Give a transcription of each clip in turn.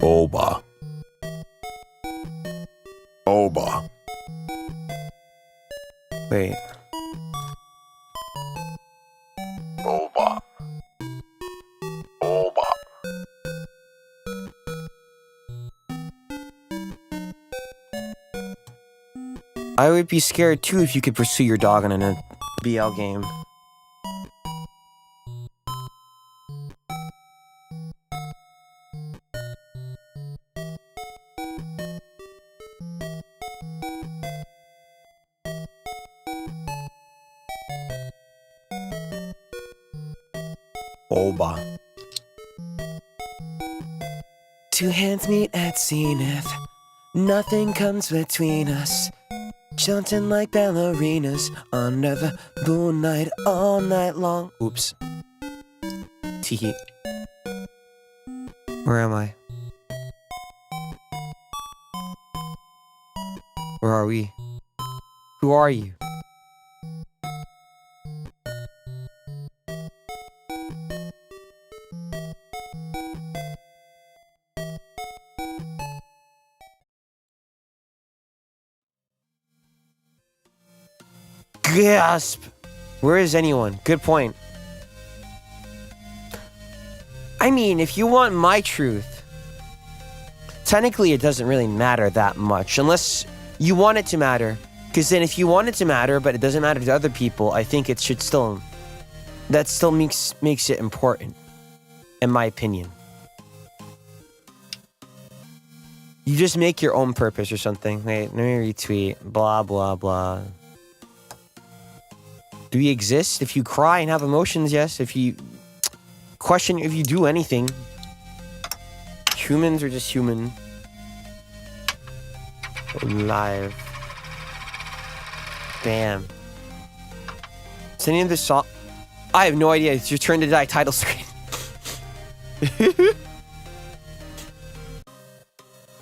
Oba. Oba. Wait. Oba. Oba. I would be scared too if you could pursue your dog in a BL game. Oba. Two hands meet at zenith. Nothing comes between us. Jumping like ballerinas under the moonlight all night long. Oops. Teehee. Where am I? Where are we? Who are you? Gasp! Where is anyone? Good point. I mean, if you want my truth, technically it doesn't really matter that much, unless you want it to matter. Because then if you want it to matter, but it doesn't matter to other people, I think it should still... That still makes it important, in my opinion. You just make your own purpose or something. Wait, let me retweet. Blah, blah, blah. Do we exist? If you cry and have emotions, yes. If you question if you do anything. Humans are just human. Live. Bam. Is any of this song? I have no idea. It's your turn to die title screen.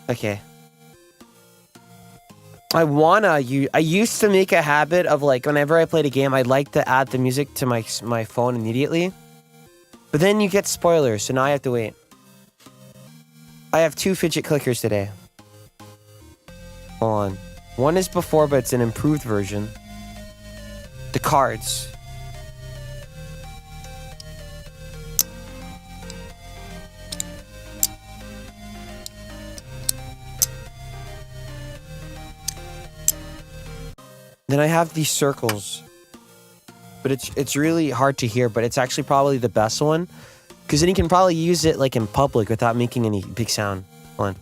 Okay. I used to make a habit of, like, whenever I played a game, I'd like to add the music to my phone immediately. But then you get spoilers, so now I have to wait. I have 2 fidget clickers today. Hold on. One is before, but it's an improved version. The cards. Then I have these circles. But it's really hard to hear, but it's actually probably the best one. Because then you can probably use it like in public without making any big sound. Hold on.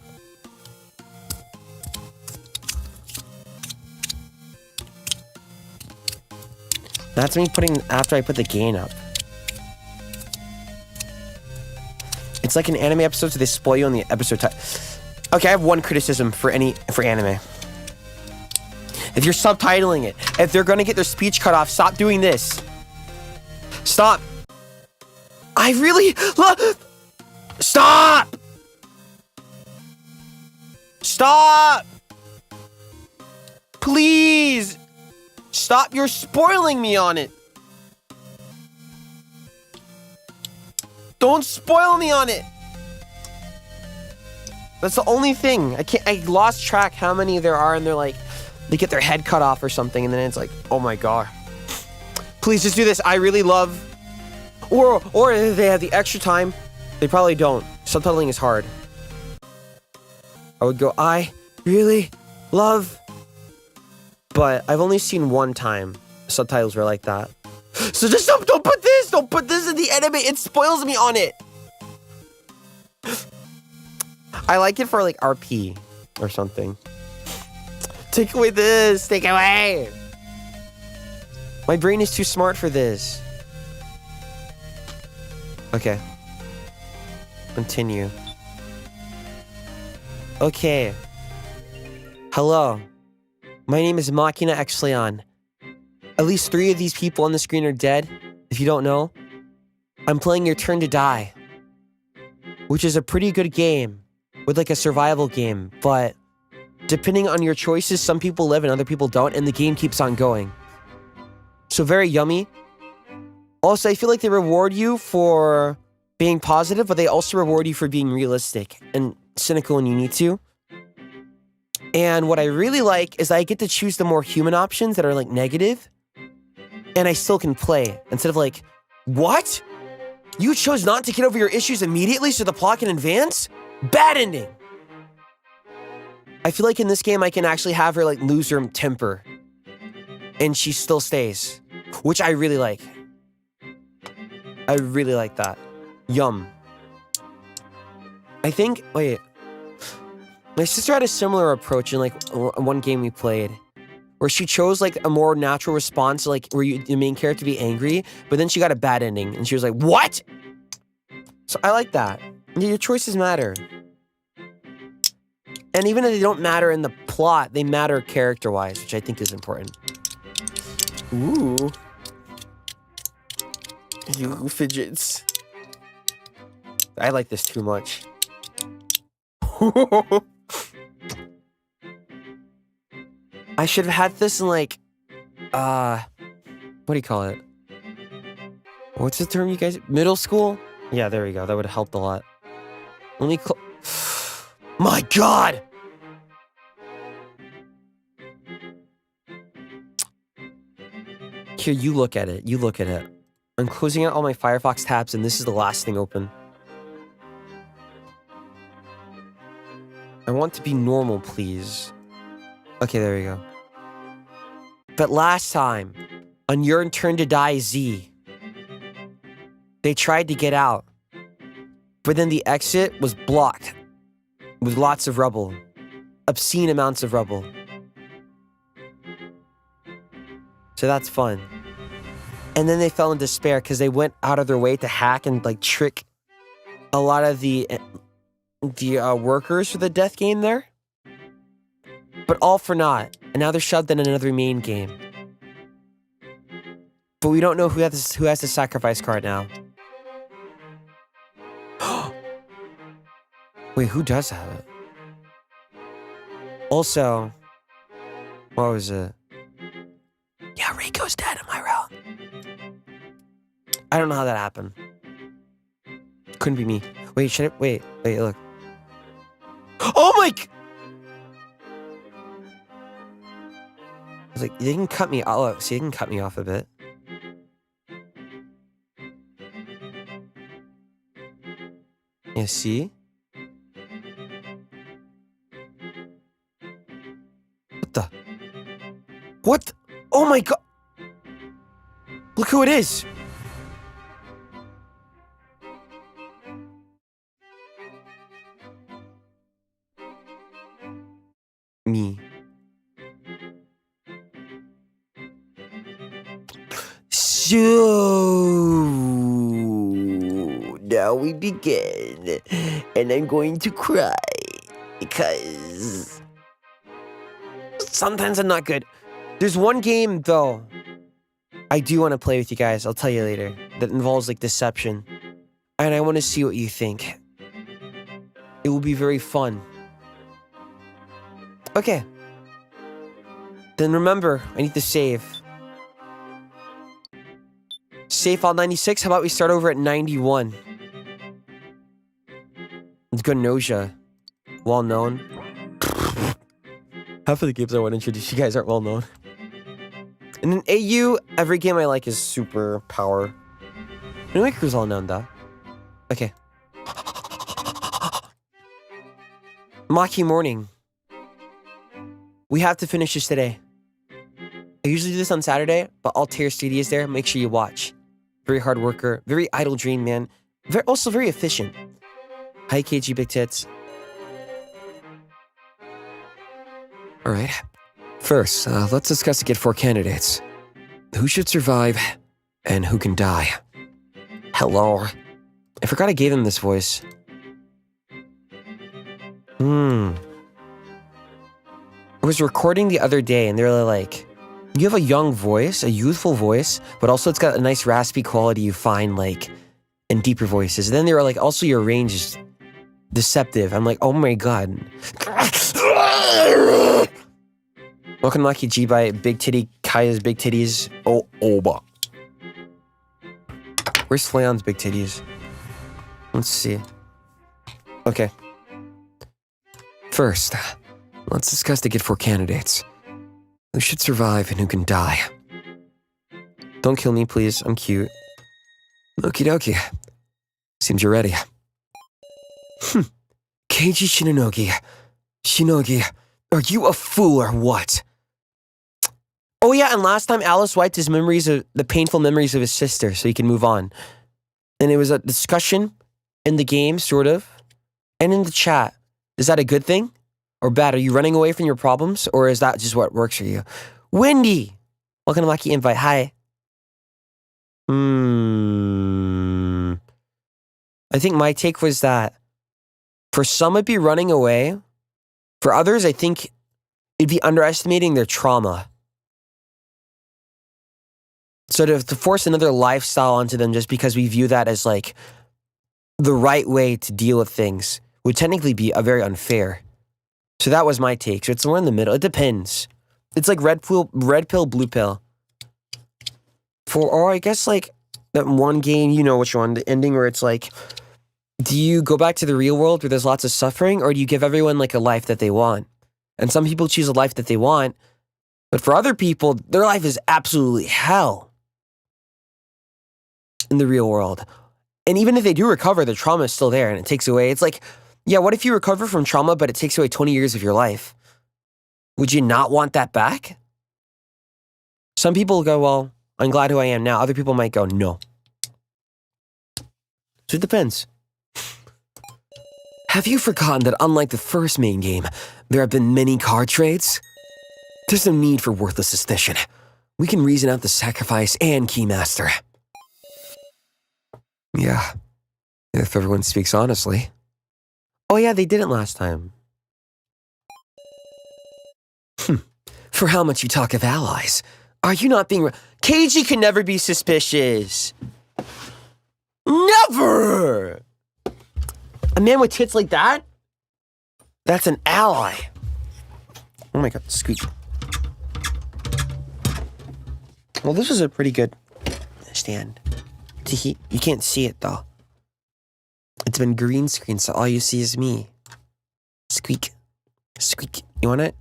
That's me putting after I put the gain up. It's like an anime episode, so they spoil you on the episode title. Okay, I have one criticism for anime. If you're subtitling it, if they're gonna get their speech cut off, stop doing this. Stop. I really love... Stop! Stop! Please! Stop, you're spoiling me on it. Don't spoil me on it. That's the only thing. I lost track how many there are, and they're like, they get their head cut off or something, and then it's like, oh my god. Please just do this. I really love... Or if they have the extra time, they probably don't. Subtitling is hard. I would go, I really love... But I've only seen one time subtitles were like that. So just don't put this! Don't put this in the anime! It spoils me on it! I like it for like RP or something. Take away this! Take it away! My brain is too smart for this. Okay. Continue. Okay. Hello. My name is Machina x Flayon. At least 3 of these people on the screen are dead. If you don't know, I'm playing Your Turn to Die, which is a pretty good game with like a survival game, but depending on your choices, some people live and other people don't, and the game keeps on going. So very yummy. Also, I feel like they reward you for being positive, but they also reward you for being realistic and cynical when you need to. And what I really like is I get to choose the more human options that are like negative, and I still can play instead of like, what? You chose not to get over your issues immediately so the plot can advance? Bad ending. I feel like in this game I can actually have her like lose her temper. And she still stays. Which I really like. I really like that. Yum. I think, wait. My sister had a similar approach in like one game we played. Where she chose like a more natural response, like where the main character be angry, but then she got a bad ending. And she was like, what? So I like that. Yeah, your choices matter. And even if they don't matter in the plot, they matter character-wise, which I think is important. Ooh. You fidgets. I like this too much. I should have had this in like, what do you call it? What's the term you guys, middle school? Yeah, there we go. That would have helped a lot. Let me my God! Here, you look at it. You look at it. I'm closing out all my Firefox tabs, and this is the last thing open. I want to be normal, please. Okay, there we go. But last time, on Your Turn to Die Z, they tried to get out, but then the exit was blocked with lots of rubble, obscene amounts of rubble. So that's fun. And then they fell in despair because they went out of their way to hack and like trick a lot of the workers for the death game there. But all for naught. And now they're shoved in another main game. But we don't know who has the sacrifice card now. Wait, who does have it? Also, what was it? Yeah, Rico's dead, am I wrong? I don't know how that happened. Couldn't be me. Wait, should I? Wait, look. Oh my! I was like, they can cut me. Oh, look, see, they can cut me off a bit. Yeah, see? What the? What? Oh my God! Look who it is! Me. So now we begin, and I'm going to cry because sometimes I'm not good. There's one game though I do want to play with you guys. I'll tell you later. That involves like deception, and I want to see what you think. It will be very fun. Okay. Then remember, I need to save. Save file 96. How about we start over at 91? Let's go Nausea. Well known. Half of the games I want to introduce you guys aren't well known. And then AU, every game I like is super power. New Maker's all known though. Okay. Maki Morning. We have to finish this today. I usually do this on Saturday, but All Tier Studio is there. Make sure you watch. Very hard worker. Very idle dream, man. Also very efficient. Hi, KG Big Tits. Alright. First, let's discuss to get 4 candidates. Who should survive, and who can die? Hello. I forgot I gave him this voice. I was recording the other day, and they're like, you have a young voice, a youthful voice, but also it's got a nice raspy quality you find, like, in deeper voices. And then they were like, also your range is deceptive. I'm like, oh my God. Welcome to Lucky G by Big Titty, Kaya's Big Titties. Oh, Oba. Where's Flayon's Big Titties? Let's see. Okay. First, let's discuss to get 4 candidates. Who should survive and who can die? Don't kill me, please. I'm cute. Okie dokie. Seems you're ready. Keiji Shinanogi. Shinogi. Are you a fool or what? Oh yeah, and last time Alice wiped his memories of the painful memories of his sister so he can move on. And it was a discussion in the game, sort of, and in the chat. Is that a good thing or bad? Are you running away from your problems, or is that just what works for you? Wendy! Welcome to Lucky Invite. Hi. I think my take was that for some it'd be running away. For others, I think it'd be underestimating their trauma. So to force another lifestyle onto them just because we view that as like the right way to deal with things would technically be very unfair. So that was my take. So it's somewhere in the middle. It depends. It's like red pill, blue pill. Or I guess like that one game, you know which one, the ending where it's like, do you go back to the real world where there's lots of suffering, or do you give everyone like a life that they want? And some people choose a life that they want, but for other people, their life is absolutely hell in the real world. And even if they do recover, the trauma is still there and it takes away. It's like, yeah, what if you recover from trauma, but it takes away 20 years of your life? Would you not want that back? Some people go, well, I'm glad who I am now. Other people might go, no. So it depends. Have you forgotten that unlike the first main game, there have been many card trades? There's no need for worthless suspicion. We can reason out the sacrifice and keymaster. Yeah, if everyone speaks honestly. Oh yeah, they didn't last time. For how much you talk of allies, are you not being... KG can never be suspicious. Never! A man with tits like that? That's an ally. Oh my god, squeak. Well, this is a pretty good stand. You can't see it though. It's been green screen, so all you see is me. Squeak. Squeak. You want it?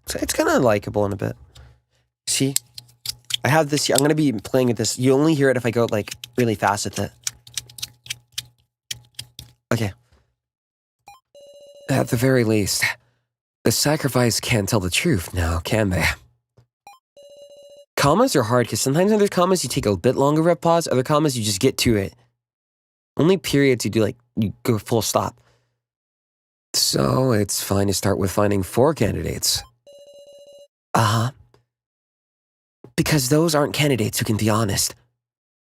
So it's kind of likable in a bit. See? I have this here. I'm going to be playing with this. You only hear it if I go like really fast with it. Okay. At the very least, the sacrifice can't tell the truth now, can they? Commas are hard because sometimes when there's commas you take a bit longer of a pause, other commas you just get to it. Only periods you do like, you go full stop. So it's fine to start with finding 4 candidates. Uh-huh. Because those aren't candidates who can be honest.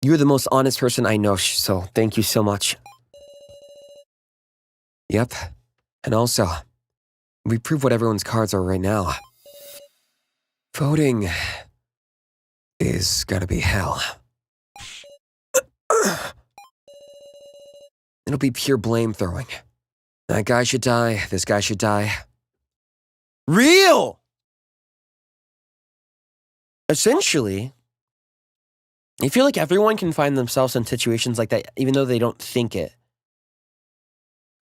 You're the most honest person I know, so thank you so much. Yep. And also, we prove what everyone's cards are right now. Voting is gonna be hell. It'll be pure blame throwing. That guy should die, this guy should die. Real! Essentially, I feel like everyone can find themselves in situations like that, even though they don't think it.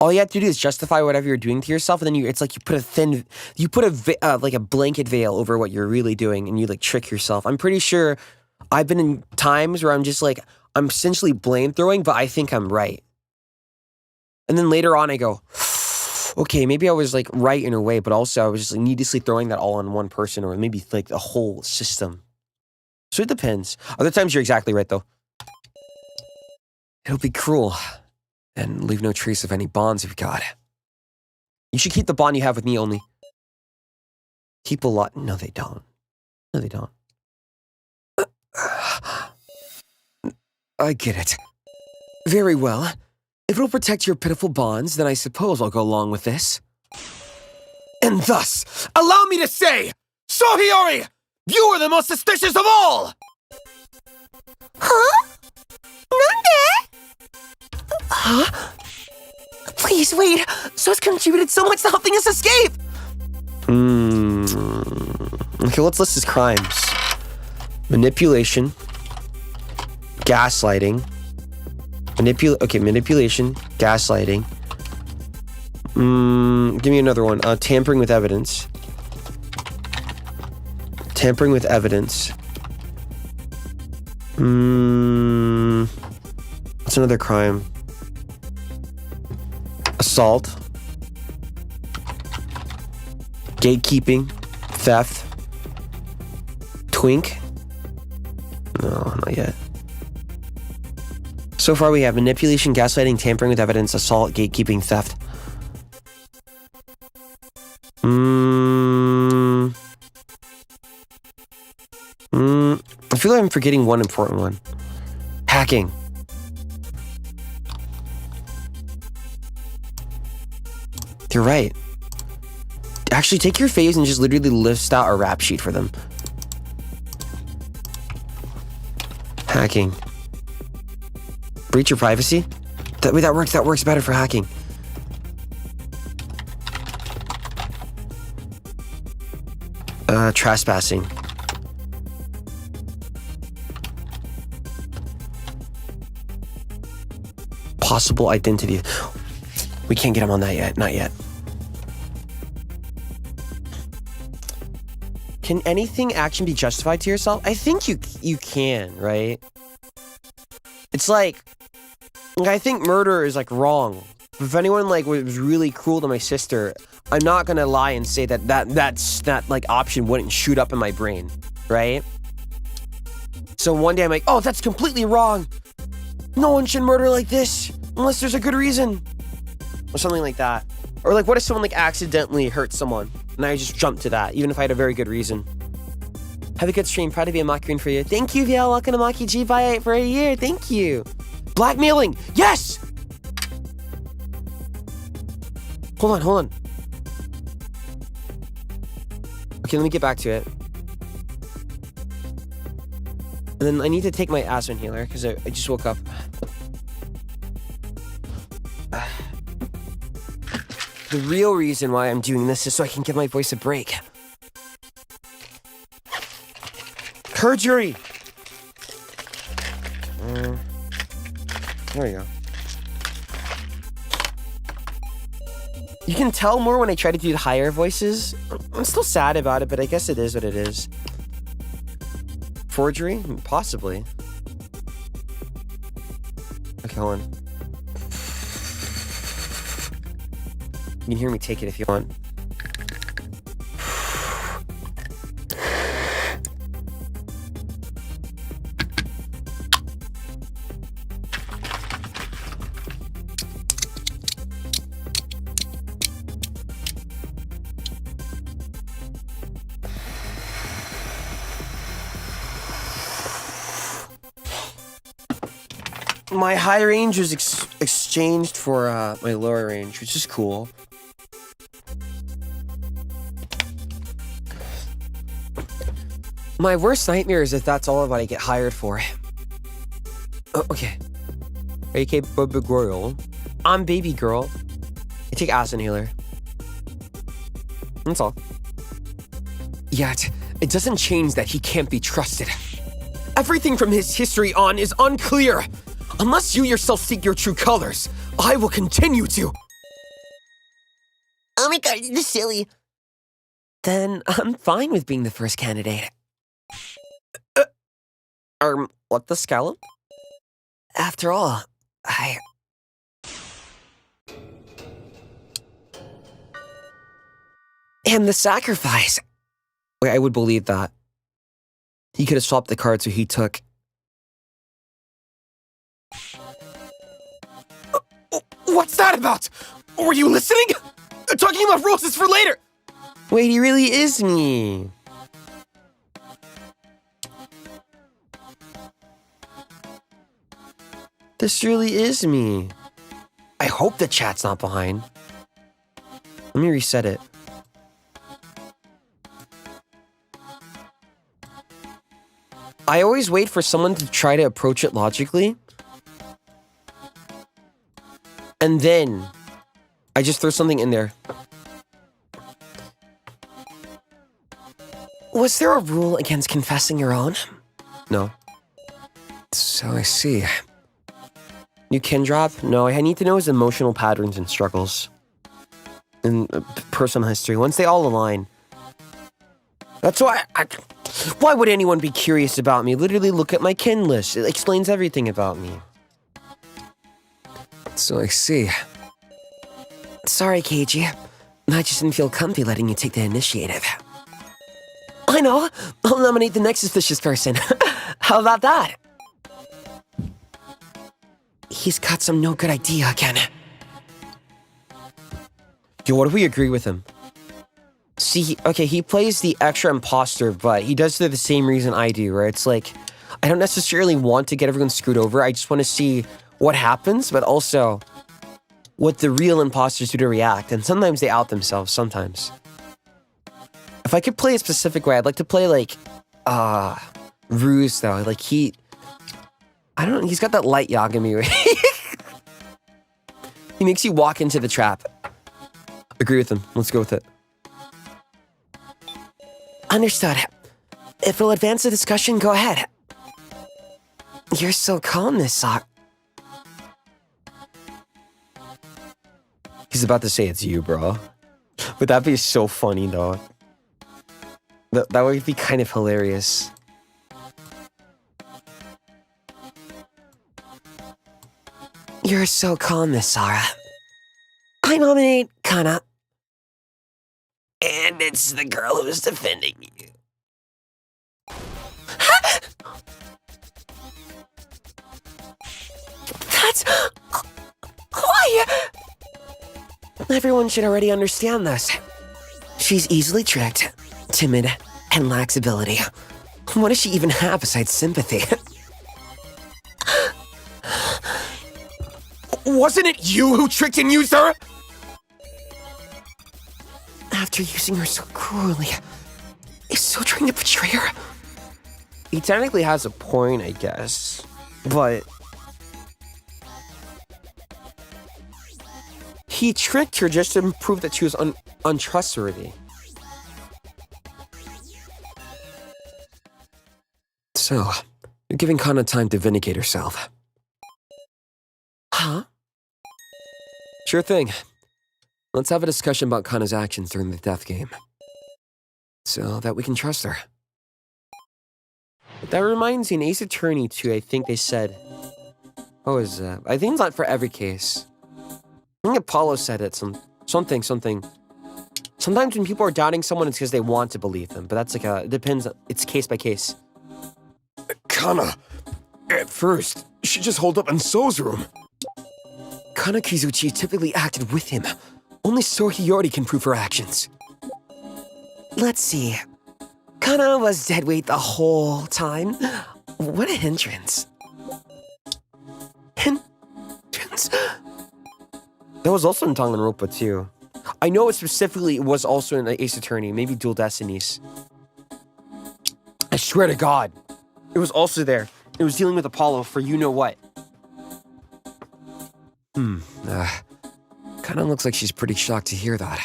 All you have to do is justify whatever you're doing to yourself, and then it's like you put like a blanket veil over what you're really doing, and you like trick yourself. I'm pretty sure I've been in times where I'm just like, I'm essentially blame throwing, but I think I'm right. And then later on I go, okay, maybe I was like right in a way, but also I was just like needlessly throwing that all on one person, or maybe like the whole system. So it depends. Other times you're exactly right though. It'll be cruel and leave no trace of any bonds you've got. You should keep the bond you have with me only. Keep a lot. No, they don't. No, they don't. I get it. Very well. If it'll protect your pitiful bonds, then I suppose I'll go along with this. And thus, allow me to say, Sohiori, you are the most suspicious of all! Huh? Nande? Huh? Please wait, So's contributed so much to helping us escape! Okay, let's list his crimes. Manipulation. Gaslighting. Manipulation, gaslighting. Give me another one. Tampering with evidence. Tampering with evidence. What's another crime? assault, gatekeeping, theft, twink. No, not yet. So far we have manipulation, gaslighting, tampering with evidence, assault, gatekeeping, theft. I feel like I'm forgetting one important one. Hacking. You're right. Actually, take your phase and just literally list out a rap sheet for them. Hacking. Breach your privacy? That works better for hacking. Trespassing. Possible identity. We can't get him on that yet. Not yet. Can anything action be justified to yourself? I think you can, right? It's like I think murder is like wrong. If anyone like was really cruel to my sister, I'm not gonna lie and say that like option wouldn't shoot up in my brain, right? So one day I'm like, oh, that's completely wrong. No one should murder like this unless there's a good reason, or something like that. Or like, what if someone like accidentally hurt someone and I just jump to that, even if I had a very good reason? Have a good stream. Proud to be a Mach Queen for you. Thank you, VL. Welcome to Mach G for a year. Thank you. Blackmailing. Yes. Hold on. Okay, let me get back to it. And then I need to take my aspirin healer because I just woke up. The real reason why I'm doing this is so I can give my voice a break. Perjury! There you go. You can tell more when I try to do the higher voices. I'm still sad about it, but I guess it is what it is. Forgery? Possibly. Okay, hold on. You can hear me take it if you want. My high range was exchanged for my lower range, which is cool. My worst nightmare is if that's all of what I get hired for. Oh, okay. AK Baby Girl. I'm Baby Girl. I take acid inhaler. That's all. Yet, it doesn't change that he can't be trusted. Everything from his history on is unclear. Unless you yourself seek your true colors, I will continue to. Oh my god, you're silly. Then I'm fine with being the first candidate. What, the scallop? After all, And the sacrifice. Wait, I would believe that. He could have swapped the cards so he took. What's that about? Were you listening? Talking about roses for later. Wait, he really is me. This really is me. I hope the chat's not behind. Let me reset it. I always wait for someone to try to approach it logically. And then I just throw something in there. Was there a rule against confessing your own? No. So I see. You can drop? No, I need to know his emotional patterns and struggles. And personal history. Once they all align. That's why why would anyone be curious about me? Literally look at my kin list. It explains everything about me. So I see. Sorry, Keiji. I just didn't feel comfy letting you take the initiative. I know. I'll nominate the next suspicious person. How about that? He's got some no good idea again. Yo, what if we agree with him? See, okay, he plays the extra imposter, but he does it for the same reason I do, right? It's like, I don't necessarily want to get everyone screwed over. I just want to see what happens, but also what the real imposters do to react. And sometimes they out themselves, sometimes. If I could play a specific way, I'd like to play like, Ruse, though. Like, I don't know, he's got that light Yagami, right? He makes you walk into the trap. Agree with him. Let's go with it. Understood. If it'll advance the discussion, go ahead. You're so calm, Miss Sock. He's about to say it's you, bro. Would that be so funny, though? That would be kind of hilarious. You're so calm, Miss Sara. I nominate Kana. And it's the girl who's defending you. That's why. Everyone should already understand this. She's easily tricked, timid, and lacks ability. What does she even have besides sympathy? Wasn't it you who tricked and used her? After using her so cruelly, is still trying to betray her? He technically has a point, I guess, but he tricked her just to prove that she was untrustworthy. So, you're giving Kana time to vindicate herself. Huh? Sure thing. Let's have a discussion about Kana's actions during the death game, so that we can trust her. But that reminds me, in Ace Attorney 2, I think they said, what was that? I think it's not for every case. I think Apollo said it, something. Sometimes when people are doubting someone, it's because they want to believe them, but that's like it depends, it's case by case. Kana, at first, she just holed up in So's room. Kana Kizuchi typically acted with him. Only So Hiyori can prove her actions. Let's see. Kana was deadweight the whole time. What a hindrance. Hindrance? That was also in Danganronpa too. I know it specifically was also in Ace Attorney, maybe Dual Destinies. I swear to God, it was also there. It was dealing with Apollo for you-know-what. Kinda looks like she's pretty shocked to hear that.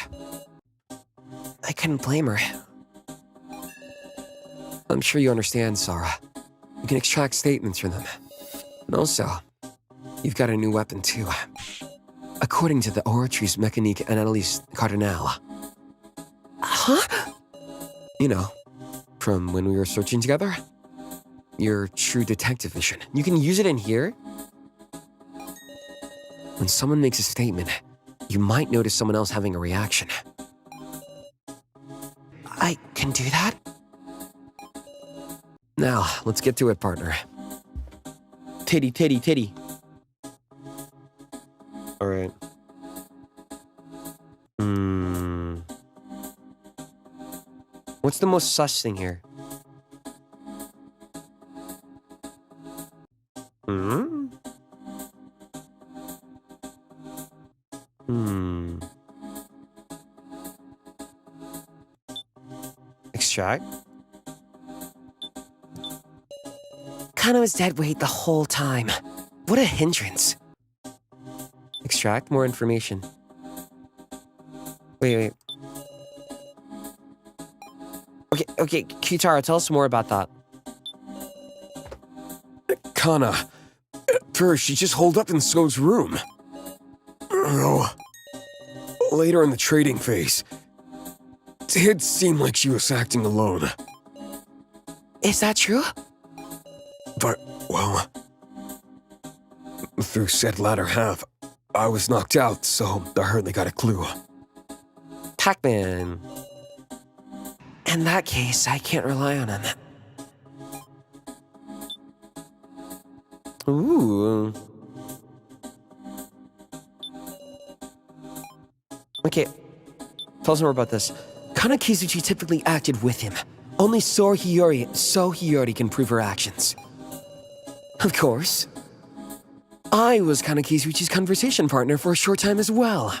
I couldn't blame her. I'm sure you understand, Sara. You can extract statements from them. And also, you've got a new weapon too. According to the Oratrice Mécanique Analyse Cardinal. Huh? You know, from when we were searching together. Your true detective vision. You can use it in here. When someone makes a statement, you might notice someone else having a reaction. I can do that? Now, let's get to it, partner. Titty. Alright. What's the most sus thing here? Extract? Kana was dead weight the whole time. What a hindrance. Extract more information. Wait. Okay, Kitara, tell us more about that. Kana, at first she just holed up in So's room. Later in the trading phase, it did seem like she was acting alone. Is that true? But, well, through said latter half, I was knocked out, so I hardly got a clue. Pac-Man. In that case, I can't rely on him. Ooh. Okay, tell us more about this. Kana Kizuchi typically acted with him. Only So Hiyori can prove her actions. Of course. I was Kana Kizuchi's conversation partner for a short time as well.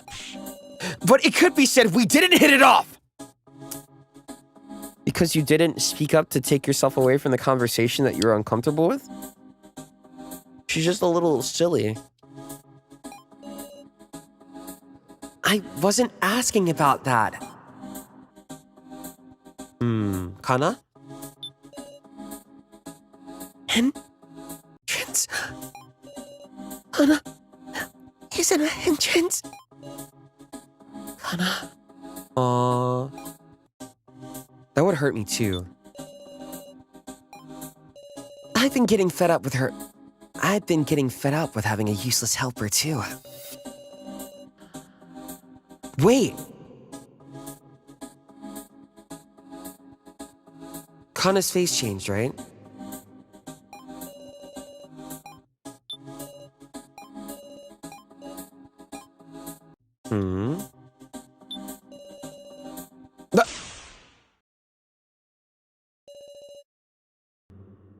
But it could be said we didn't hit it off! Because you didn't speak up to take yourself away from the conversation that you were uncomfortable with? She's just a little silly. I wasn't asking about that. Kana? Entrance? Kana isn't an entrance. Kana. That would hurt me too. I've been getting fed up with her. I've been getting fed up with having a useless helper too. Wait. Kana's face changed, right?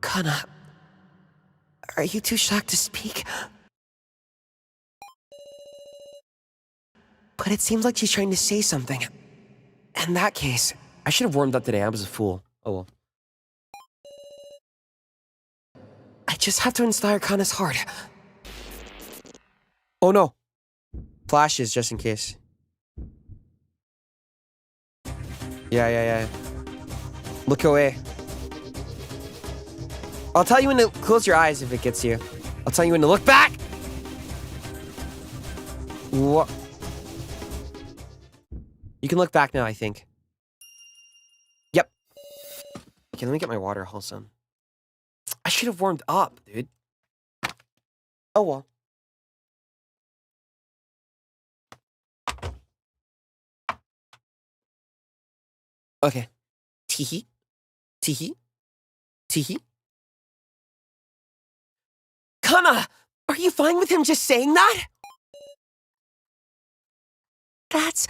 Kana, are you too shocked to speak? But it seems like she's trying to say something. In that case, I should have warmed up today. I was a fool. Oh well. I just have to inspire Kana's heart. Oh no. Flashes, just in case. Yeah. Look away. I'll tell you when to close your eyes if it gets you. I'll tell you when to look back! What? You can look back now, I think. Yep. Okay, let me get my water wholesome. I should have warmed up, dude. Oh well. Okay. Teehee. Teehee. Teehee. Kana! Are you fine with him just saying that? That's...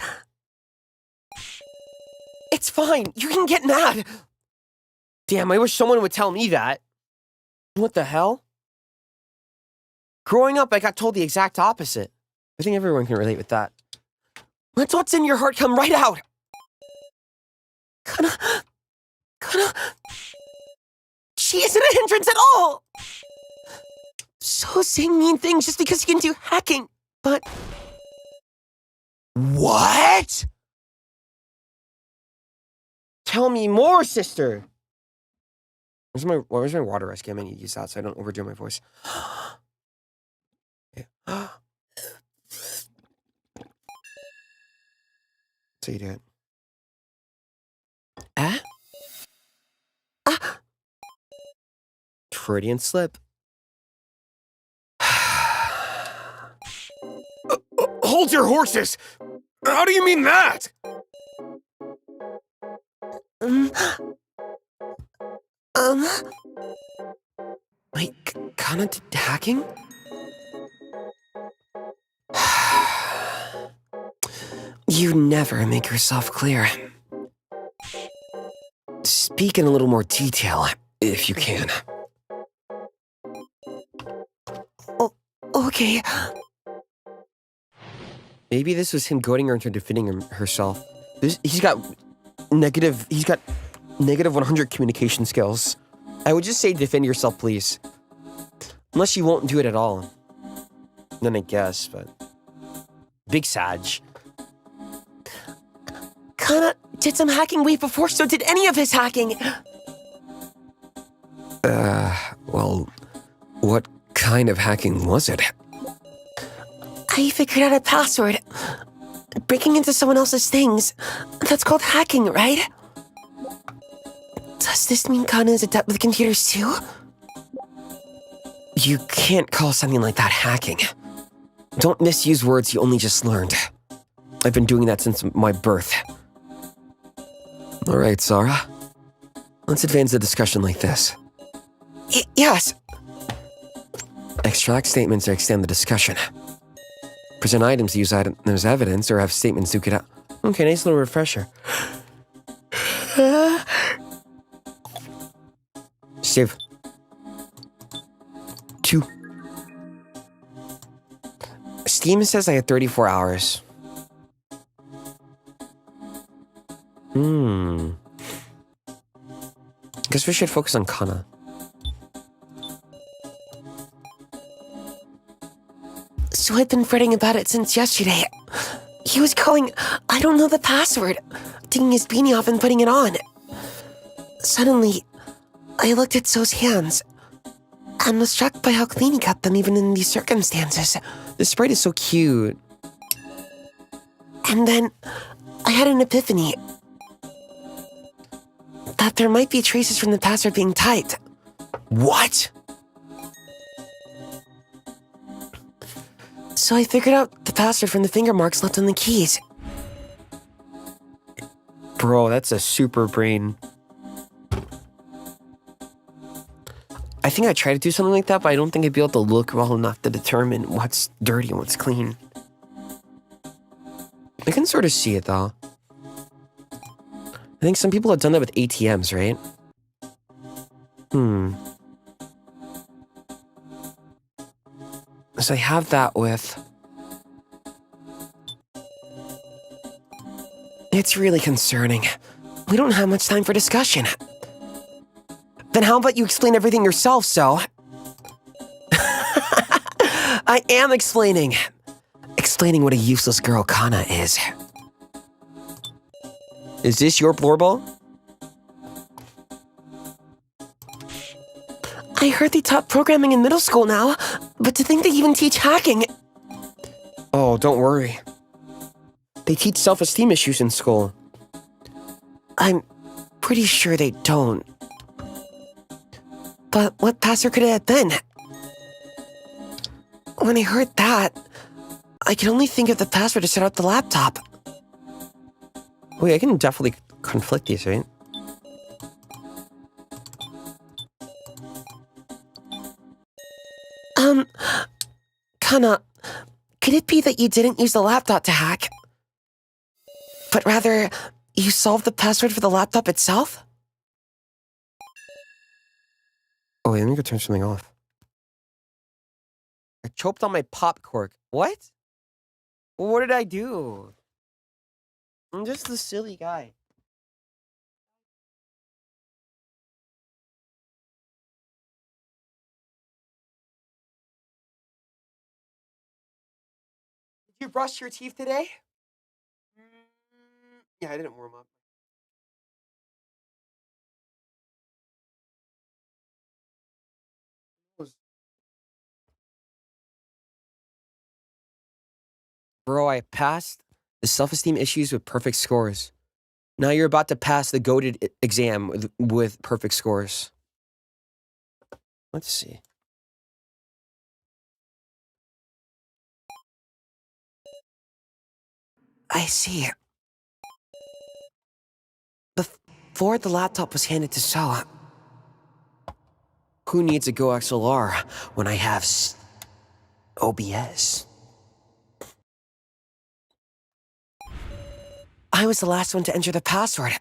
It's fine. You can get mad. Damn, I wish someone would tell me that. What the hell? Growing up, I got told the exact opposite. I think everyone can relate with that. Let what's in your heart come right out. Kana... She isn't a hindrance at all! So saying mean things just because he can do hacking, but... What? Tell me more, sister! Where's my water rescue? I might need to use that so I don't overdo my voice. Okay. So you do it. Freudian slip. Hold your horses! How do you mean that? Wait, Kana did hacking? You never make yourself clear. Speak in a little more detail, if you can. Okay. Maybe this was him goading her into defending herself. He's got negative 100 communication skills. I would just say defend yourself, please. Unless you won't do it at all. Then I guess, but... Big Sag. Kana did some hacking way before, so did any of his hacking. Well, what kind of hacking was it? I figured out a password. Breaking into someone else's things. That's called hacking, right? Does this mean Kana is adept with computers too? You can't call something like that hacking. Don't misuse words you only just learned. I've been doing that since my birth. All right, Sarah. Let's advance the discussion like this. Yes. Extract statements or extend the discussion. Present items to use as evidence or have statements duke it out. Okay, nice little refresher. Steve. 2. Steam says I had 34 hours. Guess we should focus on Kana. So I've been fretting about it since yesterday. He was calling, I don't know the password, taking his beanie off and putting it on. Suddenly, I looked at So's hands and was struck by how clean he got them even in these circumstances. The sprite is so cute. And then, I had an epiphany that there might be traces from the password being typed. What? So I figured out the password from the finger marks left on the keys. Bro, that's a super brain. I think I tried to do something like that, but I don't think I'd be able to look well enough to determine what's dirty and what's clean. I can sort of see it, though. I think some people have done that with ATMs, right? So I have that with... It's really concerning. We don't have much time for discussion. Then how about you explain everything yourself, So? I am explaining. Explaining what a useless girl Kana is. Is this your blorble? I heard they taught programming in middle school now, but to think they even teach hacking. Oh, don't worry. They teach self-esteem issues in school. I'm pretty sure they don't. But what password could it have been? When I heard that, I could only think of the password to set up the laptop. Wait, I can definitely conflict these, right? Kana, could it be that you didn't use the laptop to hack? But rather, you solved the password for the laptop itself? Oh, wait, let me go turn something off. I choked on my pop cork. What? What did I do? I'm just a silly guy. Did you brush your teeth today? Yeah, I didn't warm up. Bro, I passed the self-esteem issues with perfect scores. Now you're about to pass the goated exam with perfect scores. Let's see. I see. Before the laptop was handed to So, who needs a Go XLR when I have OBS? I was the last one to enter the password.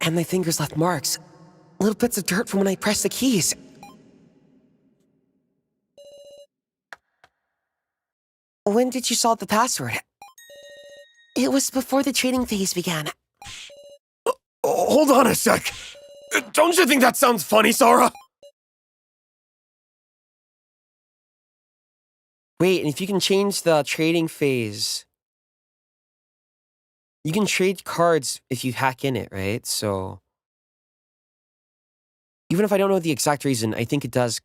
And my fingers left marks. Little bits of dirt from when I pressed the keys. When did you solve the password? It was before the trading phase began. Hold on a sec. Don't you think that sounds funny, Sarah? Wait, and if you can change the trading phase, you can trade cards if you hack in it, right? So, even if I don't know the exact reason, I think it does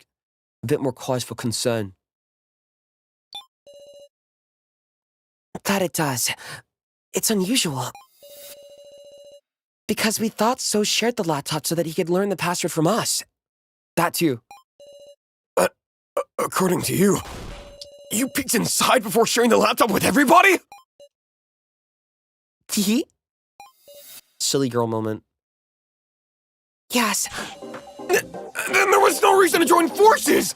a bit more cause for concern. That it does. It's unusual. Because we thought So shared the laptop so that he could learn the password from us. That too. According to you, you peeked inside before sharing the laptop with everybody? Tee? Silly girl moment. Yes. Then there was no reason to join forces!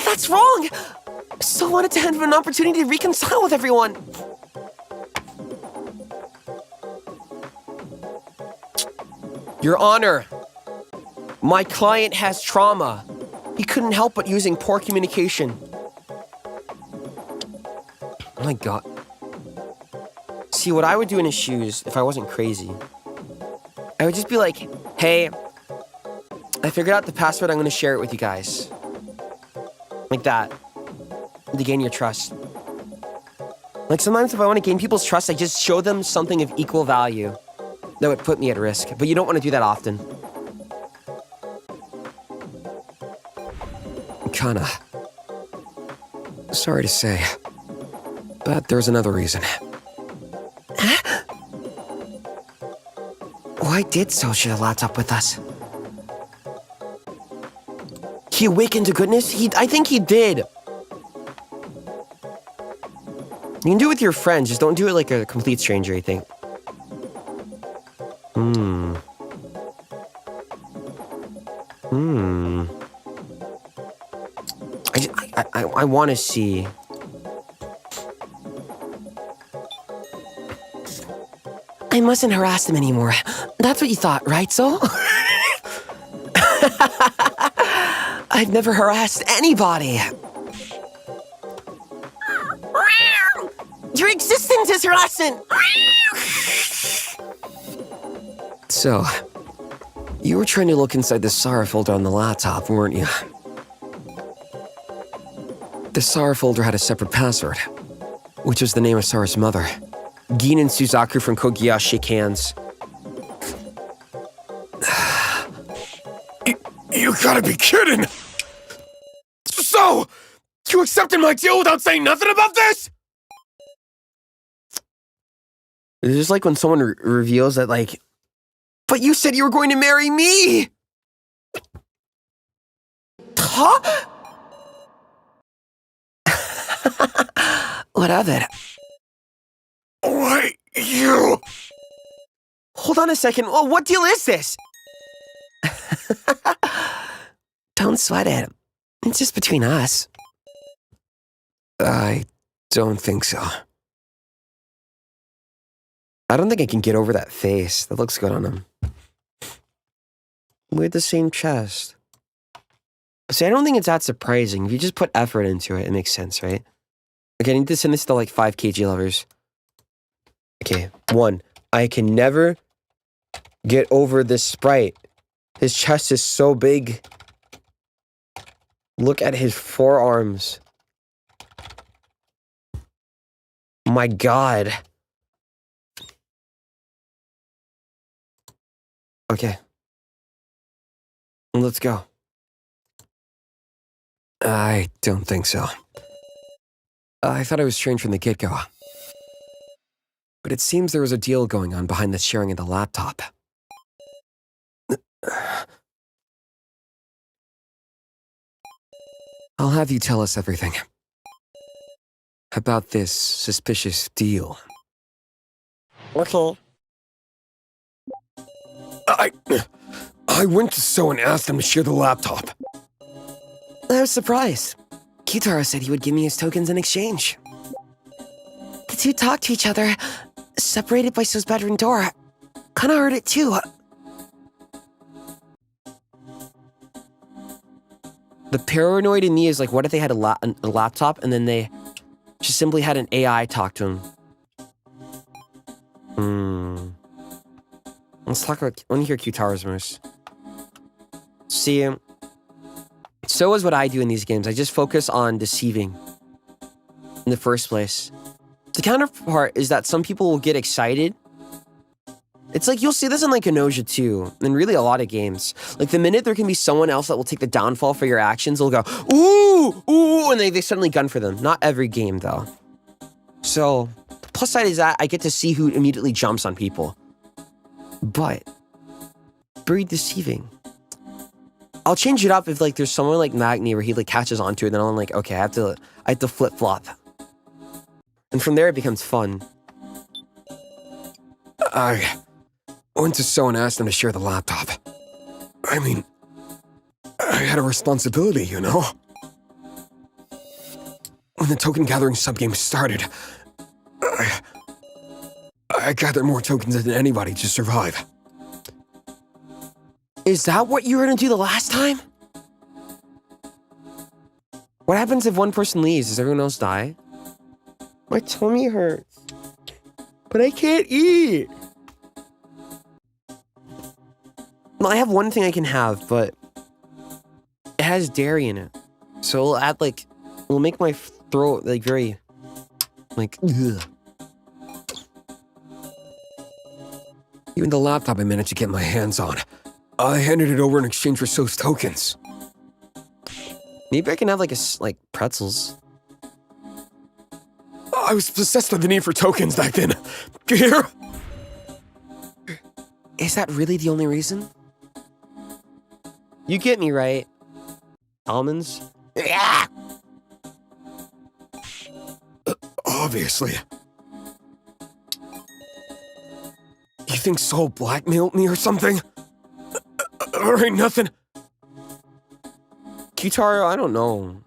That's wrong! I still wanted to have an opportunity to reconcile with everyone. Your Honor, my client has trauma. He couldn't help but using poor communication. Oh my God. See, what I would do in his shoes, if I wasn't crazy, I would just be like, hey, I figured out the password, I'm gonna share it with you guys. Like that. To gain your trust. Like sometimes if I want to gain people's trust, I just show them something of equal value that would put me at risk. But you don't want to do that often. Kinda. Sorry to say, but there's another reason. Huh? Why did Sol share the laptop with us? He awakened to goodness? I think he did. You can do it with your friends, just don't do it like a complete stranger, I think. I want to see. I mustn't harass them anymore. That's what you thought, right, Sol? I've never harassed anybody. Your existence is harassment. So, you were trying to look inside the SAR folder on the laptop, weren't you? The SAR folder had a separate password, which was the name of Sarah's mother. Gin and Suzaku from Kogia shake hands. You gotta be kidding! So, you accepted my deal without saying nothing about this? It's just like when someone reveals that, like, but you said you were going to marry me! Huh? What of it? Why, you? Hold on a second. Oh, what deal is this? Don't sweat it. It's just between us. I don't think so. I don't think I can get over that face. That looks good on him. We had the same chest. See, I don't think it's that surprising. If you just put effort into it, it makes sense, right? Okay, I need to send this to like 5 kg lovers. Okay, 1. I can never get over this sprite. His chest is so big. Look at his forearms. My God. Okay. Let's go. I don't think so. I thought I was strange from the get-go. But it seems there was a deal going on behind the sharing of the laptop. I'll have you tell us everything. About this suspicious deal. Okay. I went to So and asked him to share the laptop. I was surprised. Kitaro said he would give me his tokens in exchange. The two talked to each other, separated by So's bedroom door. Kinda heard it too. The paranoid in me is like, what if they had a laptop and then they just simply had an AI talk to him? Let's talk about, I want to hear Kitaro's moves. See, so is what I do in these games. I just focus on deceiving in the first place. The counterpart is that some people will get excited. It's like, you'll see this in like Kanoja too, and really a lot of games. Like the minute there can be someone else that will take the downfall for your actions, they'll go, ooh, ooh, and they suddenly gun for them. Not every game though. So, the plus side is that I get to see who immediately jumps on people. But, very deceiving. I'll change it up if like there's someone like Magni where he like catches onto it, then I'm like, okay, I have to flip flop. And from there it becomes fun. I went to So and asked him to share the laptop. I mean, I had a responsibility, you know? When the token gathering subgame started, I gathered more tokens than anybody to survive. Is that what you were gonna do the last time? What happens if one person leaves? Does everyone else die? My tummy hurts. But I can't eat. Well, I have one thing I can have, but it has dairy in it. So it'll add like, it'll make my throat like very, like, ugh. Even the laptop I managed to get my hands on, I handed it over in exchange for So's tokens. Maybe I can have like pretzels. I was possessed by the need for tokens back then. Here? Is that really the only reason? You get me, right? Almonds? Yeah. Obviously. You think So blackmailed me or something? Or ain't nothing? Kitaro, I don't know.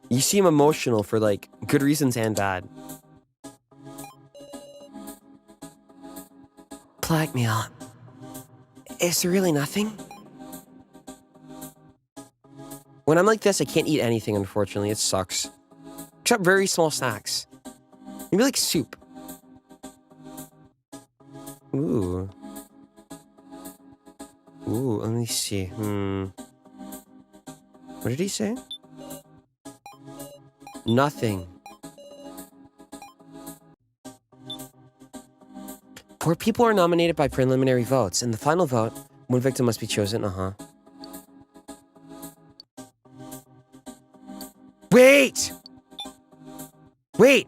You seem emotional for like good reasons and bad. Blackmail. Is there really nothing? When I'm like this, I can't eat anything, unfortunately. It sucks. Except very small snacks. Maybe like soup. Ooh. Ooh, let me see. What did he say? Nothing. 4 people are nominated by preliminary votes. In the final vote, one victim must be chosen. Wait! Wait!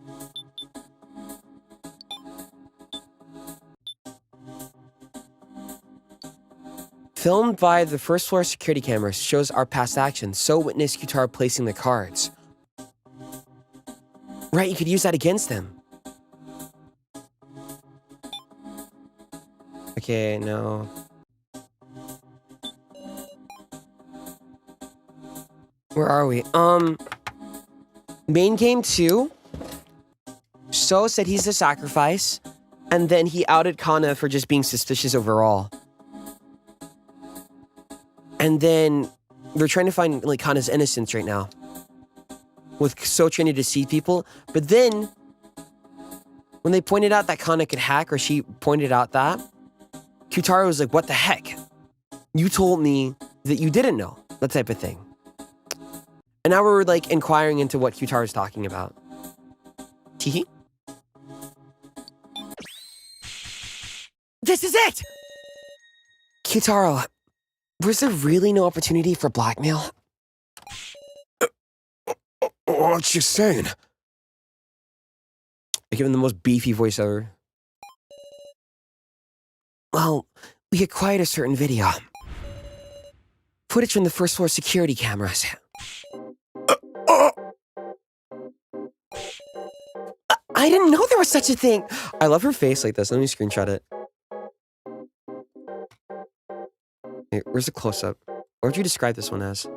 Filmed by the first floor security cameras shows our past actions. So witness Kitaro placing the cards. Right, you could use that against them. Okay, no. Where are we? Main game 2. So said he's the sacrifice, and then he outed Kana for just being suspicious overall. And then they're trying to find like Kana's innocence right now. With So trying to deceive people. But then, when they pointed out that Kana could hack, or she pointed out that, Kitaro was like, what the heck? You told me that you didn't know. That type of thing. And now we're like inquiring into what Kitaro's talking about. Teehee? This is it! Kitaro, was there really no opportunity for blackmail? What you saying? I give him the most beefy voice ever. Well, we acquired a certain video. Footage from the first floor security cameras. I didn't know there was such a thing. I love her face like this. Let me screenshot it. Hey, where's the close-up? What would you describe this one as?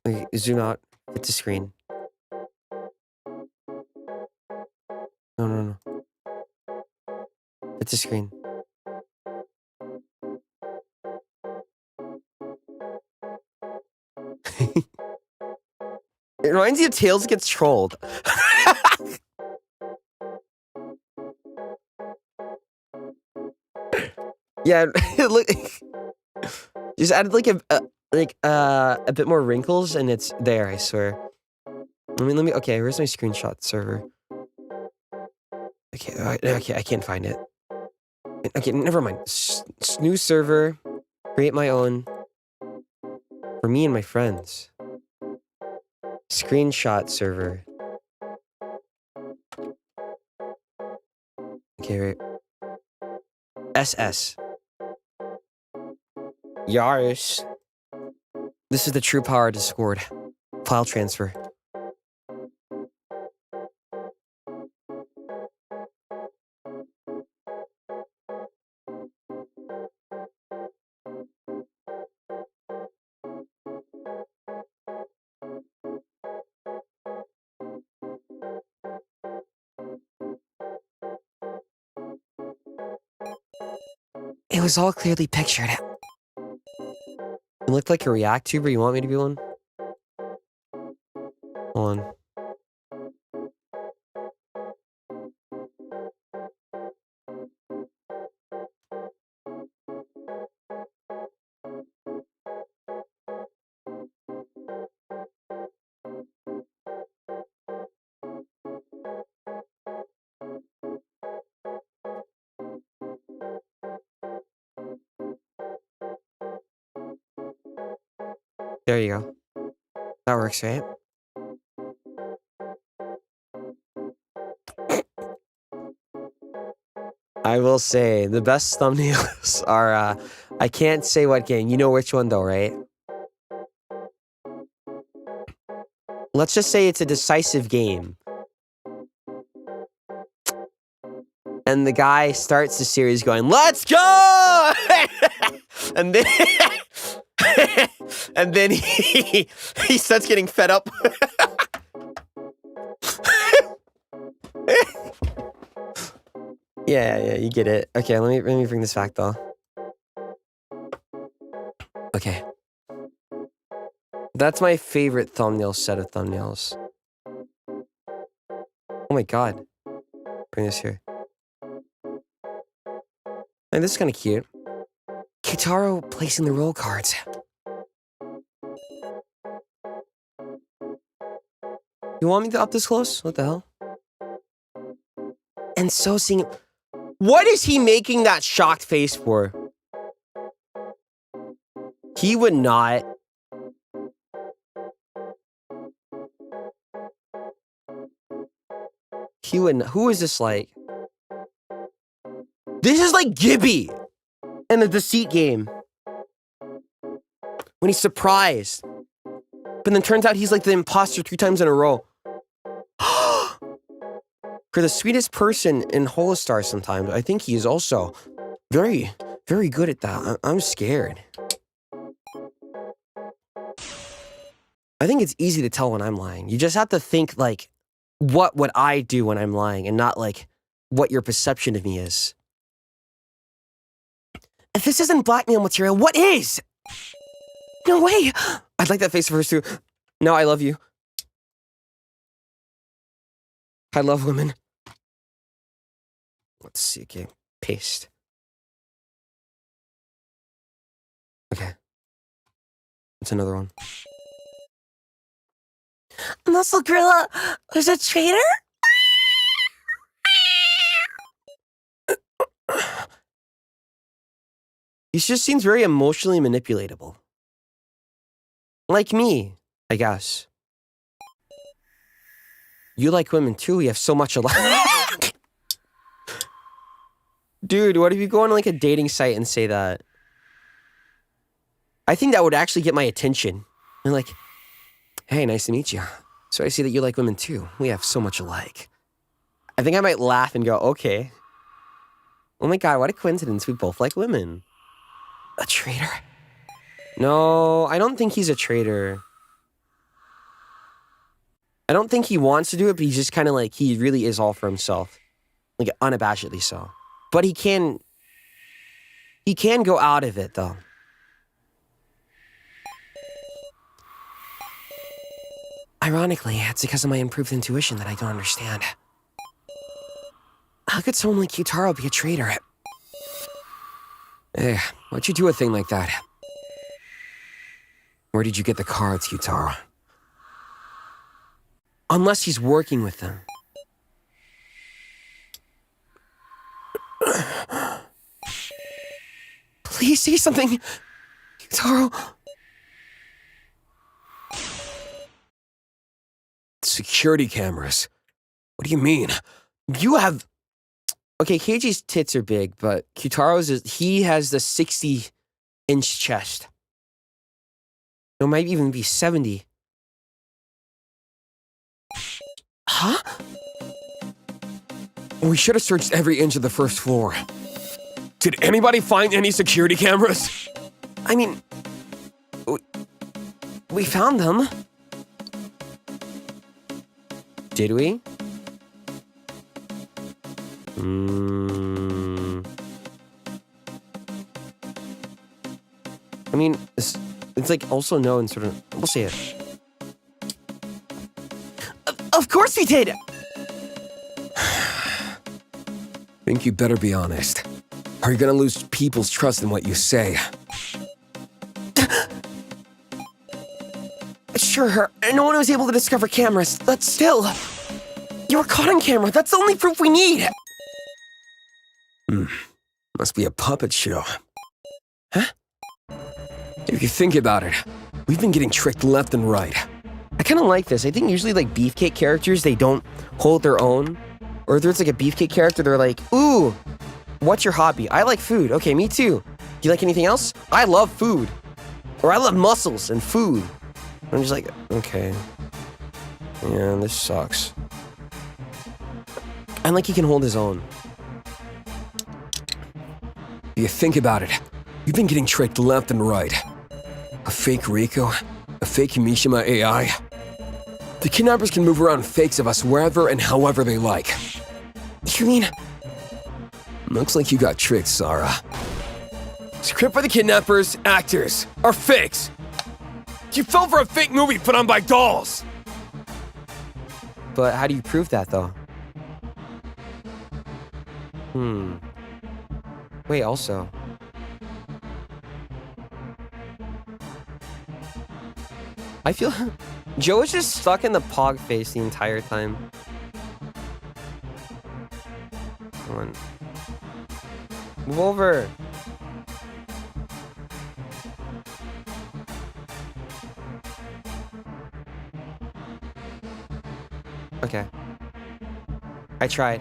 Okay, zoom out. Hit the screen. No. Hit the screen. It reminds you of Tails Gets Trolled. Yeah, look. Just added like a bit more wrinkles, and it's there. I swear. Let me. Okay, where's my screenshot server? Okay, I can't find it. Okay, never mind. Snooze server. Create my own. For me and my friends. Screenshot server. Okay, wait. SS. Yars. This is the true power of Discord. File transfer. It was all clearly pictured. It looked like a React tuber. You want me to be one? Hold on. There you go. That works, right? I will say, the best thumbnails are, I can't say what game. You know which one though, right? Let's just say it's a decisive game. And the guy starts the series going, "Let's go!" And then... and then he starts getting fed up. Yeah, you get it. Okay, let me bring this back though. Okay. That's my favorite thumbnail set of thumbnails. Oh my god. Bring this here. And this is kind of cute. Kitaro placing the roll cards. You want me to up this close? What the hell? And so seeing... What is he making that shocked face for? He would not. He wouldn't. Who is this like? This is like Gibby in the Deceit game. When he's surprised. But then turns out he's like the imposter 3 times in a row. For the sweetest person in HOLOSTARS sometimes, I think he is also very, very good at that. I'm scared. I think it's easy to tell when I'm lying. You just have to think like, what would I do when I'm lying and not like what your perception of me is. If this isn't blackmail material, what is? No way! I'd like that face of hers too. No, I love you. I love women. Let's see, okay. Paste. Okay. What's another one? Muscle Gorilla was a traitor? He just seems very emotionally manipulatable. Like me, I guess. You like women too? We have so much alike. Dude, what if you go on like a dating site and say that? I think that would actually get my attention. And like, hey, nice to meet you. So I see that you like women too. We have so much alike. I think I might laugh and go, okay. Oh my god, what a coincidence. We both like women. A traitor? No, I don't think he's a traitor. I don't think he wants to do it, but he's just kind of like, he really is all for himself. Like, unabashedly so. But he can go out of it, though. Ironically, it's because of my improved intuition that I don't understand. How could someone like Kitaro be a traitor? Hey, why'd you do a thing like that? Where did you get the cards, Kitaro? Unless he's working with them. Please say something, Kitaro. Security cameras. What do you mean? You have... Okay, Keiji's tits are big, but Kyutaro's he has the 60-inch chest. It might even be 70. Huh? We should have searched every inch of the first floor. Did anybody find any security cameras? I mean, we found them. Did we? I mean, it's like also known sort of. We'll see it. Of course we did! Think you better be honest. Are you gonna lose people's trust in what you say? Sure, no one was able to discover cameras, but still. You were caught on camera, that's the only proof we need! Must be a puppet show. Huh? If you think about it, we've been getting tricked left and right. I kind of like this. I think usually like beefcake characters, they don't hold their own. Or if there's like a beefcake character, they're like, ooh, what's your hobby? I like food. Okay, me too. Do you like anything else? I love food. Or I love muscles and food. I'm just like, okay. Yeah, this sucks. And like he can hold his own. If you think about it, we've been getting tricked left and right. A fake Rico, a fake Mishima AI. The kidnappers can move around fakes of us wherever and however they like. You mean? Looks like you got tricked, Sarah. Script for the kidnappers, actors, are fakes. You fell for a fake movie put on by dolls. But how do you prove that, though? Wait, also. I feel Joe is just stuck in the pog face the entire time. Come on. Move over. Okay. I tried.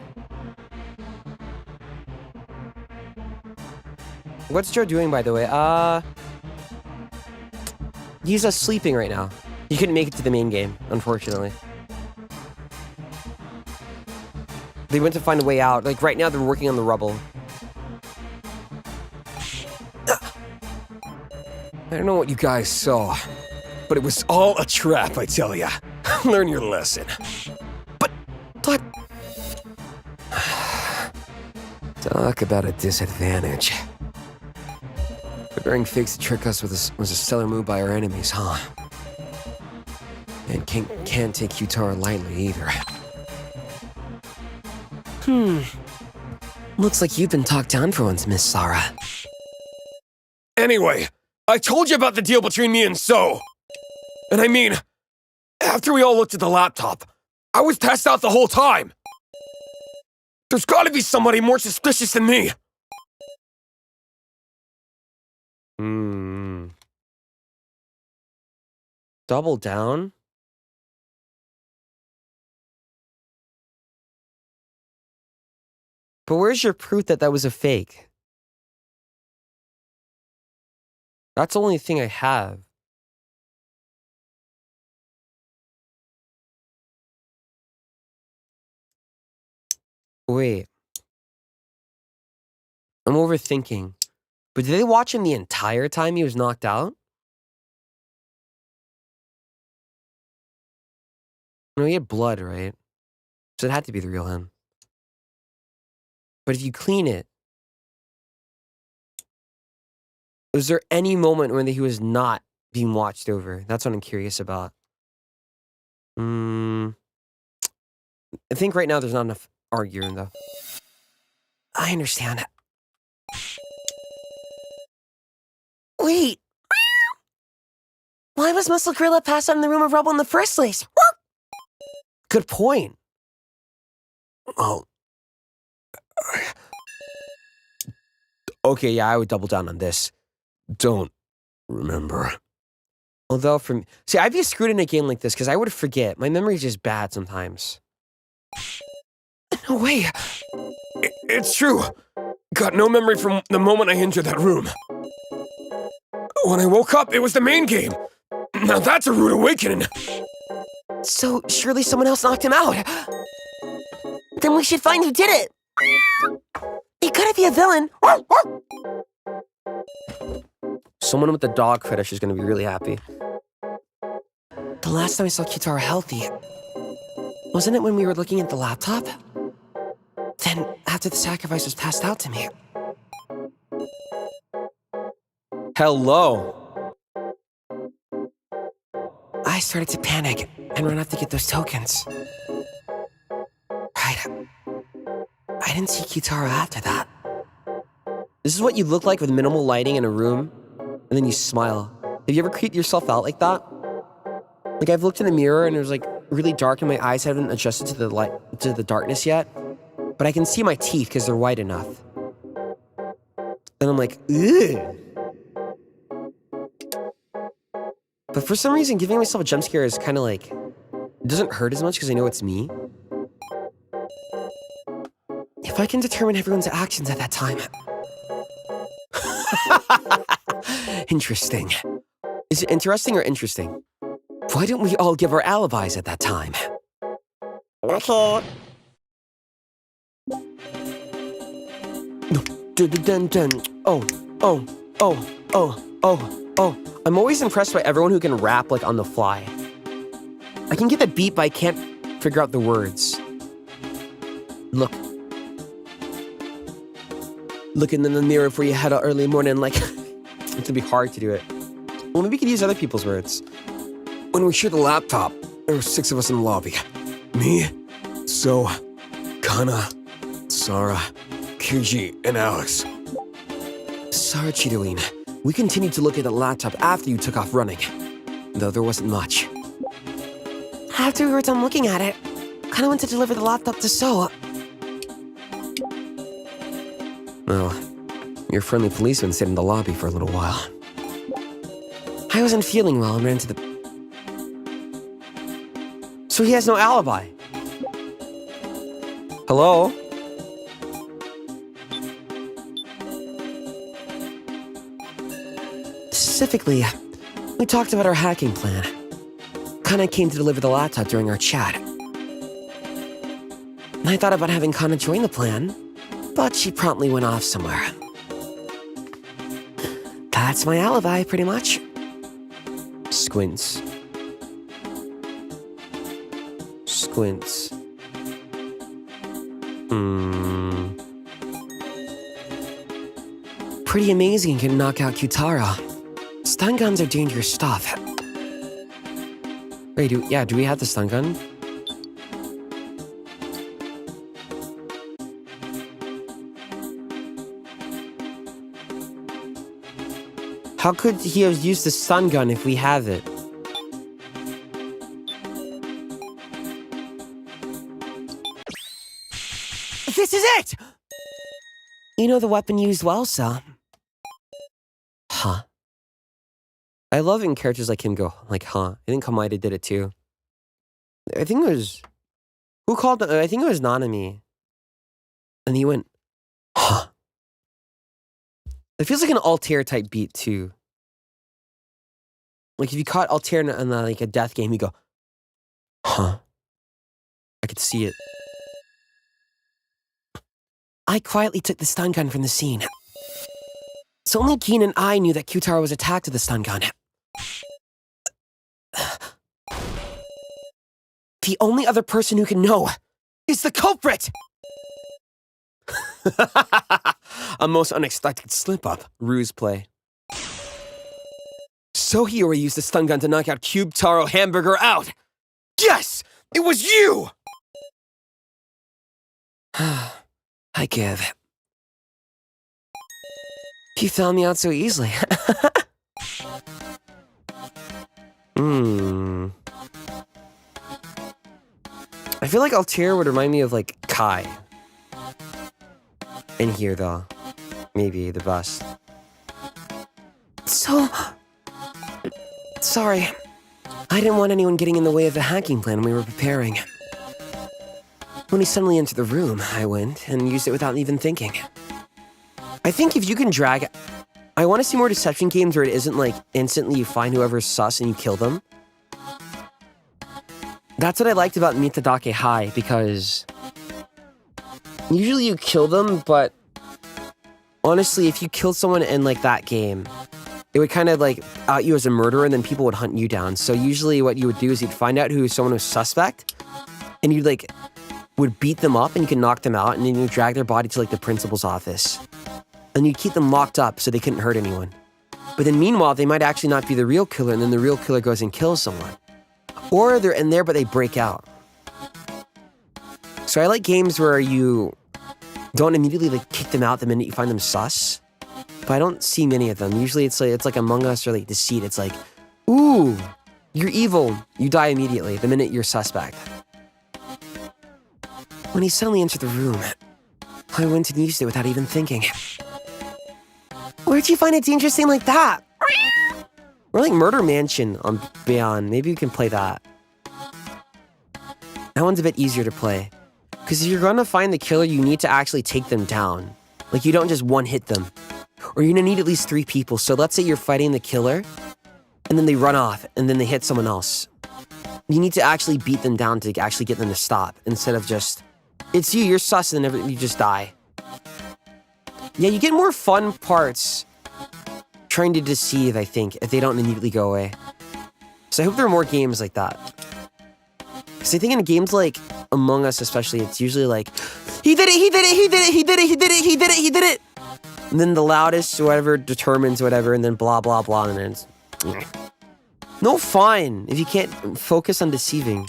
What's Joe doing, by the way? He's sleeping right now. He couldn't make it to the main game, unfortunately. They went to find a way out. Like, right now, they're working on the rubble. I don't know what you guys saw, but it was all a trap, I tell ya. Learn your lesson. But... Talk about a disadvantage. Preparing fakes to trick us was a stellar move by our enemies, huh? And can't take Kyutaro lightly either. Looks like you've been talked down for once, Miss Sarah. Anyway, I told you about the deal between me and So. And I mean, after we all looked at the laptop, I was passed out the whole time. There's gotta be somebody more suspicious than me. Double down? But where's your proof that that was a fake? That's the only thing I have. Wait. I'm overthinking. But did they watch him the entire time he was knocked out? No, he had blood, right? So it had to be the real him. But if you clean it, was there any moment when he was not being watched over? That's what I'm curious about. I think right now there's not enough arguing, though. I understand. Wait! Why was Muscle Gorilla passed out in the room of rubble in the first place? Good point. Oh. Okay, yeah, I would double down on this. Don't remember. Although, see, I'd be screwed in a game like this because I would forget. My memory's just bad sometimes. No way. It's true. Got no memory from the moment I entered that room. When I woke up, it was the main game. Now that's a rude awakening. So, surely someone else knocked him out. Then we should find who did it. It couldn't be a villain. Someone with the dog fetish is going to be really happy. The last time I saw Kitara healthy, wasn't it when we were looking at the laptop? Then, after the sacrifice was passed out to me. Hello. I started to panic and run off to get those tokens. Right. I didn't see Kitara after that. This is what you look like with minimal lighting in a room, and then you smile. Have you ever creeped yourself out like that? Like, I've looked in the mirror and it was like really dark and my eyes haven't adjusted to the light, to the darkness yet, but I can see my teeth because they're white enough. And I'm like, ugh. But for some reason, giving myself a jump scare is kind of like, it doesn't hurt as much because I know it's me. If I can determine everyone's actions at that time. Interesting. Is it interesting or interesting? Why don't we all give our alibis at that time? Okay. Oh. I'm always impressed by everyone who can rap like on the fly. I can get the beat, but I can't figure out the words. Look. Looking in the mirror before you head out early morning, like, it's gonna be hard to do it. Well, maybe we could use other people's words. When we shared the laptop, there were 6 of us in the lobby. Me, So, Kana, Sarah, Kyuji, and Alex. Sorry, Chidoween. We continued to look at the laptop after you took off running, though there wasn't much. After we were done looking at it, Kana went to deliver the laptop to So. Oh, your friendly policeman stayed in the lobby for a little while. I wasn't feeling well and ran to the... So he has no alibi. Hello? Specifically, we talked about our hacking plan. Kana came to deliver the laptop during our chat. I thought about having Kana join the plan, but she promptly went off somewhere. That's my alibi, pretty much. Squints. Squints. Pretty amazing you can knock out Kitara. Stun guns are dangerous stuff. Wait, do we have the stun gun? How could he have used the stun gun if we have it? This is it! You know the weapon used well, so... Huh. I love when characters like him go, like, huh. I think Kamaida did it too. I think it was... Who called it? I think it was Nanami. And he went, huh. It feels like an Altair type beat too. Like if you caught Altair in like a death game, you go, huh. I could see it. I quietly took the stun gun from the scene. So only Keen and I knew that Kitara was attacked with the stun gun. The only other person who can know is the culprit! A most unexpected slip-up. Ruse play. So Hiyori used the stun gun to knock out Cube Taro Hamburger out! Yes! It was you! I give. You found me out so easily. I feel like Altair would remind me of, like, Kai. In here, though. Maybe the best. So... Sorry. I didn't want anyone getting in the way of the hacking plan we were preparing. When he suddenly entered the room, I went and used it without even thinking. I think if you can drag... I want to see more deception games where it isn't like instantly you find whoever's sus and you kill them. That's what I liked about Mitadake High, because usually you kill them, but honestly, if you killed someone in like that game, it would kind of like out you as a murderer, and then people would hunt you down. So usually what you would do is you'd find out who someone was suspect, and you like would beat them up, and you can knock them out, and then you drag their body to like the principal's office. And you'd keep them locked up so they couldn't hurt anyone. But then meanwhile, they might actually not be the real killer, and then the real killer goes and kills someone. Or they're in there, but they break out. So I like games where you don't immediately like kick them out the minute you find them sus. But I don't see many of them. Usually it's like Among Us or like Deceit. It's like, ooh, you're evil. You die immediately the minute you're suspect. When he suddenly entered the room, I went and used it without even thinking. Where'd you find a dangerous thing like that? Or like Murder Mansion on Beyond. Maybe we can play that. That one's a bit easier to play. Because if you're gonna find the killer, you need to actually take them down. Like, you don't just one-hit them. Or you're gonna need at least 3 people. So let's say you're fighting the killer, and then they run off, and then they hit someone else. You need to actually beat them down to actually get them to stop, instead of just, it's you, you're sus, and then you just die. Yeah, you get more fun parts trying to deceive, I think, if they don't immediately go away. So I hope there are more games like that. Because I think in games like Among Us especially, it's usually like, he did it, he did it, he did it, he did it, he did it, he did it, he did it! And then the loudest, whatever, determines whatever, and then blah, blah, blah, and then it's... No fun if you can't focus on deceiving.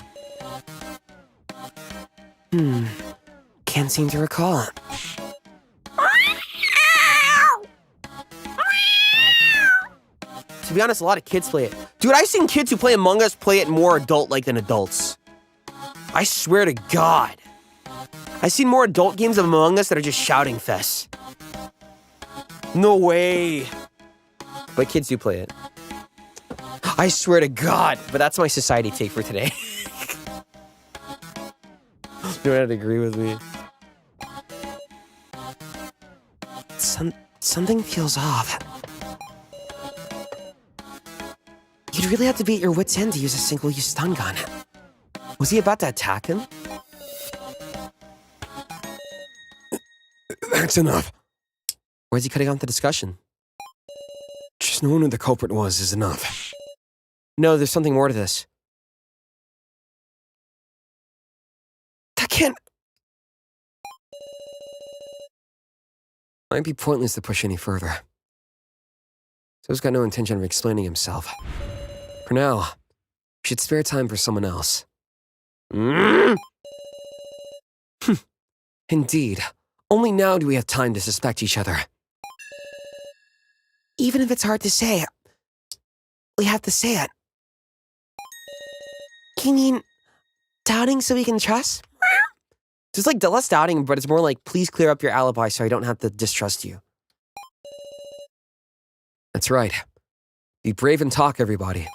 Can't seem to recall. To be honest, a lot of kids play it. Dude, I've seen kids who play Among Us play it more adult-like than adults. I swear to God. I've seen more adult games of Among Us that are just shouting fests. No way. But kids do play it. I swear to God. But that's my society take for today. You don't have to agree with me. Something feels off. You'd really have to be at your wit's end to use a single-use stun gun. Was he about to attack him? That's enough. Or is he cutting off the discussion? Just knowing who the culprit was is enough. No, there's something more to this. That can't... Might be pointless to push any further. So's got no intention of explaining himself. For now, we should spare time for someone else. Indeed. Only now do we have time to suspect each other. Even if it's hard to say, we have to say it. You mean doubting so we can trust? It's like less doubting, but it's more like, please clear up your alibi so I don't have to distrust you. That's right. Be brave and talk, everybody.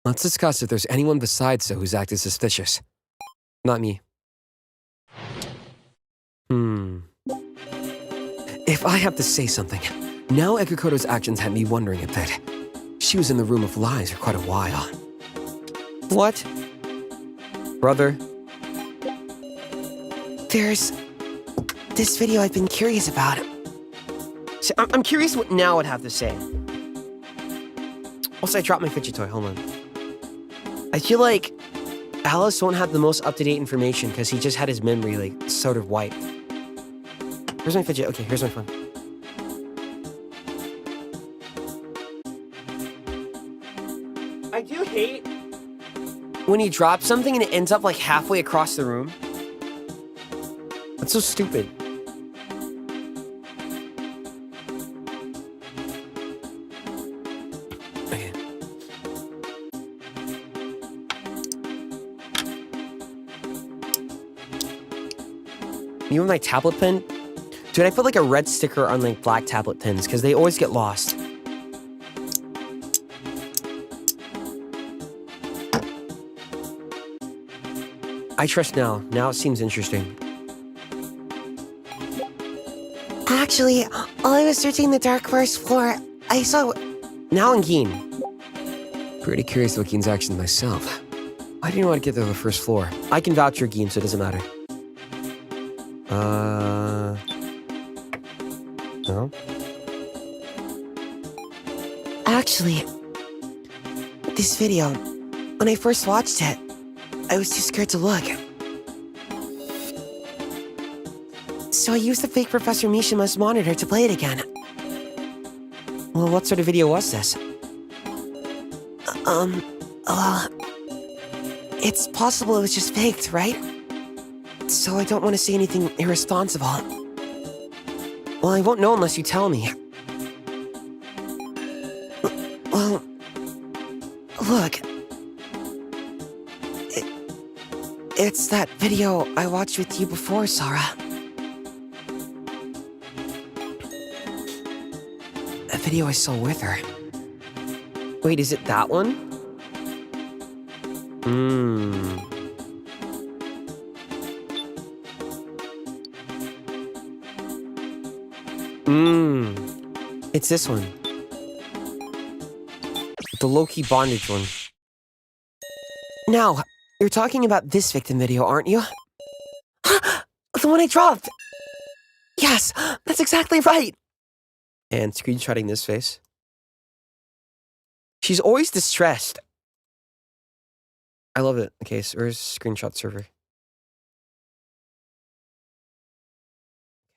Let's discuss if there's anyone besides So who's acted suspicious. Not me. If I have to say something, now Ekukoto's actions had me wondering a bit. She was in the room of lies for quite a while. What? Brother? There's this video I've been curious about. So I'm curious what now would have to say. Also, I dropped my fidget toy. Hold on. I feel like Alice won't have the most up-to-date information because he just had his memory, like, sort of wiped. Where's my fidget? Okay, here's my phone. I do hate when you drop something and it ends up, like, halfway across the room. That's so stupid. Okay. You want my tablet pen? Dude, I put like a red sticker on like black tablet pens because they always get lost. I trust now. Now it seems interesting. Actually, while I was searching the dark first floor, I saw... Now I'm keen. Pretty curious about Gein's actions myself. Why do you want to get to the first floor? I can vouch for Gein, so it doesn't matter. No? Actually, this video, when I first watched it, I was too scared to look. So I used the fake Professor Mishima's monitor to play it again. Well, what sort of video was this? Well, it's possible it was just faked, right? So I don't want to say anything irresponsible. Well, I won't know unless you tell me. Well, look. It's that video I watched with you before, Sara. A video I saw with her. Wait, is it that one? It's this one. The low-key bondage one. Now, you're talking about this victim video, aren't you? The one I dropped! Yes, that's exactly right! And screenshotting this face. She's always distressed. I love it. Okay, so where's screenshot server?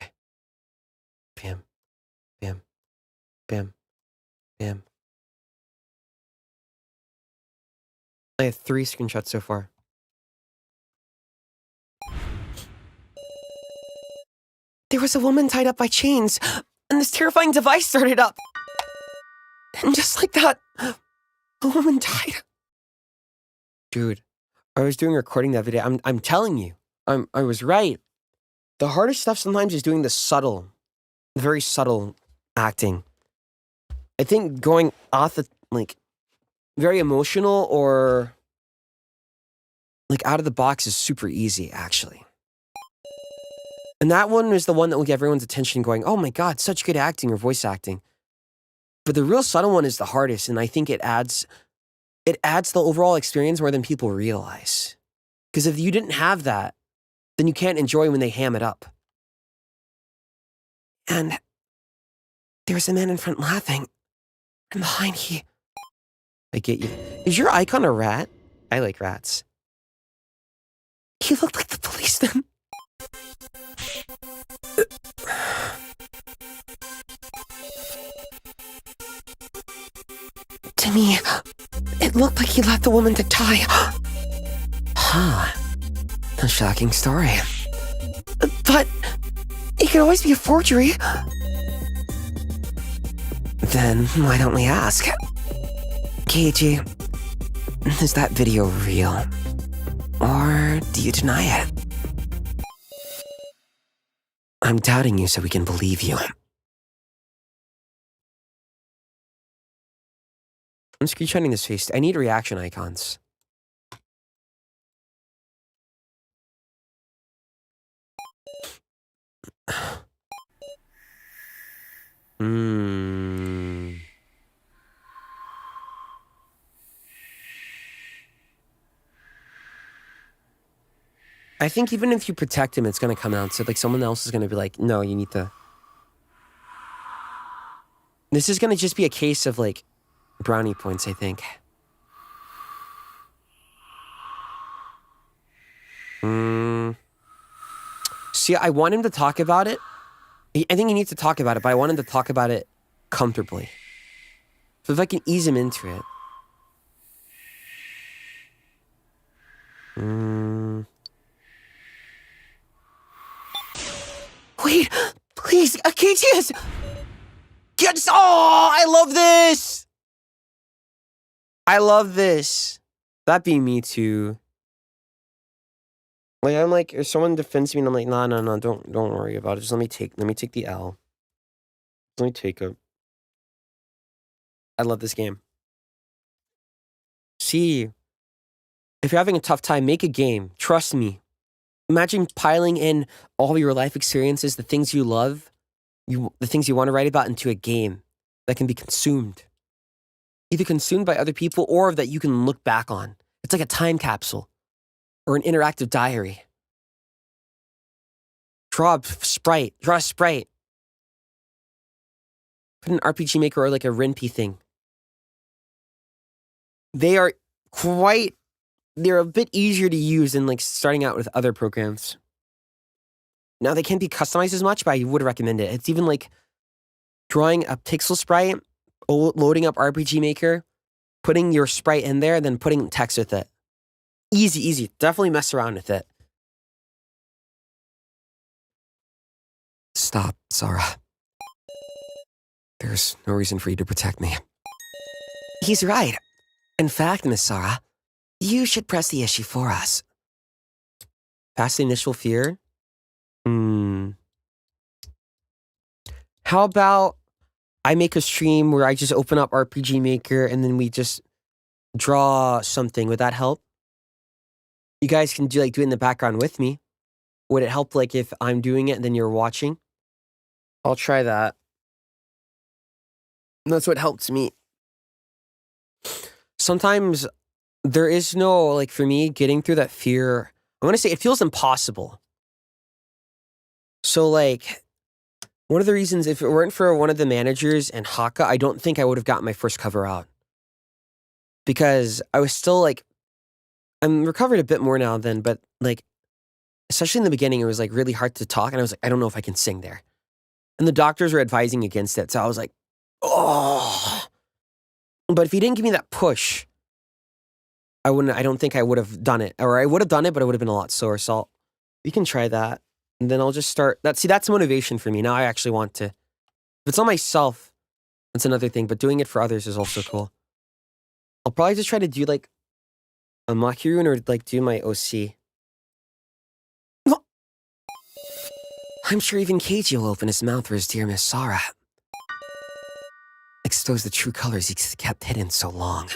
Okay. Bam. Bam. Bam. Bam. I have 3 screenshots so far. There was a woman tied up by chains, and this terrifying device started up. And just like that, a woman died. Dude, I was doing recording that video. I'm telling you, I was right. The hardest stuff sometimes is doing the very subtle acting. I think going off the very emotional or out of the box is super easy, actually. And that one was the one that will get everyone's attention going, oh my God, such good acting or voice acting. But the real subtle one is the hardest, and I think it adds the overall experience more than people realize. Because if you didn't have that, then you can't enjoy when they ham it up. And there was a man in front laughing, and behind I get you. Is your icon a rat? I like rats. he looked like the policeman. To me, it looked like he left the woman to die. Huh. A shocking story. But it could always be a forgery. Then why don't we ask? Keiji, Is that video real? Or do you deny it? I'm doubting you so we can believe you. I'm screenshotting this face. I need reaction icons. I think even if you protect him, it's gonna come out. So someone else is gonna be like, no, you need to. This is gonna just be a case of brownie points, I think. See, I want him to talk about it. I think he needs to talk about it, but I want him to talk about it comfortably. So if I can ease him into it. wait, please, Keiji! Yes! Oh, I love this! I love this. That be me too. I'm if someone defends me and I'm like, no, don't worry about it. Just let me take the L. Let me take it. I love this game. See, If you're having a tough time, make a game. Trust me. Imagine piling in all your life experiences, the things you love, the things you want to write about into a game that can be consumed. Either consumed by other people or that you can look back on. It's like a time capsule or an interactive diary. Draw a sprite. Put an RPG Maker or like a Rinpy thing. They're a bit easier to use than like starting out with other programs. Now they can't be customized as much, but I would recommend it. It's even like drawing a pixel sprite, loading up RPG Maker, putting your sprite in there, then putting text with it. Easy. Definitely mess around with it. Stop, Sarah. There's no reason for you to protect me. He's right. In fact, Miss Sarah, you should press the issue for us. Past the initial fear? How about I make a stream where I just open up RPG Maker and then we just draw something? Would that help? You guys can do it in the background with me. Would it help like if I'm doing it and then you're watching? I'll try that. That's what helps me. Sometimes there is no, like for me, getting through that fear. I'm going to say it feels impossible. So like, one of the reasons, if it weren't for one of the managers and Haka, I don't think I would have gotten my first cover out. Because I was still like, I'm recovered a bit more now then, but like, especially in the beginning, it was like really hard to talk. And I was like, I don't know if I can sing there. And the doctors were advising against it. So I was like, oh. But if he didn't give me that push, I don't think I would have done it. Or I would have done it, but it would have been a lot slower. So we can try that. And then I'll just start. That's motivation for me. Now I actually want to. If it's on myself, that's another thing. But doing it for others is also cool. I'll probably just try to do like a Makirun or like do my OC. I'm sure even Keiji will open his mouth for his dear Miss Sarah. Expose the true colors he's kept hidden so long.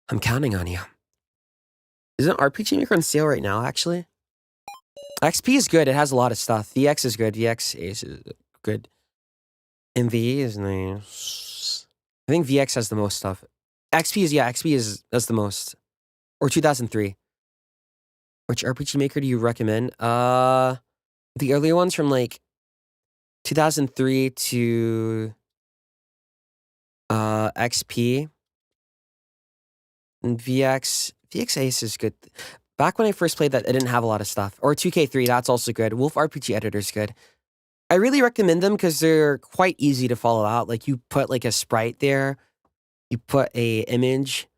I'm counting on you. Isn't RPG Maker on sale right now, actually? XP is good. It has a lot of stuff. VX is good. VX is good. MV is nice. I think VX has the most stuff. XP has the most. Or 2003. Which RPG Maker do you recommend? The earlier ones from like 2003 to XP. And VX Ace is good. Back when I first played that, I didn't have a lot of stuff. Or 2K3, that's also good. Wolf RPG Editor is good. I really recommend them because they're quite easy to follow out. Like you put like a sprite there, you put a image,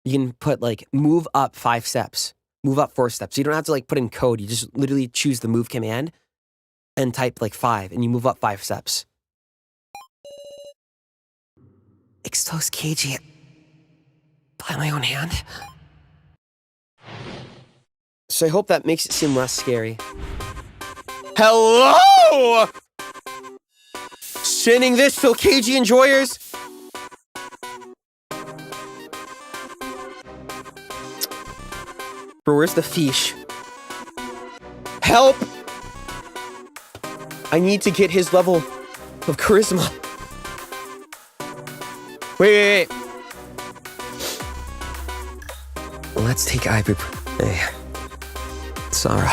you can put like move up 5 steps, move up 4 steps. You don't have to like put in code. You just literally choose the move command and type like 5 and you move up 5 steps. Expose Keiji by my own hand. So I hope that makes it seem less scary. Hello! Sending this to KG enjoyers. Bro, where's the fish? Help! I need to get his level of charisma. Wait. Let's take Hey, Sarah.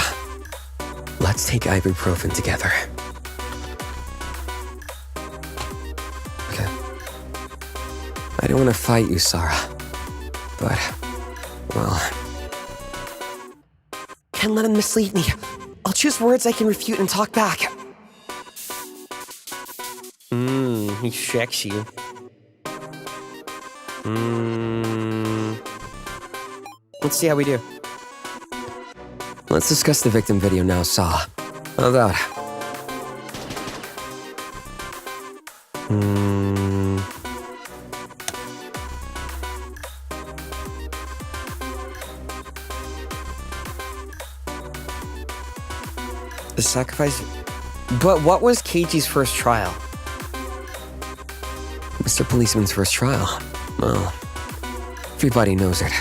Let's take ibuprofen together. Okay. I don't want to fight you, Sarah. But, well... Can't let him mislead me. I'll choose words I can refute and talk back. He checks you. Let's see how we do. Let's discuss the victim video now, Saw. How about? The sacrifice... But what was Keiichi's first trial? Mr. Policeman's first trial. Well, everybody knows it.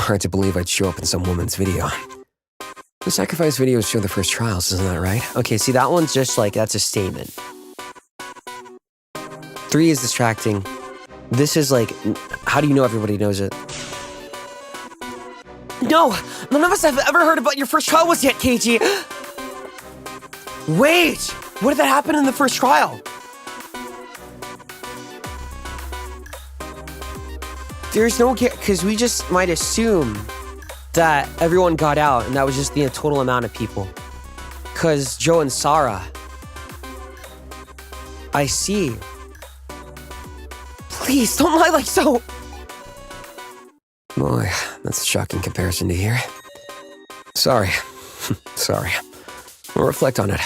Hard to believe I'd show up in some woman's video. The sacrifice videos show the first trials, isn't that right? Okay, see, that one's just like, that's a statement. 3 is distracting. This is like, how do you know everybody knows it? No, none of us have ever heard of what your first trial was yet, Keiji. Wait, what did that happen in the first trial? There's no, because we just might assume that everyone got out and that was just the total amount of people. Because Joe and Sarah. I see. Please, don't lie like so. Boy, that's a shocking comparison to hear. Sorry. Sorry. We'll reflect on it.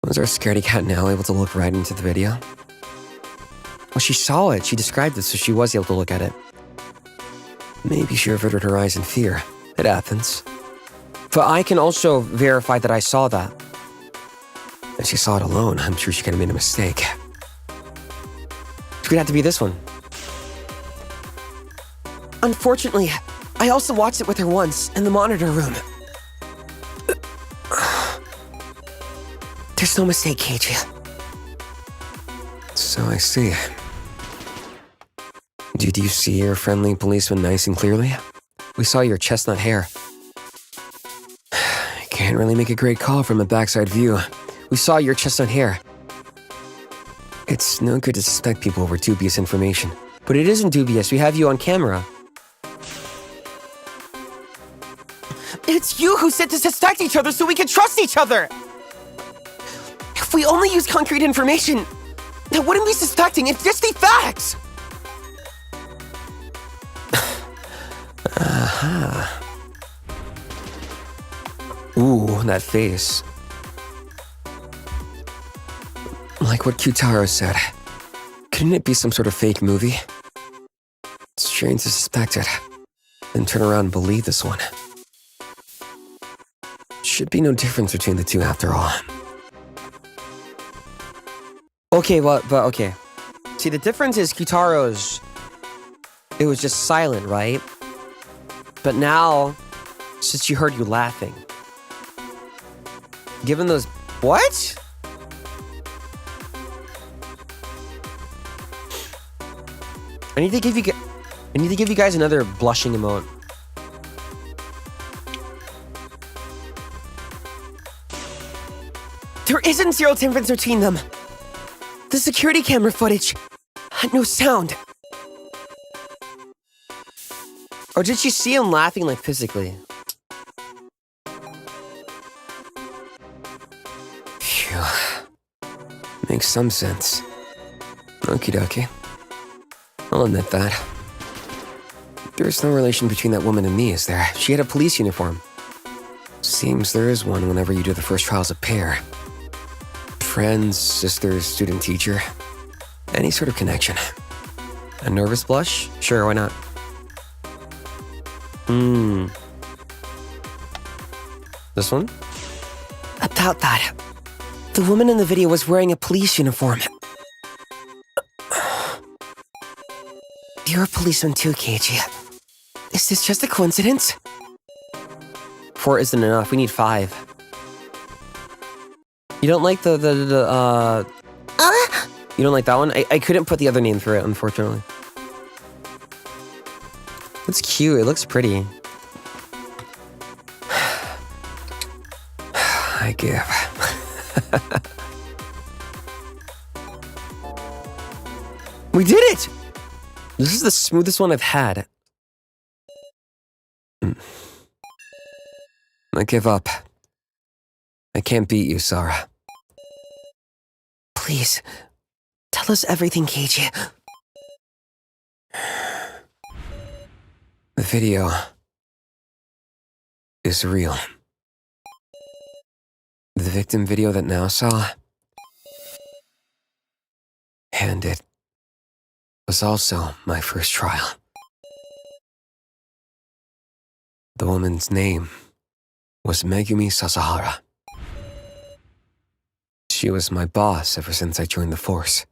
Was our scaredy cat now able to look right into the video? Well, she saw it. She described it, so she was able to look at it. Maybe she averted her eyes in fear. It happens. But I can also verify that I saw that. If she saw it alone, I'm sure she could have made a mistake. It would have to be this one. Unfortunately, I also watched it with her once in the monitor room. There's no mistake, Keiji. So I see. Did you see your friendly policeman nice and clearly? We saw your chestnut hair. Can't really make a great call from a backside view. We saw your chestnut hair. It's no good to suspect people over dubious information. But it isn't dubious. We have you on camera. It's you who said to suspect each other so we can trust each other. If we only use concrete information, then wouldn't be suspecting, it's just the facts. Aha. Ooh, that face. Like what Kyutaro said. Couldn't it be some sort of fake movie? It's strange to suspect it, then turn around and believe this one. Should be no difference between the two after all. Okay, but okay. See, the difference is Kyutaro's, it was just silent, right? But now, since she heard you laughing, given those, what? I need to give you guys another blushing emote. There isn't zero difference between them. The security camera footage had no sound. Or did she see him laughing, like, physically? Phew. Makes some sense. Okie dokie. I'll admit that. There's no relation between that woman and me, is there? She had a police uniform. Seems there is one whenever you do the first trial as a pair. Friends, sisters, student, teacher. Any sort of connection. A nervous blush? Sure, why not? This one? About that, the woman in the video was wearing a police uniform. You're a policeman too, Keiji. Is this just a coincidence? 4 isn't enough. We need 5. You don't like you don't like that one? I couldn't put the other name through it, unfortunately. It's cute. It looks pretty. I give. We did it! This is the smoothest one I've had. I give up. I can't beat you, Sarah. Please, tell us everything, Keiji. The video is real. The victim video that Now saw, and it was also my first trial. The woman's name was Megumi Sasahara. She was my boss ever since I joined the force.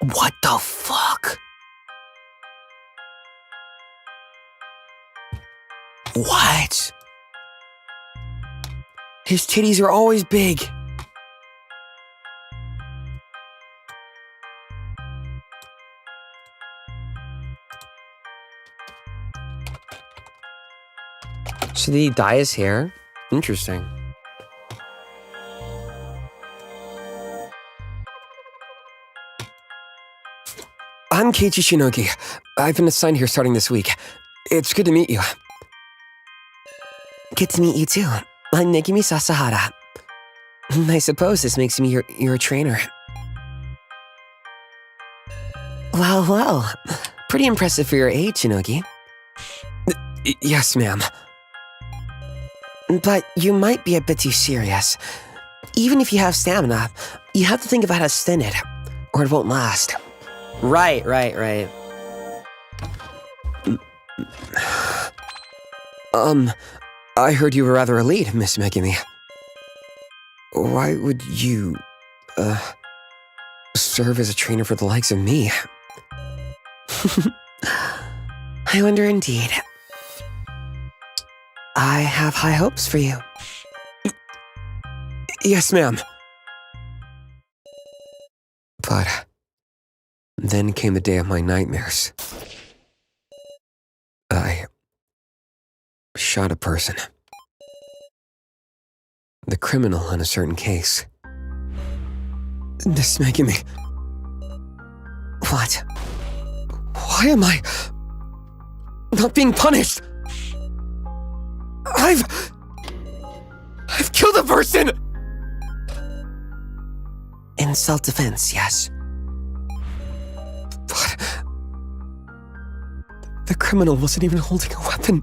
What the fuck? What? His titties are always big. So did he dye his hair? Interesting. I'm Keiichi Shinogi. I've been assigned here starting this week. It's good to meet you. Good to meet you too. I'm Negumi Sasahara. I suppose this makes me your trainer. Well. Pretty impressive for your age, Shinogi. Yes, ma'am. But you might be a bit too serious. Even if you have stamina, you have to think about how to spend it, or it won't last. Right. I heard you were rather elite, Miss Megumi. Why would you, serve as a trainer for the likes of me? I wonder indeed. I have high hopes for you. Yes, ma'am. But then came the day of my nightmares. I shot a person. The criminal in a certain case. Miss Megumi. What? Why am I not being punished? I've killed a person! In self-defense, yes. But the criminal wasn't even holding a weapon.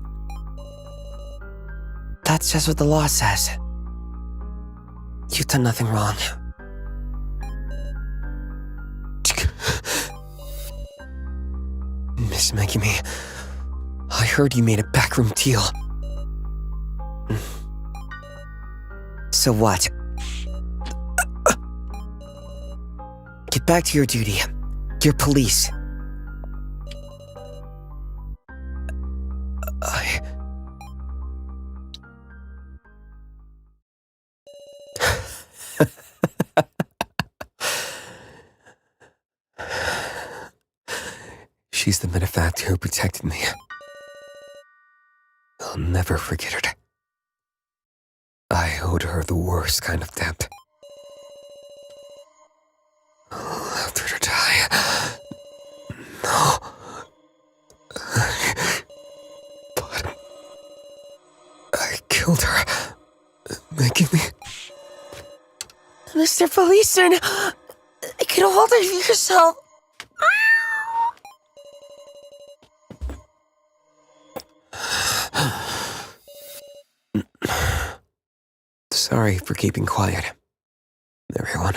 That's just what the law says. You've done nothing wrong. Miss Megumi, I heard you made a backroom deal. So what? Get back to your duty. You're police. She's the benefactor who protected me. I'll never forget it. I owed her the worst kind of debt. I'll have her to die. No. But I killed her. Making me... Mr. Policeman, get a hold of yourself. Sorry for keeping quiet, everyone.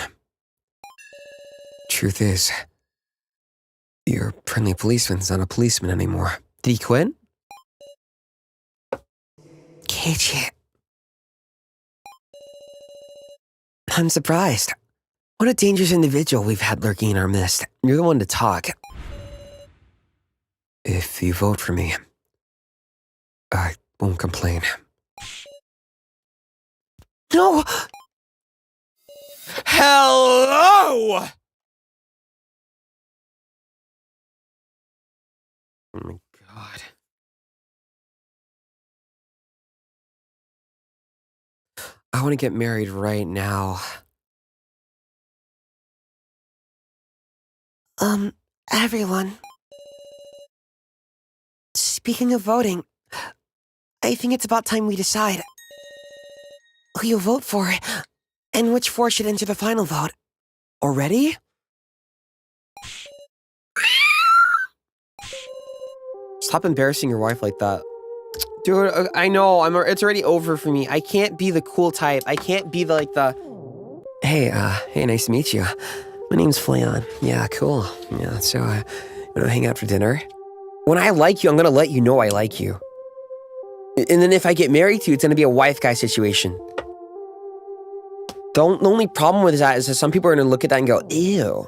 Truth is, your friendly policeman's not a policeman anymore. Did he quit? Keiichi. I'm surprised. What a dangerous individual we've had lurking in our midst. You're the one to talk. If you vote for me, I won't complain. No! Hello! Oh my god. I want to get married right now. Everyone. Speaking of voting, I think it's about time we decide who you vote for and which four should enter the final vote. Already? Stop embarrassing your wife like that. Dude, I know, it's already over for me. I can't be the cool type. I can't be the. Hey, nice to meet you. My name's Flayon. Yeah, cool. Yeah, so, you wanna hang out for dinner? When I like you, I'm gonna let you know I like you. And then if I get married to you, it's gonna be a wife-guy situation. The only problem with that is that some people are gonna look at that and go, ew.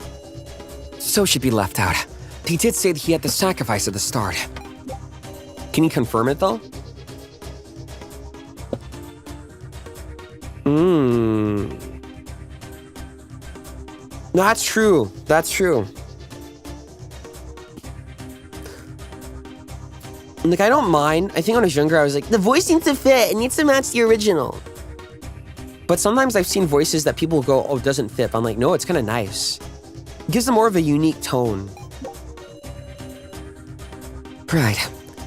So should be left out. He did say that he had the sacrifice at the start. Can you confirm it, though? No, that's true. That's true. Like, I don't mind. I think when I was younger, I was like, the voice needs to fit. It needs to match the original. But sometimes I've seen voices that people go, oh, it doesn't fit. But I'm like, no, it's kind of nice. It gives them more of a unique tone. Right.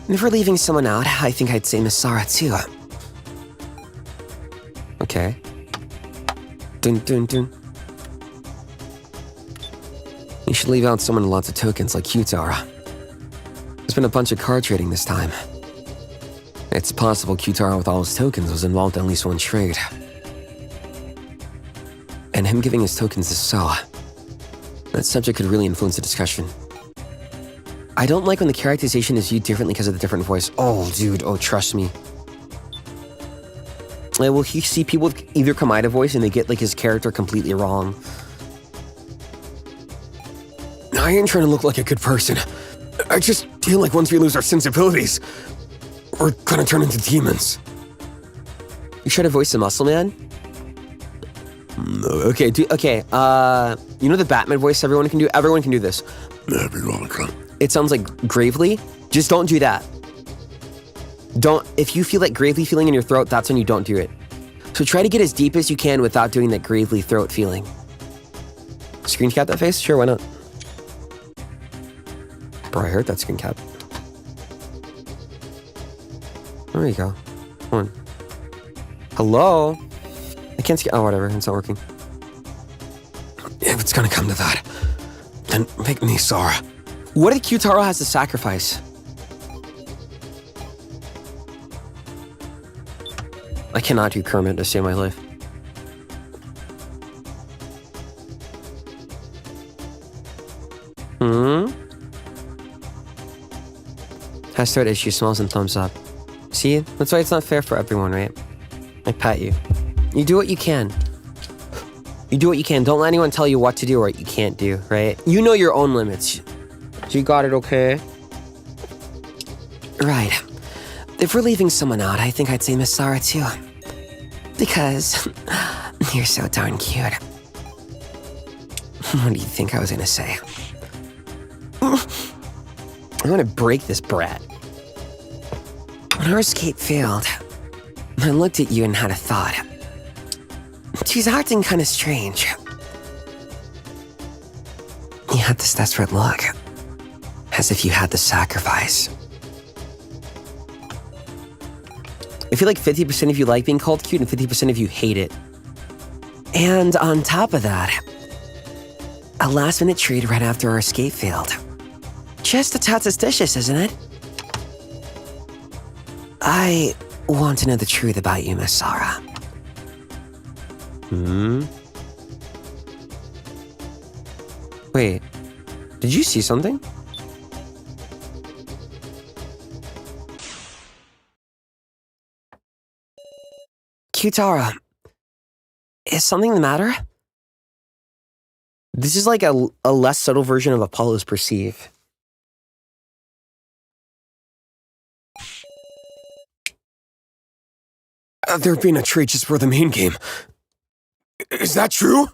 And if we're leaving someone out, I think I'd say Miss Sarah, too. Okay. Dun, dun, dun. You should leave out someone with lots of tokens like Q-Tara. There's been a bunch of card trading this time. It's possible Q-Tara with all his tokens was involved in at least one trade. And him giving his tokens to Saw. That subject could really influence the discussion. I don't like when the characterization is viewed differently because of the different voice. Oh, dude, oh, trust me. Like, will he see people with either Kamaida voice and they get, like, his character completely wrong? I ain't trying to look like a good person. I just feel like once we lose our sensibilities, we're gonna turn into demons. You try to voice a muscle man? Okay, you know the Batman voice everyone can do? Everyone can do this. Everyone can. It sounds like gravely. Just don't do that. If you feel that gravely feeling in your throat, that's when you don't do it. So try to get as deep as you can without doing that gravely throat feeling. Screen cap that face? Sure, why not? Bro, I heard that screen cap. There you go. Come on. Hello? I can't see. Oh, whatever. It's not working. If it's gonna come to that, then make me Sarah. What if Q-Taro has to sacrifice? I cannot do Kermit to save my life. Has throat issue, smells and thumbs up. See? That's why it's not fair for everyone, right? I pat you. You do what you can. You do what you can. Don't let anyone tell you what to do or what you can't do, right? You know your own limits. So you got it, okay? Right. If we're leaving someone out, I think I'd say Miss Sarah, too. Because you're so darn cute. What do you think I was gonna say? I'm gonna break this brat. When our escape failed, I looked at you and had a thought. She's acting kind of strange. You had this desperate look, as if you had to sacrifice. I feel like 50% of you like being called cute and 50% of you hate it. And on top of that, a last-minute trade right after our escape failed. Just a tad suspicious, isn't it? I want to know the truth about you, Miss Sarah. Wait, did you see something? Q-Tara, is something the matter? This is like a less subtle version of Apollo's perceive. There being a trade just for the main game. Is that true?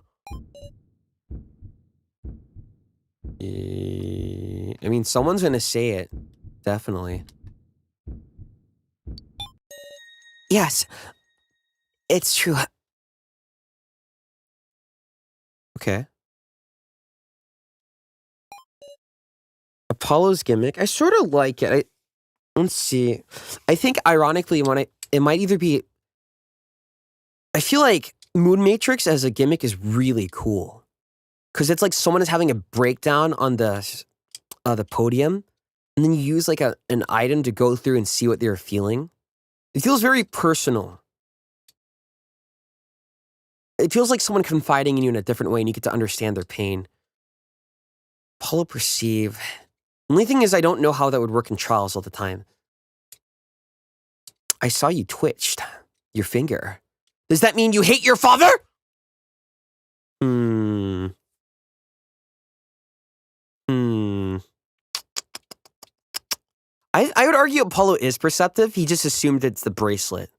I mean, someone's gonna say it. Definitely. Yes, it's true. Okay. Apollo's gimmick. I sort of like it. Let's see. I think ironically, it might either be. I feel like Moon Matrix as a gimmick is really cool, because it's like someone is having a breakdown on the podium, and then you use like an item to go through and see what they're feeling. It feels very personal. It feels like someone confiding in you in a different way, and you get to understand their pain. Apollo perceive. The only thing is, I don't know how that would work in trials all the time. I saw you twitched. Your finger. Does that mean you hate your father? I would argue Apollo is perceptive. He just assumed it's the bracelet.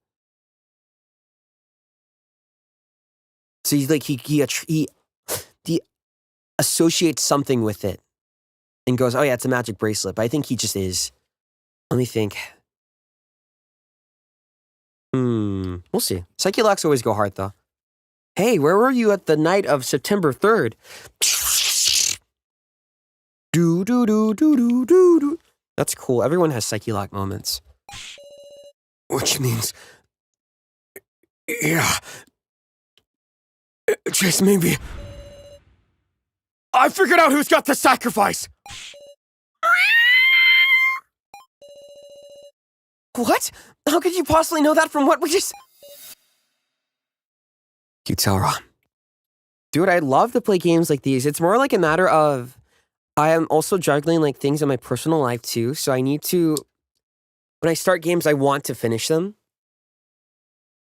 So he's like, he associates something with it and goes, oh yeah, it's a magic bracelet. But I think he just is. Let me think. We'll see. Psyche locks always go hard though. Hey, where were you at the night of September 3rd? Do do do do do do do. That's cool. Everyone has psyche lock moments. Which means... Yeah. Just maybe... I figured out who's got the sacrifice! What? How could you possibly know that from what we just... Kitara. Dude, I love to play games like these. It's more like a matter of... I am also juggling like things in my personal life too, so I need to... When I start games, I want to finish them.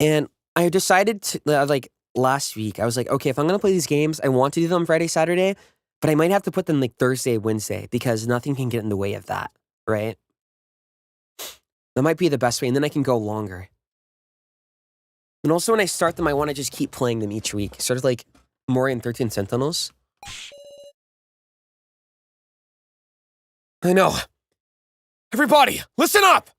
And I decided to, like, last week, I was like, okay, if I'm going to play these games, I want to do them Friday, Saturday, but I might have to put them like Thursday, Wednesday, because nothing can get in the way of that, right? That might be the best way, and then I can go longer. And also when I start them, I want to just keep playing them each week, sort of like Mori and 13 Sentinels. I know. Everybody, listen up!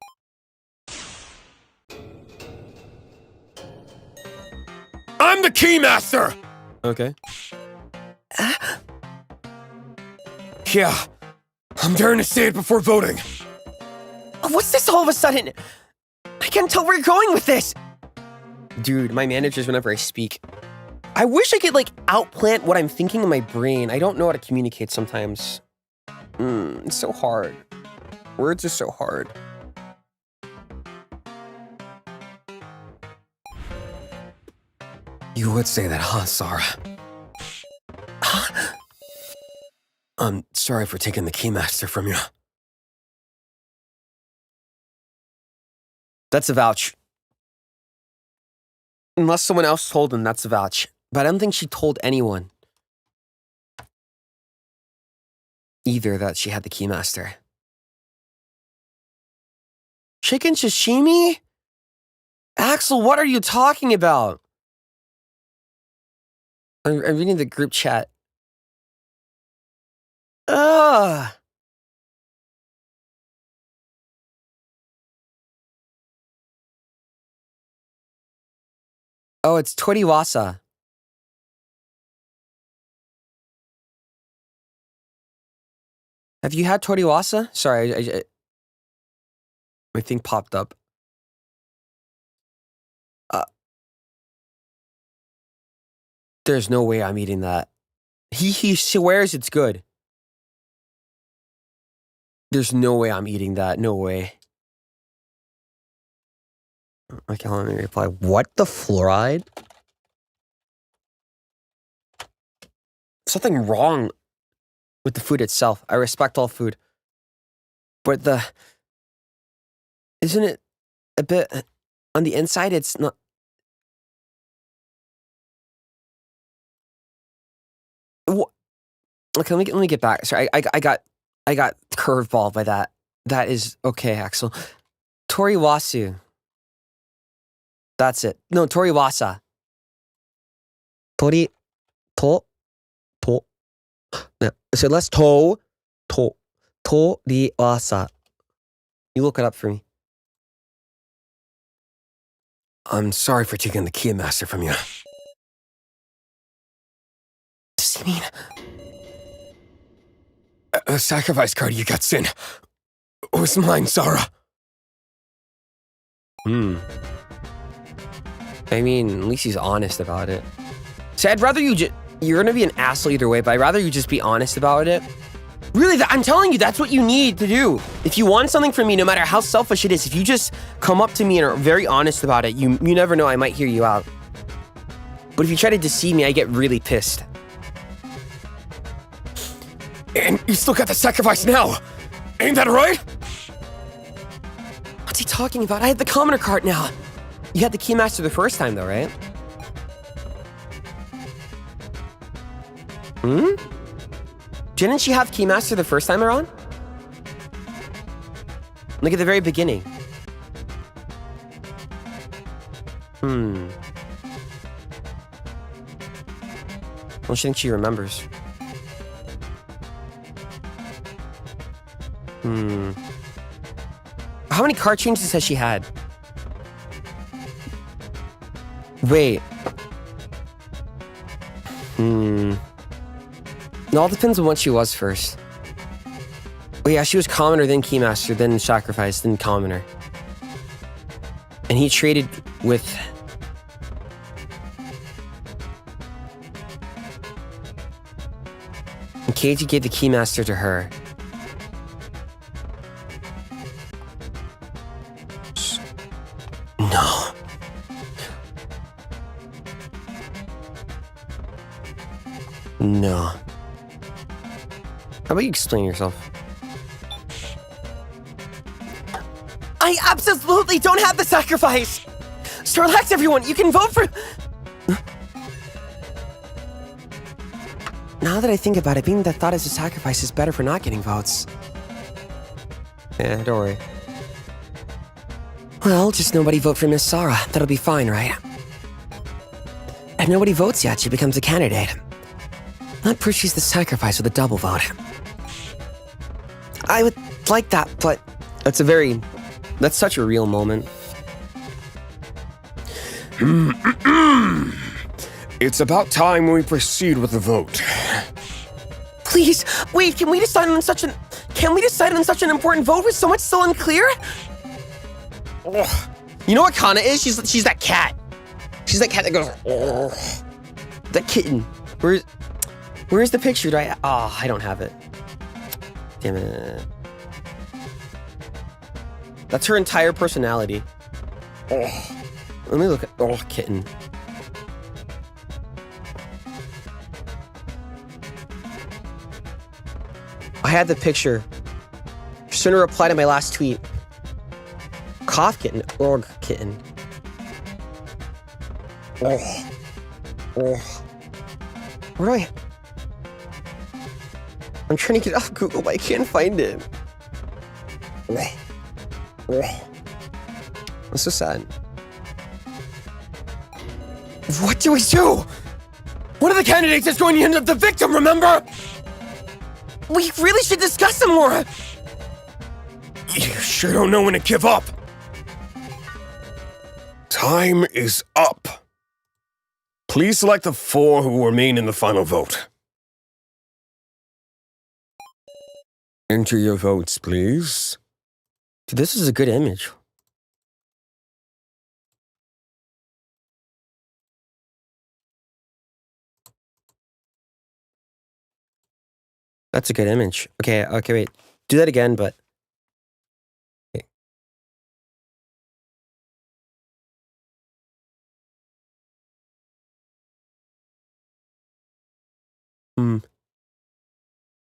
I'm the Keymaster! Okay. Yeah, I'm daring to say it before voting. What's this all of a sudden? I can't tell where you're going with this. Dude, my managers, whenever I speak, I wish I could like outplant what I'm thinking in my brain. I don't know how to communicate sometimes. It's so hard. Words are so hard. You would say that, huh, Sarah? I'm sorry for taking the Keymaster from you. That's a vouch. Unless someone else told him, that's a vouch. But I don't think she told anyone either that she had the Keymaster. Chicken sashimi? Axel, what are you talking about? I'm reading the group chat. Ugh. Oh, it's Toriwasa. Have you had Toriwasa? Sorry, my thing popped up. There's no way I'm eating that. He swears it's good. There's no way I'm eating that. No way. Okay, let me reply. What the fluoride? Something wrong with the food itself. I respect all food. But isn't it a bit, on the inside, it's not. Okay, let me get back. Sorry, I got curveballed by that. That is okay, Axel. Toriwasu. That's it. No, Toriwasa. To. No, so let's Toriwasa. You look it up for me. I'm sorry for taking the Keymaster from you. Does he mean... The sacrifice card you got sent was mine, Sarah. I mean, at least he's honest about it. So I'd rather you you're gonna be an asshole either way, but I'd rather you just be honest about it. Really, I'm telling you, that's what you need to do. If you want something from me, no matter how selfish it is, if you just come up to me and are very honest about it, you never know, I might hear you out. But if you try to deceive me, I get really pissed. And you still got the sacrifice now. Ain't that right? What's he talking about? I had the commoner cart now. You had the Keymaster the first time though, right? Didn't she have Keymaster the first time around? Look at the very beginning. Well, she thinks she remembers. How many card changes has she had? Wait. It all depends on what she was first. Oh yeah, she was commoner, then keymaster, then sacrifice, then commoner. And he traded with... And Keiji gave the keymaster to her. No. No. How about you explain yourself? I absolutely don't have the sacrifice! So relax, everyone. You can vote for... Now that I think about it, being that thought as a sacrifice is better for not getting votes. Yeah, don't worry. Well, just nobody vote for Miss Sarah. That'll be fine, right? If nobody votes yet, she becomes a candidate. Not proof she's the sacrifice with a double vote. I would like that, but... That's such a real moment. It's about time we proceed with the vote. Please, wait, can we decide on such an important vote with so much still unclear? You know what Kana is? She's that cat. She's that cat that goes... Oh. That kitten. Where's the picture? I don't have it. Damn it. That's her entire personality. Oh. Let me look at... Oh, kitten. I had the picture. Sooner reply to my last tweet. Cough kitten. Org kitten. Oh. Oh. Where do I... I'm trying to get off Google, but I can't find it. That's so sad. What do we do? One of the candidates is going to end up the victim, remember? We really should discuss some more. You sure don't know when to give up. Time is up. Please select the 4 who remain in the final vote. Enter your votes, please. Dude, this is a good image. That's a good image. Okay, wait. Do that again, but... Okay.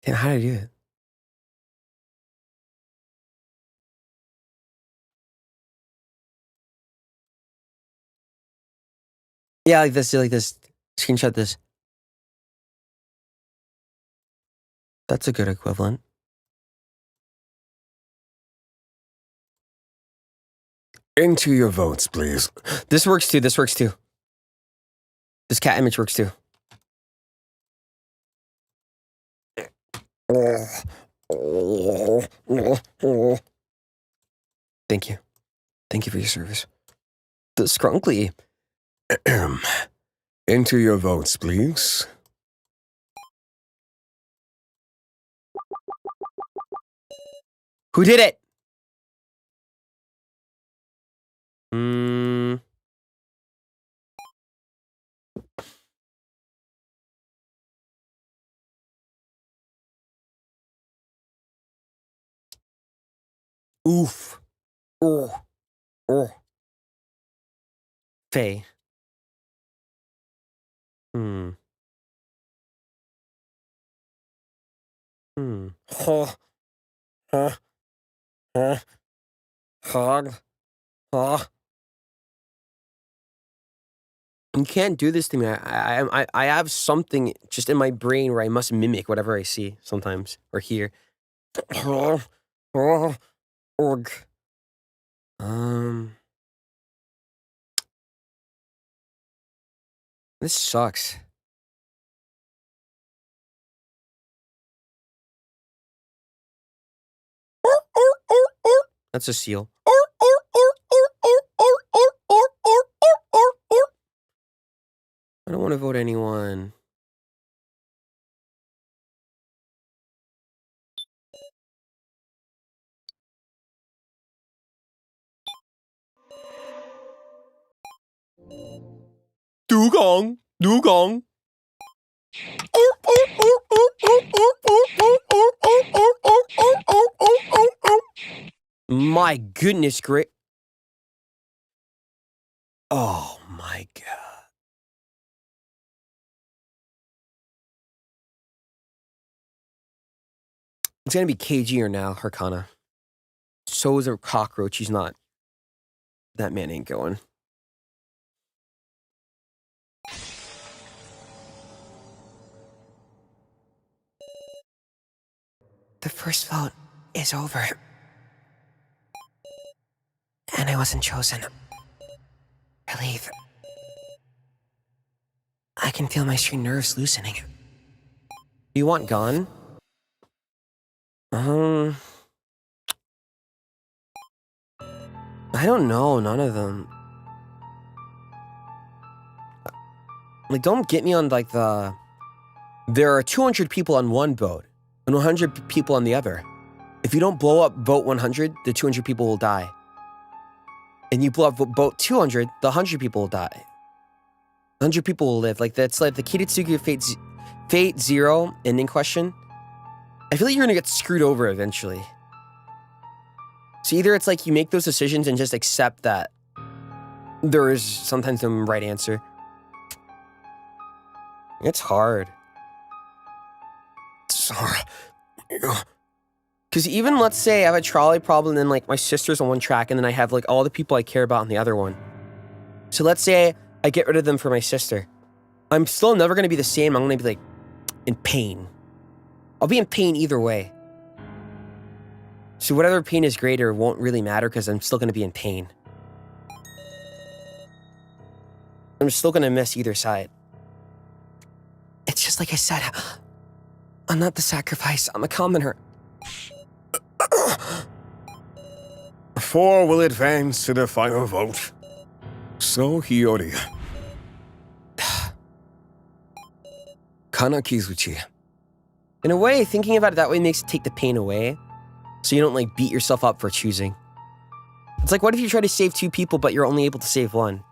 Damn, how did I do it? Yeah, like this. Screenshot this. That's a good equivalent. Enter your votes, please. This works too. This cat image works too. Thank you. Thank you for your service. The scrunkly. Enter your votes, please. Who did it? Oof. Oh. Faye. You can't do this to me. I have something just in my brain where I must mimic whatever I see sometimes or hear. Org. This sucks. That's a seal. I don't want to vote anyone. Dugong. My goodness, great. Oh my god. It's gonna be KG or now, Harkana. So is a cockroach. He's not. That man ain't going. The first vote is over. And I wasn't chosen. Relief. I can feel my string nerves loosening. Do you want gone? I don't know. None of them. Like, don't get me on, like, the... There are 200 people on one boat and 100 people on the other. If you don't blow up boat 100, the 200 people will die. And you blow up boat 200, the 100 people will die. 100 people will live. Like, that's like the Kiritsugu Fate Zero ending question. I feel like you're gonna get screwed over eventually. So either it's like you make those decisions and just accept that there is sometimes the right answer. It's hard. Sorry. Because even let's say I have a trolley problem and like my sister's on one track and then I have like all the people I care about on the other one. So let's say I get rid of them for my sister. I'm still never going to be the same. I'm going to be like in pain. I'll be in pain either way. So whatever pain is greater won't really matter because I'm still going to be in pain. I'm still going to miss either side. It's just like I said. I'm not the sacrifice. I'm a commoner. 4 will advance to the final vote. So Hiyori. Kana Kizuchi. In a way, thinking about it that way makes it take the pain away. So you don't like beat yourself up for choosing. It's like, what if you try to save 2 people, but you're only able to save 1?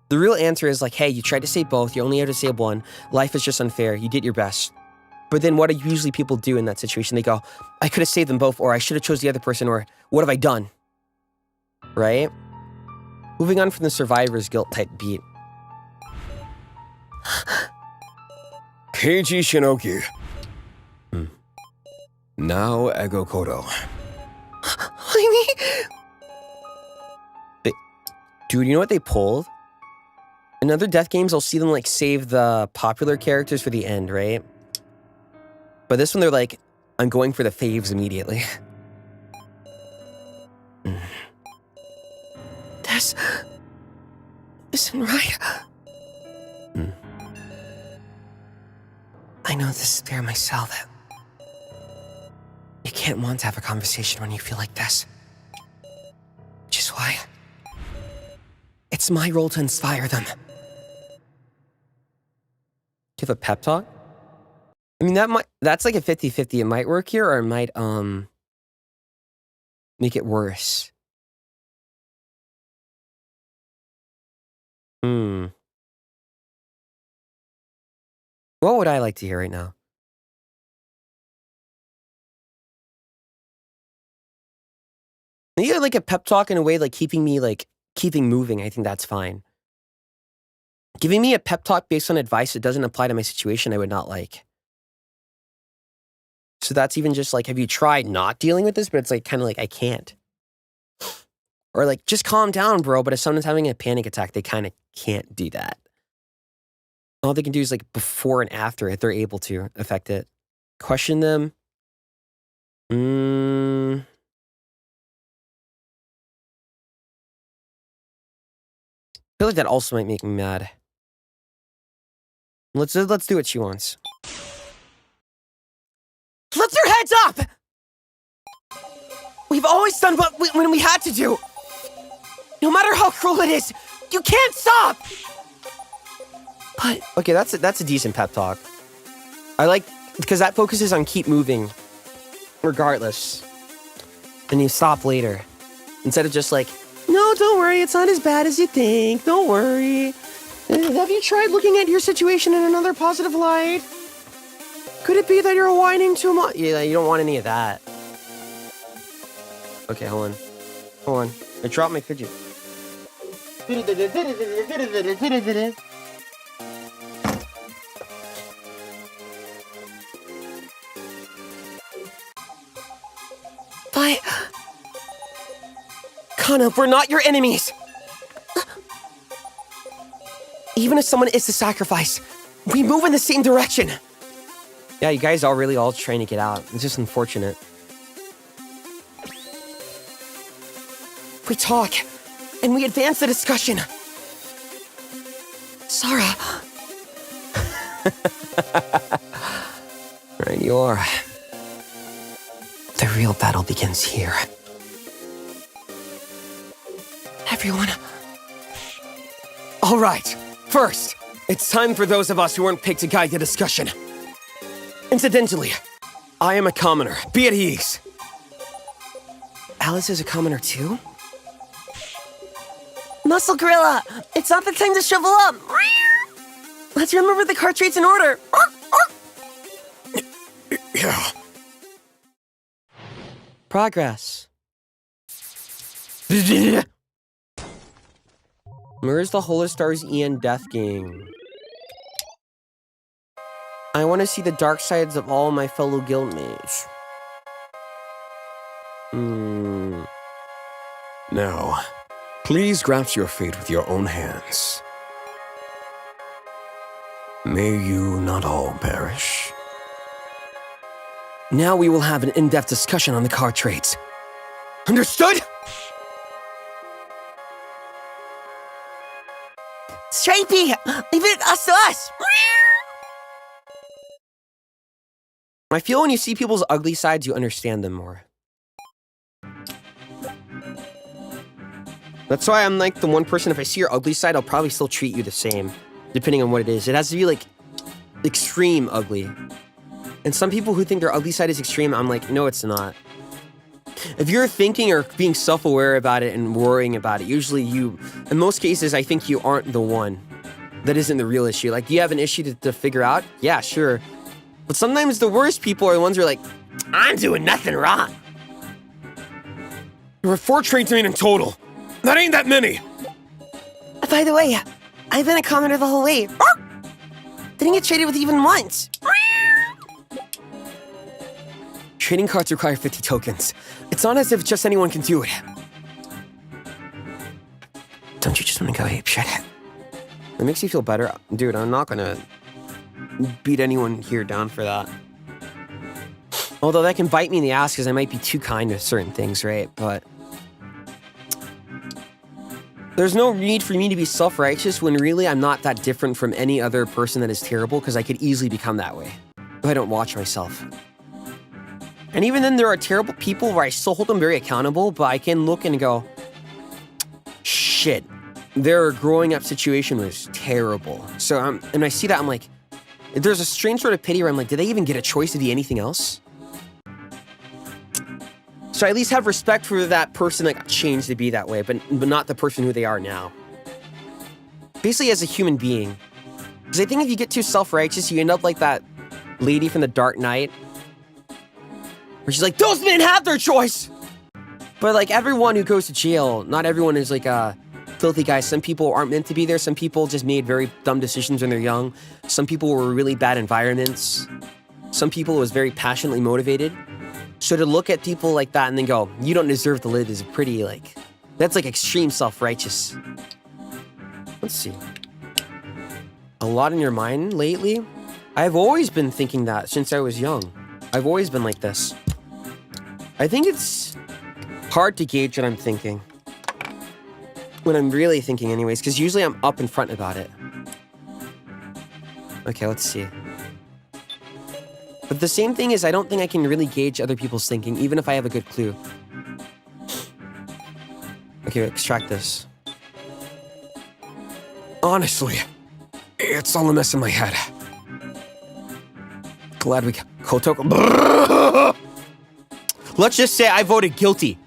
The real answer is like, hey, you tried to save both, you're only able to save 1. Life is just unfair, you did your best. But then what do usually people do in that situation? They go, I could have saved them both, or I should have chose the other person, or what have I done? Right? Moving on from the survivor's guilt type beat. Keiji Shinoki. Now Ego Kodo. Dude, you know what they pulled? In other death games, I'll see them like save the popular characters for the end, right? But this one, they're like, I'm going for the faves immediately. This isn't right. I know this is fair myself. You can't want to have a conversation when you feel like this. Which is why it's my role to inspire them. Give a pep talk? I mean, that's like a 50-50. It might work here, or it might, make it worse. What would I like to hear right now? Maybe like a pep talk in a way, like keeping moving. I think that's fine. Giving me a pep talk based on advice that doesn't apply to my situation, I would not like. So that's even just like, have you tried not dealing with this? But it's like, kind of like, I can't. Or like, just calm down, bro. But if someone's having a panic attack, they kind of can't do that. All they can do is like before and after, if they're able to affect it. Question them. feel like that also might make me mad. Let's do what she wants. Lift your heads up! We've always done when we had to do. No matter how cruel it is, you can't stop! But okay, that's a decent pep talk. I like, because that focuses on keep moving, regardless. And you stop later. Instead of just like, no, don't worry, it's not as bad as you think, don't worry. Have you tried looking at your situation in another positive light? Could it be that you're whining too much? Yeah, you don't want any of that. Okay, hold on. I dropped my fidget. But... Kana, we're not your enemies! Even if someone is to sacrifice, we move in the same direction! Yeah, you guys are really all trying to get out. It's just unfortunate. We talk, and we advance the discussion. Sarah. Right, you are. The real battle begins here. Everyone. All right. First, it's time for those of us who weren't picked to guide the discussion. Incidentally, I am a commoner. Be at ease. Alice is a commoner too? Muscle Gorilla! It's not the time to shovel up! Let's remember the card traits in order! Yeah. Progress. Where's the HOLOSTARS-EN Death Gang? I want to see the dark sides of all my fellow guildmates. Now, please grasp your fate with your own hands. May you not all perish. Now we will have an in-depth discussion on the card traits. Understood? Stripey! Leave it us to us! I feel when you see people's ugly sides, you understand them more. That's why I'm like the one person, if I see your ugly side, I'll probably still treat you the same, depending on what it is. It has to be like extreme ugly. And some people who think their ugly side is extreme, I'm like, no, it's not. If you're thinking or being self-aware about it and worrying about it, usually you, in most cases, I think you aren't the one. That isn't the real issue. Like, do you have an issue to figure out? Yeah, sure. But sometimes the worst people are the ones who are like, I'm doing nothing wrong. There were 4 traits in total. That ain't that many. By the way, I've been a commoner the whole way. Didn't get traded with even once. Trading cards require 50 tokens. It's not as if just anyone can do it. Don't you just want to go apeshit? It makes you feel better. Dude, I'm not gonna beat anyone here down for that. Although that can bite me in the ass because I might be too kind to certain things, right? But there's no need for me to be self-righteous when really I'm not that different from any other person that is terrible, because I could easily become that way if I don't watch myself. And even then, there are terrible people where I still hold them very accountable, but I can look and go, shit, their growing up situation was terrible. So and I see that, I'm like, there's a strange sort of pity where I'm like, did they even get a choice to be anything else? So I at least have respect for that person that got changed to be that way, but not the person who they are now. Basically as a human being. Because I think if you get too self-righteous, you end up like that lady from The Dark Knight, where she's like, those men have their choice! But like everyone who goes to jail, not everyone is like a filthy guy. Some people aren't meant to be there. Some people just made very dumb decisions when they're young. Some people were really bad environments. Some people was very passionately motivated. So to look at people like that and then go, you don't deserve to live is pretty like, that's like extreme self-righteous. Let's see. A lot in your mind lately? I've always been thinking that since I was young. I've always been like this. I think it's hard to gauge what I'm thinking. When I'm really thinking anyways, because usually I'm up in front about it. Okay, let's see. But the same thing is, I don't think I can really gauge other people's thinking, even if I have a good clue. Okay, extract this. Honestly, it's all a mess in my head. Glad we got Kotoko. Let's just say I voted guilty.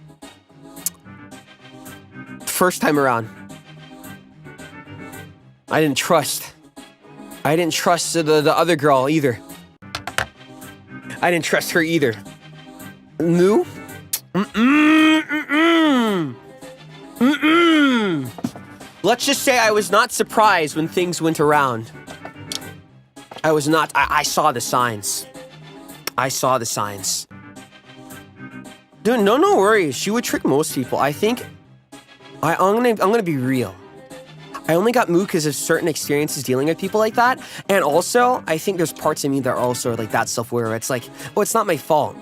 First time around. I didn't trust. I didn't trust the other girl either. I didn't trust her either. No? Let's just say I was not surprised when things went around. I was not. I saw the signs. I saw the signs. Dude, no worries. She would trick most people. I think. I'm gonna be real. I only got moved because of certain experiences dealing with people like that, and also I think there's parts of me that are also like that self-aware. It's like, oh, it's not my fault.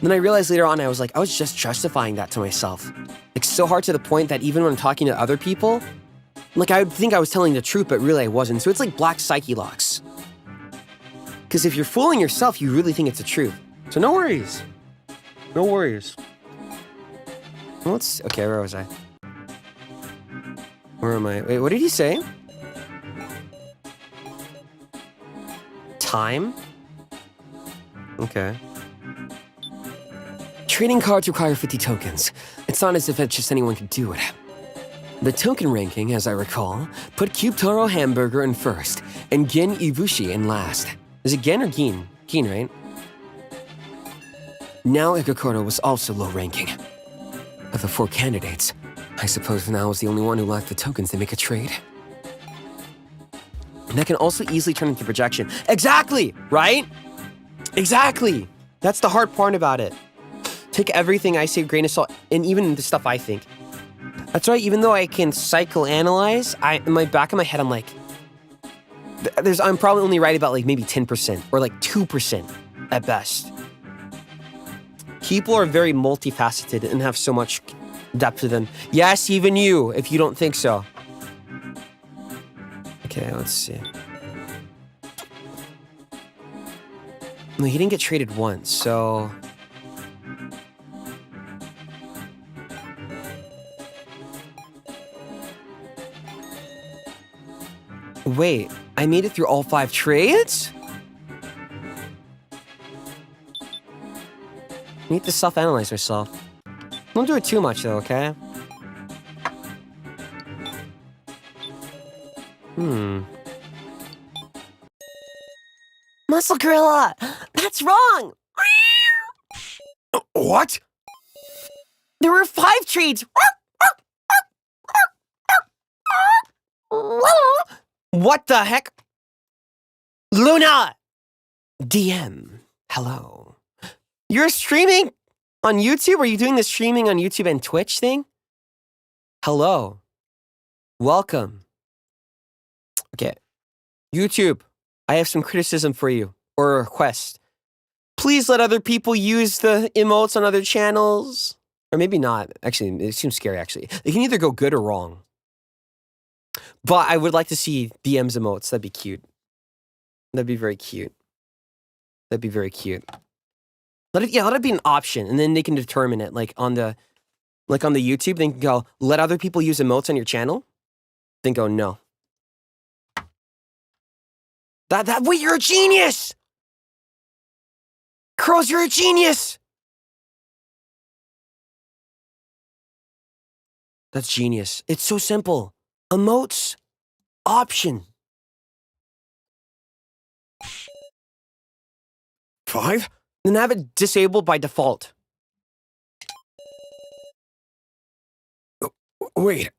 Then I realized later on, I was just justifying that to myself. Like, so hard to the point that even when I'm talking to other people, like, I would think I was telling the truth, but really I wasn't. So it's like black psyche locks. Because if you're fooling yourself, you really think it's the truth. So no worries. No worries. Okay, where was I? Where am I? Wait, what did he say? Time? Okay. Trading cards require 50 tokens. It's not as if it's just anyone could do it. The token ranking, as I recall, put Cube Taro Hamburger in first, and Gin Ibushi in last. Is it Gen or Gin? Gin, right? Now Ikokoro was also low ranking. Of the 4 candidates, I suppose Now was the only one who lacked the tokens to make a trade. And that can also easily turn into projection. Exactly! Right? Exactly! That's the hard part about it. Take everything I say with a grain of salt, and even the stuff I think. That's why even though I can psychoanalyze, in my back of my head, I'm like, I'm probably only right about like maybe 10% or like 2% at best. People are very multifaceted and have so much depth to them. Yes, even you, if you don't think so. Okay, let's see. No, he didn't get traded once, so... Wait, I made it through all 5 trades? I need to self-analyze myself. Don't do it too much, though, okay? Muscle Gorilla! That's wrong! What? There were 5 trades! What the heck? Luna! DM. Hello. You're streaming on YouTube? Are you doing the streaming on YouTube and Twitch thing? Hello. Welcome. Okay. YouTube, I have some criticism for you, or a request. Please let other people use the emotes on other channels. Or maybe not. Actually, it seems scary, actually. It can either go good or wrong. But I would like to see DM's emotes. That'd be cute. That'd be very cute. That'd be very cute. Let it be an option, and then they can determine it. Like on the YouTube, they can go, let other people use emotes on your channel. Then go, no. Wait, you're a genius! Crows, you're a genius! That's genius. It's so simple. Emotes, option. 5? Then have it disabled by default. Wait.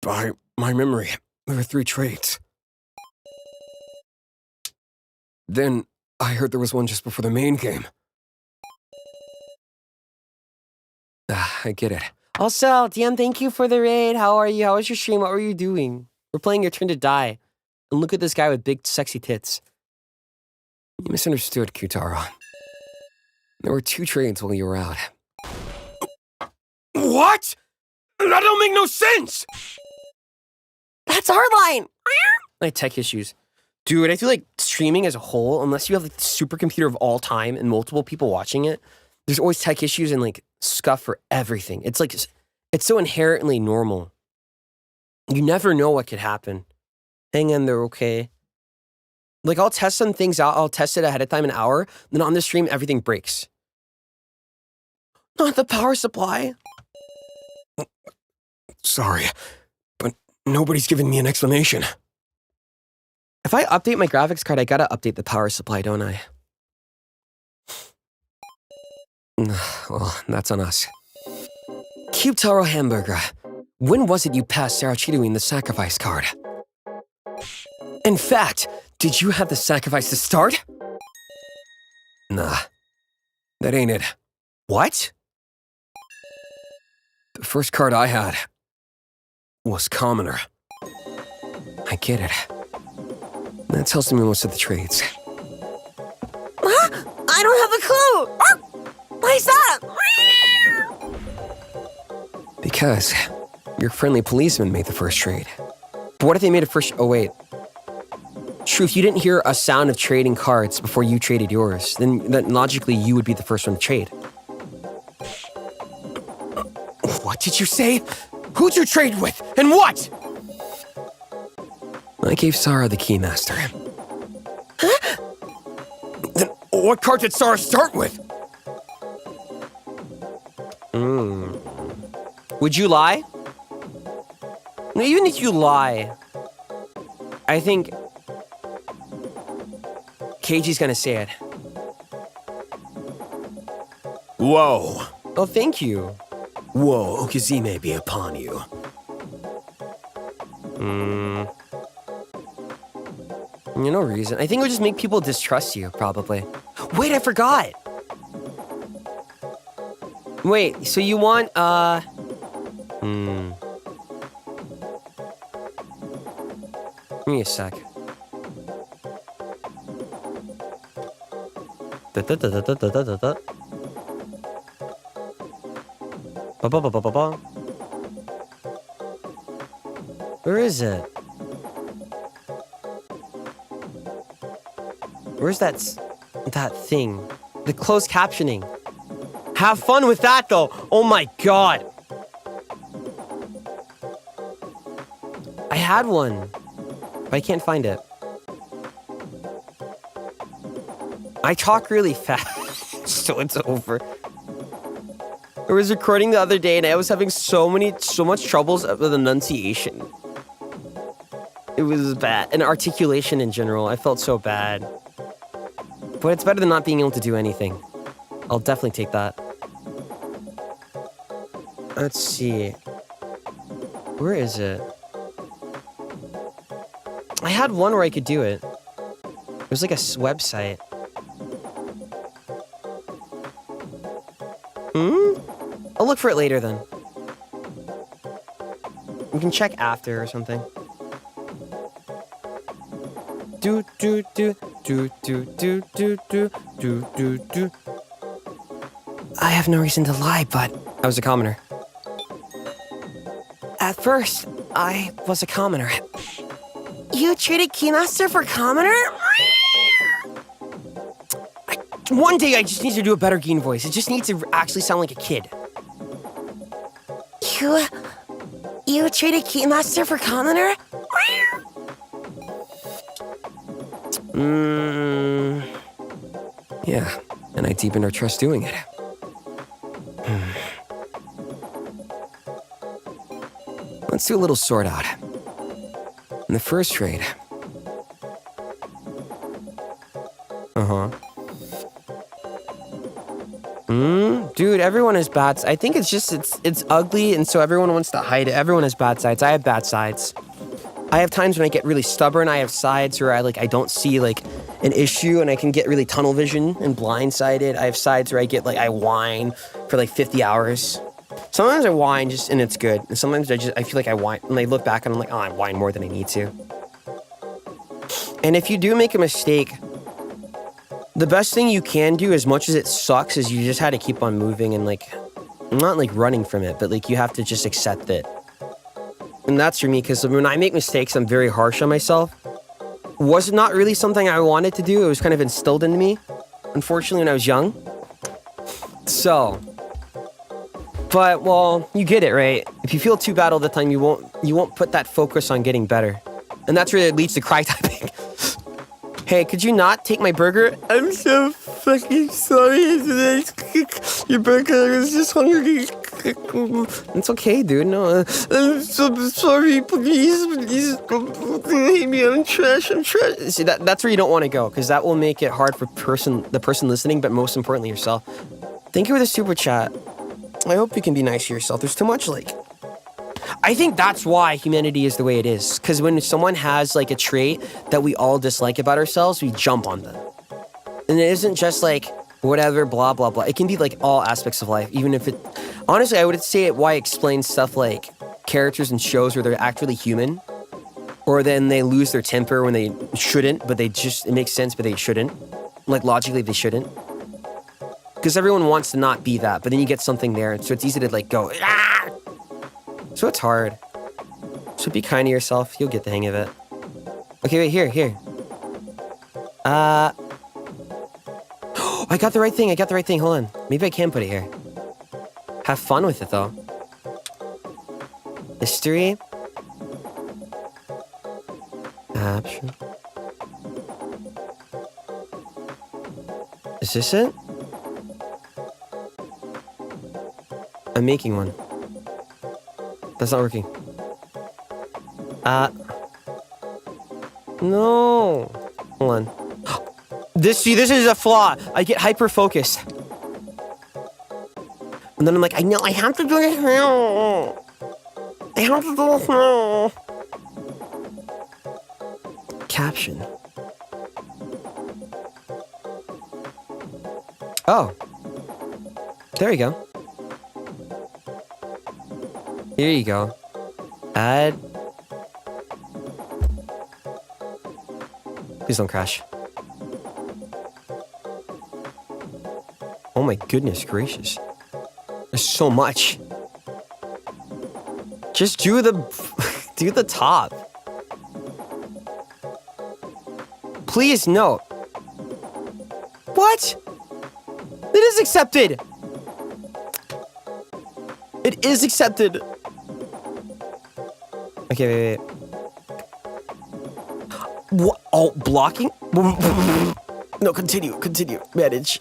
By my memory, there were 3 trades. Then I heard there was one just before the main game. I get it. Also, DM, thank you for the raid. How are you? How was your stream? What were you doing? We're playing Your Turn to Die. And look at this guy with big, sexy tits. You misunderstood, Kyutaro. There were 2 trades while you were out. What? That don't make no sense! That's our line! Like tech issues. Dude, I feel like streaming as a whole, unless you have like the supercomputer of all time and multiple people watching it, there's always tech issues and like scuff for everything. It's like, it's so inherently normal. You never know what could happen. Hang in there, okay? Like I'll test some things out, I'll test it ahead of time, an hour, then on the stream, everything breaks. Not the power supply. Sorry, but nobody's given me an explanation. If I update my graphics card, I gotta update the power supply, don't I? Well, that's on us. Cube Taro Hamburger, when was it you passed Sarachidui the sacrifice card? In fact, did you have the sacrifice to start? Nah, that ain't it. What? The first card I had was Commoner. I get it. That tells me most of the trades. Huh? I don't have a clue! Why is that? Because your friendly policeman made the first trade. But what if they made a first... Oh, wait. Truth, you didn't hear a sound of trading cards before you traded yours. Then logically, you would be the first one to trade. What did you say? Who'd you trade with, and what? I gave Sarah the Keymaster. Then what card did Sarah start with? Would you lie? No, even if you lie, I think Keiji's gonna say it. Whoa. Oh, thank you. Whoa, Okazime be upon you. No reason. I think it would just make people distrust you, probably. Wait, I forgot! Wait, so you want, Give me a sec. Where is it? Where's that thing? The closed captioning. Have fun with that, though. Oh my god. I had one, but I can't find it. I talk really fast, so it's over. I was recording the other day and I was having so much troubles with enunciation. It was bad. And articulation in general. I felt so bad. But it's better than not being able to do anything. I'll definitely take that. Let's see. Where is it? I had one where I could do it. It was like a website. I'll look for it later then. We can check after or something. Do do do do do do do do do do do. I have no reason to lie, but I was a commoner. At first, I was a commoner. You traded Keymaster for Commoner? One day I just need to do a better Geen voice. It just needs to actually sound like a kid. You traded Keymaster for Commoner? Yeah, and I deepened our trust doing it. Let's do a little sort out. In the first trade. Dude, everyone has bad. I think it's just it's ugly, and so everyone wants to hide it. Everyone has bad sides. I have bad sides. I have times when I get really stubborn. I have sides where I don't see like an issue, and I can get really tunnel vision and blindsided. I have sides where I whine for like 50 hours. Sometimes I whine and it's good. And sometimes I feel like I whine, and I look back and I'm like, oh, I whine more than I need to. And if you do make a mistake, the best thing you can do, as much as it sucks, is you just had to keep on moving and not like running from it, but like you have to just accept it. And that's for me, because when I make mistakes, I'm very harsh on myself. Was not really something I wanted to do. It was kind of instilled into me, unfortunately, when I was young. So, but well, you get it, right? If you feel too bad all the time, you won't put that focus on getting better. And that's where it leads to cry typing. Hey, could you not take my burger? I'm so fucking sorry. Your burger is just hungry. It's okay, dude. No, I'm so sorry. Please. Maybe I'm trash. See, that's where you don't want to go, because that will make it hard for the person listening, but most importantly, yourself. Thank you for the super chat. I hope you can be nice to yourself. There's too much, like... I think that's why humanity is the way it is. Because when someone has, like, a trait that we all dislike about ourselves, we jump on them. And it isn't just, like, whatever, blah, blah, blah. It can be, like, all aspects of life, even if it... Honestly, I would say why it explains stuff like characters in shows where they're actually human. Or then they lose their temper when they shouldn't, but they just... It makes sense, but they shouldn't. Like, logically, they shouldn't. Because everyone wants to not be that, but then you get something there, so it's easy to, like, go... Ah! So it's hard. So be kind to yourself. You'll get the hang of it. Okay, wait, here. I got the right thing. Hold on. Maybe I can put it here. Have fun with it, though. History. Option. Is this it? I'm making one. That's not working. No. Hold on. This is a flaw. I get hyper-focused. And then I'm like, I know, I have to do this now. Caption. Oh. There you go. Here you go. Add. Please don't crash. Oh my goodness gracious. There's so much. Just do the top. Please note. What? It is accepted. It is accepted. Okay, wait. What? Oh, blocking? No, continue. Manage.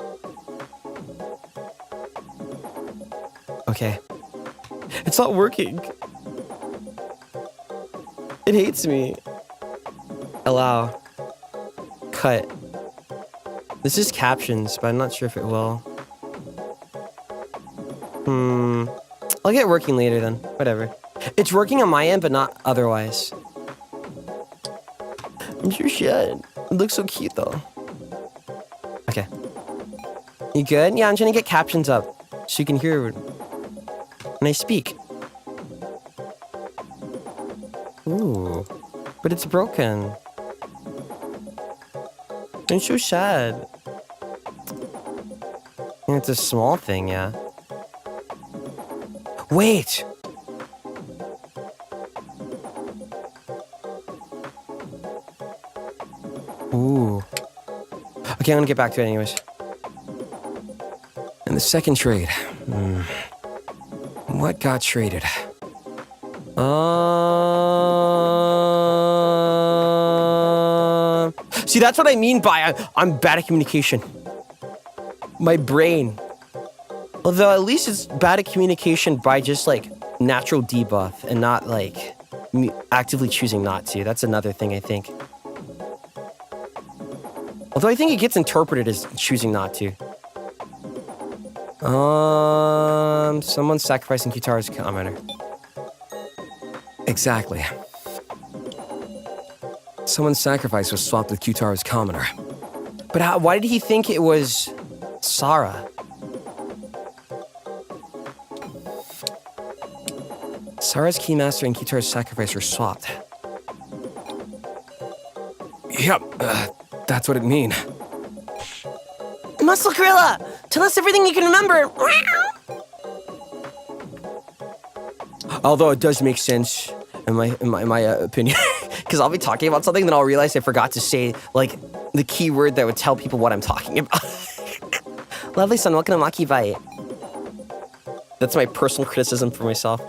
Okay. It's not working. It hates me. Allow. Cut. This is captions, but I'm not sure if it will. I'll get working later then. Whatever. It's working on my end, but not otherwise. I'm sure should. It looks so cute, though. Okay. You good? Yeah, I'm trying to get captions up so you can hear when I speak. Ooh. But it's broken. I'm so sad. It's a small thing, yeah. Wait! Ooh. Okay, I'm gonna get back to it anyways. And the second trade. What got traded? See, that's what I mean by I'm bad at communication. My brain. Although at least it's bad at communication by just like natural debuff and not like me actively choosing not to. That's another thing I think. Although I think it gets interpreted as choosing not to. Someone's sacrificing Kitara's commenter. Exactly. Someone's sacrifice was swapped with Kyutara's commenter. But why did he think it was Sarah? Sarah's keymaster and Kitara's sacrifice were swapped. Yep, that's what it mean. Muscle Gorilla, tell us everything you can remember. Although it does make sense in my opinion, because I'll be talking about something, then I'll realize I forgot to say like the key word that would tell people what I'm talking about. Lovely son, welcome to Maki Bite. That's my personal criticism for myself.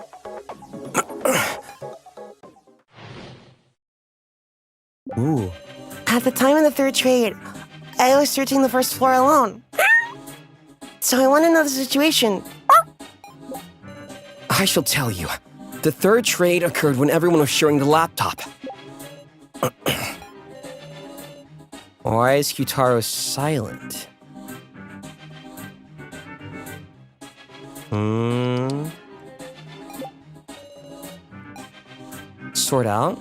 Ooh. At the time of the third trade, I was searching the first floor alone. So I want to know the situation. I shall tell you. The third trade occurred when everyone was sharing the laptop. Why is Kyutaro silent? Sort out?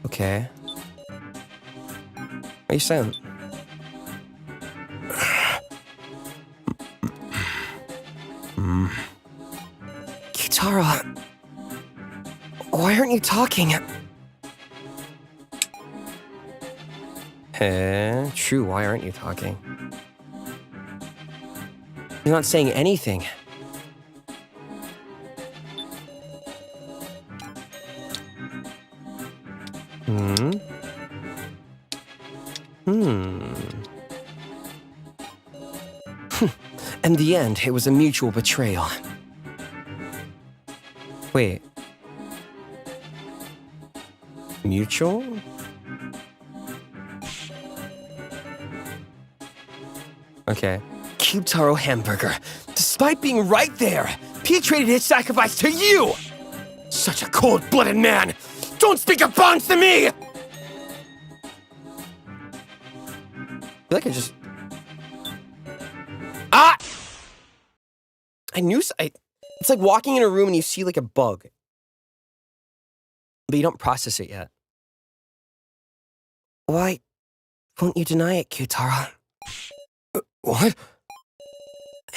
Okay. Why are you silent? Kyutaro, why aren't you talking? True, why aren't you talking? You're not saying anything. In the end, it was a mutual betrayal. Wait. Mutual? Okay. Kyutaro Hamburger. Despite being right there, he traded his sacrifice to you! Such a cold-blooded man! Don't speak of bonds to me! I feel like I just... Ah! I knew... It's like walking in a room and you see like a bug. But you don't process it yet. Why won't you deny it, Kyutaro? What?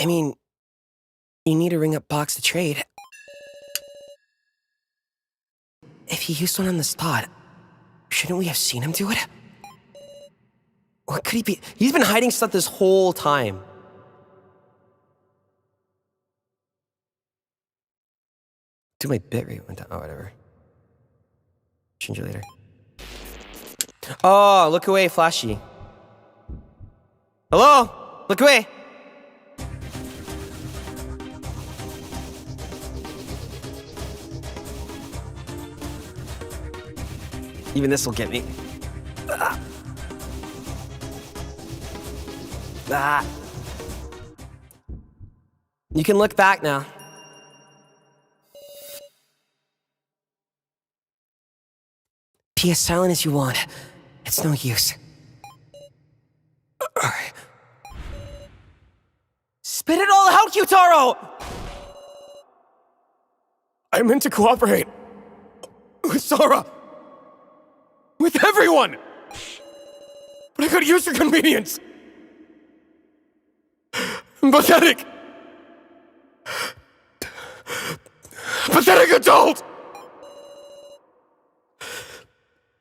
I mean, you need to ring up Box to trade. If he used one on the spot, shouldn't we have seen him do it? Or could he be... He's been hiding stuff this whole time. Dude, my bitrate went down. Oh, whatever. Change it later. Oh, look away, Flashy. Hello? Look away. Even this will get me. Ah. You can look back now. Be as silent as you want. It's no use. Spit it all out, Kyutaro! I meant to cooperate. With Sora. With everyone! But I could use your convenience. I'm pathetic. Pathetic adult!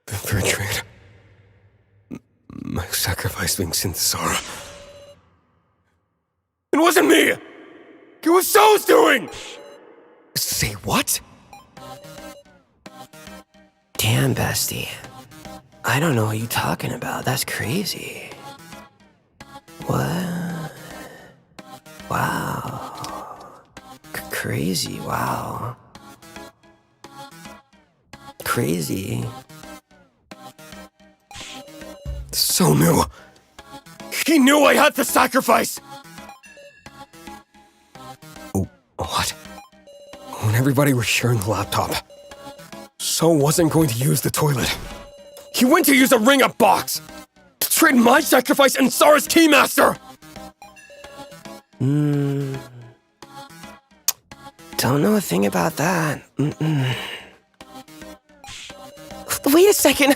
The third trade. My sacrifice being sent to Sora. It wasn't me! It was So's doing! Say what? Damn, bestie. I don't know what you're talking about. That's crazy. What? Wow. Crazy, wow. Crazy. So knew. He knew I had to sacrifice! Oh, what? When everybody was sharing the laptop, So wasn't going to use the toilet. He went to use a ring-up box! To trade my sacrifice and Sara's Keymaster! Don't know a thing about that. Wait a second!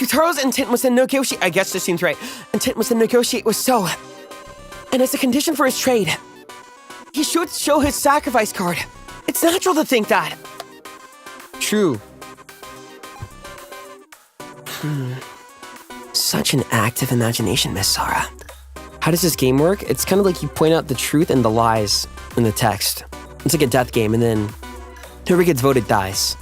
Kyutaro's intent was to negotiate. I guess this seems right. Intent was to negotiate with So. And as a condition for his trade, he should show his sacrifice card. It's natural to think that. True. Such an active imagination, Miss Sara. How does this game work? It's kind of like you point out the truth and the lies in the text. It's like a death game, and then whoever gets voted dies.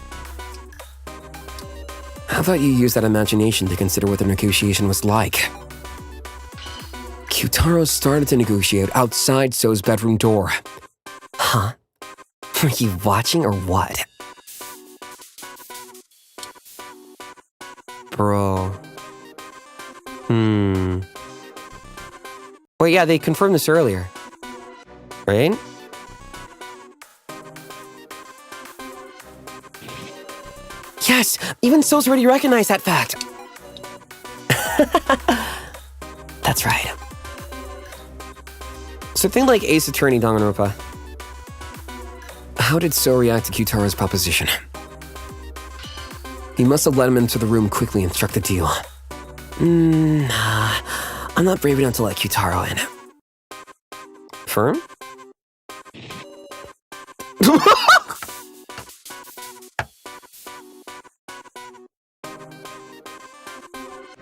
How about you use that imagination to consider what the negotiation was like? Kyutaro started to negotiate outside So's bedroom door. Huh? Were you watching or what? Bro. Wait, yeah, they confirmed this earlier. Right? Yes, even So's already recognized that fact. That's right. So think like Ace Attorney Danganronpa. How did So react to Kyutaro's proposition? He must have let him into the room quickly and struck the deal. Nah, I'm not brave enough to let Kyutaro in. Firm?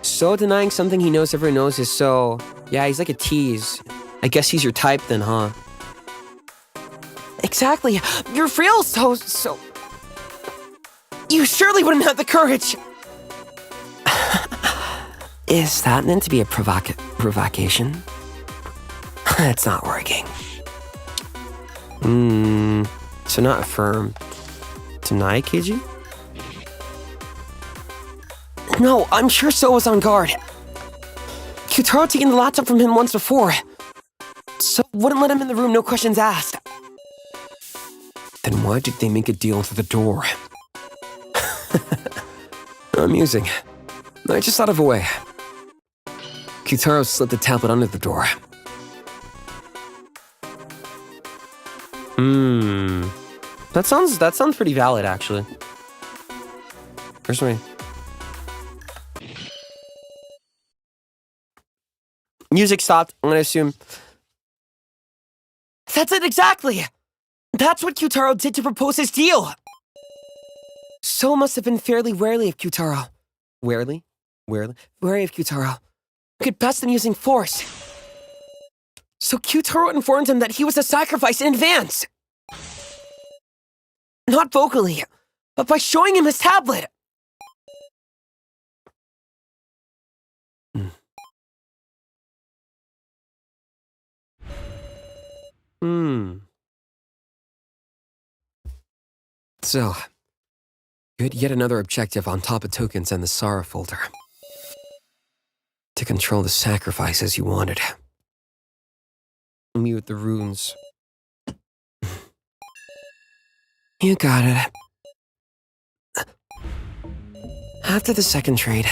So denying something he knows everyone knows is so... Yeah, he's like a tease. I guess he's your type then, huh? Exactly. You're real, So... You surely wouldn't have the courage. Is that meant to be a provocation? It's not working. So not affirm. Deny, Kiji? No, I'm sure So was on guard. Kyutaro taken the laptop from him once before. So wouldn't let him in the room, no questions asked. Then why did they make a deal through the door? Amusing. I just thought of a way. Kyutaro slipped the tablet under the door. That sounds pretty valid, actually. Where's my... Music stopped, I'm gonna assume. That's it exactly! That's what Kyutaro did to propose his deal! So must have been fairly wary of Kyutaro. Wary of Kyutaro. Could best him using force. So Kyutaro informed him that he was a sacrifice in advance. Not vocally, but by showing him his tablet. So, you had yet another objective on top of tokens and the Sara folder. To control the sacrifices you wanted. Me with the runes. You got it. After the second trade,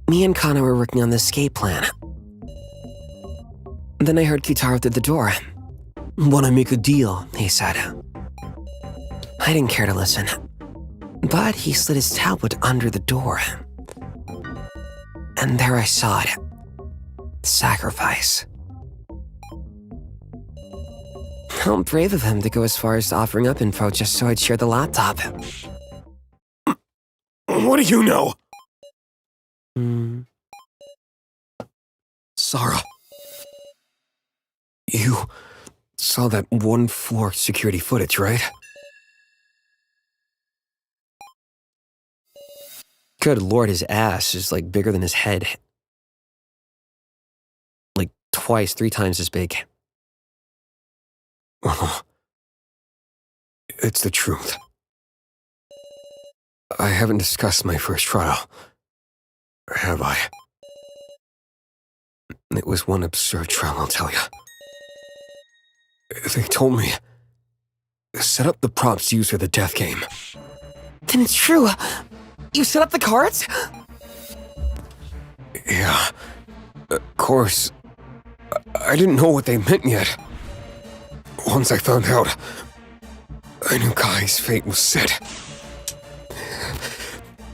me and Kana were working on the escape plan. Then I heard Kyutaro through the door. "Wanna make a deal," he said. I didn't care to listen, but he slid his tablet under the door. And there I saw it. Sacrifice. How brave of him to go as far as offering up info just so I'd share the laptop. What do you know? Sara. You saw that one floor security footage, right? Good lord, his ass is like bigger than his head. Like twice, 3 times as big. It's the truth. I haven't discussed my first trial. Have I? It was one absurd trial, I'll tell you. They told me, set up the props used for the death game. Then it's true. You set up the cards? Yeah. Of course, I didn't know what they meant yet. Once I found out, I knew Kai's fate was set.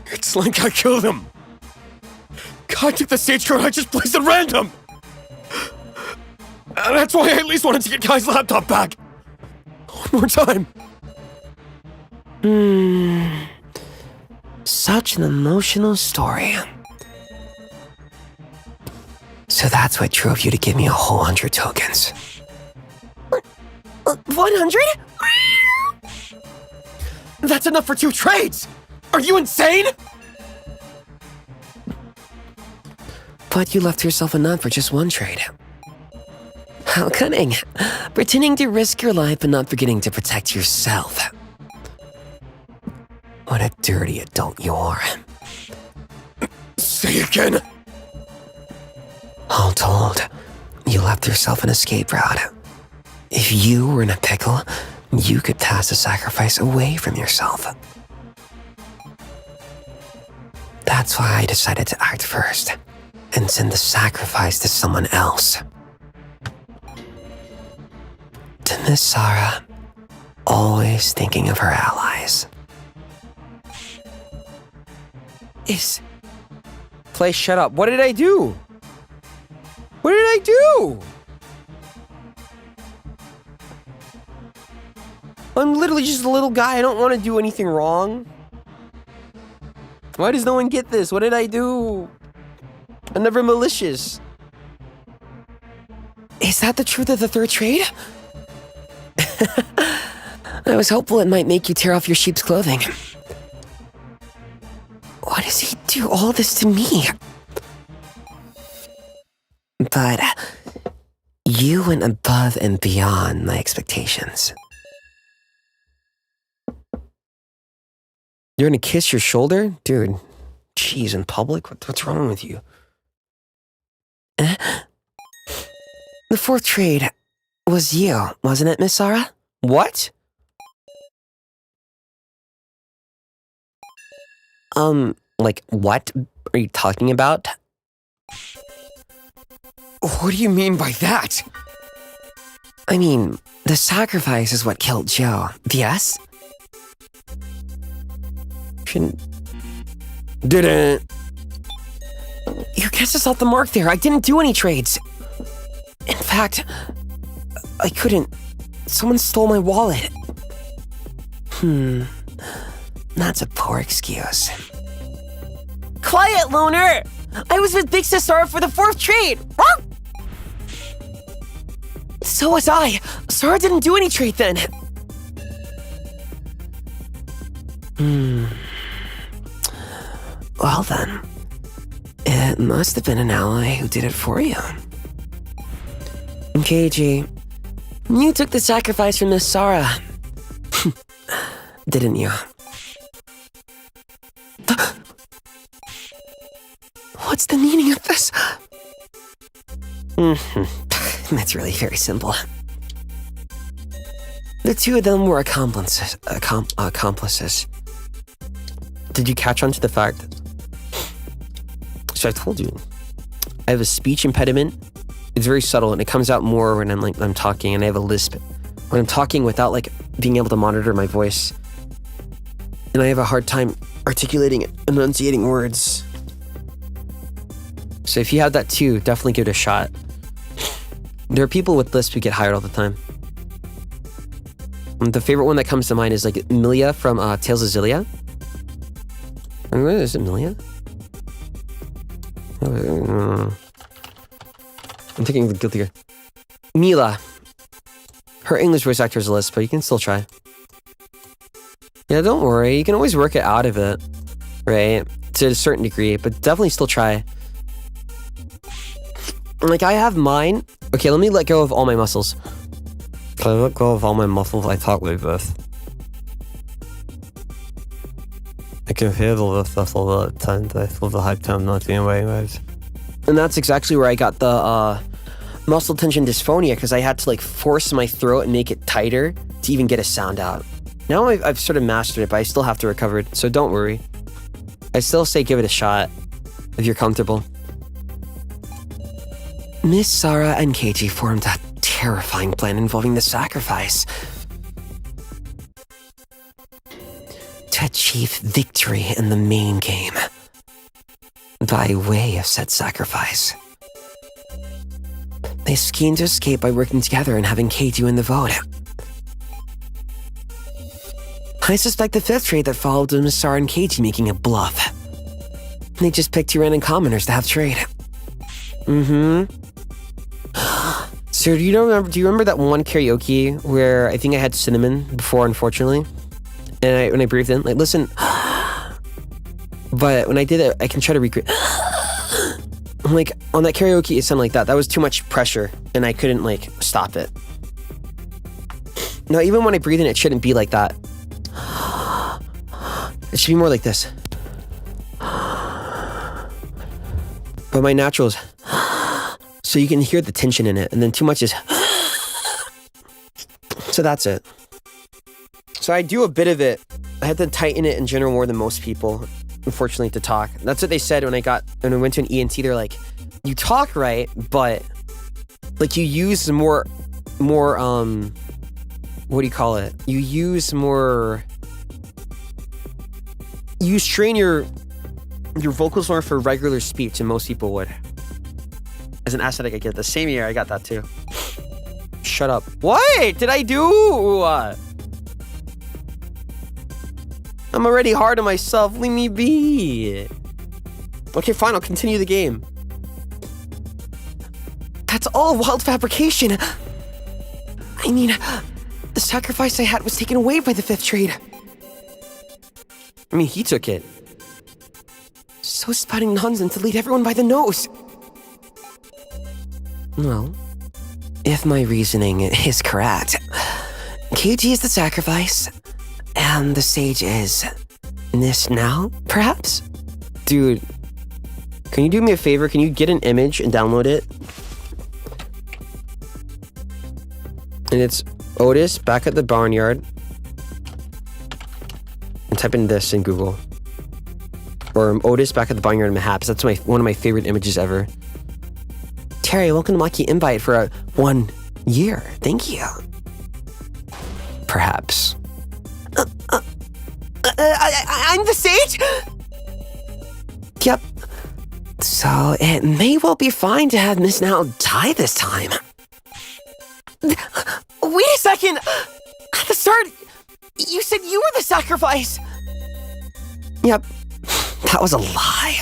It's like I killed him. I took the stage code I just placed at random! And that's why I at least wanted to get Kai's laptop back! One more time! Such an emotional story. So that's what drove you to give me a whole 100 tokens. 100? That's enough for 2 trades! Are you insane? But you left yourself a nut for just 1 trade. How cunning. Pretending to risk your life but not forgetting to protect yourself. What a dirty adult you are. Say again? All told, you left yourself an escape route. If you were in a pickle, you could pass the sacrifice away from yourself. That's why I decided to act first and send the sacrifice to someone else. To Miss Sarah, always thinking of her allies. Play, shut up. What did I do? What did I do? I'm literally just a little guy. I don't want to do anything wrong. Why does no one get this? What did I do? I'm never malicious. Is that the truth of the 3rd trade? I was hopeful it might make you tear off your sheep's clothing. Why does he do all this to me? But you went above and beyond my expectations. You're gonna kiss your shoulder? Dude, jeez, in public? What's wrong with you? The 4th trade was you, wasn't it, Miss Sarah? What? Like, what are you talking about? What do you mean by that? I mean, the sacrifice is what killed Joe, yes? Didn't. Your guess is off the mark there. I didn't do any trades. In fact, I couldn't. Someone stole my wallet. That's a poor excuse. Quiet, loner! I was with Big Sis Sarah for the 4th trade! So was I. Sarah didn't do any trade then. Well then, it must have been an ally who did it for you. KG, you took the sacrifice from Miss Sarah. Didn't you? What's the meaning of this? That's really very simple. The 2 of them were accomplices. Did you catch on to the fact? So I told you, I have a speech impediment. It's very subtle and it comes out more when I'm talking, and I have a lisp when I'm talking without like being able to monitor my voice. And I have a hard time articulating and enunciating words. So if you have that too, definitely give it a shot. There are people with lisp who get hired all the time. The favorite one that comes to mind is like Milia from Tales of Xillia. Is it Milia? I'm thinking of the guilty. Mila. Her English voice actor is a lisp, but you can still try. Yeah, don't worry. You can always work it out of it, right? To a certain degree, but definitely still try. Like, I have mine. Okay, let me let go of all my muscles. If I let go of all my muscles, I talk like this. I can handle this stuff a lot of times. I feel the hype time not being anyways. And that's exactly where I got the muscle tension dysphonia, because I had to like force my throat and make it tighter to even get a sound out. Now I've sort of mastered it, but I still have to recover it, so don't worry. I still say give it a shot if you're comfortable. Miss Sarah and Keiji formed a terrifying plan involving the sacrifice to achieve victory in the main game. But shy way of said sacrifice. They schemed to escape by working together and having Kate win the vote. I suspect the fifth trade that followed was Misara and Keiji making a bluff. They just picked two random commoners to have trade. So do you remember that one karaoke where I think I had cinnamon before, unfortunately? And when I breathed in, like, listen. But when I did it, I can try to recreate. I'm like, on that karaoke, it sounded like that. That was too much pressure, and I couldn't, like, stop it. No, even when I breathe in, it shouldn't be like that. It should be more like this. But my natural is... So you can hear the tension in it, and then too much is... So that's it. So I do a bit of it. I had to tighten it in general more than most people, unfortunately, to talk. That's what they said when I went to an ENT. They're like, you talk right, but like you use more, what do you call it? You strain your vocals more for regular speech than most people would. As an aesthetic, I get the same year. I got that too. Shut up. What did I do? I'm already hard on myself. Leave me be. Okay, fine. I'll continue the game. That's all wild fabrication. I mean, the sacrifice I had was taken away by the fifth trade. I mean, he took it. So spouting nonsense to lead everyone by the nose. Well, if my reasoning is correct, Keiji is the sacrifice, and the sage is this now, perhaps? Dude, can you do me a favor? Can you get an image and download it? And it's Otis back at the barnyard. And type in this in Google. Or Otis back at the barnyard in Mahaps. That's one of my favorite images ever. Terry, welcome to Lucky Invite for 1 year. Thank you. Perhaps. I'm the sage? Yep. So it may well be fine to have Miss Now die this time. Wait a second! At the start, you said you were the sacrifice! Yep. That was a lie.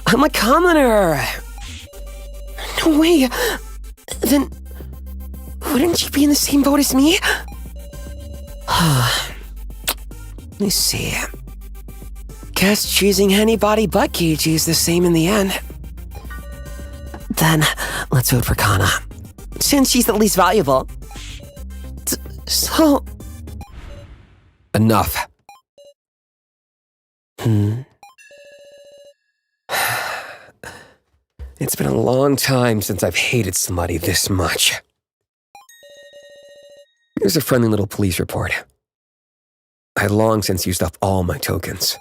I'm a commoner. No way. Then, wouldn't you be in the same boat as me? Let me see. Guess choosing anybody but Keiji is the same in the end. Then, let's vote for Kana. Since she's the least valuable. So... Enough. It's been a long time since I've hated somebody this much. Here's a friendly little police report. I had long since used up all my tokens.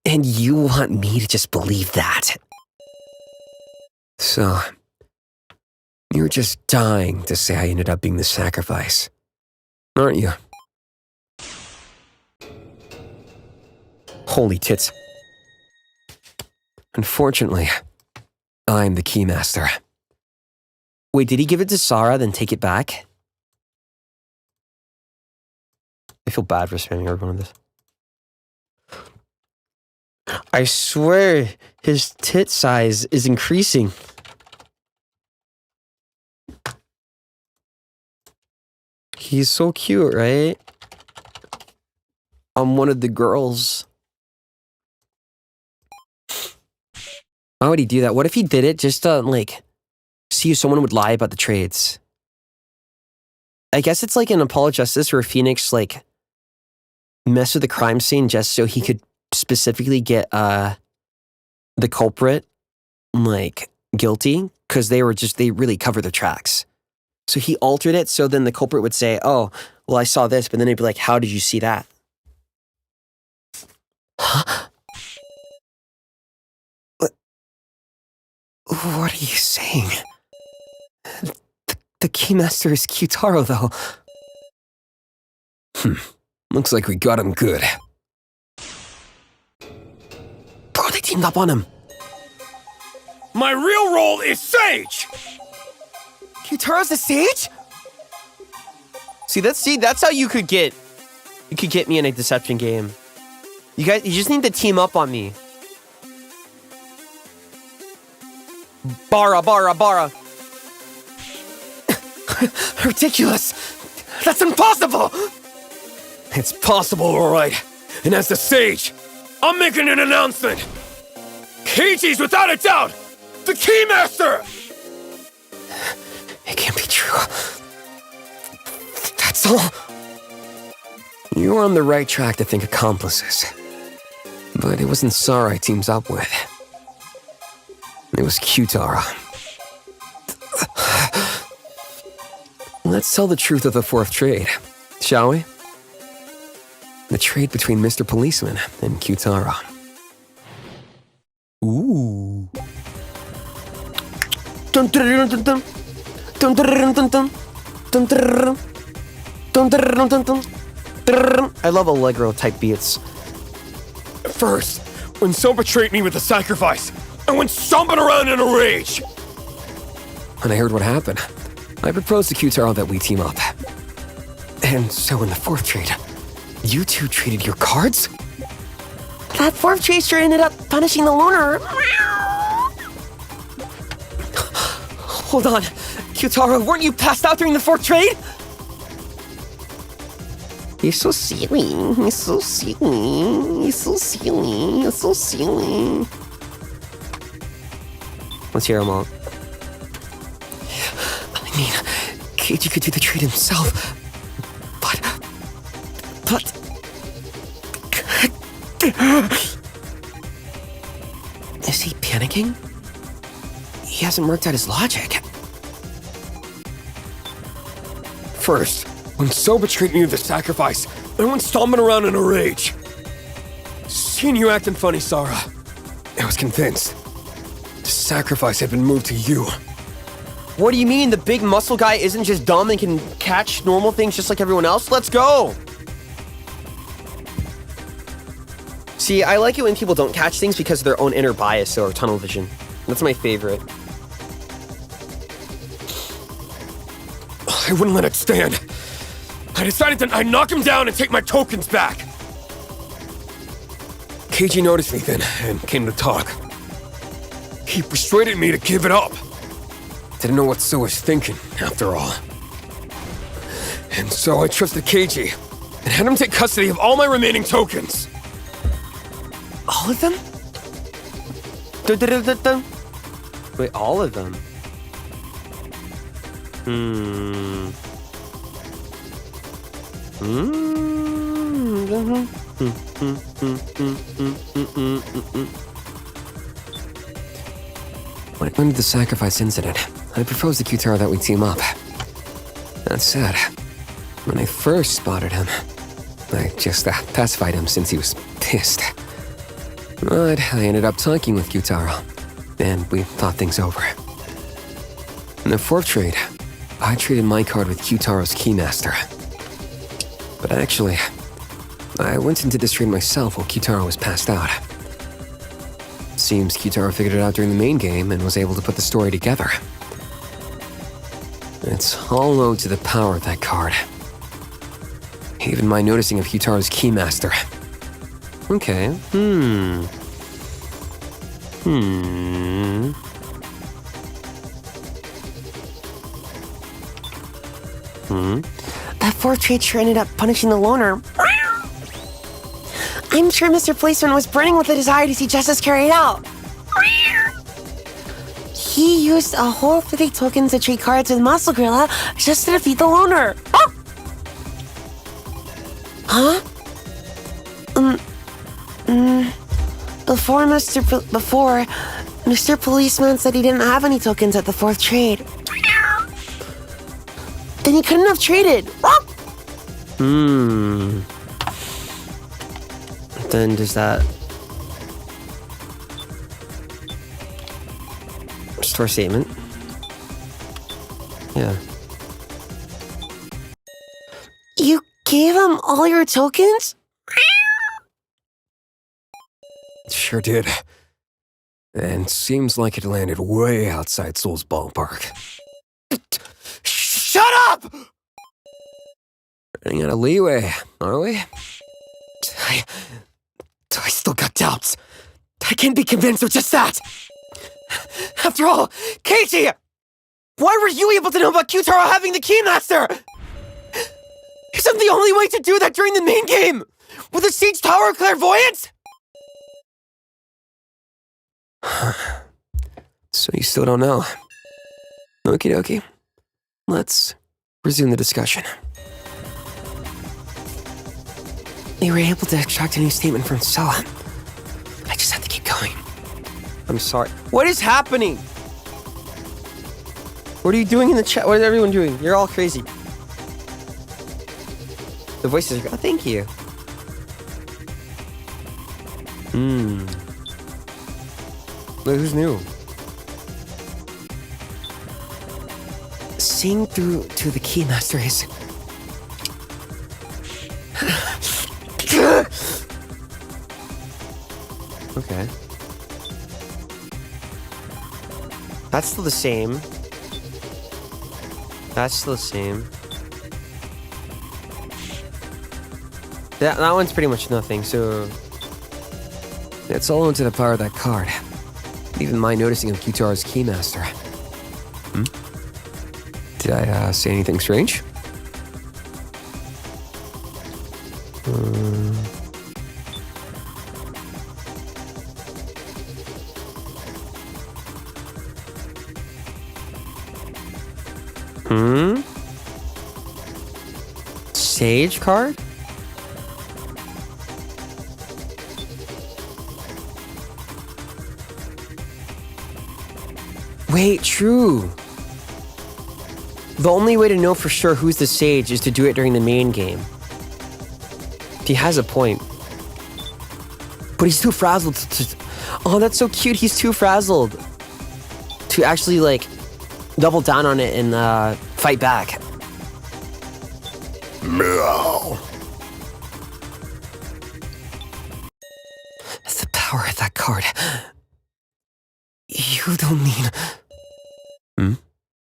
And you want me to just believe that? So, you're just dying to say I ended up being the sacrifice, aren't you? Holy tits. Unfortunately, I'm the keymaster. Wait, did he give it to Sarah, then take it back? I feel bad for spamming everyone with this. I swear, his tit size is increasing. He's so cute, right? I'm one of the girls. Why would he do that? What if he did it just to, like, see if someone would lie about the trades? I guess it's like an Apollo Justice where Phoenix, like, messed with the crime scene just so he could specifically get the culprit, like, guilty, because they really covered their tracks. So he altered it so then the culprit would say, oh, well, I saw this, but then they'd be like, how did you see that? Huh? What are you saying? The Keymaster is Kyutaro, though. Looks like we got him good. teamed up on him. My real role is Sage! Kyutaro's the Sage? See, that's how you could get me in a deception game. You just need to team up on me. Bara. Ridiculous. That's impossible. It's possible, alright. And as the Sage, I'm making an announcement. Keiji's without a doubt the Keymaster! It can't be true. That's all. You're on the right track to think accomplices. But it wasn't Sara I teams up with. It was Kyutaro. Let's tell the truth of the fourth trade, shall we? The trade between Mr. Policeman and Kyutaro. Ooh. Dun dun dun dun dun dun dun dun dun dun dun dun dun dun. I love Allegro type beats. First, when So betrayed me with the sacrifice, I went stomping around in a rage. When I heard what happened, I proposed to Kyutaro that we team up. And so in the fourth trade, you two traded your cards? That fourth trade sure ended up punishing the loner. Hold on. Kyutaro, weren't you passed out during the fourth trade? You're so silly. You're so silly. You're so silly. You're so silly. Let's hear them all. I mean, Keiji could do the trade himself. But... Is he panicking? He hasn't worked out his logic. First, when So betrayed me with the sacrifice, I went stomping around in a rage. Seeing you acting funny, Sara, I was convinced the sacrifice had been moved to you. What do you mean the big muscle guy isn't just dumb and can catch normal things just like everyone else? Let's go! See, I like it when people don't catch things because of their own inner bias or tunnel vision. That's my favorite. I wouldn't let it stand. I decided that I'd knock him down and take my tokens back. Keiji noticed me then and came to talk. He persuaded me to give it up. Didn't know what So was thinking, after all. And so I trusted Keiji and had him take custody of all my remaining tokens. All of them? Wait, all of them? When it went to the sacrifice incident, I proposed to Kyutaro that we team up. That said, when I first spotted him, I just pacified him since he was pissed. But I ended up talking with Kyutaro, and we thought things over. In the fourth trade, I traded my card with Kyutaro's Keymaster. But actually, I went into this trade myself while Kyutaro was passed out. Seems Kyutaro figured it out during the main game and was able to put the story together. It's all owed to the power of that card. Even my noticing of Kyutaro's Keymaster. Okay, That fourth trade sure ended up punishing the loner. I'm sure Mr. Policeman was burning with the desire to see justice carried out. He used a whole 50 tokens to trade cards with Muscle Gorilla just to defeat the loner. Huh? Before Mr. Policeman said he didn't have any tokens at the fourth trade. Then he couldn't have traded. Then does that store statement? Yeah. You gave him all your tokens? Sure did. And seems like it landed way outside Soul's ballpark. Shut up! Running out of leeway, are we? I still got doubts. I can't be convinced of just that. After all, Keiichi! Why were you able to know about Kyutaro having the Keymaster? Isn't the only way to do that during the main game with a Siege Tower Clairvoyance? So you still don't know. Okie dokie. Let's resume the discussion. They were able to extract a new statement from Soa. I just had to keep going. I'm sorry. What is happening? What are you doing in the chat? What is everyone doing? You're all crazy. The voices are... Oh, thank you. Wait, who's new? Seeing through to the Keymaster is... Okay. That's still the same. That's still the same. That one's pretty much nothing, so... It's all into the power of that card. Even my noticing of Kyutaro's Keymaster. Did I say anything strange? Sage card? Wait, true. The only way to know for sure who's the sage is to do it during the main game. He has a point. But he's too frazzled to... Oh, that's so cute. He's too frazzled to actually, like, double down on it and fight back. Meow. The power of that card. You don't mean...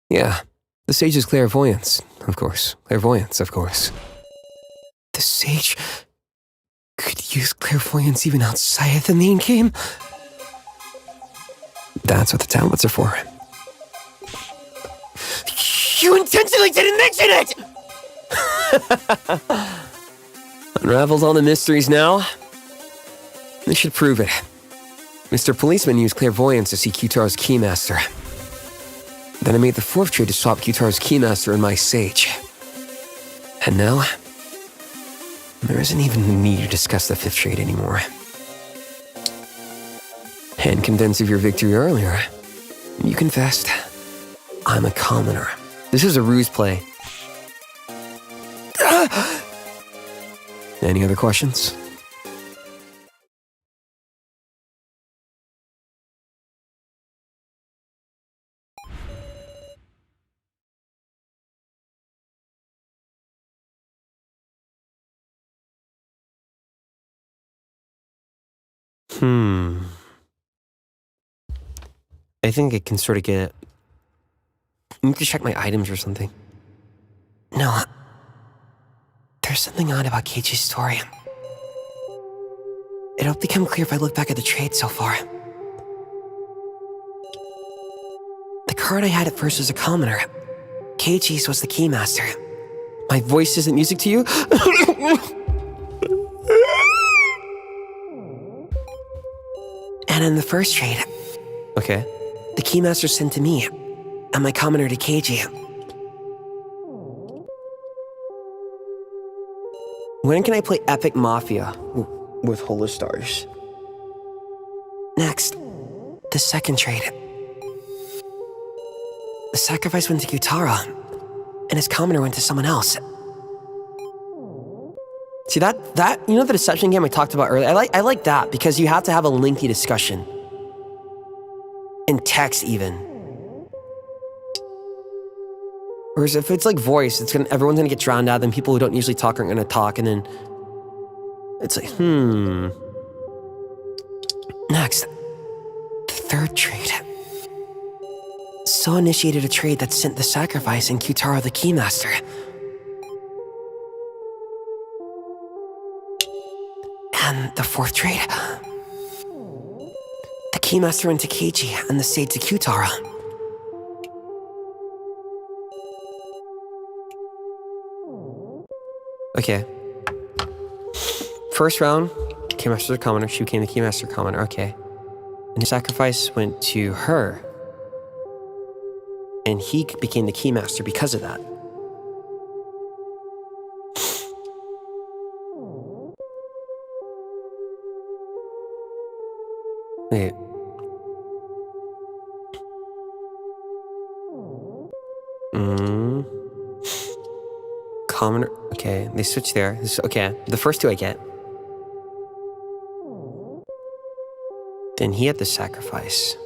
Yeah. The sage's clairvoyance, of course. Clairvoyance, of course. The sage could use clairvoyance even outside of the main game? That's what the tablets are for. You intentionally didn't mention it! Unraveled all the mysteries now? They should prove it. Mr. Policeman used clairvoyance to see Kyutaro's Keymaster. Then I made the fourth trade to swap Kyutaro's Keymaster and my sage. And now, there isn't even a need to discuss the fifth trade anymore. And condense of your victory earlier, you confessed, I'm a commoner. This is a ruse play. Any other questions? I think I can sort of get it. I need to check my items or something. No. There's something odd about Keiichi's story. It'll become clear if I look back at the trade so far. The card I had at first was a commoner. Keiichi's was the Keymaster. My voice isn't music to you? And in the first trade, Okay. the Keymaster sent to me, and my commoner to Keiichi. When can I play Epic Mafia with HOLOSTARS? Next, the second trade. The sacrifice went to Kyutaro, and his commoner went to someone else. See that you know the deception game I talked about earlier? I like that because you have to have a lengthy discussion. In text even. Whereas if it's like voice, everyone's gonna get drowned out, then people who don't usually talk aren't gonna talk, and then it's like, Next, the third trade. So initiated a trade that sent the sacrifice and Q-Taro the Keymaster. And the fourth trade. The Keymaster went to Keiji and the Sage to Q-Taro. Okay. First round, Keymaster the Commoner, she became the Keymaster Commoner, okay. And his sacrifice went to her. And he became the Keymaster because of that. Wait. Commoner, okay, they switch there. Okay, the first two I get. Then he had the sacrifice.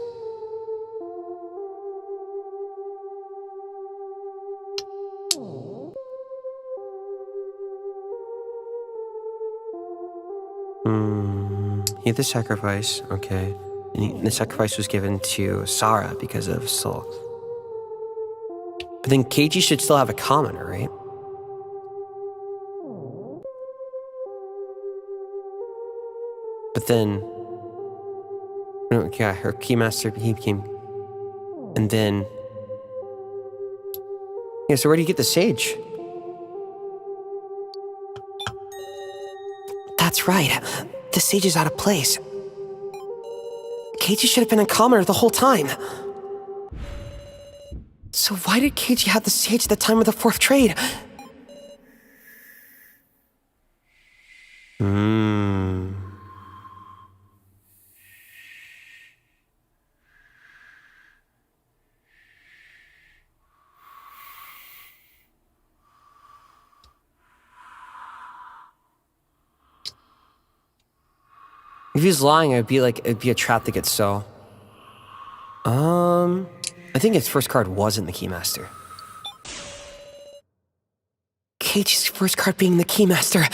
He had the sacrifice, okay. And the sacrifice was given to Sarah because of Soul. But then Keiji should still have a commoner, right? But then, yeah, her Keymaster, he became, and then, yeah, so where do you get the Sage? That's right, the Sage is out of place. Keiji should have been a commoner the whole time. So why did Keiji have the Sage at the time of the fourth trade? If he was lying, it'd be a trap to get So. I think his first card wasn't the Keymaster. Keiji's first card being the Keymaster.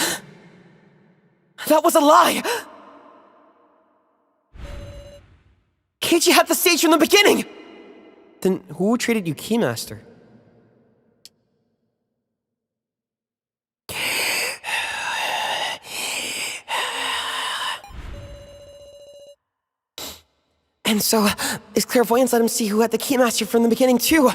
That was a lie! Keiji had the Sage from the beginning! Then who traded you Keymaster? And so, his clairvoyance let him see who had the Keymaster from the beginning, too.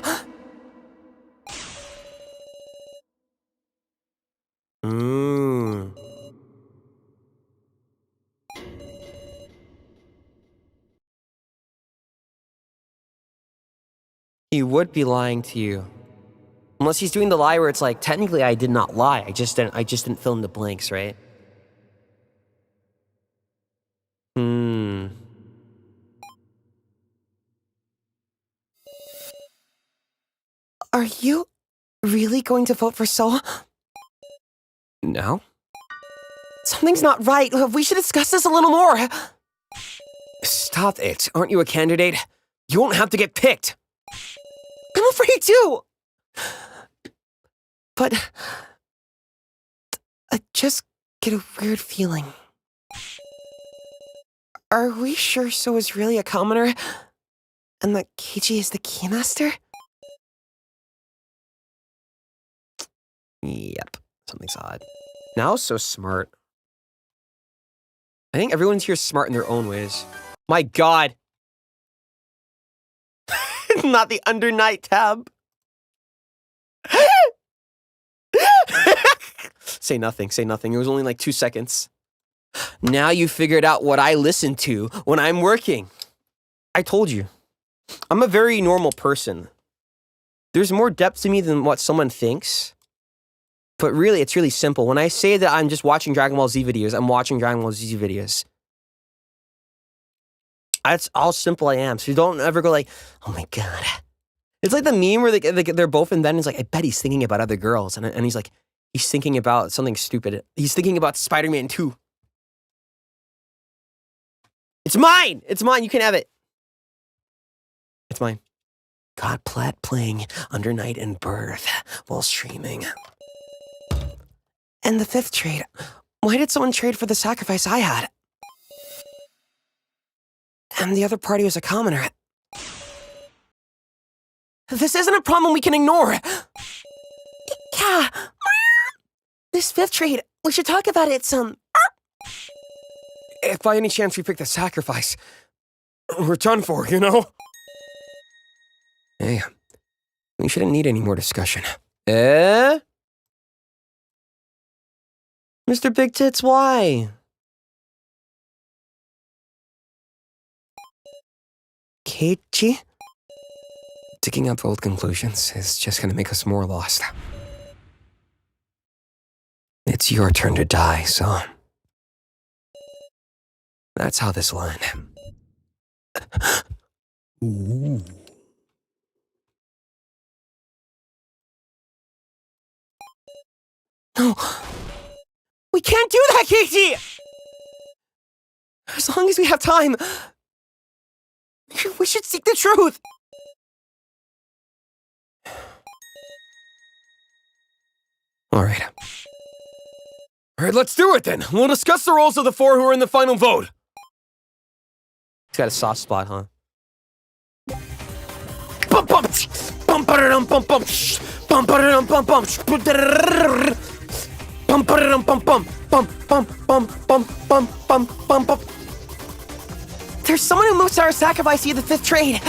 He would be lying to you. Unless he's doing the lie where it's like, technically I did not lie, I just didn't fill in the blanks, right? Are you really going to vote for So? No. Something's not right. We should discuss this a little more. Stop it. Aren't you a candidate? You won't have to get picked. I'm afraid too. But I just get a weird feeling. Are we sure So is really a commoner and that Keiji is the Keymaster? Yep, something's odd. Now So smart. I think everyone's here smart in their own ways. My god. Not the under night tab. Say nothing, say nothing. It was only like 2 seconds. Now you figured out what I listen to when I'm working. I told you. I'm a very normal person. There's more depth to me than what someone thinks. But really, it's really simple. When I say that I'm just watching Dragon Ball Z videos, I'm watching Dragon Ball Z videos. That's how simple I am. So don't ever go like, oh my god. It's like the meme where they're both in bed and it's like, I bet he's thinking about other girls. And he's like, he's thinking about something stupid. He's thinking about Spider-Man 2. It's mine! It's mine. You can have it. It's mine. God Platt playing Under Night and Birth while streaming. And the fifth trade. Why did someone trade for the sacrifice I had? And the other party was a commoner. This isn't a problem we can ignore. Yeah. This fifth trade, we should talk about it some. If by any chance we pick the sacrifice, we're done for, you know? Hey, we shouldn't need any more discussion. Mr. Big Tits, why? Keiichi? Digging up old conclusions is just gonna make us more lost. It's your turn to die, so... that's how this will end. Ooh. No. We can't do that, Keiichi! As long as we have time, we should seek the truth. Alright. Alright, let's do it then. We'll discuss the roles of the 4 who are in the final vote. He's got a soft spot, huh? Bum bum bum ba-da-dum bum bum bum ba-da-dum bum bum bum ba-da-dum bum bum bum bum bum bum bum bum bum bum. There's someone who moves to our sacrifice via the fifth trade.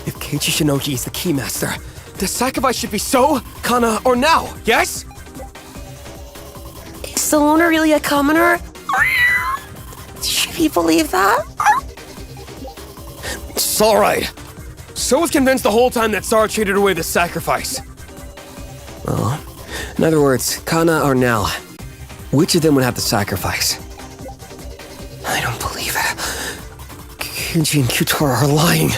If Keiichi Shinogi is the keymaster, the sacrifice should be So, Kana, or Now, yes? Is the loner really a commoner? Should we believe that? It's alright. So was convinced the whole time that Sara traded away the sacrifice. Well, in other words, Kana or Nell, which of them would have the sacrifice? I don't believe it. Keiichi and Kyutaro are lying.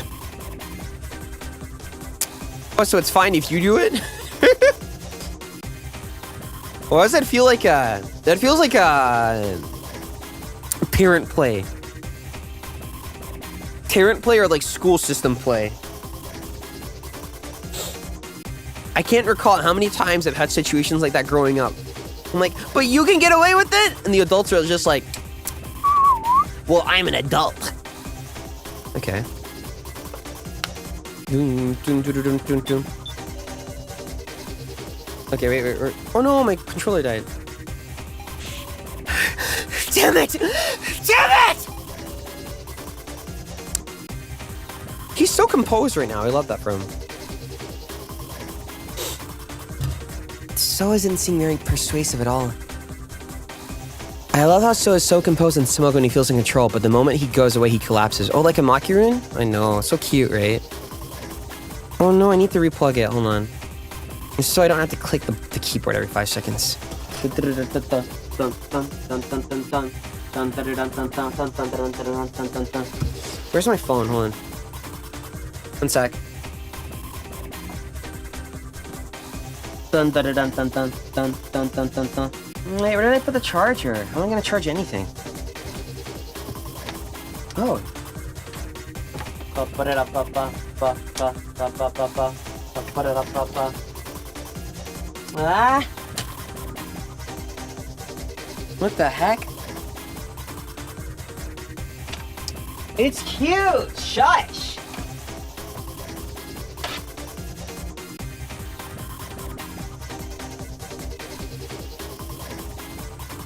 Oh, so it's fine if you do it? Why does that feel like that feels like a parent play. Parent play or like school system play. I can't recall how many times I've had situations like that growing up. I'm like, but you can get away with it? And the adults are just like, well, I'm an adult. Okay. Okay, wait. Oh no, my controller died. Damn it! Damn it! He's so composed right now. I love that for him. So isn't seem very persuasive at all. I love how So is so composed and smug when he feels in control, but the moment he goes away, he collapses. Oh, like a Makirun? I know. So cute, right? Oh no, I need to replug it. Hold on. So I don't have to click the keyboard every 5 seconds. Where's my phone? Hold on. 1 sec. Wait, where did I put the charger? How am I gonna charge anything? Oh. Ah! What the heck? It's cute! Shush!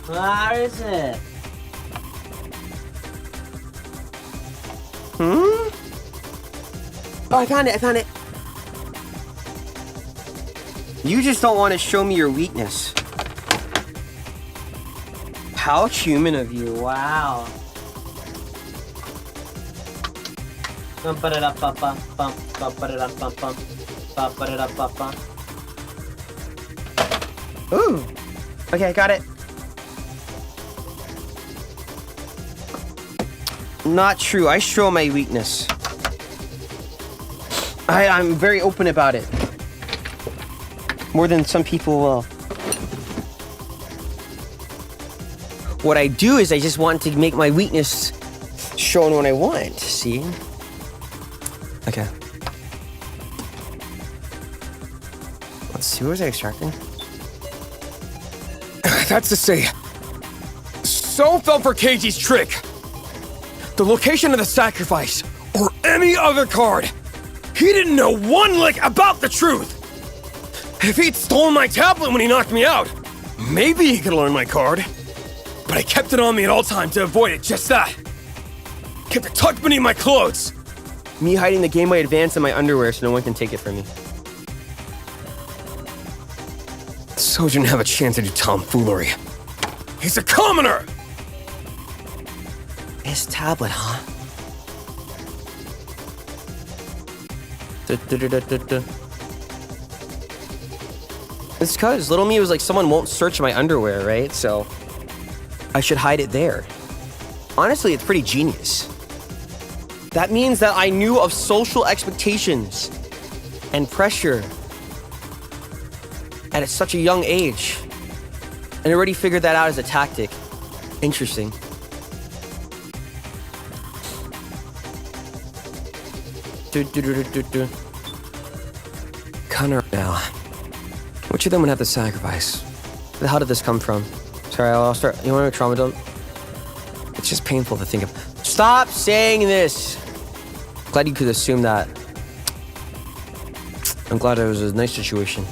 Where is it? Oh, I found it. You just don't want to show me your weakness. How human of you, wow. Ooh. Okay, I got it. Not true. I show my weakness. I'm very open about it. More than some people will. What I do is I just want to make my weakness shown when I want, see? Okay. Let's see, what was I extracting? That's to say, So fell for Keiichi's trick. the location of the sacrifice, or any other card. He didn't know one lick about the truth. If he'd stolen my tablet when he knocked me out, maybe he could learn my card. But I kept it on me at all times to avoid it, just that. Kept it tucked beneath my clothes. Me hiding the Game Boy Advance in my underwear so no one can take it from me. So didn't have a chance to do tomfoolery. He's a commoner! His tablet, huh? It's because little me was like, someone won't search my underwear, right? So I should hide it there. Honestly, it's pretty genius. That means that I knew of social expectations and pressure at such a young age and already figured that out as a tactic. Interesting. Connor now. Which of them would have the sacrifice? How did this come from? Sorry, I'll start. You want to trauma dump? It's just painful to think of. Stop saying this. Glad you could assume that. I'm glad it was a nice situation.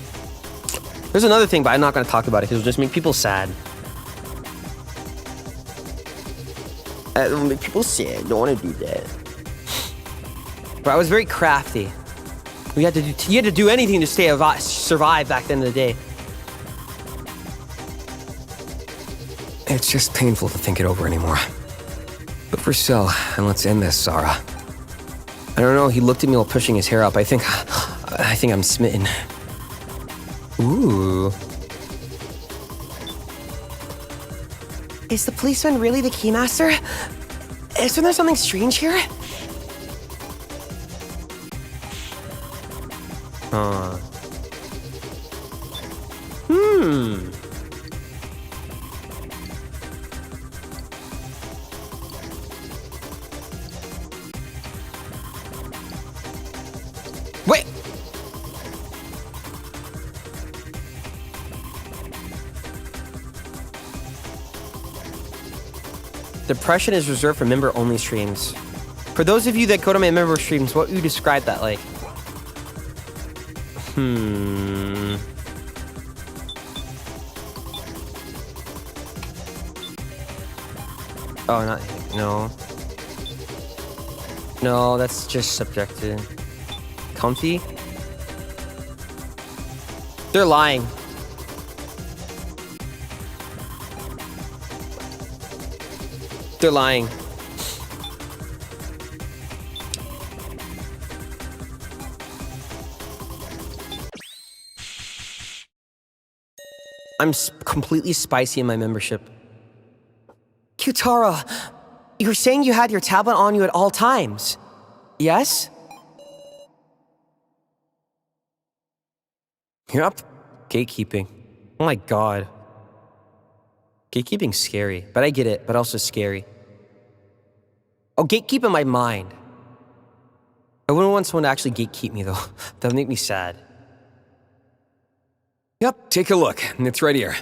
There's another thing, but I'm not going to talk about it because it'll just make people sad. It'll make people sad. Don't want to do that. But I was very crafty. You had to do anything to survive back then in the day. It's just painful to think it over anymore. But for Cell, and let's end this, Zara. I don't know. He looked at me while pushing his hair up. I think I'm smitten. Ooh. Is the policeman really the keymaster? Isn't there something strange here? Wait! Depression is reserved for member-only streams. For those of you that go to my member streams, what would you describe that like? Oh, no. No, that's just subjective. Comfy? They're lying. They're lying. I'm completely spicy in my membership. Kyutaro, you were saying you had your tablet on you at all times. Yes? Yep. Gatekeeping. Oh my god. Gatekeeping's scary, but I get it, but also scary. Oh, gatekeep in my mind. I wouldn't want someone to actually gatekeep me, though. That would make me sad. Yep, take a look. It's right here.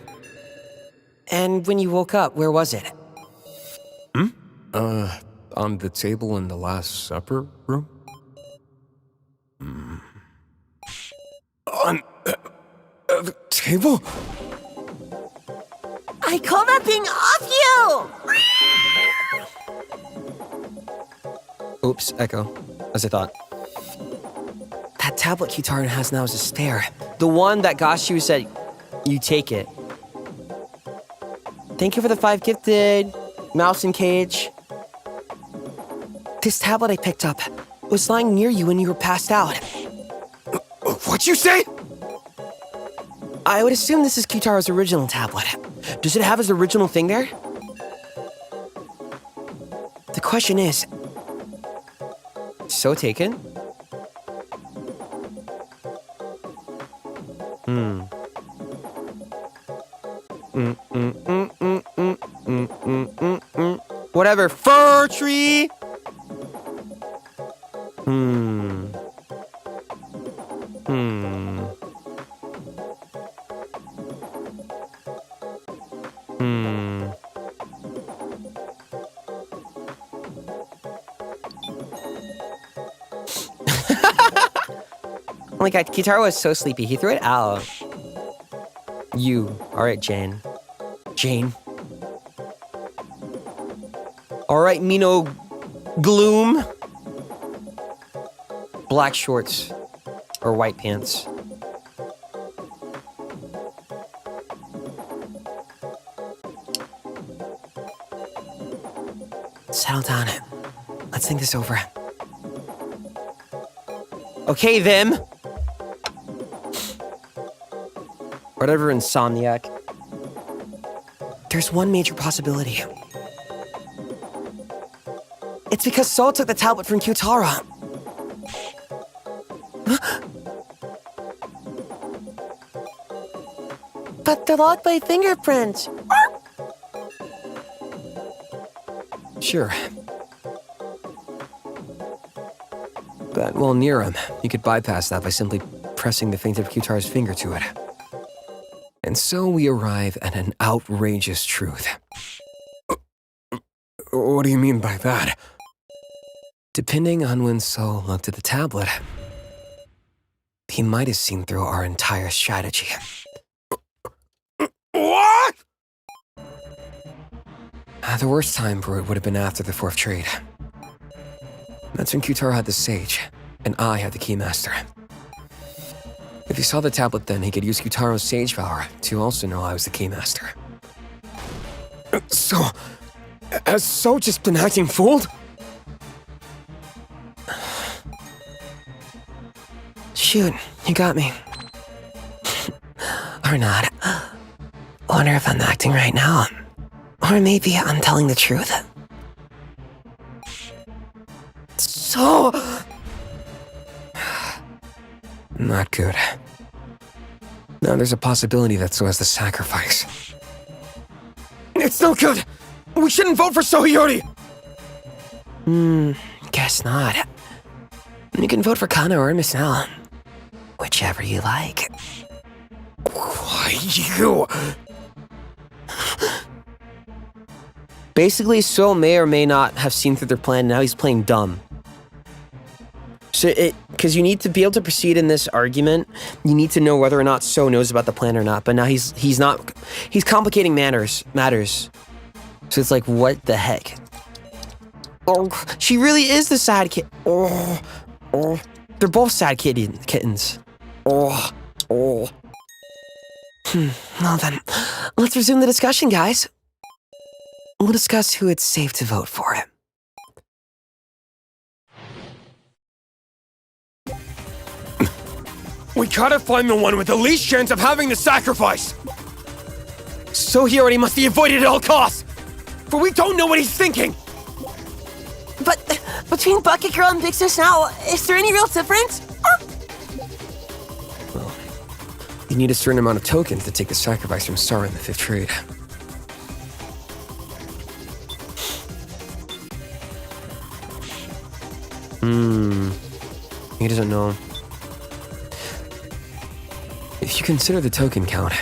And when you woke up, where was it? On the table in the Last Supper room? On the table? I call that being off you! Oops, Echo. As I thought. That tablet Kyutaro has now is a spare. The one that Gashu said, you take it. Thank you for the 5 gifted. Mouse and cage. This tablet I picked up was lying near you when you were passed out. What'd you say? I would assume this is Kyutaro's original tablet. Does it have his original thing there? The question is... So taken? Whatever, fir tree! my god, Kitaro was so sleepy. He threw it out. You. Alright, Jane. Jane. Alright, Mino Gloom. Black shorts. Or white pants. Settle down. Let's think this over. Okay, them. Whatever, Insomniac. There's one major possibility. It's because Sol took the tablet from Kyutara. But they're locked by fingerprints. Sure. But while near him, you could bypass that by simply pressing the fingertip of Kyutara's finger to it. And so we arrive at an outrageous truth. What do you mean by that? Depending on when Sol looked at the tablet, he might have seen through our entire strategy. What? The worst time for it would have been after the fourth trade. That's when Kyutara had the Sage, and I had the Keymaster. If he saw the tablet then, he could use Kyutaro's Sage power to also know I was the Keymaster. So, has So just been acting fooled? Shoot, you got me. Or not. Wonder if I'm acting right now. Or maybe I'm telling the truth. So... Not good. Now there's a possibility that So has the sacrifice. It's no good! We shouldn't vote for Sohiyori! Guess not. You can vote for Kana or Miss Nell. Whichever you like. Why, you... Basically, So may or may not have seen through their plan, now he's playing dumb. So because you need to be able to proceed in this argument, you need to know whether or not So knows about the plan or not, but now he's complicating matters. So it's like, what the heck? Oh, she really is the sad kid. Oh. They're both sad kittens. Well then, let's resume the discussion, guys. We'll discuss who it's safe to vote for. We gotta find the one with the least chance of having the sacrifice! Sohiyori must be avoided at all costs! For we don't know what he's thinking! But between Bucket Girl and Big Sis now, is there any real difference? Well, you need a certain amount of tokens to take the sacrifice from Sara in the fifth trade. He doesn't know. If you consider the token count,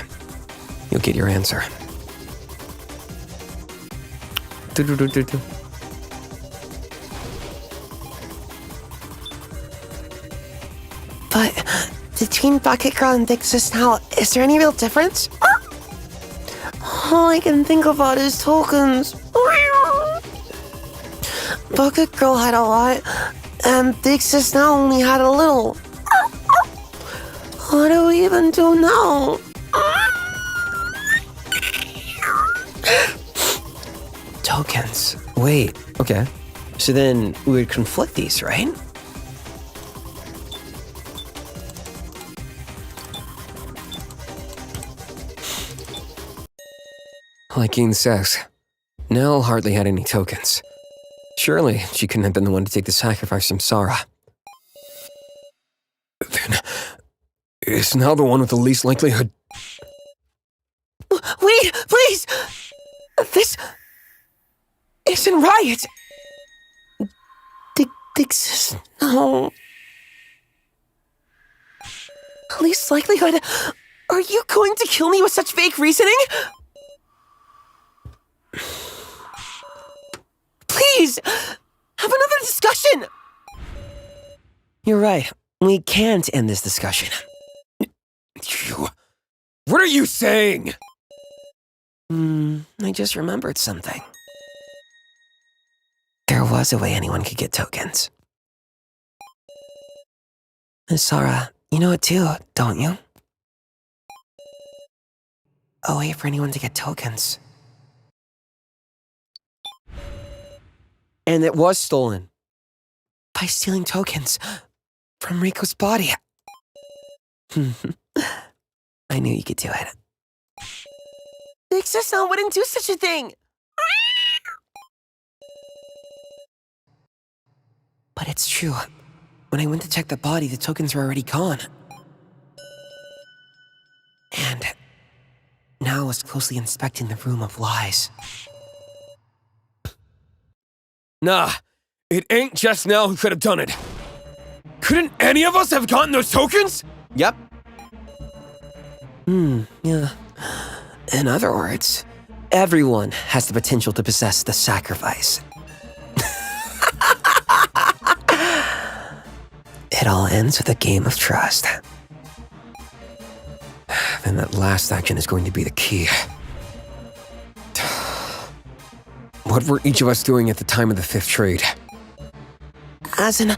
you'll get your answer. But between Bucket Girl and Big Sis now, is there any real difference? All I can think about is tokens. Bucket Girl had a lot, and Big Sis now only had a little. What do we even do now? Tokens. Wait, okay. So then we would conflict these, right? Like Ian says, Nell hardly had any tokens. Surely she couldn't have been the one to take the sacrifice from Sara. Then, is Nell the one with the least likelihood? Wait, please! This isn't right! Big Sis, no. Least likelihood? Are you going to kill me with such fake reasoning? Please! Have another discussion! You're right. We can't end this discussion. What are you saying? I just remembered something. There was a way anyone could get tokens. Sarah, you know it too, don't you? A way for anyone to get tokens. And it was stolen. By stealing tokens from Rico's body. I knew you could do it. Exo wouldn't do such a thing! But it's true. When I went to check the body, the tokens were already gone. And now I was closely inspecting the room of lies. Nah, it ain't just Nell who could have done it. Couldn't any of us have gotten those tokens? Yep. Yeah. In other words, everyone has the potential to possess the sacrifice. It all ends with a game of trust. Then that last action is going to be the key. What were each of us doing at the time of the 5th trade? As in...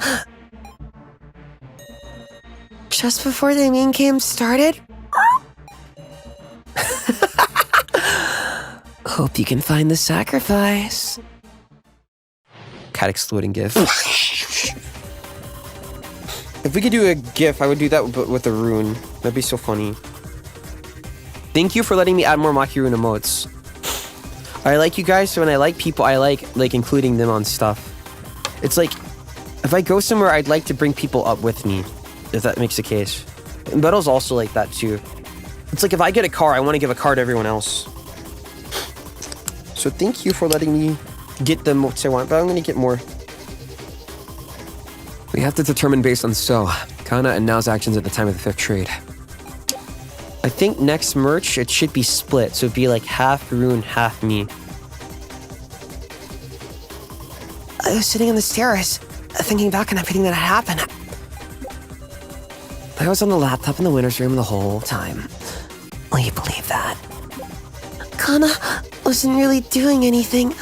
just before the main game started? Hope you can find the sacrifice. Cat exploding GIF. If we could do a GIF, I would do that with a rune. That'd be so funny. Thank you for letting me add more Maki rune emotes. I like you guys, so when I like people, I like including them on stuff. It's like, if I go somewhere, I'd like to bring people up with me, if that makes the case. And Battle's also like that too. It's like if I get a car, I want to give a car to everyone else. So thank you for letting me get the emotes I want, but I'm going to get more. We have to determine based on Kana and Nao's actions at the time of the 5th trade. I think next merch, it should be split, so it'd be like half Rune, half me. I was sitting on the stairs, thinking back on everything that had happened. I was on the laptop in the winner's room the whole time. Will you believe that? Kana wasn't really doing anything,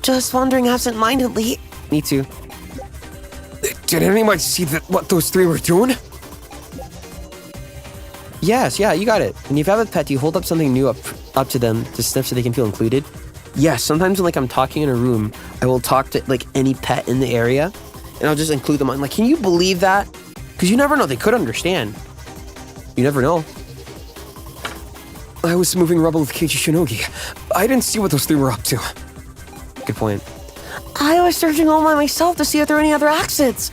just wandering absent-mindedly. Me too. Did anyone see what those 3 were doing? Yes, yeah, you got it. When you have a pet, you hold up something new up to them to sniff so they can feel included. Yes, sometimes when I'm talking in a room, I will talk to any pet in the area, and I'll just include them. I'm like, can you believe that? Because you never know, they could understand. You never know. I was moving rubble with Keiichi Shinogi. I didn't see what those 3 were up to. Good point. I was searching all by myself to see if there were any other exits.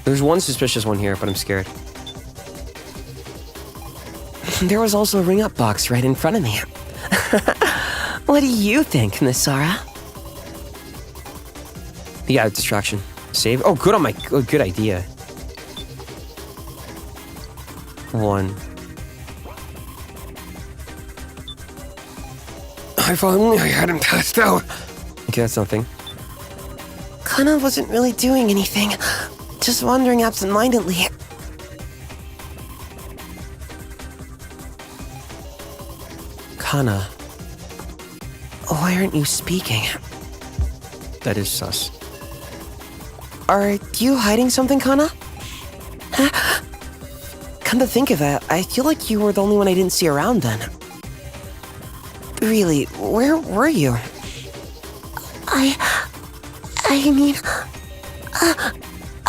There's one suspicious one here, but I'm scared. There was also a ring-up box right in front of me. What do you think, Nisara? Yeah, distraction. Save. Oh, good on my. Oh, good idea. 1. If only I hadn't passed out. Okay, that's nothing. Kana wasn't really doing anything. Just wandering absent-mindedly. Kana. Why aren't you speaking? That is sus. Are you hiding something, Kana? Come to think of it, I feel like you were the only one I didn't see around then. Really, where were you? I mean...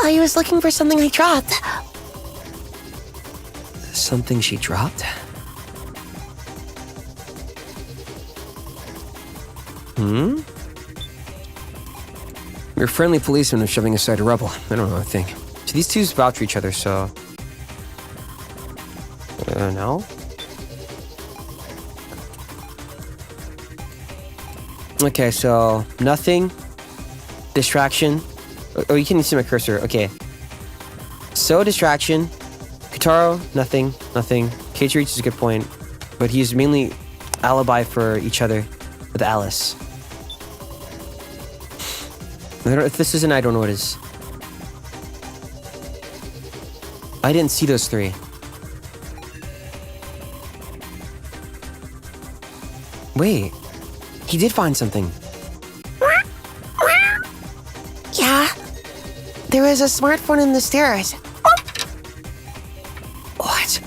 I was looking for something I dropped. Something she dropped? Your friendly policeman is shoving aside a rebel. I don't know a thing. So these two vouch for each other, so... no? Okay, so... nothing. Distraction. Oh, you can see my cursor. Okay. So, distraction. Kutaro, nothing. Keiichi reaches a good point, but he's mainly alibi for each other with Alice. If this isn't, I don't know what is. I didn't see those three. Wait, he did find something. Yeah, there is a smartphone in the stairs. What?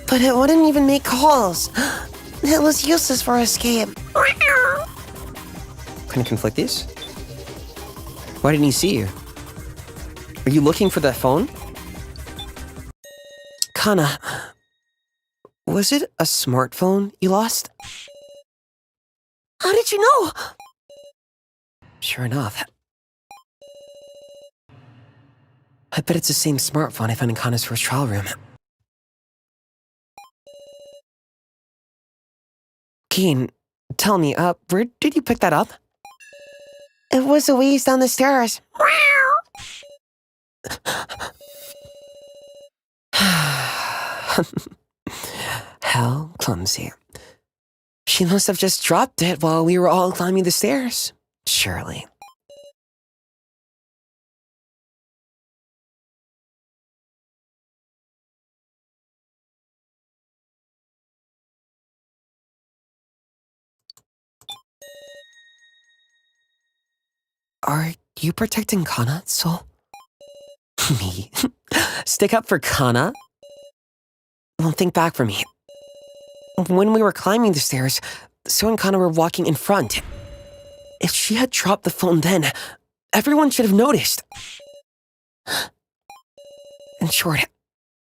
But it wouldn't even make calls. It was useless for escape. Can I conflict these? Why didn't he see you? Are you looking for that phone? Kana, was it a smartphone you lost? How did you know? Sure enough. I bet it's the same smartphone I found in Kana's first trial room. Keen, tell me, where did you pick that up? It was a ways down the stairs. How clumsy. She must have just dropped it while we were all climbing the stairs. Surely. Are you protecting Kana, Sol? Me? Stick up for Kana? Well, think back for me. When we were climbing the stairs, So and Kana were walking in front. If she had dropped the phone then, everyone should have noticed. In short,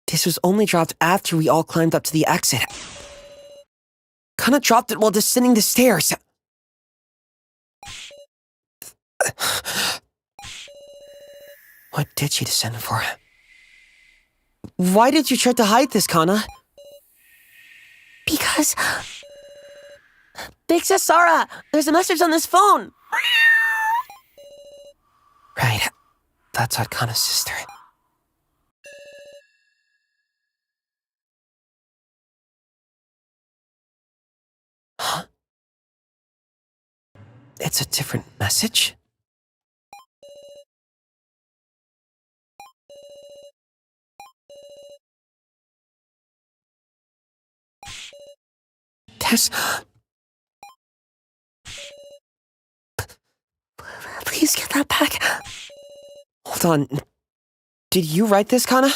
this was only dropped after we all climbed up to the exit. Kana dropped it while descending the stairs. What did she descend for? Why did you try to hide this, Kana? Because... Big Sis Sarah, there's a message on this phone. Right. That's what Kana's sister. Huh? It's a different message? Tess... Please get that back. Hold on. Did you write this, Kana?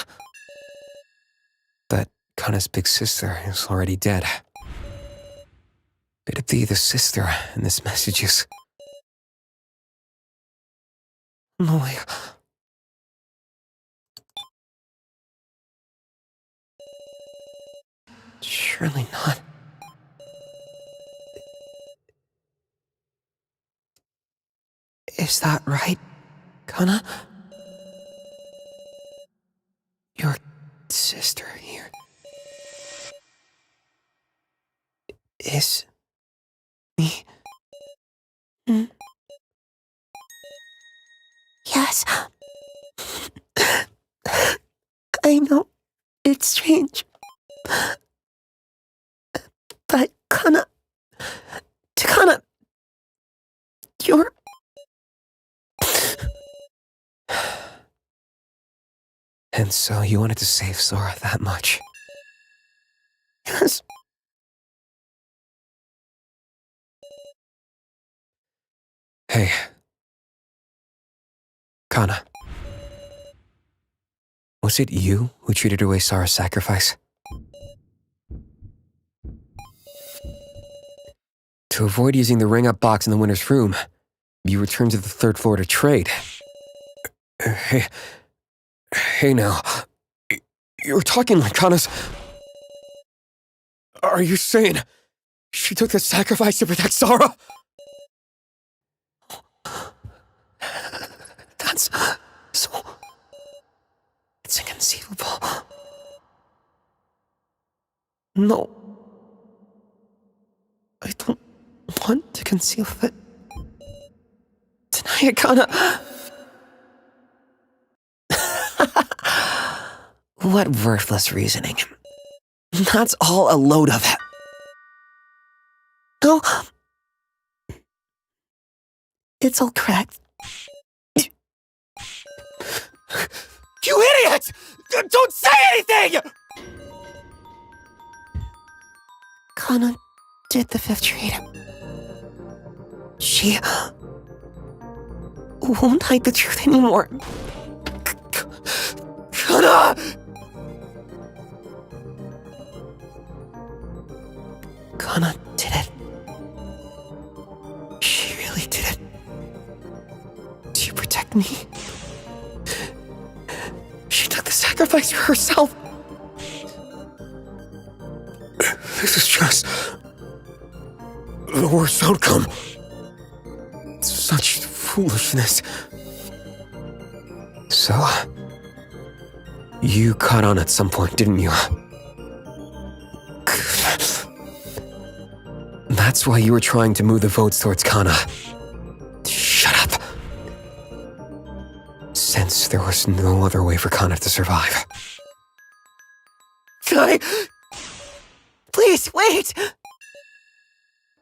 But Kana's big sister is already dead. Could it be the sister in this messages? No way. Surely not. Is that right, Kana? Your sister here is me? Yes. I know it's strange. But Kana... You're... And so you wanted to save Sora that much? Yes. Hey. Kana. Was it you who treated away Sora's sacrifice? To avoid using the ring-up box in the winner's room, you returned to the third floor to trade. Hey now. You're talking like Kana's... Are you saying she took the sacrifice to protect Sora? That's so... It's inconceivable. No. I don't want to conceal it. Deny it, Kana. What worthless reasoning. That's all a load of it. No. It's all correct. You idiot! Don't say anything! Kana did the 5th trade. She won't hide the truth anymore. Kana! Kana did it. She really did it. To protect me. She took the sacrifice for herself. This is just the worst outcome. Such foolishness. So, you caught on at some point, didn't you? That's why you were trying to move the votes towards Kana. Shut up. Since there was no other way for Kana to survive. Please, wait!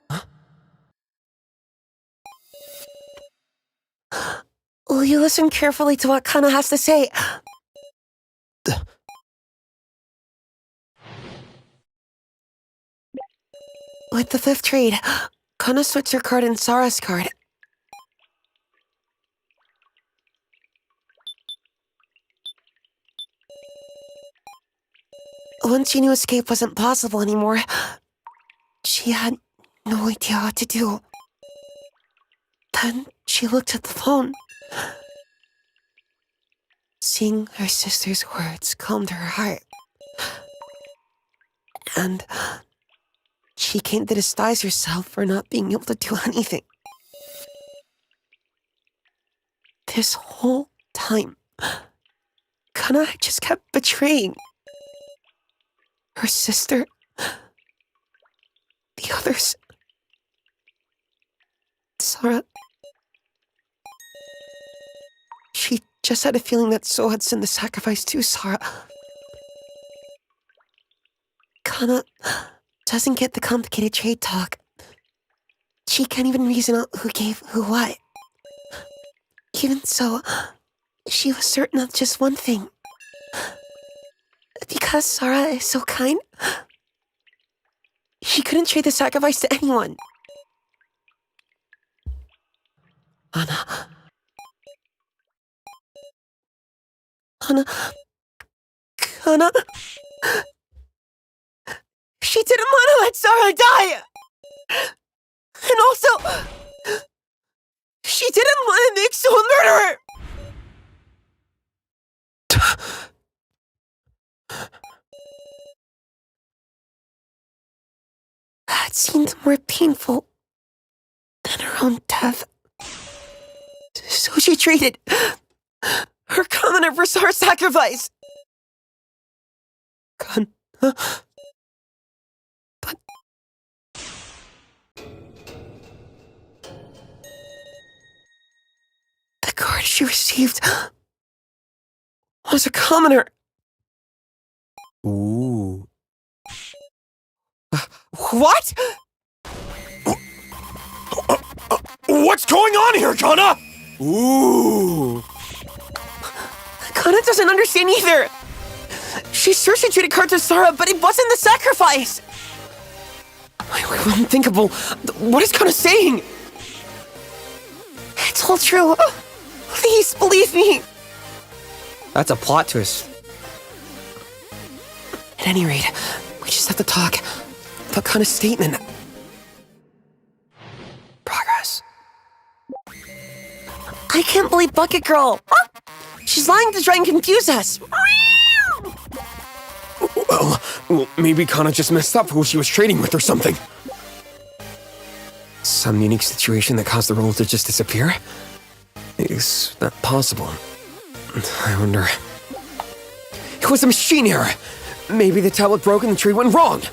Huh? Will you listen carefully to what Kana has to say? With the 5th trade, Kana switched her card and Sara's card. Once she knew escape wasn't possible anymore, she had no idea what to do. Then she looked at the phone. Seeing her sister's words calmed her heart. And she came to despise herself for not being able to do anything. This whole time, Kana just kept betraying her sister, the others, Sara. She just had a feeling that So had sent the sacrifice to Sara. Kana doesn't get the complicated trade talk. She can't even reason out who gave who what. Even so, she was certain of just one thing. Because Sara is so kind, she couldn't trade the sacrifice to anyone. Kana. She didn't want to let Sara die! And also, she didn't want to make So a murderer! That seemed more painful than her own death. So she traded her commoner for Sara's sacrifice. But the card she received was a commoner. Ooh. What? What's going on here, Kana? Ooh. Kana doesn't understand either. She's sure she traded cards to Sara, but it wasn't the sacrifice. Unthinkable. What is Kana saying? It's all true. Please believe me. That's a plot twist. At any rate, we just have to talk about Kana's statement. Progress. I can't believe Bucket Girl. She's lying to try and confuse us. Well, maybe Kana just messed up who she was trading with or something. Some unique situation that caused the roll to just disappear? Is that possible? I wonder... It was a machine error. Maybe the tablet broke and the trade went wrong.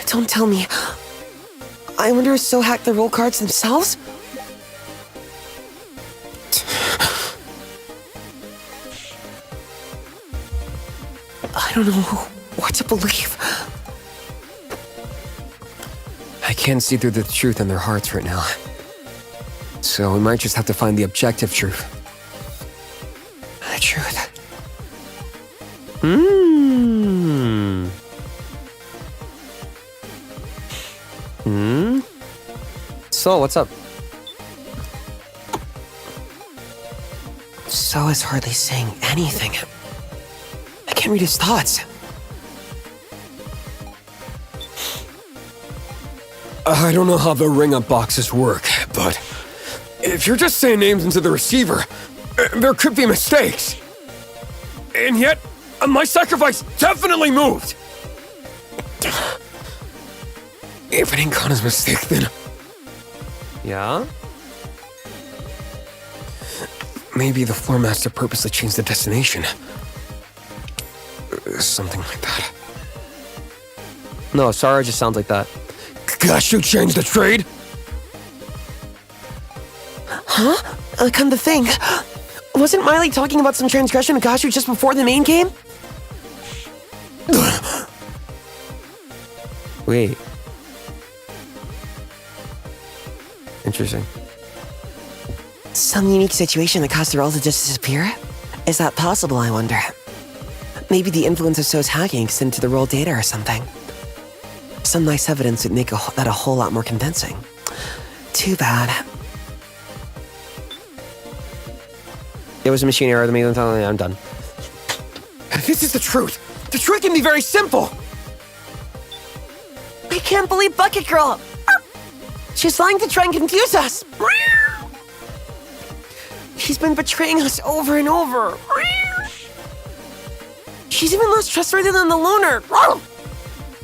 Don't tell me. I wonder if So hacked the roll cards themselves? I don't know what to believe. I can't see through the truth in their hearts right now. So we might just have to find the objective truth. The truth. So, what's up? So is hardly saying anything. I can't read his thoughts. I don't know how the ring-up boxes work, but if you're just saying names into the receiver, there could be mistakes. And yet, my sacrifice definitely moved. If it ain't Connor's mistake, then Yeah? maybe the floor master purposely changed the destination. Something like that. No, Sarah just sounds like that. Gosh, you changed the trade? Come to think, wasn't Miley talking about some transgression with Gashu just before the main game? Wait. Interesting. Some unique situation that caused the role to just disappear? Is that possible, I wonder? Maybe the influence of So's hacking extended to the role data or something. Some nice evidence would make that a whole lot more convincing. Too bad. It was a machine error. I'm done. This is the truth. The truth can be very simple. I can't believe Bucket Girl! She's lying to try and confuse us! She's been betraying us over and over. She's even less trustworthy than the loner.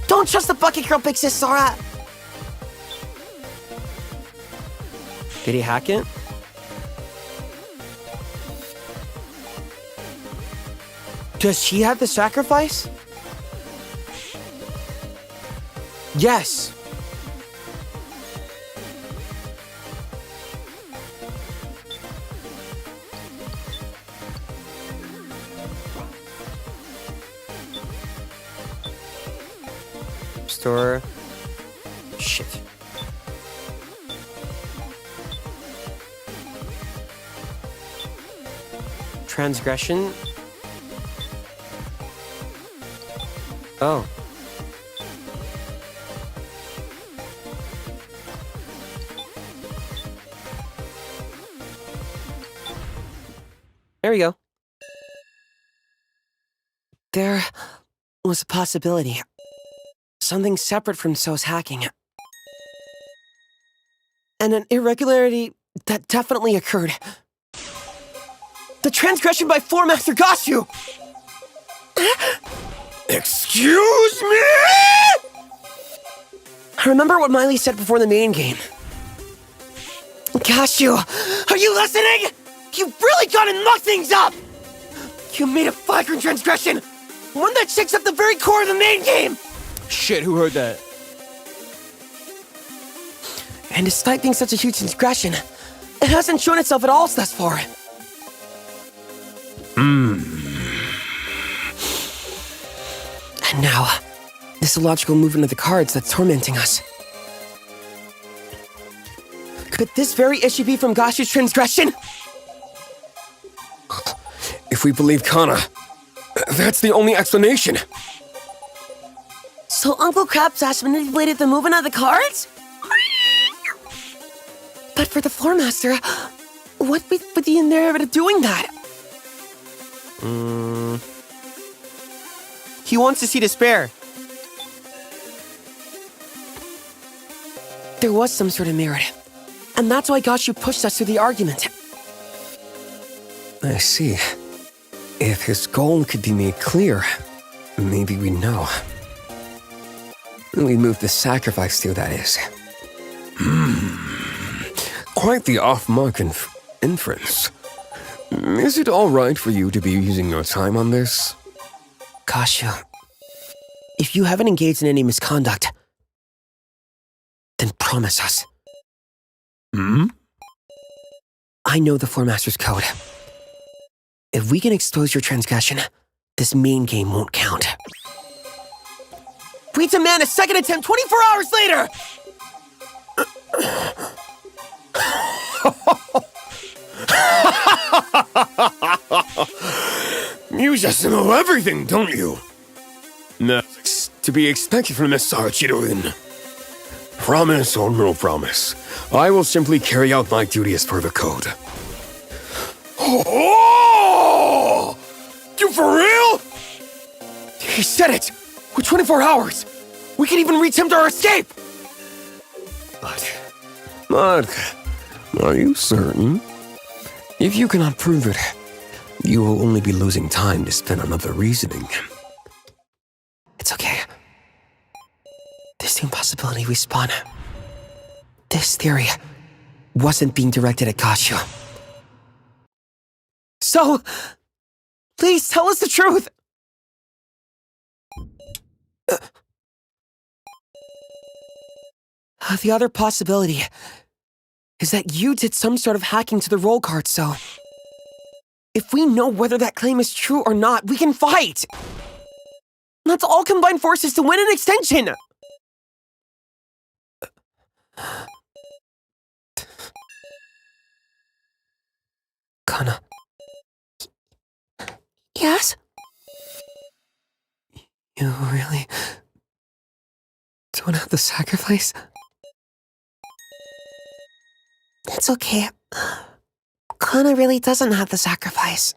Don't trust the Bucket Girl, Big Sis Sora. Did he hack it? Does she have the sacrifice? Yes. Store. Shit. Transgression. Oh. There we go. There was a possibility. Something separate from So's hacking. And an irregularity that definitely occurred. The transgression by Floor Master Gashu! Excuse me? I remember what Miley said before the main game. Gashu, are you listening? You really gotta muck things up! You made a flagrant transgression! One that shakes up the very core of the main game! Shit, who heard that? And despite being such a huge transgression, it hasn't shown itself at all thus far. And now, this illogical movement of the cards that's tormenting us. Could this very issue be from Gashu's transgression? If we believe Kana, that's the only explanation. So Uncle Crabsass manipulated the movement of the cards? But for the Floor Master, what would be in there of doing that? He wants to see despair. There was some sort of merit. And that's why Gashu pushed us through the argument. I see. If his goal could be made clear, maybe we know. We move the sacrifice to, that is. Quite the off-mark inference. Is it all right for you to be using your time on this? Gashu, if you haven't engaged in any misconduct, then promise us. I know the Floor Master's code. If we can expose your transgression, this main game won't count. We demand a second attempt 24 hours later! You just know everything, don't you? That's to be expected from Miss Sarachido-in. Promise or no promise, I will simply carry out my duty as per the code. Oh! You for real? He said it! With 24 hours! We can even reattempt our escape! But, are you certain? If you cannot prove it, you will only be losing time to spend on other reasoning. It's okay. This same possibility we spun. This theory wasn't being directed at Kashu. So, please tell us the truth! The other possibility is that you did some sort of hacking to the roll card, so if we know whether that claim is true or not, we can fight! Let's all combine forces to win an extension! Kana. Yes? You really don't have the sacrifice? It's okay. Kana really doesn't have the sacrifice.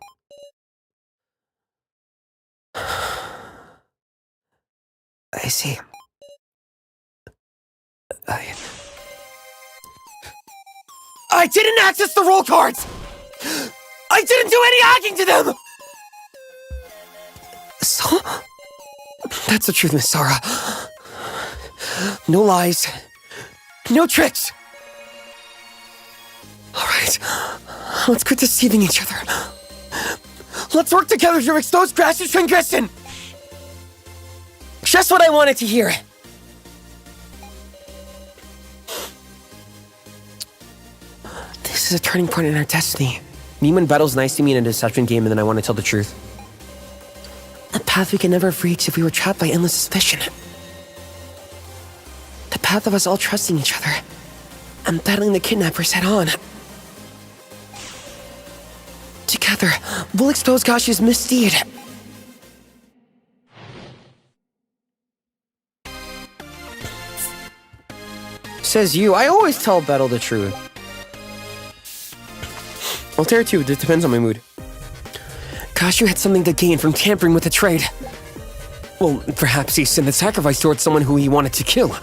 I see. I didn't access the roll cards! I didn't do any hacking to them! So? That's the truth, Miss Sara. No lies. No tricks. Alright. Let's quit deceiving each other. Let's work together to expose Crash's transgression! Just what I wanted to hear. This is a turning point in our destiny. Me when battle's nice to me in a deception game and then I want to tell the truth. A path we could never have reached if we were trapped by endless suspicion. The path of us all trusting each other and battling the kidnappers head on. Together, we'll expose Kashu's misdeed. Says you. I always tell Battle the truth. I'll tell her too. It depends on my mood. Kashu had something to gain from tampering with the trade. Well, perhaps he sent a sacrifice towards someone who he wanted to kill.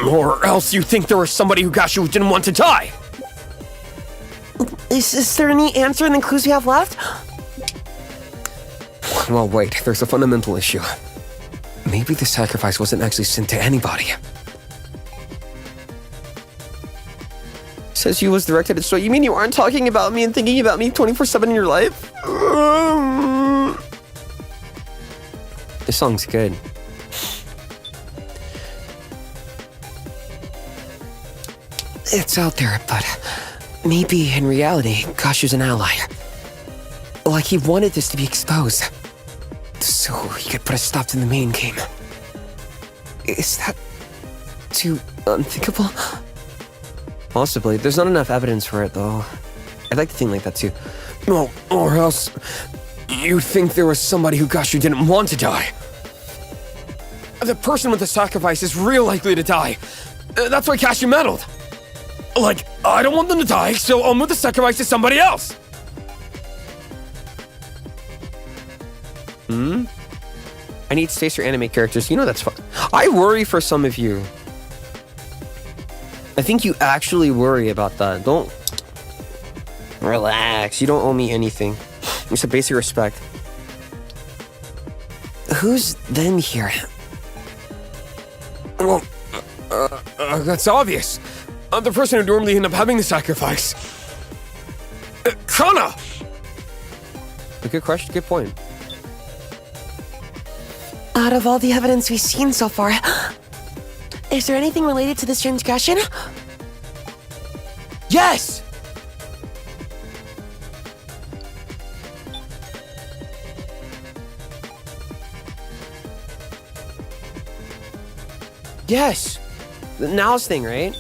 Or else you think there was somebody who Kashu who didn't want to die. Is there any answer in the clues we have left? Well, wait. There's a fundamental issue. Maybe the sacrifice wasn't actually sent to anybody. Says you was directed at so you mean you aren't talking about me and thinking about me 24/7 in your life? This song's good. It's out there, but maybe in reality, Kashu's an ally. Like he wanted this to be exposed, so he could put a stop to the main game. Is that too unthinkable? Possibly. There's not enough evidence for it, though. I'd like to think like that, too. No, or else you think there was somebody who Kashu didn't want to die. The person with the sacrifice is real likely to die. That's why Kashu meddled. Like, I don't want them to die, so I'll move the sacrifice to somebody else. I need space for anime characters. You know that's fun. I worry for some of you. I think you actually worry about that. Don't... Relax. You don't owe me anything. It's a basic respect. Who's them here? Well, that's obvious. I'm the person who normally end up having the sacrifice. Kana! A good question, good point. Out of all the evidence we've seen so far, is there anything related to this transgression? Yes! Yes. The now's thing, right?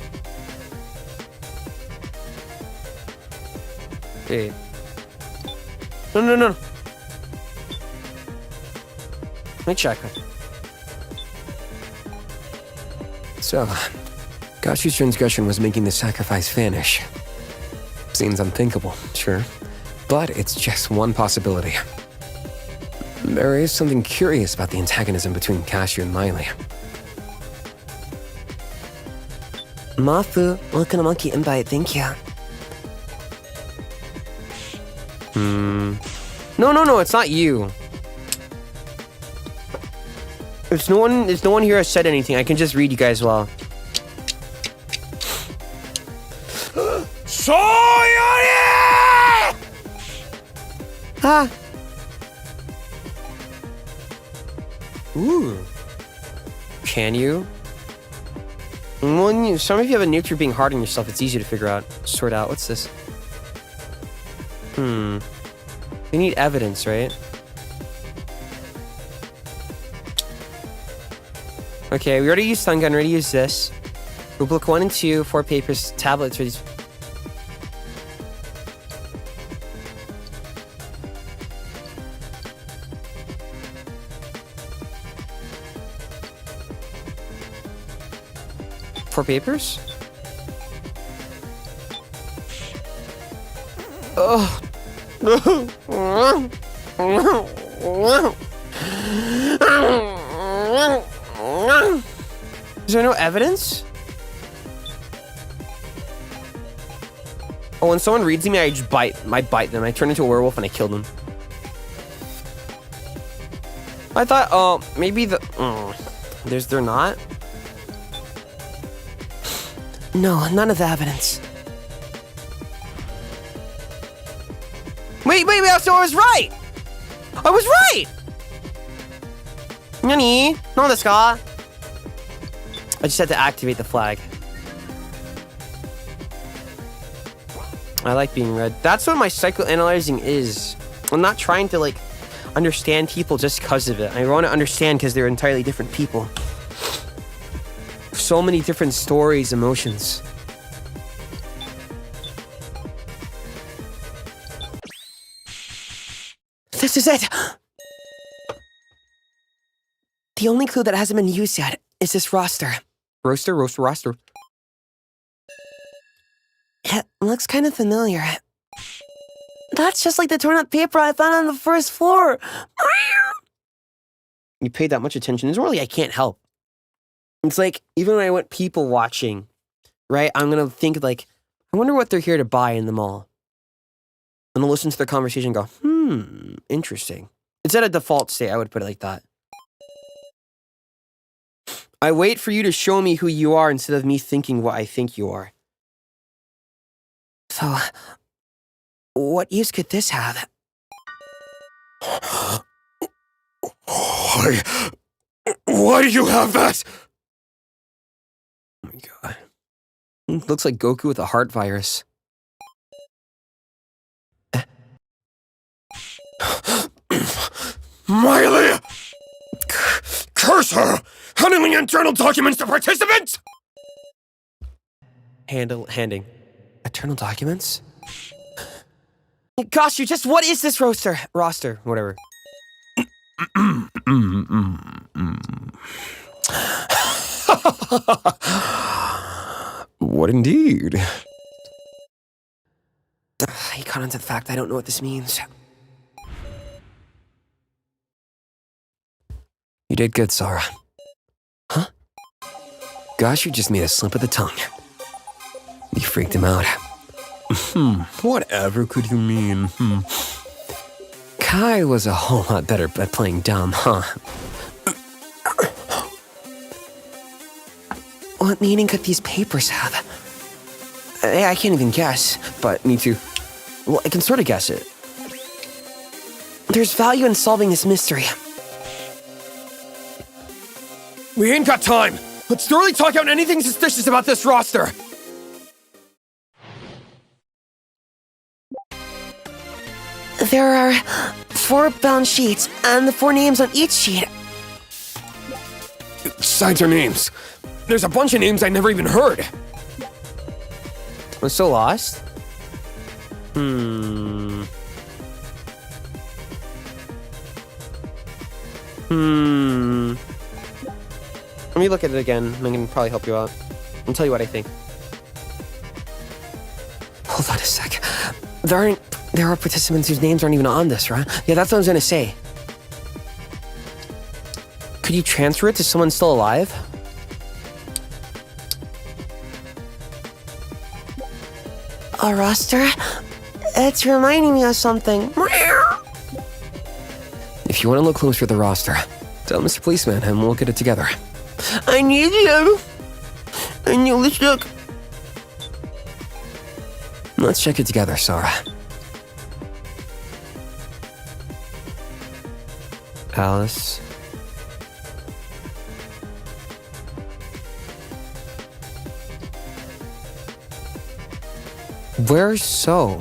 Hey. No. Let me check. So, Gashu's transgression was making the sacrifice vanish. Seems unthinkable, sure, but it's just one possibility. There is something curious about the antagonism between Cashew and Miley. Mafu, welcome to Monkey Invite, thank you. No, it's not you. If no one here has said anything, I can just read you guys well. Ah. Ooh. Can you? Some of you have a nature being hard on yourself. It's easy to figure out, sort out. What's this? We need evidence, right? Okay, we already used stun gun. Already used this. Book 1 and 2, 4 papers, tablets for these. Four papers? Oh. Is there no evidence? Oh, when someone reads me, I just bite them. I turn into a werewolf and I kill them. I thought, maybe they're not? No, none of the evidence. Wait, so I was right! I was right! Nani? No desu ka? I just had to activate the flag. I like being read. That's what my psychoanalyzing is. I'm not trying to, like, understand people just because of it. I want to understand because they're entirely different people. So many different stories, emotions. This is it! The only clue that hasn't been used yet is this roster. Roster. It looks kind of familiar. That's just like the torn up paper I found on the first floor. You paid that much attention. It's really I can't help. It's like, even when I went people watching, right? I'm going to think like, I wonder what they're here to buy in the mall. And I'll listen to their conversation and go, interesting. It's at a default state, I would put it like that. I wait for you to show me who you are instead of me thinking what I think you are. So, what use could this have? Why do you have that? Oh my god. Looks like Goku with a heart virus. Miley! Curse her! Handling internal documents to participants! Handing. Eternal documents? Gosh, what is this roster? Whatever. What indeed? He caught on to the fact I don't know what this means. You did good, Sora. Huh? Gosh, you just made a slip of the tongue. You freaked him out. Whatever could you mean? Kai was a whole lot better at playing dumb, huh? What meaning could these papers have? I can't even guess, but me too. Well, I can sort of guess it. There's value in solving this mystery. We ain't got time. Let's thoroughly talk out anything suspicious about this roster. There are 4 bound sheets, and the 4 names on each sheet. Sides are names. there's a bunch of names I never even heard. I'm so lost. Let me look at it again. I can probably help you out. I'll tell you what I think. Hold on a sec. There are participants whose names aren't even on this, right? Yeah, that's what I was gonna say. Could you transfer it to someone still alive? A roster? It's reminding me of something. If you want to look closer at the roster, tell Mr. Policeman and we'll get it together. I need you. And you look. Let's check it together, Sora. Alice. Where's So?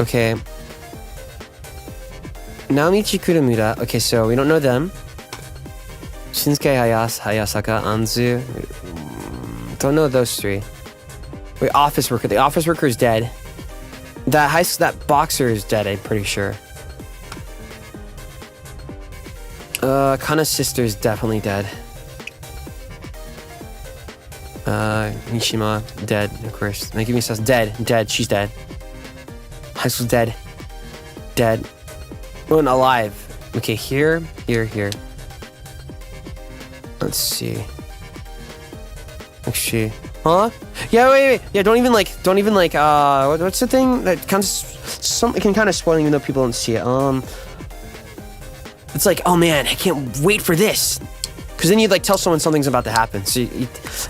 Okay. Naomichi Kurumura. Okay, so we don't know them. Shinsuke Hayasaka, Anzu. Don't know those three. Wait, office worker. The office worker is dead. That boxer is dead, I'm pretty sure. Kana's sister is definitely dead. Mishima, dead, of course. Megumi says dead, she's dead. High school's dead. Oh, and alive. Okay, here. Let's see. Actually, huh? Yeah, wait. Yeah, don't even like, what's the thing that it can kind of spoil even though people don't see it. It's like, oh man, I can't wait for this. Because then you'd like tell someone something's about to happen. So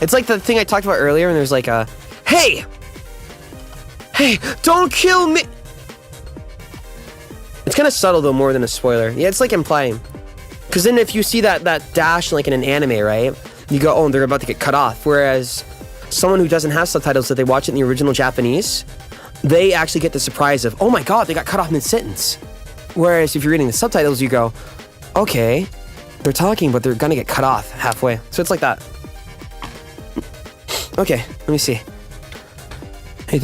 it's like the thing I talked about earlier, and there's like a, hey, don't kill me. It's kind of subtle though, more than a spoiler. Yeah, it's like implying. Because then if you see that dash like in an anime, right, you go, oh, they're about to get cut off. Whereas someone who doesn't have subtitles, that they watch it in the original Japanese, they actually get the surprise of, oh my god, they got cut off mid-sentence. Whereas if you're reading the subtitles, you go, okay, they're talking, but they're gonna get cut off halfway. So it's like that. Okay, let me see. Hey,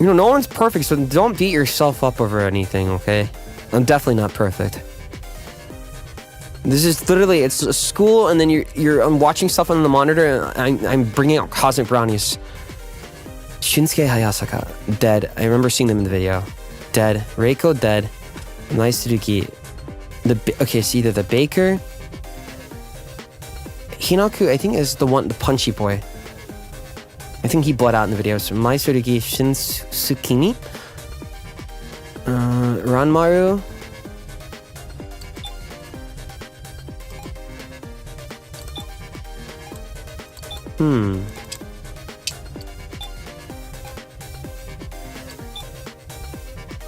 no one's perfect, so don't beat yourself up over anything, okay? I'm definitely not perfect. This is literally, it's a school, and then I'm watching stuff on the monitor, and I'm bringing out cosmic brownies. Shinsuke Hayasaka, dead. I remember seeing them in the video. Dead. Reiko, dead. Mai Tsurugi. Okay, it's either the baker. Hinaku, I think, is the punchy boy. I think he bled out in the video. So Mai Tsurugi, Shinsukimi. Ranmaru.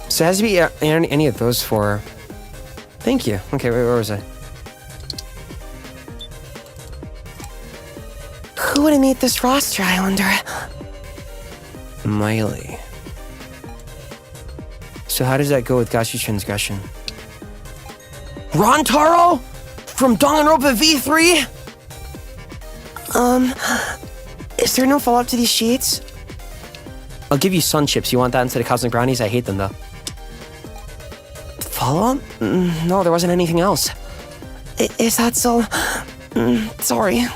So it has to be any of those four. Thank you. Okay, where was I? Who would have made this roster, I wonder? Miley. So how does that go with Gashi Transgression? Rontaro? From Danganronpa V3? Is there no follow-up to these sheets? I'll give you sun chips. You want that instead of cosmic brownies? I hate them though. Follow-up? No, there wasn't anything else. Is that so? Sorry.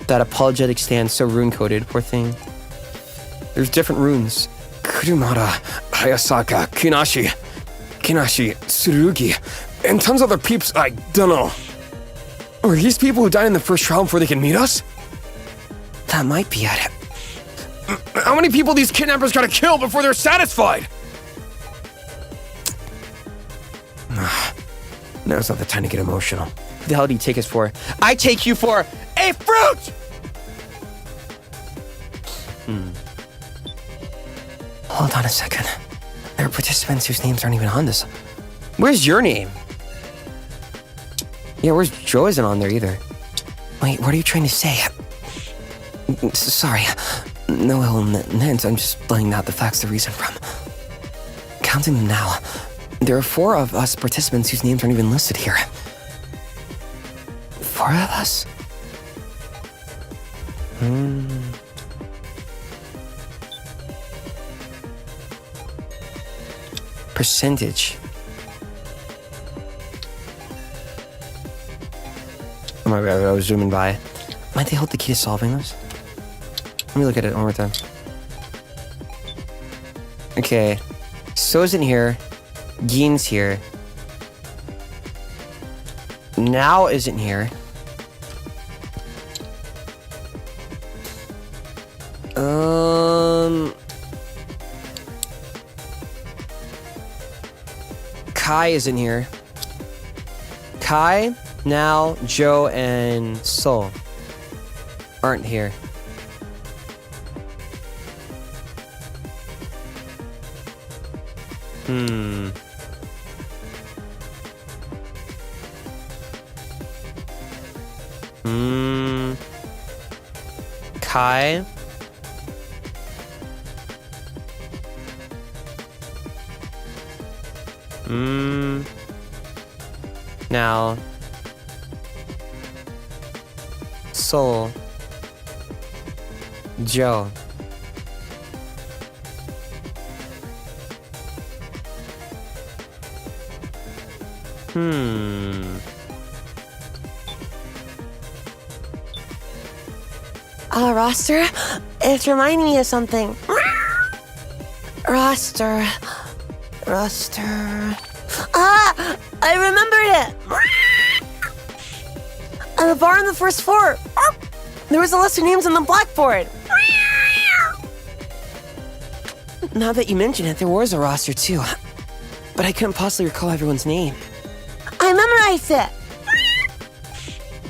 That apologetic stance, so rune-coded, poor thing. There's different runes. Kurumara, Hayasaka, Kinashi, Tsurugi, and tons of other peeps I don't know. Are these people who died in the first trial before they can meet us? That might be it. How many people these kidnappers gotta kill before they're satisfied? Now's not the time to get emotional. Who the hell do you take us for? I take you for a fruit! Hold on a second. They're participants whose names aren't even on this. Where's your name? Yeah, where's Joe isn't on there either. Wait, what are you trying to say? Sorry. No ill intent, I'm just laying out the facts the reason from. Counting them now, there are 4 of us participants whose names aren't even listed here. 4 of us? Percentage. Oh my god, I was zooming by. Might they hold the key to solving this? Let me look at it one more time. Okay. So's in here. Yin's here. Now isn't here. Kai isn't here. Kai, Now, Joe, and Sol aren't here. Kai. Now. Sol. Joe. Roster, it's reminding me of something. Roster. Ah, I remembered it. On the bar on the first floor, there was a list of names on the blackboard. Now that you mention it, there was a roster too. But I couldn't possibly recall everyone's name. I memorized it.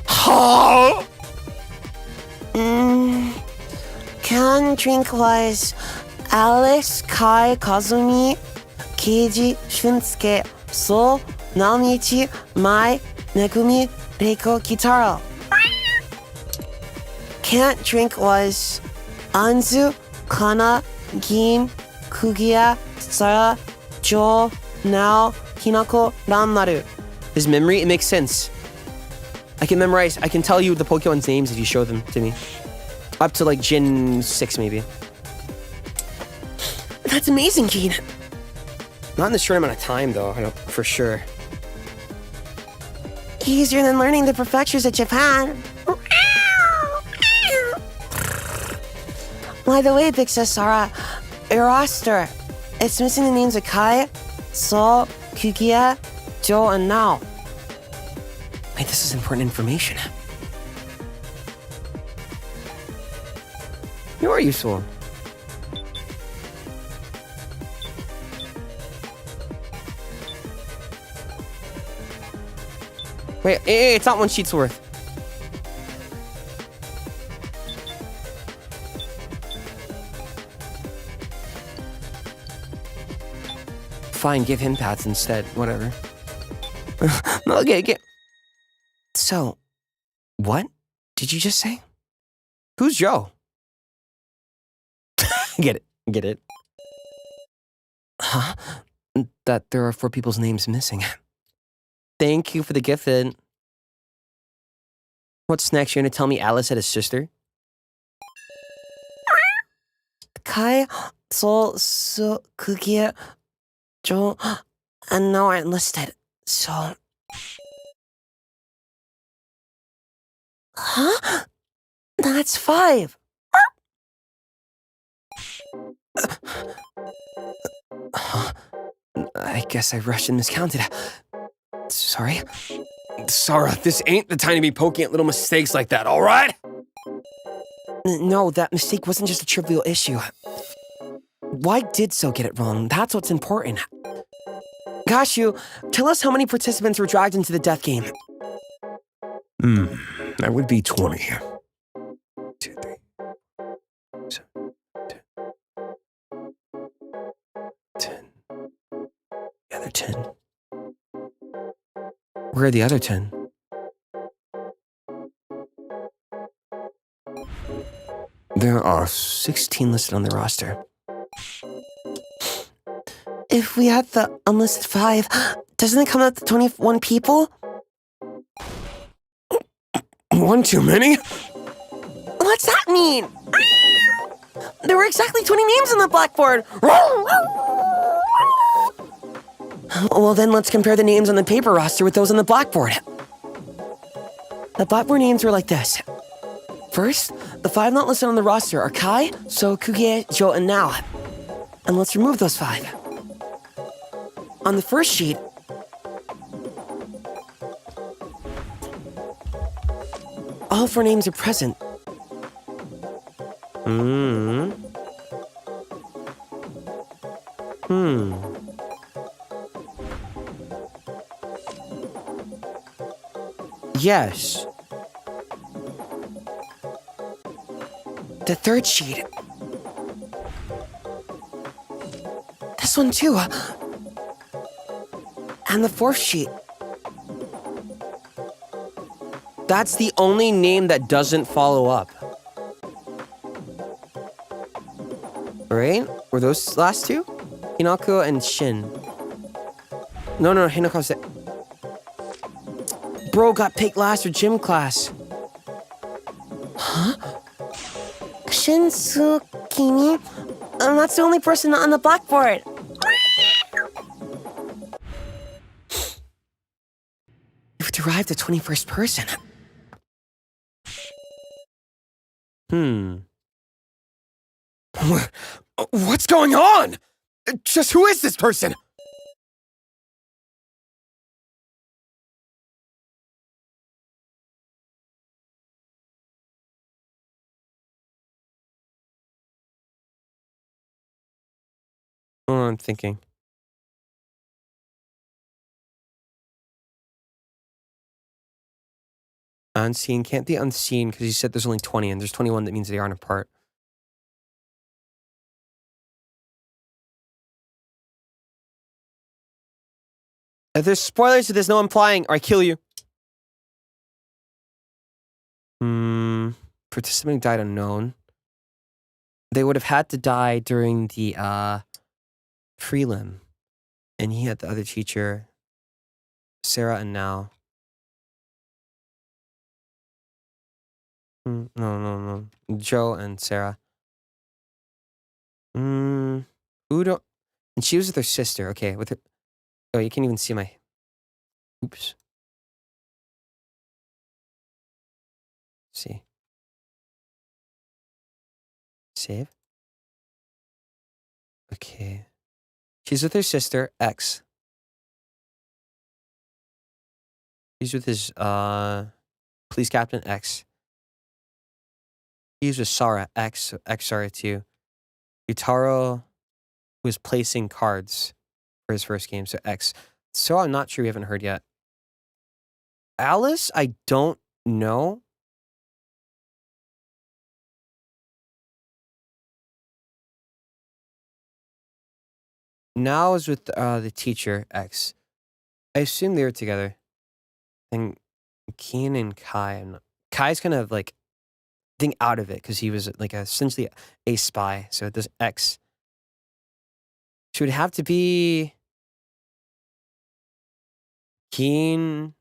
Huh? Can drink was Alice, Kai, Kazumi, Keiji, Shunsuke, So, Naomichi, Mai, Megumi, Reiko, Kitaro. Can't drink was Anzu, Kana, Gin, Kugia, Sara, Jo, Nao, Hinako, Ranmaru. His memory, it makes sense. I can tell you the Pokemon's names if you show them to me. Up to like Gen 6 maybe. That's amazing, Keen. Not in this short amount of time though, I know for sure. Easier than learning the prefectures of Japan. By the way, Big Sis Sara, your roster, it's missing the names of Kai, So, Kugia, Jo, and Nao. Wait, this is important information. You are useful. Wait, hey, it's not one sheet's worth. Fine, give him pads instead. Whatever. No, okay. So, what did you just say? Who's Joe? Get it. Huh? That there are 4 people's names missing. Thank you for the gift then. What's next? You're gonna tell me Alice had a sister? Kai, So, Kugia, Jo, and Nao aren't listed. So... Huh? That's 5. I guess I rushed and miscounted. Sorry. Sara, this ain't the time to be poking at little mistakes like that, alright? No, that mistake wasn't just a trivial issue. Why did So get it wrong? That's what's important. Gashu, tell us how many participants were dragged into the death game. That would be 20. 2, 3, 7, 10. Where are the other 10? There are 16 listed on the roster. If we add the unlisted 5, doesn't it come out to 21 people? One too many? What's that mean? There were exactly 20 names on the blackboard. Well, then let's compare the names on the paper roster with those on the blackboard. The blackboard names were like this. First, the 5 not listed on the roster are Kai, So, Kugie, Jo, and Nao. And let's remove those 5. On the first sheet, all 4 names are present. Yes. The third sheet. This one too. And the fourth sheet. That's the only name that doesn't follow up. Right? Were those last 2? Hinako and Shin. No, Hinako's the... Bro got picked last for gym class. Shinsu Kimi? That's the only person not on the blackboard. You've derived the 21st person. What's going on? Just who is this person? Oh, I'm thinking. Unseen can't be unseen because you said there's only 20 and there's 21. That means they aren't apart. If there's spoilers, if there's no implying, or I kill you. Participant died unknown. They would have had to die during the prelim. And he had the other teacher, Sarah and Now. No. Joe and Sarah. Who don't... And she was with her sister. Okay, with her... Oh, you can't even see my... Oops. See. Save. Okay. She's with her sister, X. He's with his police captain, X. He's with Sara, X, Sara too. Utaro was placing cards for his first game, so X. So I'm not sure we haven't heard yet. Alice, I don't know. Now is with the teacher, X. I assume they were together. And Keen and Kai. Kai's kind of like thing out of it because he was like essentially a spy. So this X. She would have to be Keen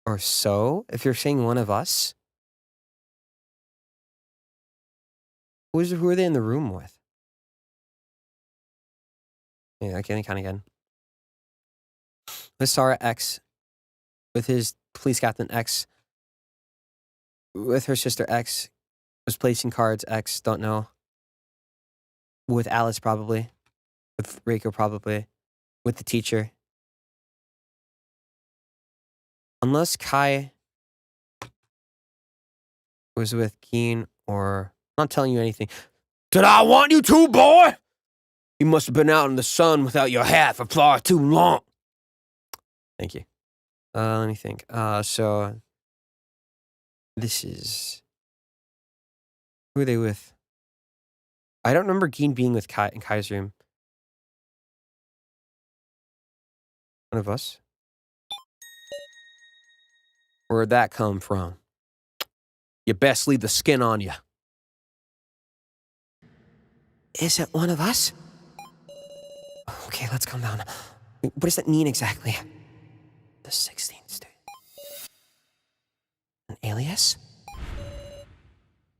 or So if you're saying one of us. Who are they in the room with? Yeah, okay, count again. With Sara, X. With his police captain, X. With her sister, X. Was placing cards, X. Don't know. With Alice, probably. With Reiko, probably. With the teacher. Unless Kai was with Keen or... I'm not telling you anything. Did I want you to, boy? You must have been out in the sun without your hat for far too long. Thank you. Let me think. So... This is... Who are they with? I don't remember Geen being with Kai in Kai's room. One of us? Where'd that come from? You best leave the skin on you. Is it one of us? Okay, let's calm down. What does that mean exactly? The 16th state. An alias?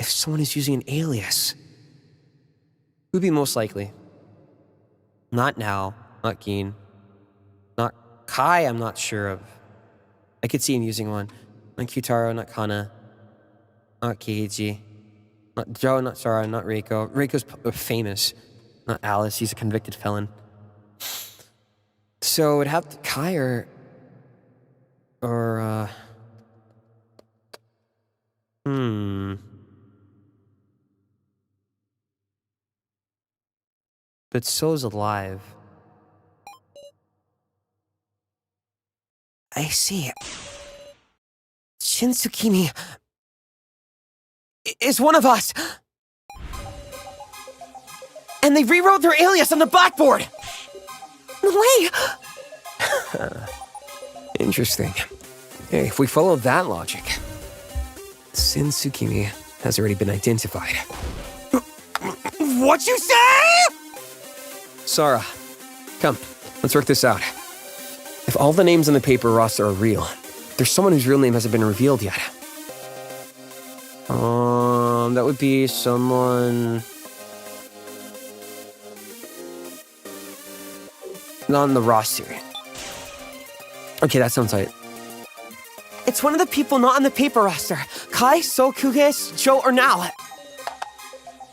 If someone is using an alias... Who'd be most likely? Not now, not Geen. Not Kai, I'm not sure of. I could see him using one. Not Kyutaro, not Kana. Not Keiji. Not Joe, not Sora, not Reiko. Reiko's famous. Not Alice, he's a convicted felon. So it'd have to Kai or But so's alive. I see. Shinsukimi is one of us. And they rewrote their alias on the blackboard. No way. Interesting. Hey, if we follow that logic, Shinsukimi has already been identified. What'd you say? Sara, come, let's work this out. If all the names on the paper roster are real, there's someone whose real name hasn't been revealed yet. That would be someone... not on the roster. Okay, that sounds right. It's one of the people not on the paper roster. Kai, So, Kugis, Joe, or Nao.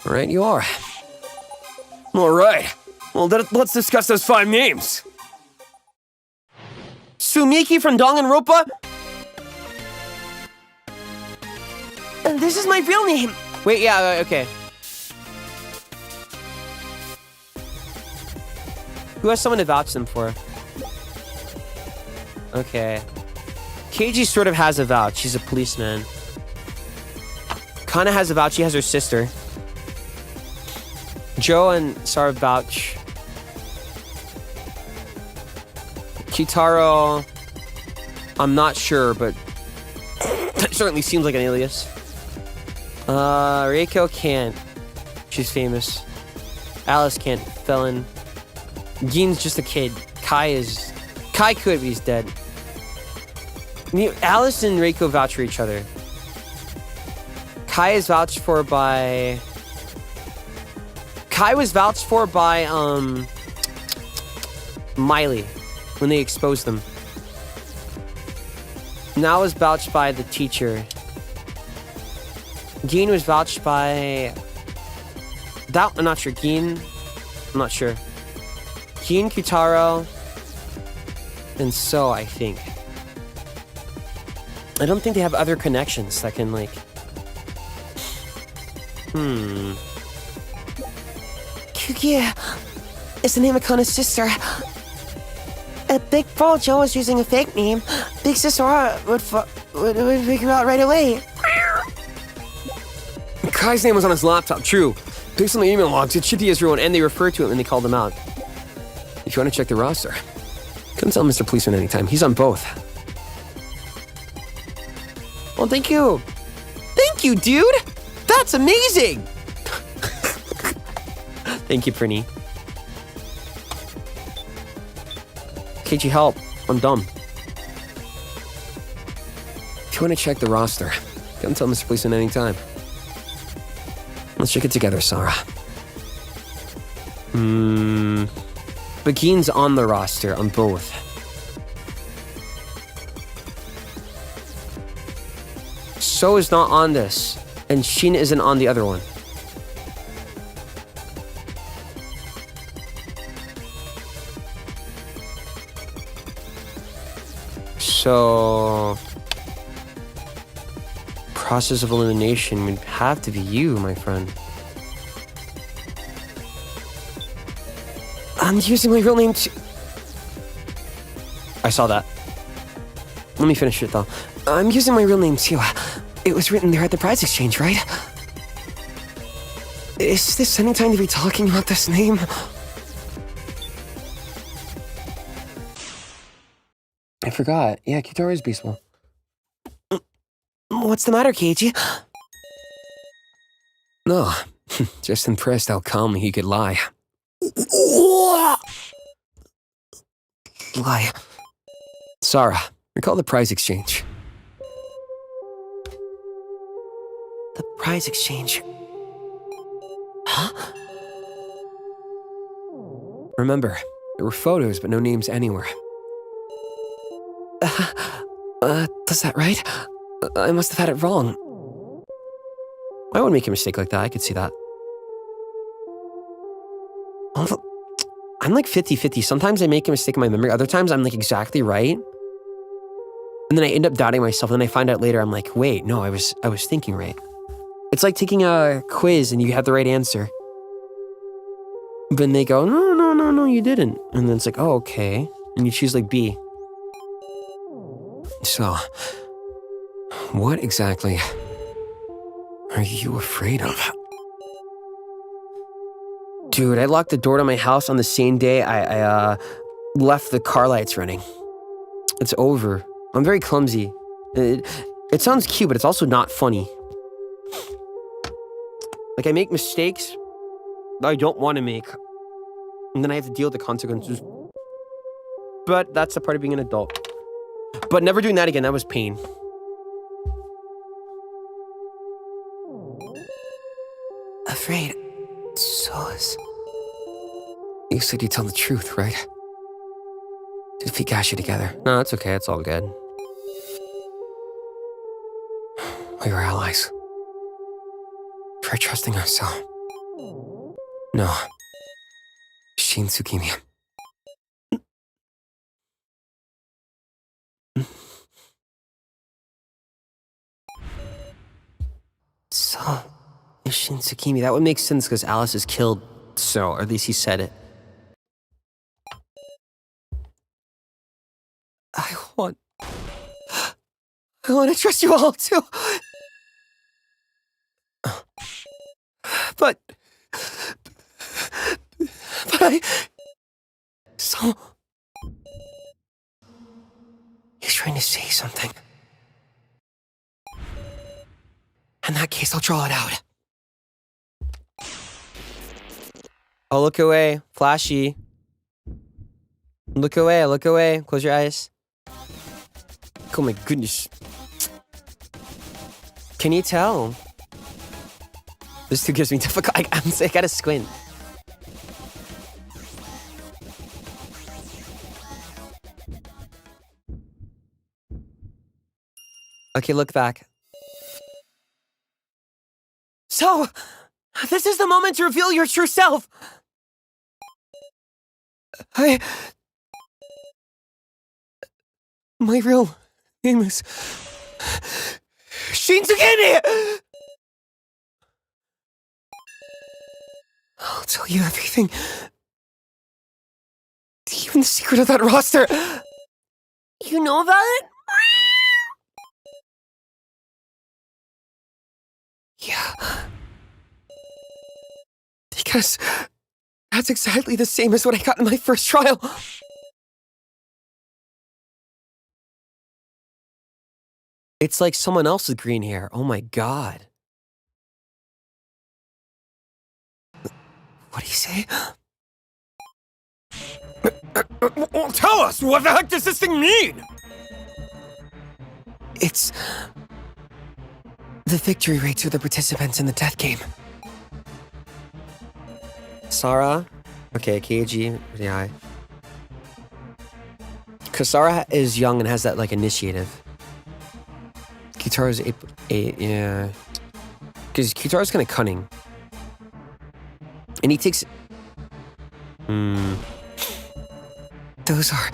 Right, you are. All right. Well, let's discuss those 5 names. Sumiki from Danganronpa? This is my real name. Wait, yeah, okay. Who has someone to vouch them for? Okay. Keiji sort of has a vouch. She's a policeman. Kana has a vouch. She has her sister. Joe and Sara vouch. Kitaro, I'm not sure, but it certainly seems like an alias. Reiko can't. She's famous. Alice can't. Felon. Geen's just a kid. Kai could, but he's dead. Alice and Reiko vouch for each other. Kai was vouched for by Miley when they exposed them. Now was vouched by the teacher. Geen was vouched by... that, I'm not sure. Geen, I'm not sure. Geen, Kyutaro, and So, I think. I don't think they have other connections that can, like... Kukia is the name of Kana's sister. If Big Bro Joe was using a fake name, Big Sister would figure out right away. Kai's name was on his laptop, true. Based on the email logs, it should be his real one, and they referred to it when they called him out. If you want to check the roster, come tell Mr. Policeman anytime. He's on both. Well, thank you. Thank you, dude. That's amazing. Thank you, Prinny. Can't you help? I'm dumb. If you want to check the roster, come tell Mr. Policeman anytime. Let's check it together, Sara. But Geen's on the roster, on both. So is not on this, and Sheen isn't on the other one. So... process of elimination would have to be you, my friend. I'm using my real name too. I saw that. Let me finish it, though. I'm using my real name too. It was written there at the prize exchange, right? Is this any time to be talking about this name? I forgot. Yeah, Kitaro is baseball. What's the matter, Keiji? No, just impressed how calmly he could lie. Lie. Sarah, recall the prize exchange. The prize exchange. Huh? Remember, there were photos but no names anywhere. Does that right? I must have had it wrong. I wouldn't make a mistake like that. I could see that. I'm like 50-50. Sometimes I make a mistake in my memory. Other times I'm like exactly right. And then I end up doubting myself. And then I find out later, I'm like, wait, no, I was thinking right. It's like taking a quiz and you have the right answer. But then they go, no, you didn't. And then it's like, oh, okay. And you choose like B. So, what exactly are you afraid of? Dude, I locked the door to my house on the same day I left the car lights running. It's over. I'm very clumsy. It sounds cute, but it's also not funny. Like, I make mistakes I don't want to make. And then I have to deal with the consequences. But that's a part of being an adult. But never doing that again, that was pain. Afraid? Souls. You said you'd tell the truth, right? Did we got you together? No, it's okay. It's all good. We were allies. Try trusting us, so... No. Shin Tsukimi. So, Shin Tsukimi. That would make sense because Alice is killed. So, or at least he said it. I want to trust you all too. But so He's trying to say something. In that case, I'll draw it out. Oh, look away. Flashy. Look away, look away. Close your eyes. Oh my goodness. Can you tell? This too gives me difficult. I gotta squint. Okay, look back. So, this is the moment to reveal your true self. My real name is Shin Tsukimi! I'll tell you everything. Even the secret of that roster. You know about it? Yeah. Because that's exactly the same as what I got in my first trial. It's like someone else with green hair. Oh my god. What do you say? Well, tell us! What the heck does this thing mean? It's the victory rates of the participants in the death game. Sarah? Okay, Keiji. Yeah. Because Sarah is young and has that, like, initiative. Kitaro's yeah. Because Kitaro's kind of cunning. And he takes... Those are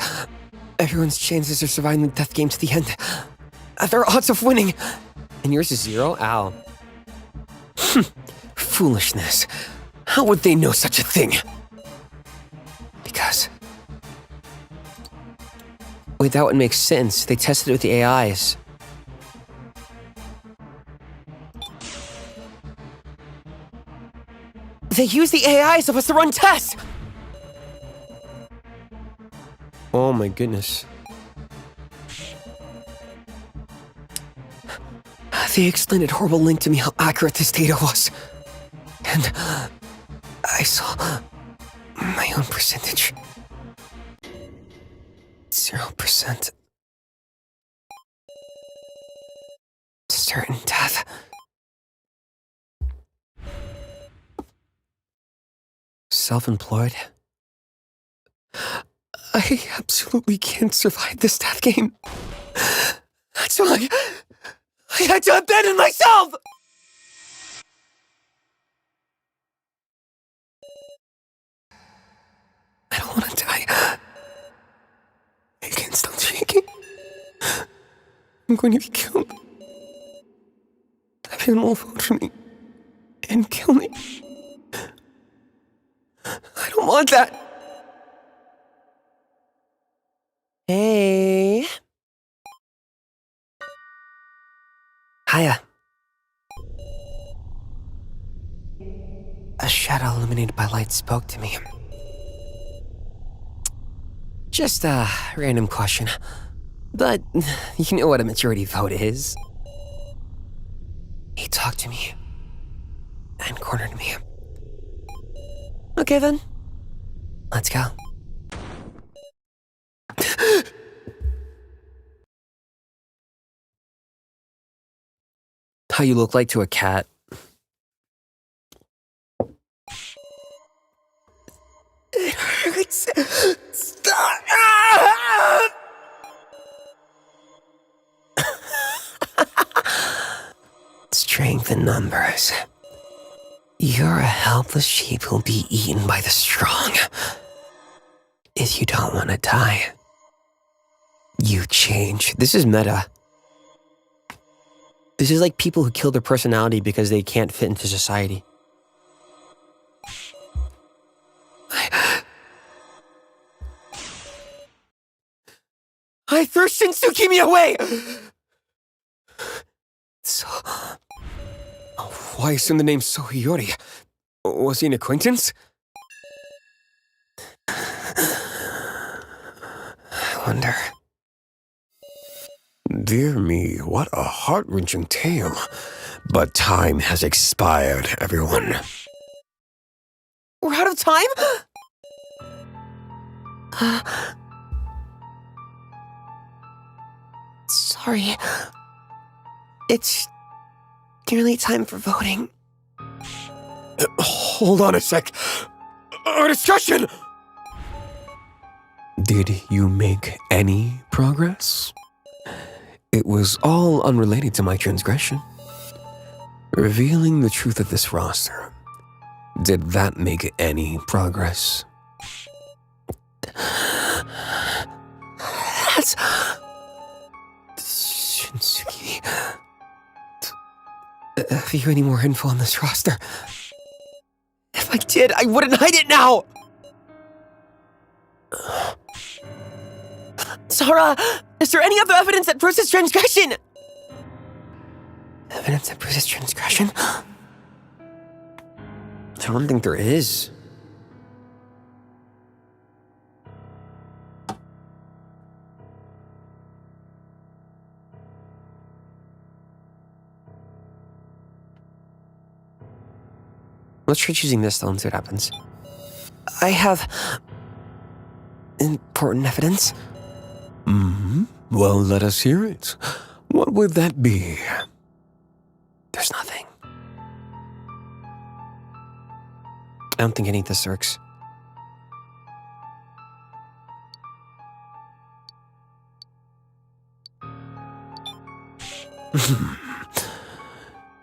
everyone's chances of surviving the death game to the end. Their odds of winning. And yours is 0? Ow. Foolishness. How would they know such a thing? Because... Wait, that would make sense. They tested it with the AIs. They use the AIs of us to run tests! Oh my goodness. They explained at horrible length to me how accurate this data was. And I saw my own percentage. 0%. Certain death. Self-employed? I absolutely can't survive this death game. That's why I had to abandon myself! I don't want to die. I can't stop shaking. I'm going to be killed. Everyone will vote for me and kill me. I don't want that. Hey. Hiya. A shadow illuminated by light spoke to me. Just a random question, but you know what a majority vote is. He talked to me and cornered me. Okay then, let's go. How you look like to a cat. It hurts. Stop. Strength in numbers. You're a helpless sheep who'll be eaten by the strong. If you don't want to die, you change. This is meta. This is like people who kill their personality because they can't fit into society. I threw Shintsukimi away! So... why assume the name Sohiyori? Was he an acquaintance? I wonder... Dear me, what a heart-wrenching tale. But time has expired, everyone. We're out of time? Sorry. It's nearly time for voting. Hold on a sec. Our discussion! Did you make any progress? It was all unrelated to my transgression. Revealing the truth of this roster. Did that make any progress? That's... Shinsuke... Have you any more info on this roster? If I did, I wouldn't hide it now! Sara, is there any other evidence that proves his transgression? Evidence that proves his transgression? I don't think there is. Let's try choosing this though and see what happens. I have... important evidence. Well, let us hear it. What would that be? There's nothing. I don't think any of this works.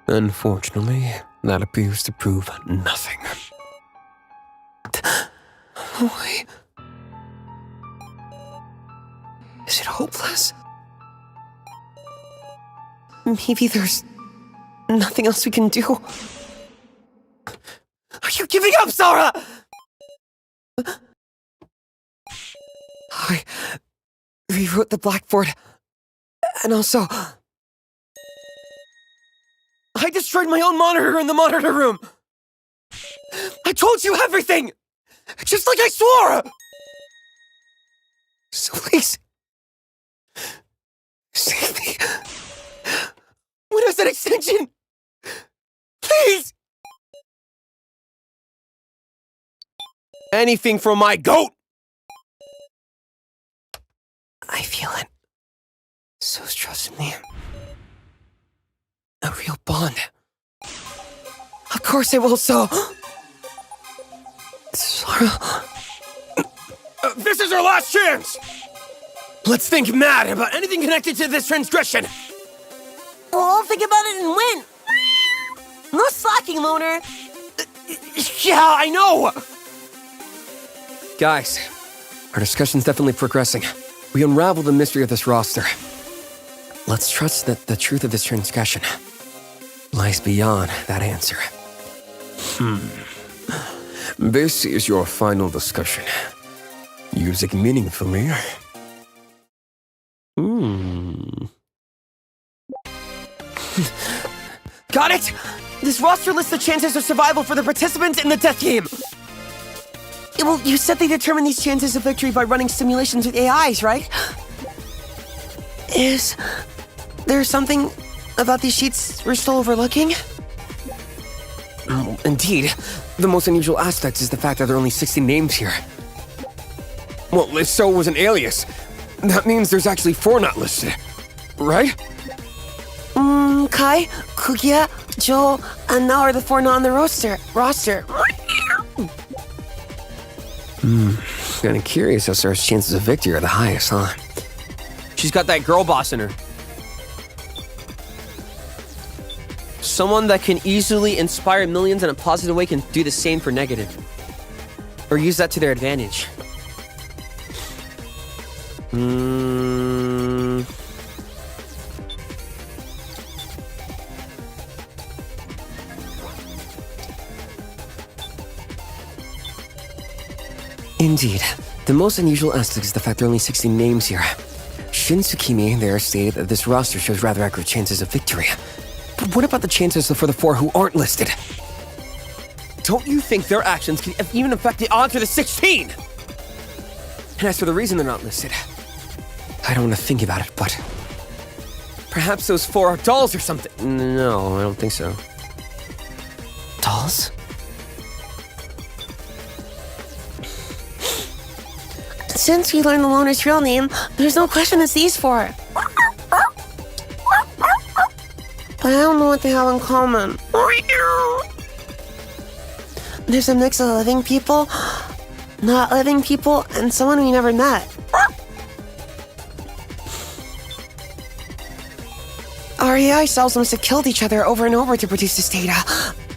Unfortunately, that appears to prove nothing. Why? Is it hopeless? Maybe there's nothing else we can do. Are you giving up, Sara? I rewrote the blackboard. And also... I destroyed my own monitor in the monitor room! I told you everything! Just like I swore! So please... save me. When I said extension! Please! Anything from my goat! I feel it. So's trusting me. A real bond. Of course I will, So. Sora. This is our last chance! Let's think mad about anything connected to this transgression! We'll all think about it and win! No slacking, Loner! Yeah, I know! Guys, our discussion's definitely progressing. We unraveled the mystery of this roster. Let's trust that the truth of this transgression lies beyond that answer. This is your final discussion. Use it meaningfully. Got it! This roster lists the chances of survival for the participants in the death game. Well, you said they determine these chances of victory by running simulations with AIs, right? Is there something about these sheets we're still overlooking? Indeed, the most unusual aspect is the fact that there are only 60 names here. Well, if so was an alias, that means there's actually 4 not listed, right? Kai, Kugia, Joel, and now are the 4 not on the roster. Kinda curious as Sarah's chances of victory are the highest, huh? She's got that girl boss in her. Someone that can easily inspire millions in a positive way can do the same for negative. Or use that to their advantage. Indeed. The most unusual aspect is the fact there are only 60 names here. Shin Tsukimi there stated that this roster shows rather accurate chances of victory. But what about the chances for the 4 who aren't listed? Don't you think their actions can even affect the odds for the 16? And as for the reason they're not listed, I don't want to think about it, but... Perhaps those 4 are dolls or something. No, I don't think so. Dolls? Since we learned the Loner's real name, there's no question it's these 4. But I don't know what they have in common. There's a mix of living people, not living people, and someone we never met. Our AI cells must have killed each other over and over to produce this data,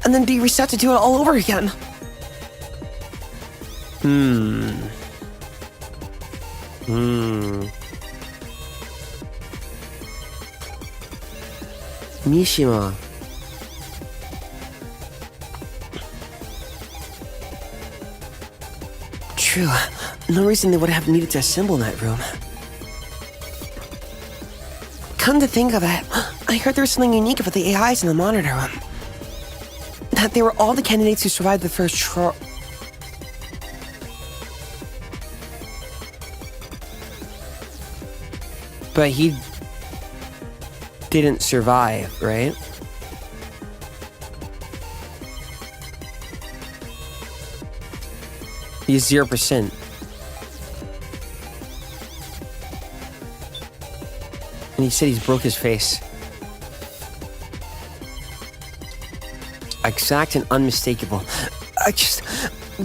and then be reset to do it all over again. Mishima. True. No reason they would have needed to assemble in that room. Come to think of it, I heard there was something unique about the AIs in the monitor room. That they were all the candidates who survived the first trial. But he didn't survive, right? He's 0%. And he said he's broke his face. Exact and unmistakable. I just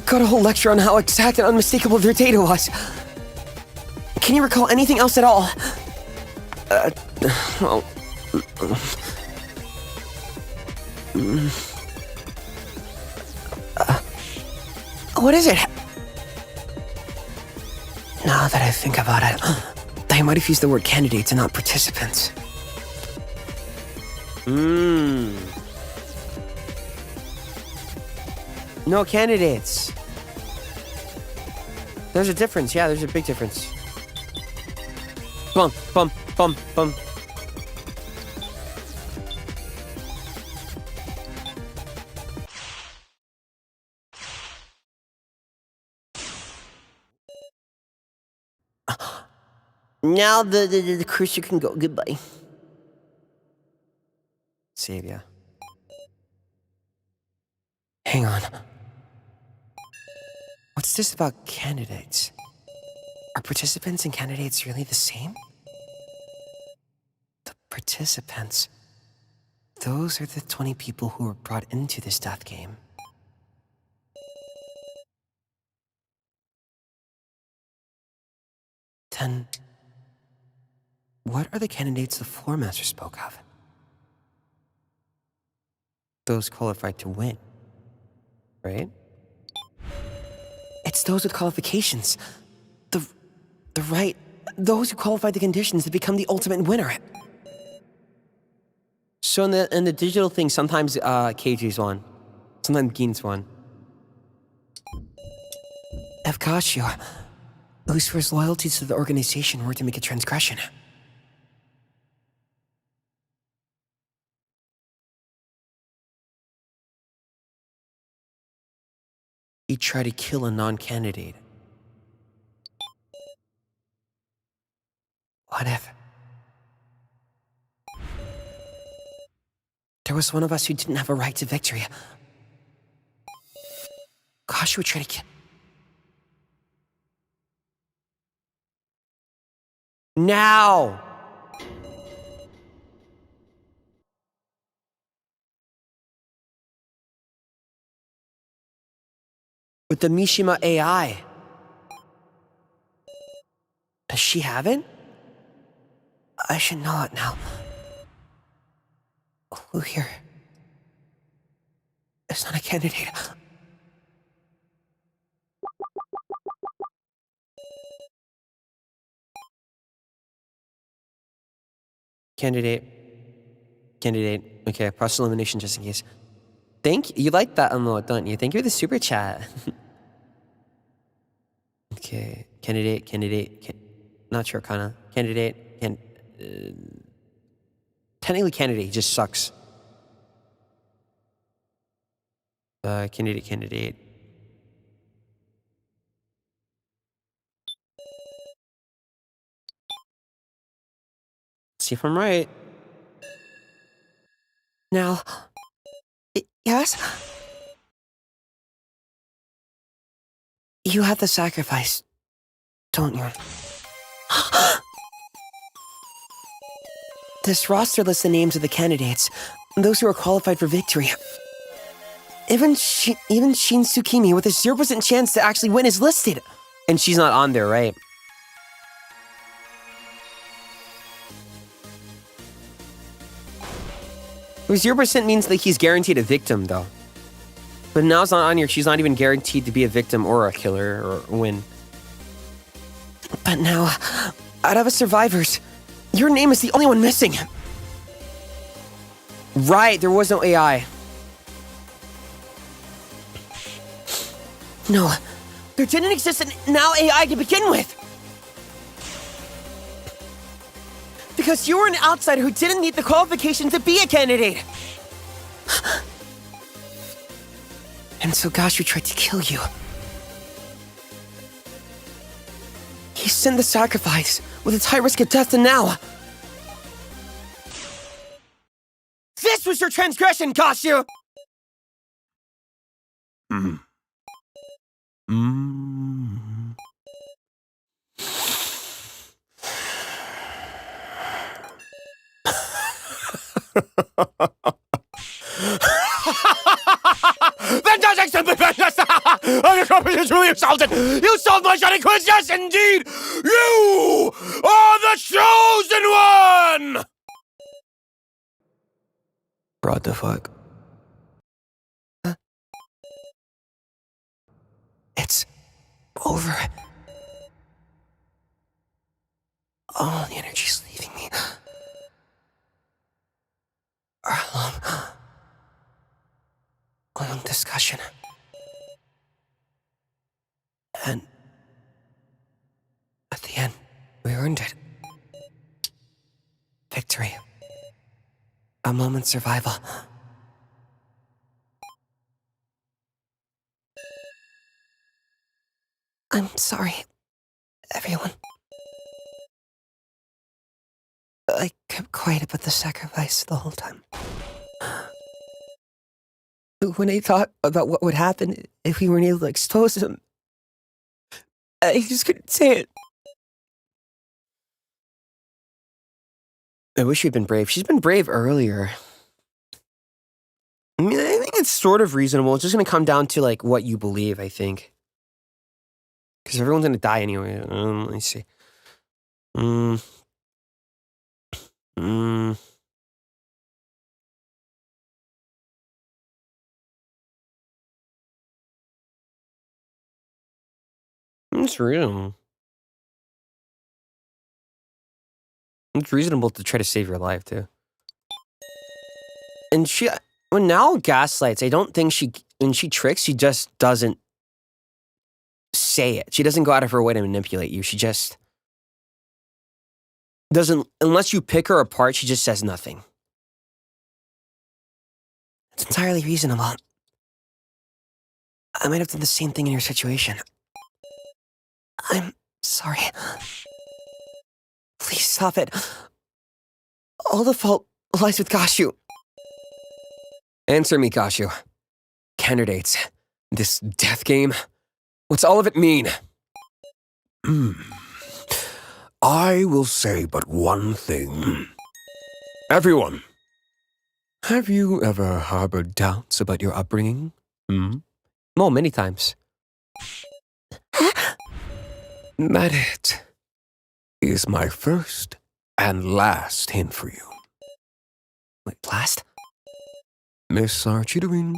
got a whole lecture on how exact and unmistakable their data was. Can you recall anything else at all? Well, what is it? Now that I think about it, they might have used the word candidates and not participants. No candidates. There's a difference. Yeah, there's a big difference. Bum, bum, bum, bum. Now the cruiser can go. Goodbye. save ya. Hang on. What's this about candidates? Are participants and candidates really the same? The participants. Those are the 20 people who were brought into this death game. Then, what are the candidates the floor master spoke of? Those qualified to win, right? It's those with qualifications. Those who qualified the conditions to become the ultimate winner. So in the digital thing, sometimes KG's won. Sometimes Geen's won. Evkashio, whose first loyalties to the organization were to make a transgression. He tried to kill a non-candidate. What if there was one of us who didn't have a right to victory? Gosh, would try to kill. Now! With the Mishima AI. Does she have it? I should know it now. Who here is not a candidate? Candidate. Okay, process elimination just in case. You like that emote, don't you? Thank you for the super chat. Okay, candidate. Not sure, kinda. Candidate. Technically candidate, he just sucks. Candidate. See if I'm right. Now, yes? You have the sacrifice, don't you? This roster lists the names of the candidates, those who are qualified for victory. Even Shin Tsukimi with a 0% chance to actually win is listed. And she's not on there, right? Where 0% means that he's guaranteed a victim, though. But now it's not on here, she's not even guaranteed to be a victim or a killer or win. But now, out of us survivors, your name is the only one missing. Right, there was no AI. No, there didn't exist an now AI to begin with. Because you were an outsider who didn't meet the qualifications to be a candidate. And so Gashu tried to kill you. He sent the sacrifice with its high risk of death, and now this was your transgression, Gashu! Fantastic, simply fantastic! The company is really exalted! You solved my shining quiz, yes, indeed! You are the chosen one! What the fuck? It's over. All the energy's leaving me. A long discussion. And at the end, we earned it. Victory. A moment's survival. I'm sorry, everyone. I kept quiet about the sacrifice the whole time. When I thought about what would happen if we weren't able to expose him, I just couldn't say it. I wish she'd been brave. She's been brave earlier. I mean, I think it's sort of reasonable. It's just going to come down to, like, what you believe, I think. Because everyone's going to die anyway. Let me see. It's real. It's reasonable to try to save your life, too. And when Nao gaslights, I don't think when she tricks, she just doesn't say it. She doesn't go out of her way to manipulate you. She just doesn't, unless you pick her apart, she just says nothing. It's entirely reasonable. I might have done the same thing in your situation. I'm sorry. Please stop it. All the fault lies with Gashu. Answer me, Gashu. Candidates. This death game. What's all of it mean? I will say but one thing. Everyone. Have you ever harbored doubts about your upbringing? Oh, many times. That is my first and last hint for you. Wait, last? Miss Archidorine,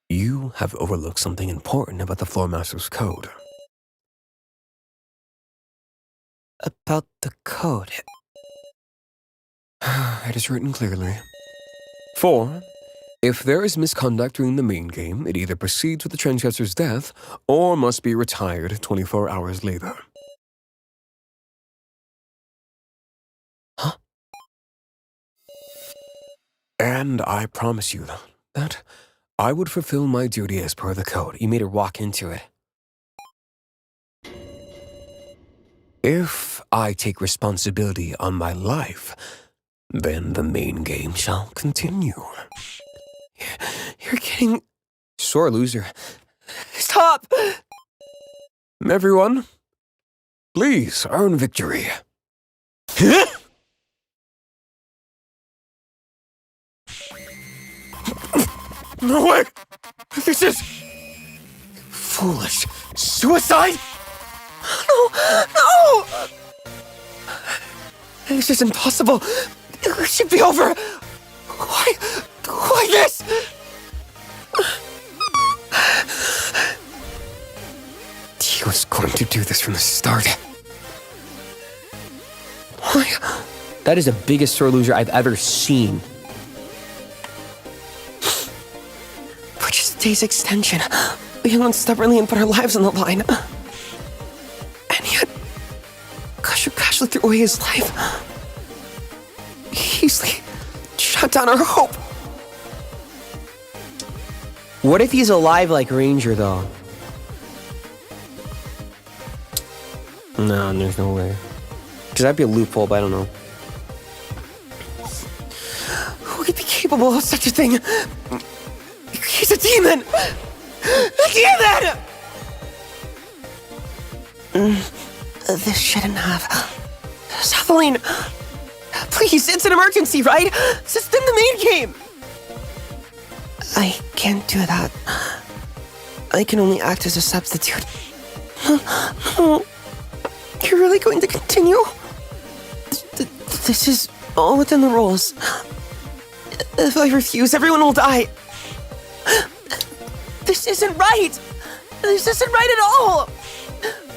you have overlooked something important about the Floor Master's code. About the code. It is written clearly. 4. If there is misconduct during the main game, it either proceeds with the transgressor's death or must be retired 24 hours later. Huh? And I promise you that I would fulfill my duty as per the code. You made her walk into it. If I take responsibility on my life, then the main game shall continue. You're getting sore loser. Stop! Everyone, please earn victory. No way! This is Foolish. suicide? No! This is impossible. It should be over. Why this? He was going to do this from the start. Why? That is the biggest sore loser I've ever seen. For just a day's extension, we hung on stubbornly and put our lives on the line. And yet, Kashu casually threw away his life. He easily shut down our hope. What if he's alive like Ranger, though? No, there's no way. Because that'd be a loophole, but I don't know. Who could be capable of such a thing? He's a demon! A demon! This shouldn't have. Cephaloine! Please, it's an emergency, right? This is in the main game! I can't do that. I can only act as a substitute. No. You're really going to continue? This is all within the rules. If I refuse, everyone will die. This isn't right. This isn't right at all.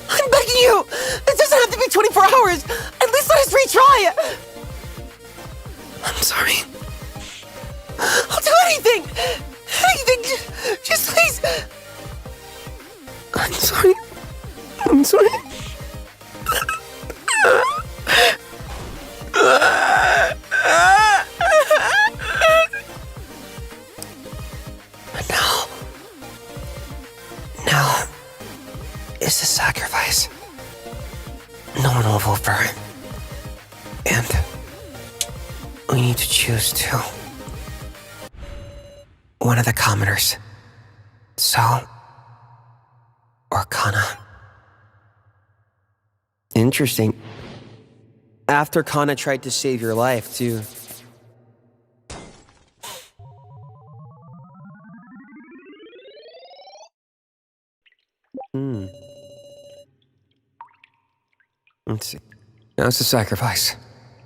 I'm begging you. It doesn't have to be 24 hours. At least let us retry. I'm sorry. I'll do anything. Anything. Just please. I'm sorry. I'm sorry. But now is the sacrifice. No one will vote for it. And we need to choose too. one of the commoners. So, or Kana. Interesting. After Kana tried to save your life, too. Let's see. Now it's a sacrifice.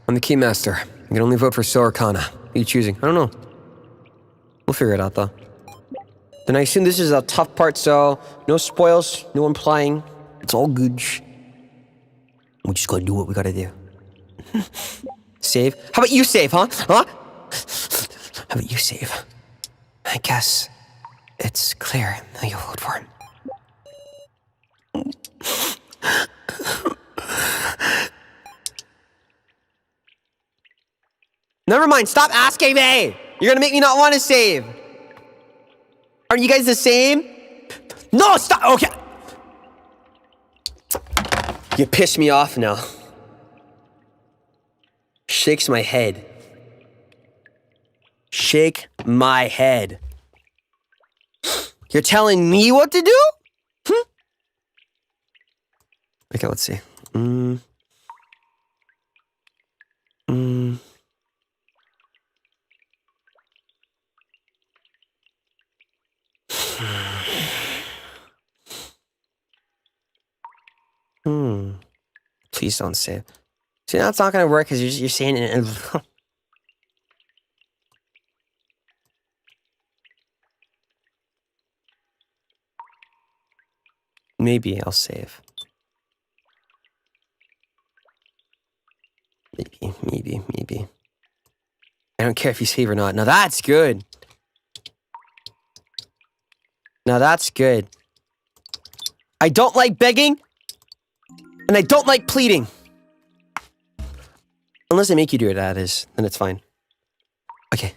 I'm the Keymaster. I can only vote for So or Kana. Who are you choosing? I don't know. We'll figure it out, though. Then I assume this is a tough part, so no spoils, no implying. It's all good. We just gotta do what we gotta do. Save? How about you save, huh? Huh? How about you save? I guess it's clear who you vote for. Never mind, stop asking me! You're gonna make me not want to save! Aren't you guys the same? No, stop! Okay! You piss me off now. Shakes my head. Shake my head. You're telling me what to do? Okay, let's see. Please don't save. See, now it's not gonna work because you're saying it. Maybe I'll save. Maybe. I don't care if you save or not. Now that's good. Now that's good. I don't like begging. And I don't like pleading. Unless they make you do it, that is. Then it's fine. Okay.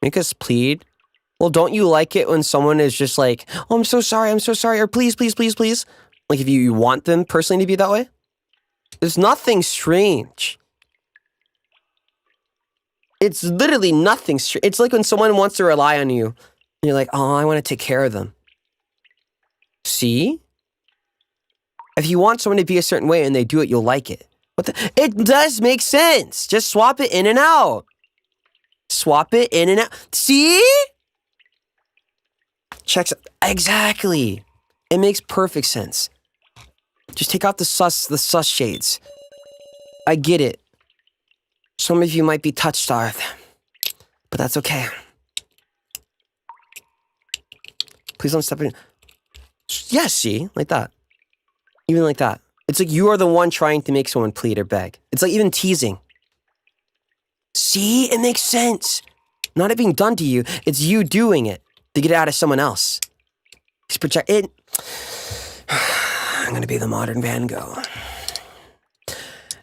Make us plead? Well, don't you like it when someone is just like, oh, I'm so sorry, or please. Like if you want them personally to be that way? There's nothing strange. It's literally nothing strange. It's like when someone wants to rely on you, and you're like, oh, I want to take care of them. See? If you want someone to be a certain way and they do it, you'll like it. It does make sense. Just swap it in and out. Swap it in and out. See? Checks. Exactly. It makes perfect sense. Just take out the sus shades. I get it. Some of you might be touch-starved, but that's okay. Please don't step in. Yeah, see? Like that. Even like that. It's like you are the one trying to make someone plead or beg. It's like even teasing. See? It makes sense. Not it being done to you. It's you doing it to get it out of someone else. Just project it. I'm gonna be the modern Van Gogh.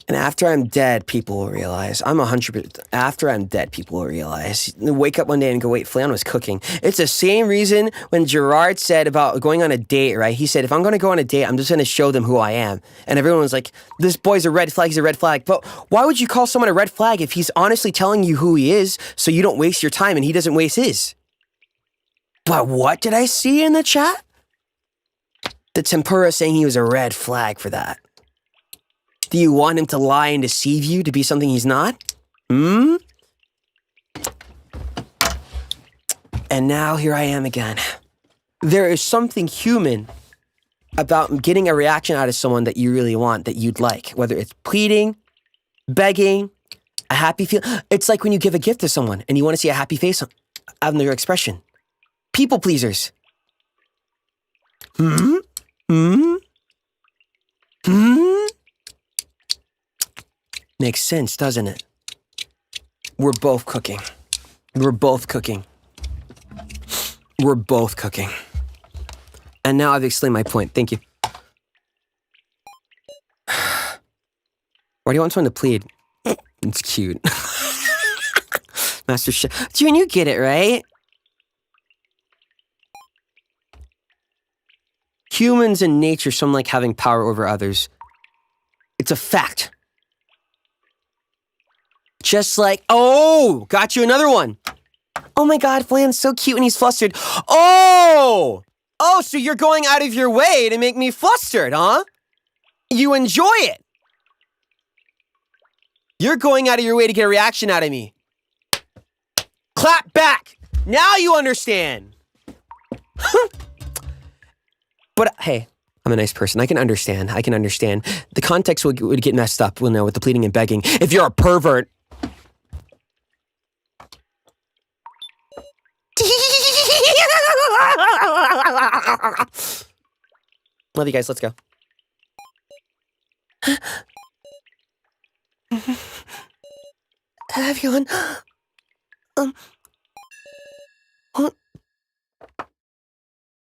And after I'm dead, people will realize. I'm 100%. After I'm dead, people will realize. Wake up one day and go, wait, Flayon was cooking. It's the same reason when Gerard said about going on a date, right? He said, if I'm going to go on a date, I'm just going to show them who I am. And everyone was like, this boy's a red flag, he's a red flag. But why would you call someone a red flag if he's honestly telling you who he is so you don't waste your time and he doesn't waste his? But what did I see in the chat? The Tempura saying he was a red flag for that. Do you want him to lie and deceive you to be something he's not? And now here I am again. There is something human about getting a reaction out of someone that you really want, that you'd like. Whether it's pleading, begging, a happy feel. It's like when you give a gift to someone and you want to see a happy face on their expression. People pleasers. Makes sense, doesn't it? We're both cooking. We're both cooking. We're both cooking. And now I've explained my point. Thank you. Why do you want someone to plead? It's cute. Master Chef. June, you get it, right? Humans in nature, some like having power over others. It's a fact. Just like, oh, got you another one. Oh my God, Flayon's so cute and he's flustered. Oh, so you're going out of your way to make me flustered, huh? You enjoy it. You're going out of your way to get a reaction out of me. Clap back. Now you understand. But hey, I'm a nice person. I can understand. The context would get messed up, with the pleading and begging. If you're a pervert. Love you guys. Let's go. Everyone.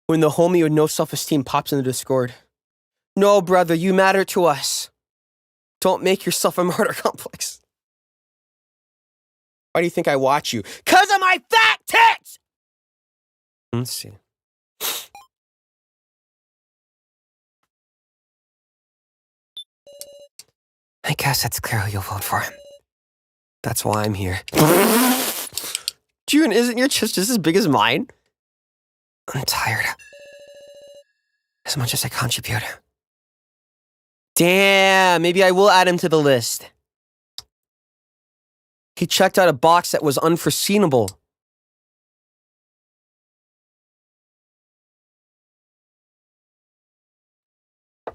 When the homie with no self-esteem pops into Discord. No, brother, you matter to us. Don't make yourself a martyr complex. Why do you think I watch you? 'Cause of my fat tits! Let's see. I guess that's clear who you'll vote for. That's why I'm here. June, isn't your chest just as big as mine? I'm tired. As much as I contribute. Damn, maybe I will add him to the list. He checked out a box that was unforeseeable.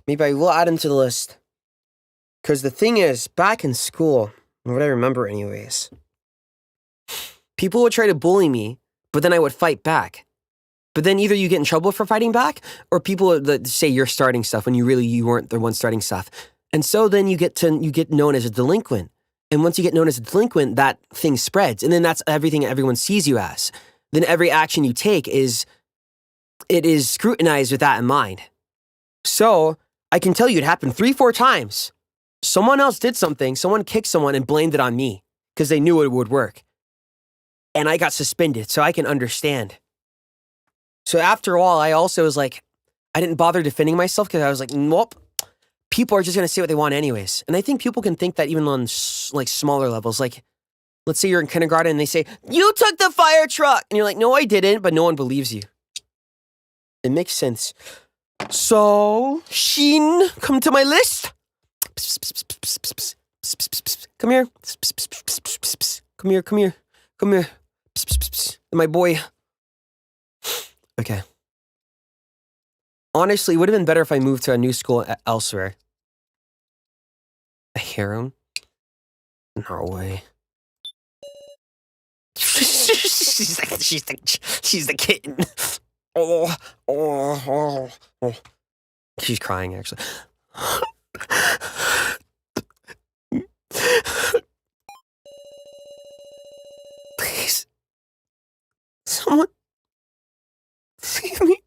Maybe I will add him to the list. Because the thing is, back in school, what I remember anyways, people would try to bully me, but then I would fight back. But then either you get in trouble for fighting back, or people would say you're starting stuff when you weren't the one starting stuff. And so then you get known as a delinquent. And once you get known as a delinquent, that thing spreads. And then that's everything everyone sees you as. Then every action you take is scrutinized with that in mind. So I can tell you it happened 3-4 times. Someone else did something, someone kicked someone and blamed it on me because they knew it would work. And I got suspended, so I can understand. So after all, I also was like, I didn't bother defending myself because I was like, nope. People are just going to say what they want anyways. And I think people can think that even on smaller levels. Like, let's say you're in kindergarten and they say, you took the fire truck. And you're like, no, I didn't, but no one believes you. It makes sense. So, Sheen, come to my list. Come here. Come here. My boy. Okay. Honestly, it would have been better if I moved to a new school elsewhere. A harem? No way. she's the kitten. Oh. She's crying, actually. Please. Someone. Save me.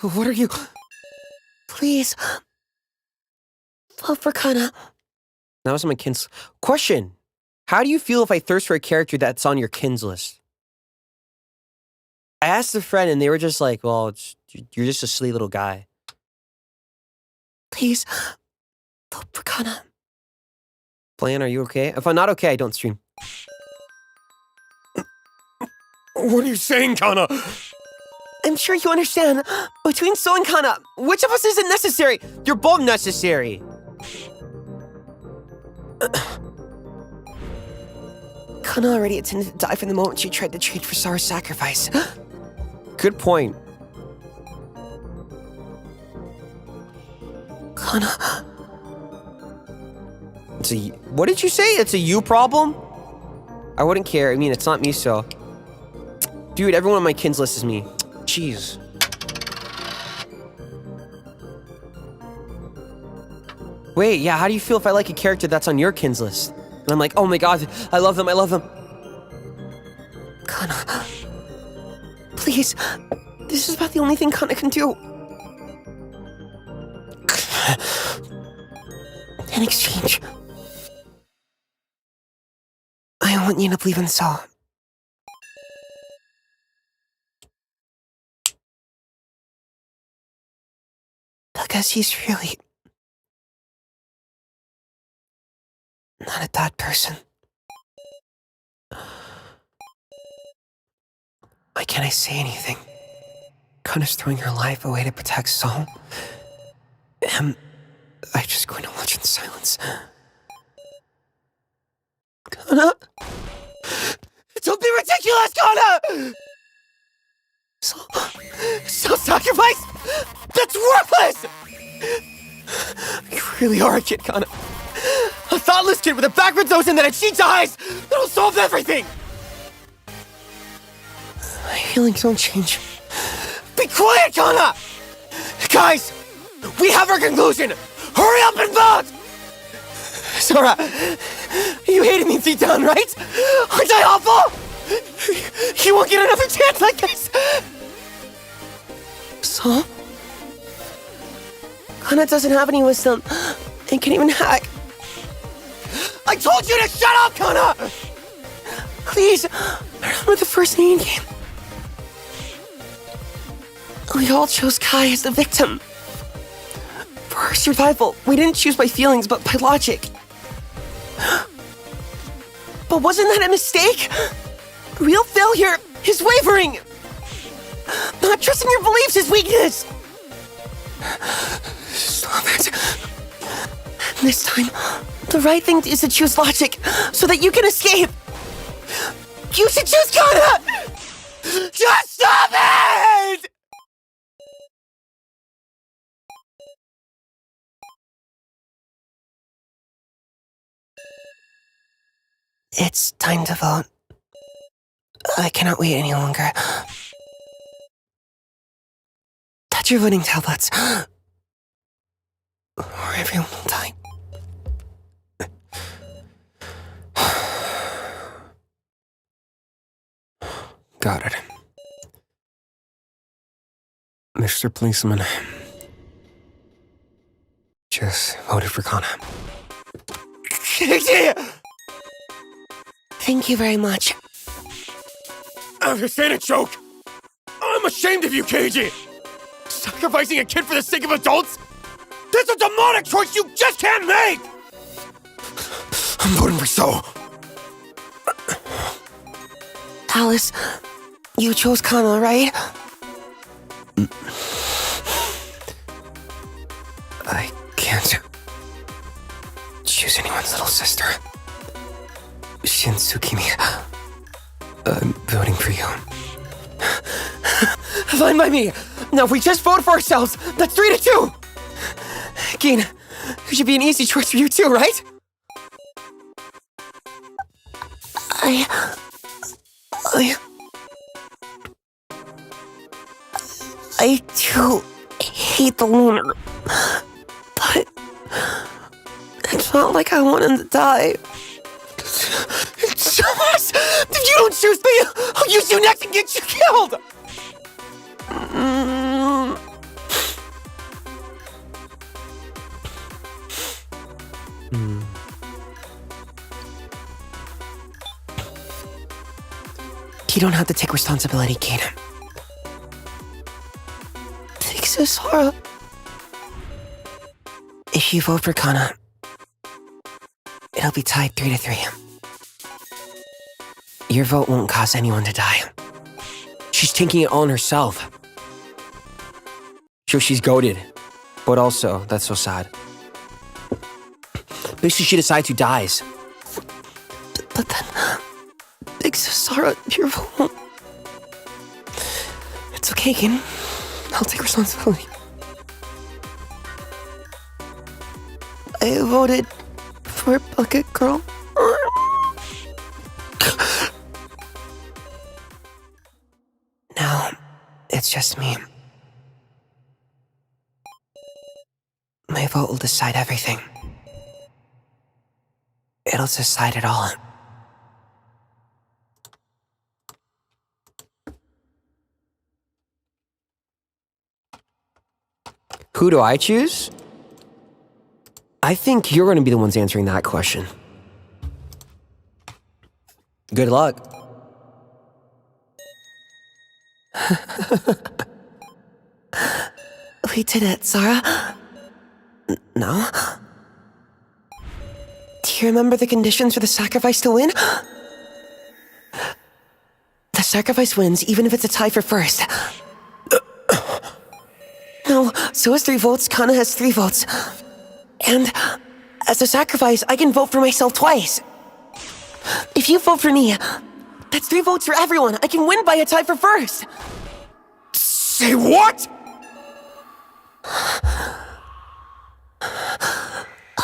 What are you? Please. Vote for Kana. That was on my kin's. Question. How do you feel if I thirst for a character that's on your kin's list? I asked a friend and they were just like, well, you're just a silly little guy. Please. Vote for Kana. Flayon, are you okay? If I'm not okay, I don't stream. What are you saying, Kana? I'm sure you understand. Between So and Kana, which of us isn't necessary? You're both necessary. Kana already intended to die from the moment she tried to trade for Sara's sacrifice. Good point. Kana... What did you say? It's a you problem? I wouldn't care. I mean, it's not me, so... Dude, everyone on my kin's list is me. Jeez. Wait, yeah, how do you feel if I like a character that's on your kin's list? And I'm like, oh my god, I love them, I love them. Kana... Please, this is about the only thing Kana can do. In exchange, I want you to believe in Saul. Because he's really not a bad person. Why can't I say anything? Kana's throwing her life away to protect Saul. Am I just going to watch in silence? Kana? Don't be ridiculous, Kana! Self-sacrifice? That's worthless! You really are a kid, Kana. A thoughtless kid with a backwards notion that if she dies, that'll solve everything! My feelings don't change. Be quiet, Kana! Guys, we have our conclusion! Hurry up and vote! Sora, you hated me deep down, right? Aren't I awful? You won't get another chance like this! So? Kana doesn't have any wisdom and can't even hack. I told you to shut up, Kana! Please, remember the first main game. We all chose Kai as the victim. For our survival, we didn't choose by feelings, but by logic. But wasn't that a mistake? Real failure is wavering. Not trusting your beliefs is weakness. Stop it. This time, the right thing is to choose logic so that you can escape. You should choose Kana! Just stop it! It's time to vote. I cannot wait any longer. Touch your voting tablets, or everyone will die. Got it. Mr. Policeman. Just voted for Kana. Thank you very much. This ain't a joke! I'm ashamed of you, Keiji! Sacrificing a kid for the sake of adults? That's a demonic choice you just can't make! I'm voting for So. Alice, you chose Kana, right? I can't choose anyone's little sister. Shintsukimi, I'm voting for you. Fine by me. Now, if we just vote for ourselves, that's 3-2. Gin, it should be an easy choice for you too, right? I do hate the lunar, but it's not like I want him to die. Thomas, if you don't choose me, I'll use you next and get you killed! You don't have to take responsibility, Kaden. Thanks, Sora. If you vote for Kana, it'll be tied 3-3. Your vote won't cause anyone to die. She's taking it all on herself. Sure, she's goated. But also, that's so sad. Basically, she decides who dies. But then, Thanks, Sarah. You're... It's okay, Ken. I'll take responsibility. I voted for Bucket Girl. Now, it's just me. My vote will decide everything. It'll decide it all. Who do I choose? I think you're going to be the ones answering that question. Good luck. We did it, Sarah. No? Do you remember the conditions for the sacrifice to win? The sacrifice wins even if it's a tie for first. No, so has 3 votes, Kana has 3 votes. And as a sacrifice, I can vote for myself twice. If you vote for me, that's 3 votes for everyone. I can win by a tie for first. Say what?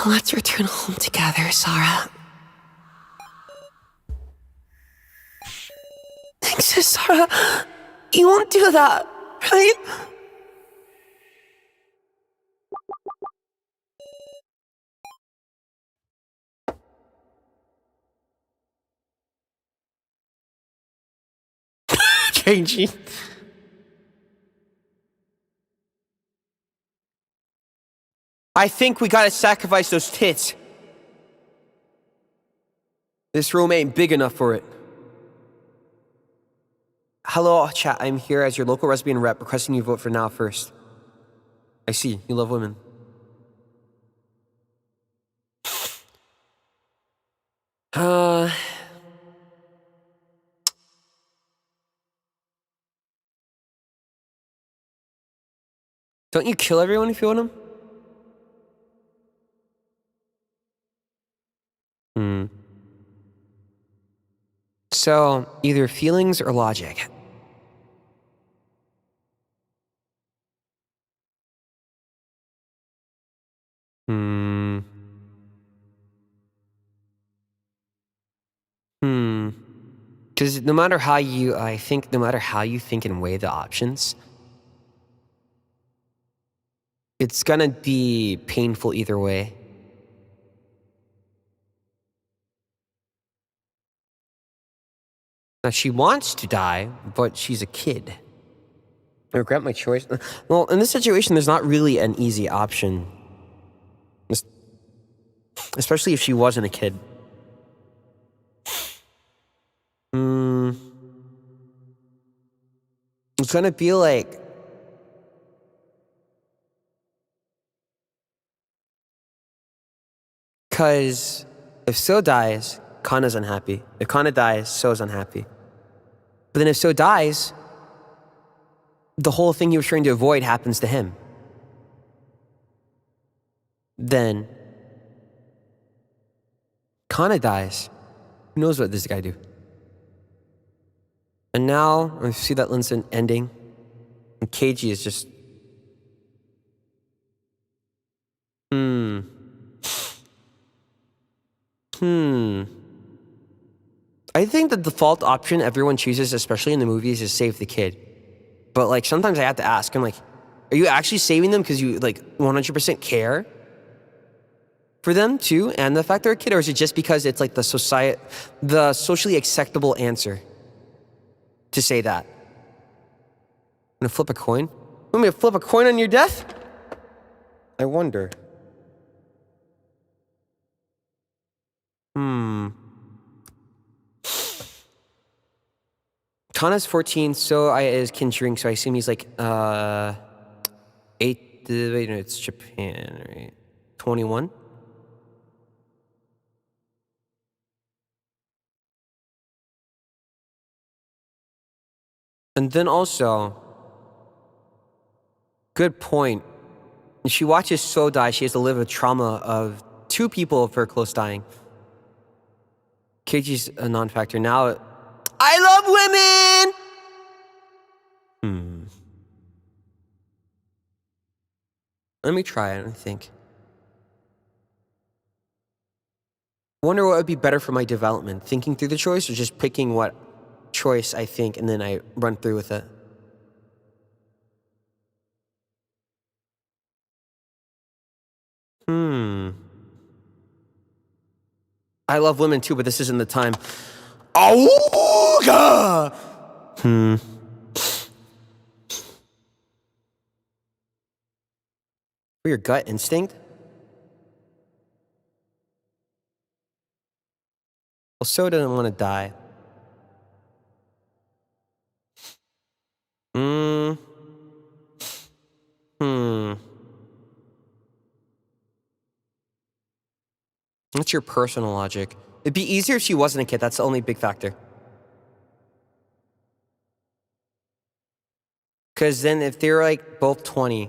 Let's return home together, Sarah. Thanks, Sarah. You won't do that, right? KG. I think we gotta sacrifice those tits. This room ain't big enough for it. Hello, chat. I'm here as your local lesbian rep, requesting you vote for Now first. I see. You love women. Don't you kill everyone if you want them? So, either feelings or logic. Because no matter how you think and weigh the options, it's gonna be painful either way. Now, she wants to die, but she's a kid. I regret my choice. Well, in this situation, there's not really an easy option. Especially if she wasn't a kid. It's gonna be like... Because if So dies, Kana's unhappy. If Kana dies, So's unhappy. But then if So dies, the whole thing he was trying to avoid happens to him. Then Kana dies. Who knows what this guy do? And now I see that Linson ending. And Keiji is just... I think the default option everyone chooses, especially in the movies, is save the kid. But, like, sometimes I have to ask, I'm like, are you actually saving them because you, like, 100% care for them, too? And the fact they're a kid? Or is it just because it's, like, the socially acceptable answer to say that? I'm gonna flip a coin? Want me to flip a coin on your death? I wonder. Kana's 14, so is can drink, so I assume he's like, 8, wait, no, it's Japan, right? 21? And then also, good point. When she watches So die, she has to live with trauma of 2 people of her close dying. Keiji's a non-factor. Now, I love women! Let me try it, I think. Wonder what would be better for my development, thinking through the choice or just picking what choice I think and then I run through with it. I love women too, but this isn't the time. Auga! For your gut instinct? Well, So doesn't want to die. What's your personal logic? It'd be easier if she wasn't a kid. That's the only big factor. Because then if they're like both 20,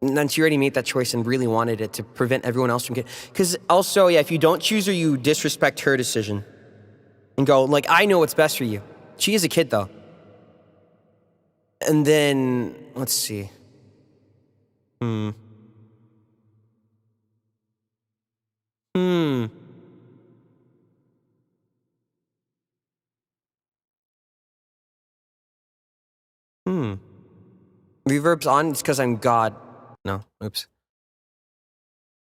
and then she already made that choice and really wanted it to prevent everyone else from getting... Because also, yeah, if you don't choose her, you disrespect her decision. And go, like, I know what's best for you. She is a kid, though. And then, let's see. Reverb's on, it's because I'm God. No, oops.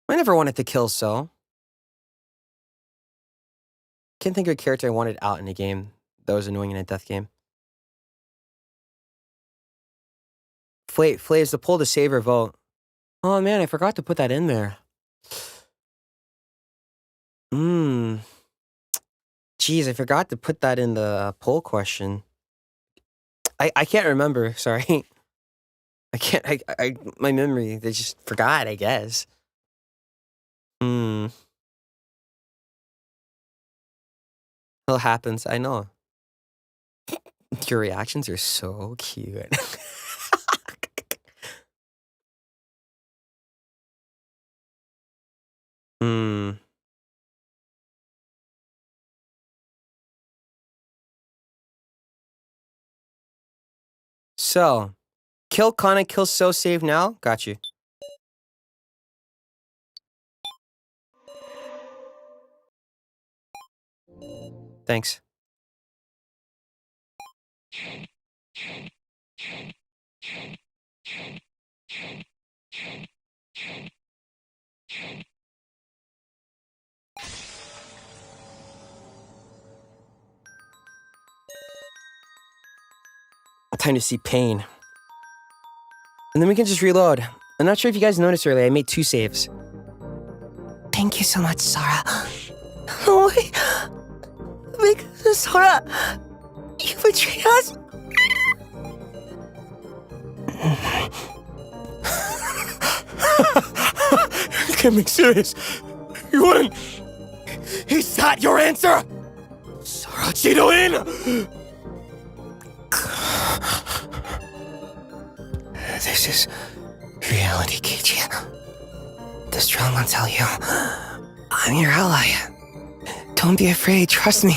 I never wanted to kill So. Can't think of a character I wanted out in a game that was annoying in a death game. Flay is the pull to save her vote. Oh man, I forgot to put that in there. Jeez, I forgot to put that in the poll question. I can't remember, sorry. I can't, my memory, they just forgot, I guess. It happens, I know. Your reactions are so cute. So, kill Kana, kill So, save now. Got you. Thanks. Time to see pain. And then we can just reload. I'm not sure if you guys noticed earlier, I made 2 saves. Thank you so much, Sora. Oh, Sora, you betrayed us? You can't be serious. You wouldn't. Is that your answer? Sarachido in! This is reality, Keiichi. The strong will tell you, I'm your ally. Don't be afraid, trust me.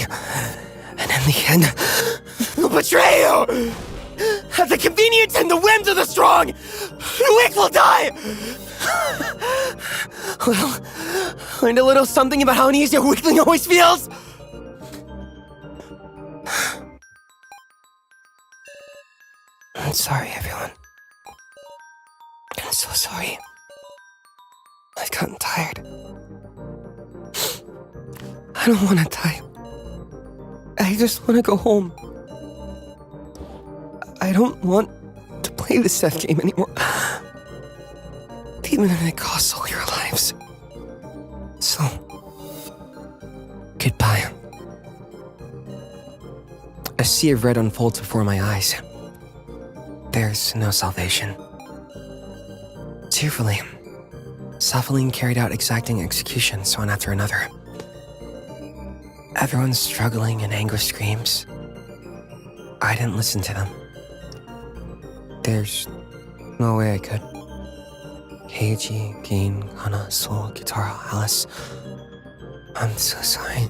And in the end, I'll betray you! At the convenience and the whims of the strong, the weak will die! well, learned a little something about how uneasy a weakling always feels. I'm sorry, everyone. I'm so sorry. I've gotten tired. I don't want to die. I just want to go home. I don't want to play this death game anymore. Even if it costs all your lives. So, goodbye. A sea of red unfolds before my eyes. There's no salvation. Tearfully, Zephyr carried out exacting executions one after another. Everyone's struggling in anguished screams. I didn't listen to them. There's no way I could. Keiichi, Gin, Kana, Sol, Kitara, Alice. I'm so sorry.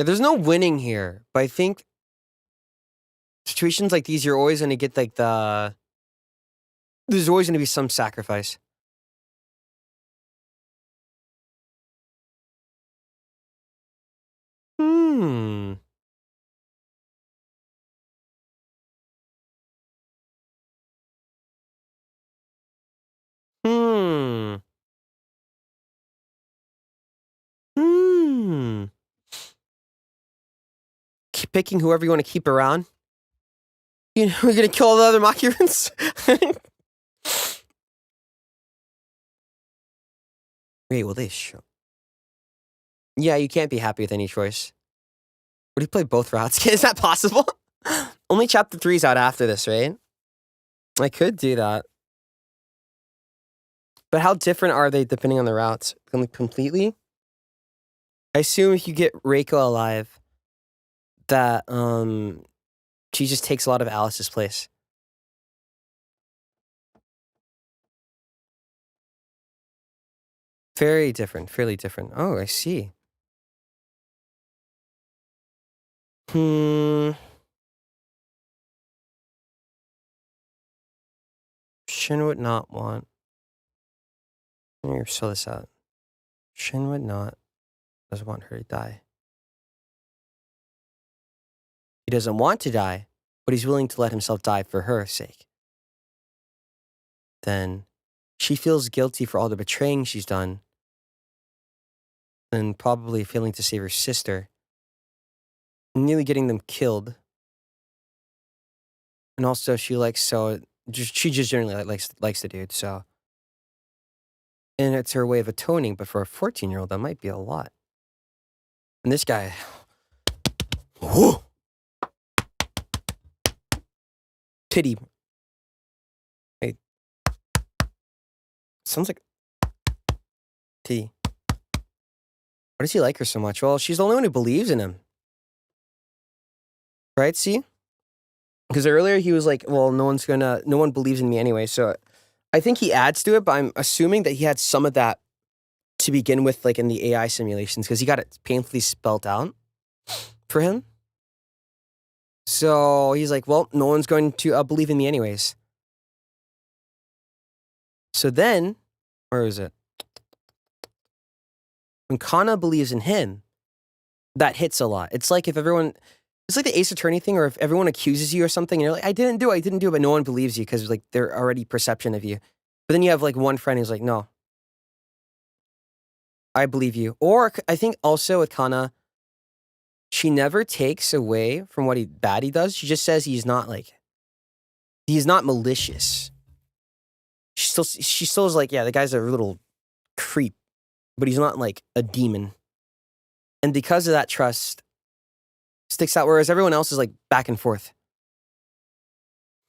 Yeah, there's no winning here, but I think situations like these, you're always gonna get like there's always gonna be some sacrifice. Hmm. Hmm. Hmm. Keep picking whoever you want to keep around. You know, you're gonna kill all the other Makirans? Wait, will they show? Yeah, you can't be happy with any choice. Would you play both routes? Is that possible? Only chapter 3's out after this, right? I could do that. But how different are they depending on the routes? Completely? I assume if you get Reiko alive, that she just takes a lot of Alice's place. Very different, fairly different. Oh, I see. Shin would not want. Let me fill this out. Shin would not. Doesn't want her to die. He doesn't want to die, but he's willing to let himself die for her sake. Then she feels guilty for all the betraying she's done, and probably failing to save her sister, and nearly getting them killed. And also, she just generally likes the dude. So, and it's her way of atoning. But for a 14-year-old, that might be a lot. And this guy, whoo, titty. Hey, sounds like titty. Why does he like her so much? Well, she's the only one who believes in him, right? See, because earlier he was like, "Well, no one believes in me anyway." So, I think he adds to it, but I'm assuming that he had some of that to begin with, like in the AI simulations, because he got it painfully spelled out for him. So he's like, well, no one's going to believe in me anyways. So then, where is it? When Kana believes in him, that hits a lot. It's like if everyone, it's like the Ace Attorney thing, or if everyone accuses you or something, and you're like, I didn't do it, but no one believes you because like they're already perception of you. But then you have like one friend who's like, no, I believe you. Or I think also with Kana, she never takes away from what bad he does. She just says he's not malicious. She still is like, yeah, the guy's a little creep, but he's not like a demon. And because of that, trust sticks out, whereas everyone else is like back and forth.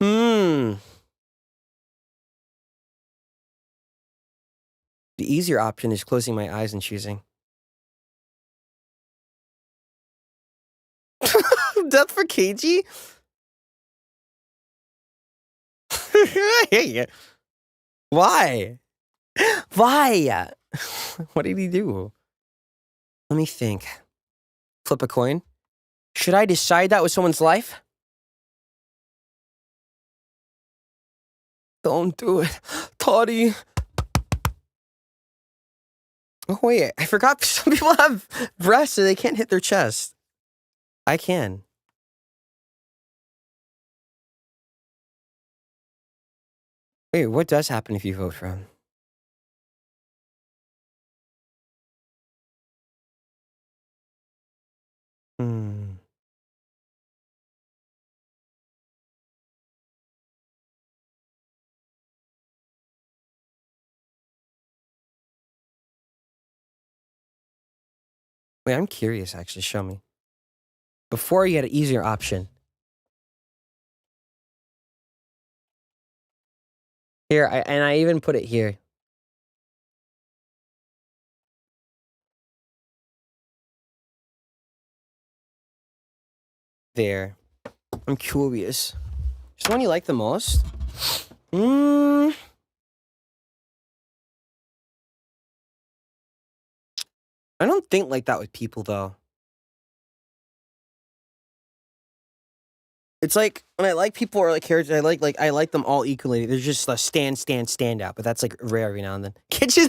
The easier option is closing my eyes and choosing. Death for KG? Why? Why? What did he do? Let me think. Flip a coin. Should I decide that with someone's life? Don't do it. Toddy. Oh, wait. I forgot some people have breasts so they can't hit their chest. I can. Wait, what does happen if you vote for him? Wait, I'm curious, actually. Show me. Before you had an easier option. Here, I even put it here. There. I'm curious. Which one you like the most? I don't think like that with people, though. It's like when I like people or like characters, I like them all equally. There's just a stand out, but that's like rare every now and then. Can't choose.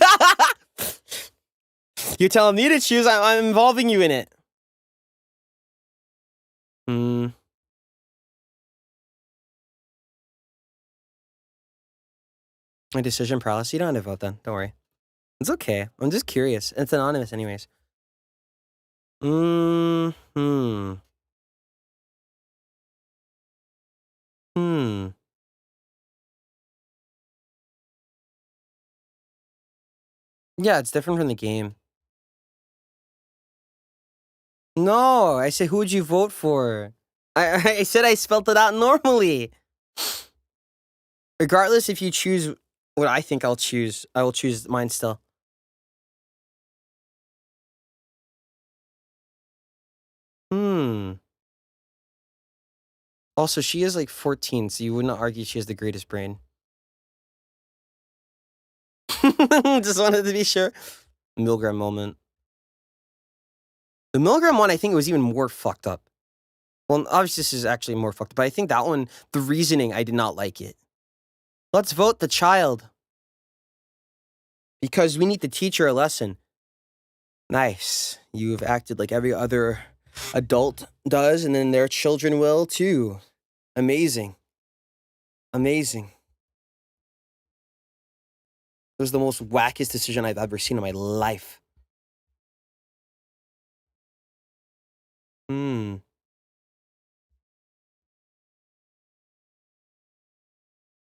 You're telling me to choose. I'm involving you in it. My decision paralysis. You don't have to vote then. Don't worry. It's okay. I'm just curious. It's anonymous, anyways. Hmm. Yeah, it's different from the game. No, I said, who would you vote for? I said I spelled it out normally. Regardless, if you choose what I think I'll choose, I will choose mine still. Also, she is like 14, so you wouldn't argue she has the greatest brain. Just wanted to be sure. Milgram moment. The Milgram one, I think it was even more fucked up. Well, obviously this is actually more fucked up, but I think that one, the reasoning, I did not like it. Let's vote the child. Because we need to teach her a lesson. Nice. You've acted like every other adult does, and then their children will too. Amazing. Amazing. It was the most wackest decision I've ever seen in my life.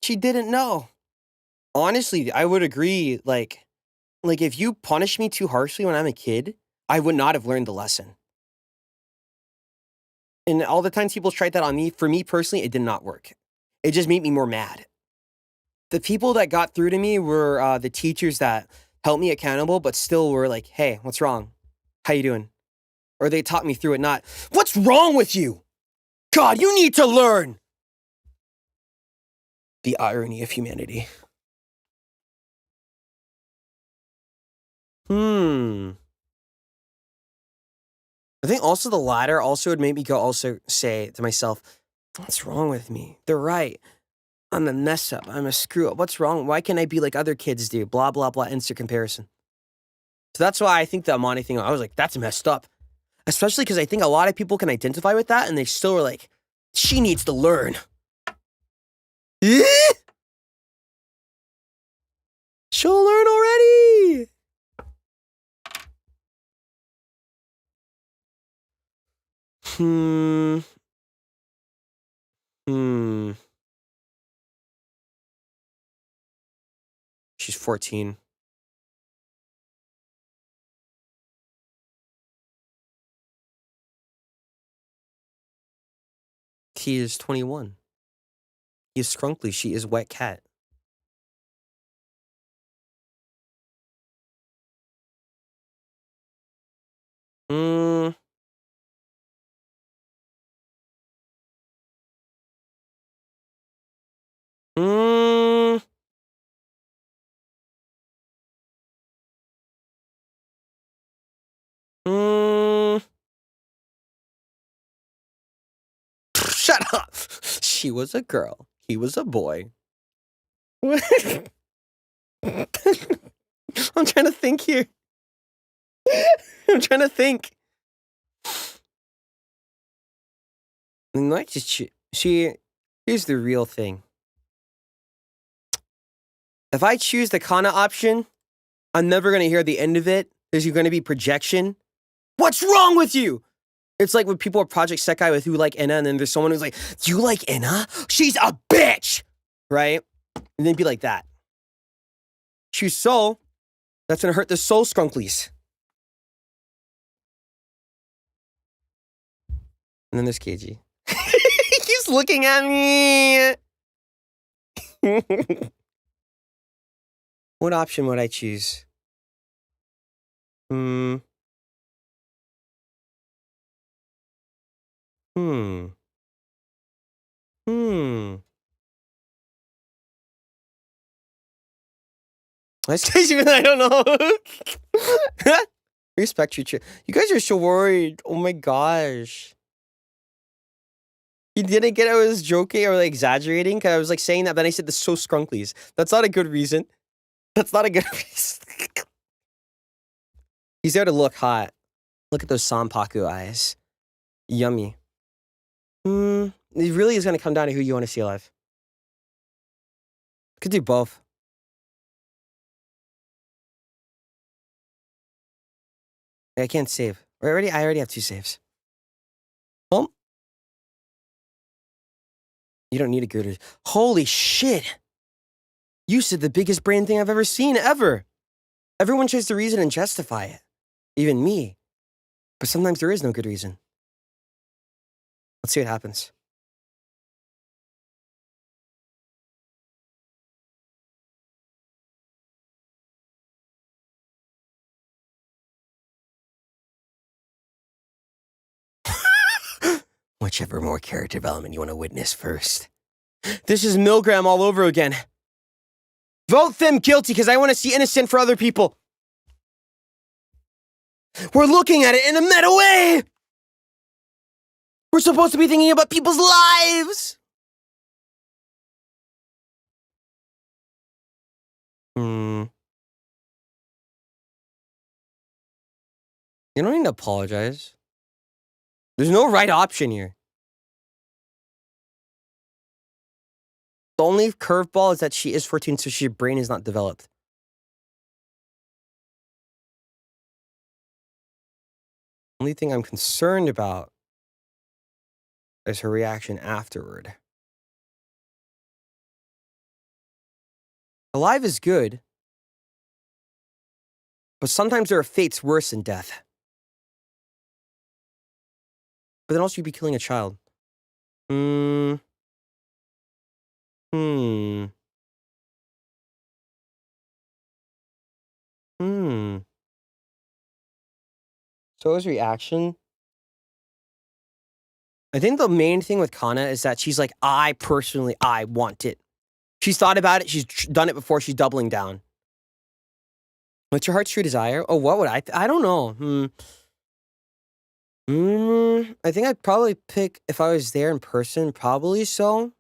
She didn't know. Honestly, I would agree. Like if you punish me too harshly when I'm a kid, I would not have learned the lesson. And all the times people tried that on me, for me personally, it did not work. It just made me more mad. The people that got through to me were the teachers that helped me accountable, but still were like, hey, what's wrong? How you doing? Or they taught me through it, not, what's wrong with you? God, you need to learn. The irony of humanity. I think also the latter also would make me go also say to myself, what's wrong with me? They're right. I'm a mess up. I'm a screw up. What's wrong? Why can't I be like other kids do? Blah, blah, blah. Instant comparison. So that's why I think the Amani thing, I was like, that's messed up. Especially because I think a lot of people can identify with that and they still are like, she needs to learn. She'll learn already. She's 14. He is 21. He is Scrunkly. She is Wet Cat. Shut up. She was a girl. He was a boy. I'm trying to think here. I'm trying to think. Like, here's the real thing. If I choose the Kana option, I'm never going to hear the end of it. There's going to be projection. What's wrong with you? It's like when people are Project Sekai with who like Enna, and then there's someone who's like, you like Enna? She's a bitch! Right? And then be like that. Choose Soul. That's going to hurt the Soul Skrunklies. And then there's KG. He keeps looking at me. What option would I choose? I don't know. Respect you. You guys are so worried. Oh my gosh. He didn't get I was joking or like exaggerating because I was like saying that, but then I said the so scrunklies. That's not a good reason. That's not a good reason. He's there to look hot. Look at those Sanpaku eyes. Yummy. It really is going to come down to who you want to see alive. Could do both. I can't save. I already have 2 saves. Well, you don't need a good. Holy shit! You said the biggest brain thing I've ever seen, ever. Everyone tries to reason and justify it. Even me. But sometimes there is no good reason. Let's see what happens. Whichever more character development you want to witness first. This is Milgram all over again. Vote them guilty because I want to see innocent for other people. We're looking at it in a meta way. We're supposed to be thinking about people's lives. You don't need to apologize. There's no right option here. The only curveball is that she is 14, so her brain is not developed. Only thing I'm concerned about is her reaction afterward. Alive is good, but sometimes there are fates worse than death. But then also you'd be killing a child. So his reaction. I think the main thing with Kana is that she's like, I want it. She's thought about it. She's done it before. She's doubling down. What's your heart's true desire? Oh, what would I don't know. I think I'd probably pick, if I was there in person, probably so.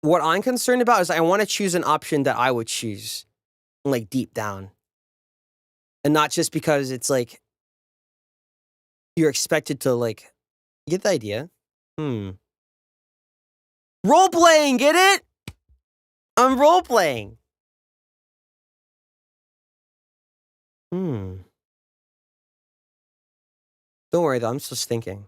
What I'm concerned about is I want to choose an option that I would choose, like deep down. And not just because it's like, you're expected to like, get the idea? Role-playing, get it? I'm role-playing. Don't worry though, I'm just thinking.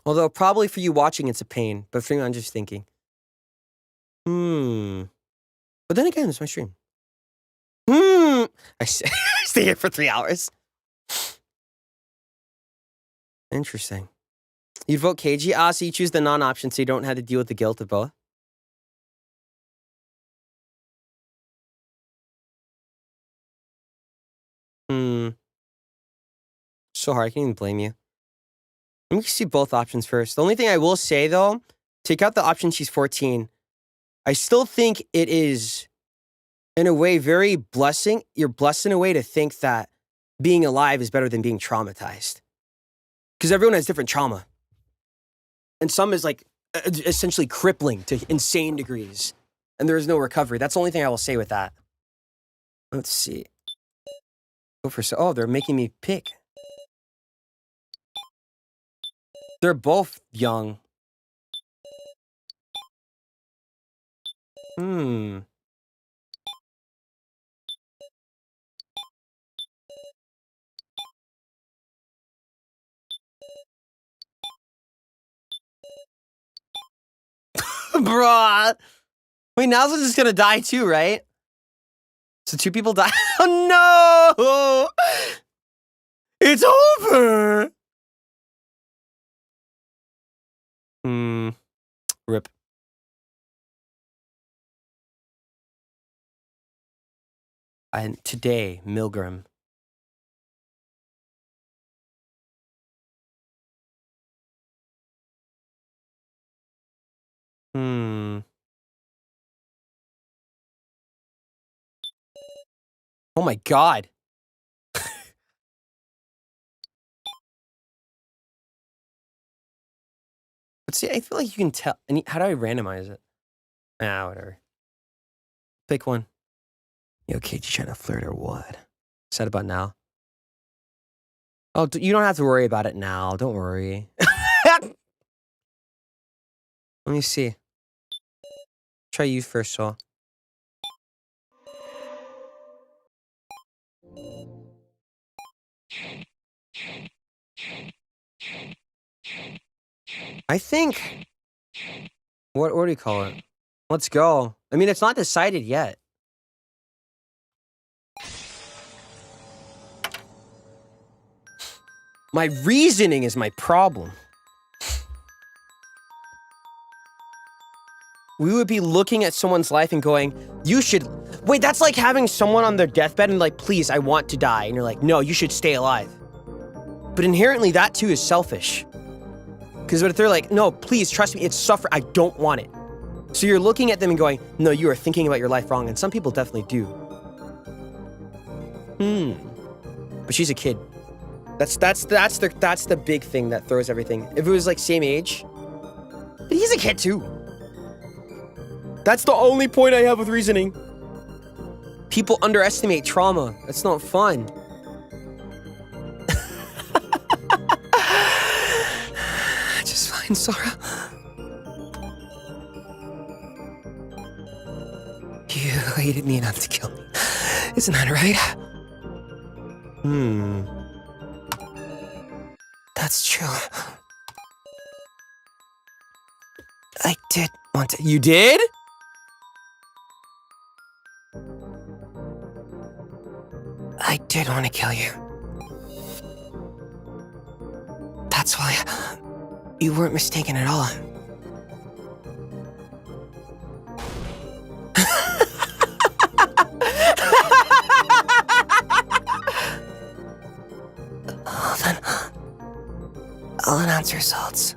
Although probably for you watching it's a pain, but for me I'm just thinking. But then again, it's my stream. I stay here for 3 hours. Interesting. You'd vote KG? So you choose the non-option so you don't have to deal with the guilt of both? So hard, I can't even blame you. Let me see both options first. The only thing I will say though, take out the option she's 14. I still think it is, in a way, very blessing. You're blessed in a way to think that being alive is better than being traumatized. Because everyone has different trauma. And some is like essentially crippling to insane degrees. And there is no recovery. That's the only thing I will say with that. Let's see. Go for they're making me pick. They're both young. Bruh. Wait, now's just gonna die too, right? So 2 people die. Oh no! It's over! Rip. And today, Milgram. Oh my god. But see, I feel like you can tell. How do I randomize it? Ah, whatever. Pick one. Yo, Kate, you trying to flirt or what? Said about now. Oh, you don't have to worry about it now. Don't worry. Let me see. Try you first, Saul. I think. What do you call it? Let's go. I mean, it's not decided yet. My reasoning is my problem. We would be looking at someone's life and going, you should... Wait, that's like having someone on their deathbed and like, please, I want to die. And you're like, no, you should stay alive. But inherently, that too is selfish. Because if they're like, no, please, trust me, it's suffer. I don't want it. So you're looking at them and going, no, you are thinking about your life wrong. And some people definitely do. But she's a kid. That's the big thing that throws everything. If it was like same age, but he's a kid too. That's the only point I have with reasoning. People underestimate trauma. That's not fun. Just fine, Sora. You hated me enough to kill me. Isn't that right? That's true. I did want to... You did? I did want to kill you. That's why you weren't mistaken at all. Well, then, I'll announce results.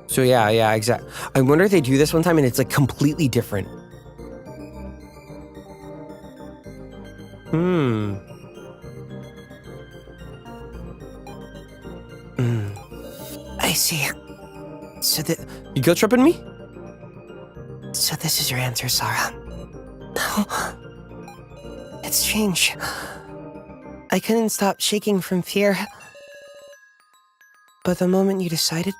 So yeah, exactly. I wonder if they do this one time and it's like completely different. I see. So that... You guilt tripping me? So this is your answer, Sarah. No. It's strange. I couldn't stop shaking from fear. But the moment you decided,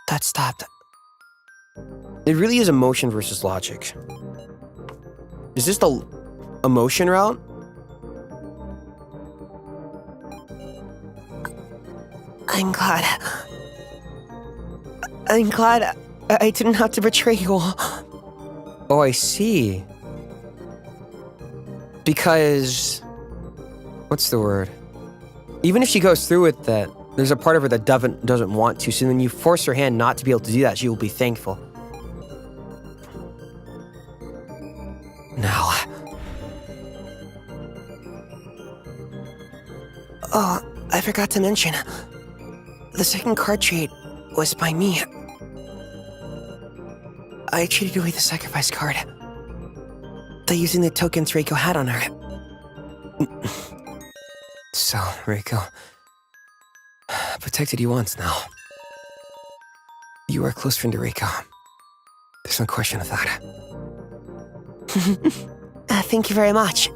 that stopped. It really is emotion versus logic. Is this the emotion route? I'm glad I didn't have to betray you all. Oh, I see. Because... What's the word? Even if she goes through with that, there's a part of her that doesn't want to, so when you force her hand not to be able to do that, she will be thankful. Now... Oh, I forgot to mention. The second card trade was by me. I traded away the sacrifice card. By using the tokens Reiko had on her. So, Reiko... protected you once now. You are a close friend to Reiko. There's no question of that. Thank you very much.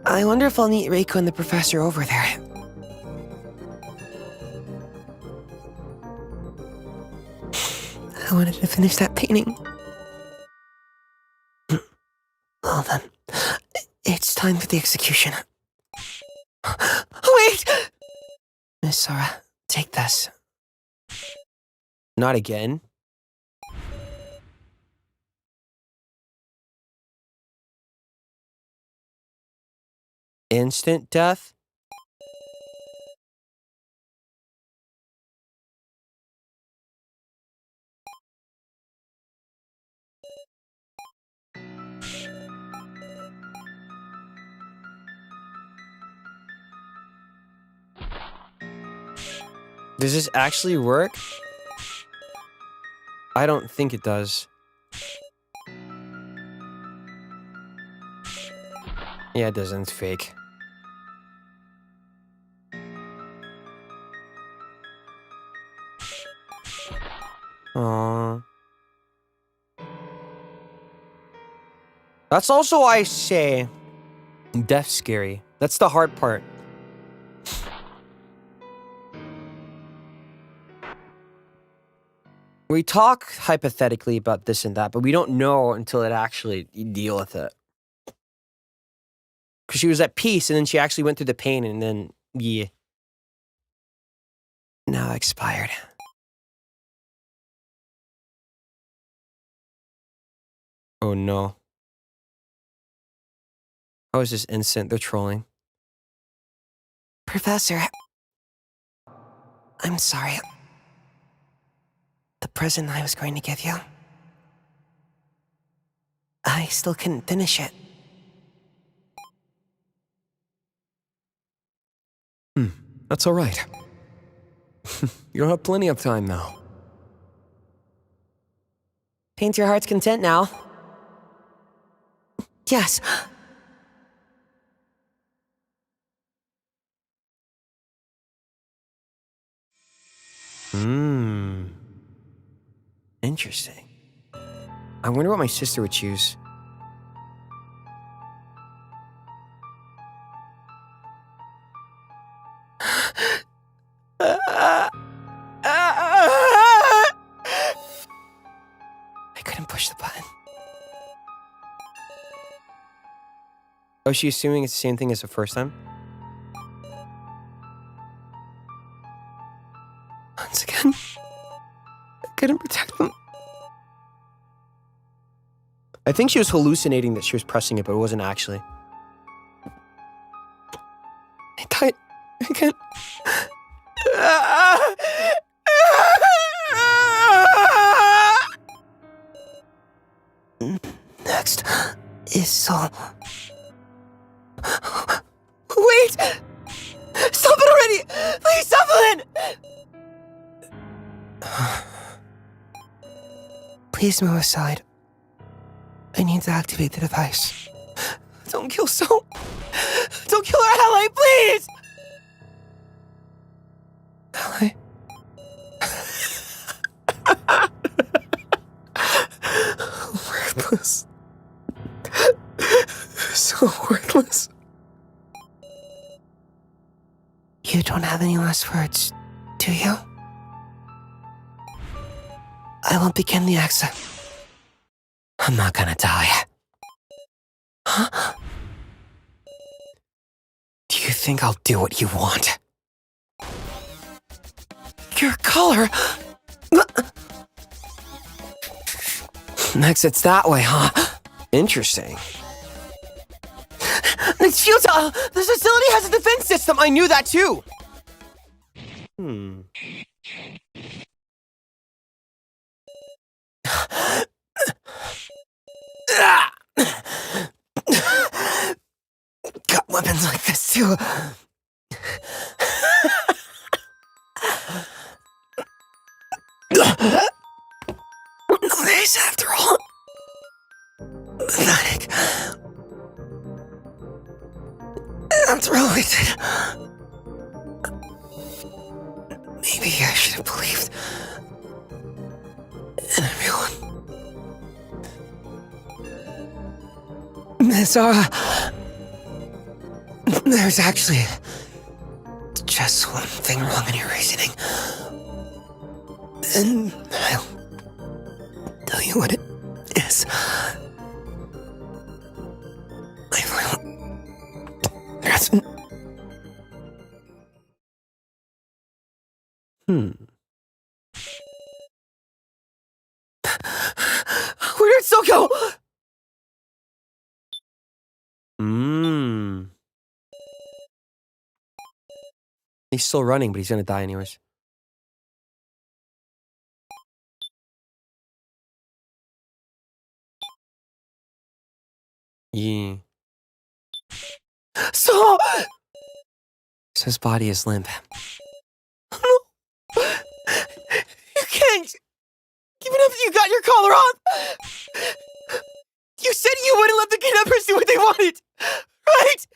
I wonder if I'll meet Reiko and the professor over there. I wanted to finish that painting. Well then, it's time for the execution. Wait! Miss Sora, take this. Not again. Instant death? Does this actually work? I don't think it does. Yeah, it doesn't. It's fake. Aww. That's also why I say death's scary. That's the hard part. We talk hypothetically about this and that, but we don't know until it actually you deal with it. Because she was at peace, and then she actually went through the pain, and then, yeah. Now expired. Oh no. How is this instant? They're trolling. Professor, I'm sorry. The present I was going to give you, I still couldn't finish it. That's all right. You'll have plenty of time now. Paint your heart's content now. Yes. Interesting. I wonder what my sister would choose. I couldn't push the button. Oh, is she assuming it's the same thing as the first time? Once again, I couldn't protect them. I think she was hallucinating that she was pressing it, but it wasn't actually. I died again. Next is Saul. Wait! Stop it already! Please stop it! Please move aside. I need to activate the device. Don't kill Saul. Don't kill our ally, please! Ally? Worthless. So worthless. You don't have any last words, do you? I will begin the exit. I'm not gonna die. Huh? Do you think I'll do what you want? Your color? Exit's that way, huh? Interesting. It's futile! The facility has a defense system! I knew that too! Got weapons like this too. No days after all. Pathetic. After all we did. Maybe I should have believed in everyone. Miss Zara, there's actually just one thing wrong in your reasoning. And I'll tell you what it is. I will. Where did So go? He's still running, but he's gonna die anyways. Yeah. So His body is limp. you can't. Even after you got your collar off, you said you wouldn't let the kidnappers do what they wanted, right?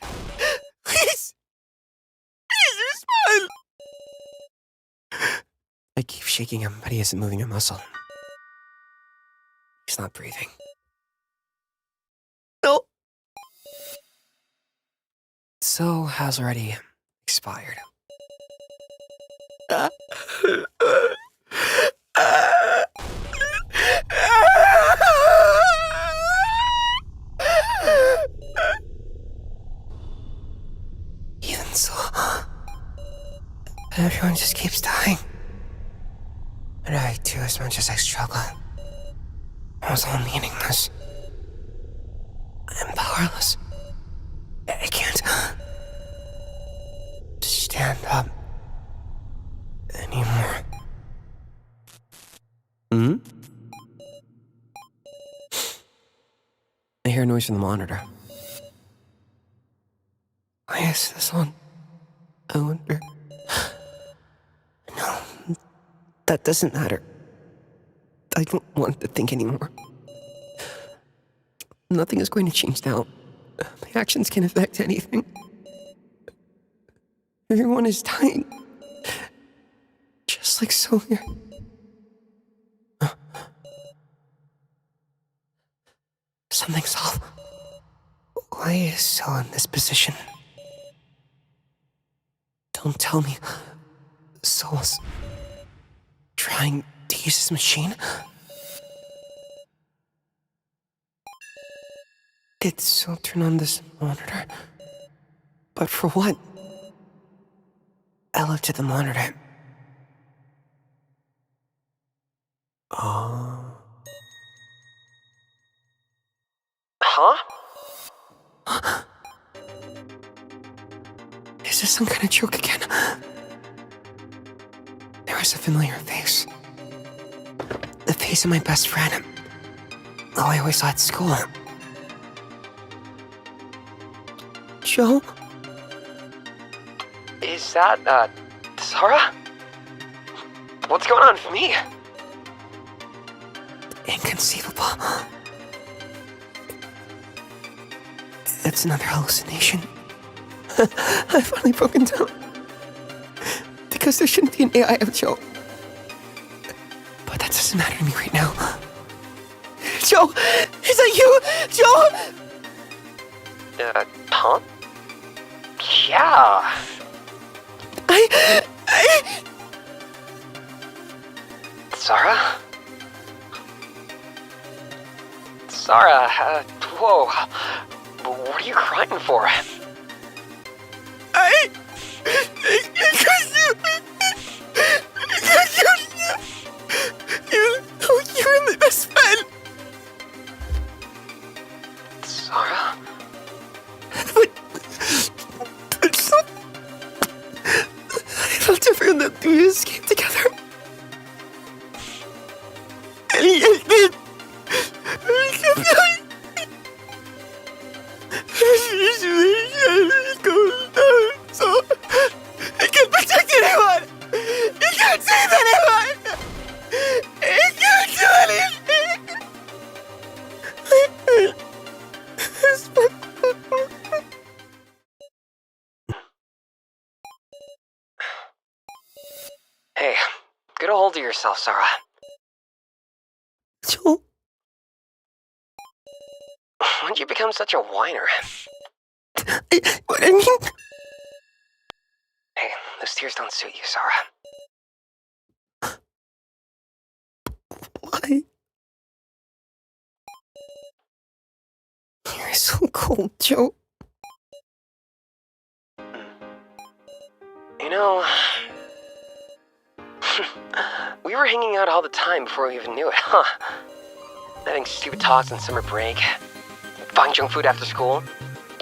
Please respond. I keep shaking him, but he isn't moving a muscle. He's not breathing. No. So, has already expired. Even so, everyone just keeps dying. And I too, as much as I struggle. It was all meaningless. I'm powerless. I can't stand up anymore. Hmm? I hear a noise from the monitor. Why is this on? I wonder. No, that doesn't matter. I don't want to think anymore. Nothing is going to change now. My actions can't affect anything. Everyone is dying. Just like Sawyer. Something's off. Why is Saw in this position? Don't tell me Saw's trying to use his machine? Did Saw turn on this monitor? But for what? I looked at the monitor. Huh? Is this some kind of joke again? There was a familiar face. The face of my best friend. Oh, I always saw at school. Joe? Is that, Sarah? What's going on with me? Inconceivable. It's another hallucination. I've finally broken down. Because there shouldn't be an AI of Joe. But that doesn't matter to me right now. Joe! Is that you? Joe! Huh? Yeah. Sarah? Sarah, whoa. What are you crying for? You're my best friend. Sarah? But so, I felt everyone that we escaped together. And yet, so I can't protect anyone. You can't save anyone. You can't do anything. Hey, get a hold of yourself, Sarah. Joe? When'd you become such a whiner? What I mean? Hey, those tears don't suit you, Sarah. Why? You're so cold, Joe. You know, we were hanging out all the time before we even knew it, huh? Having stupid talks on summer break, buying junk food after school,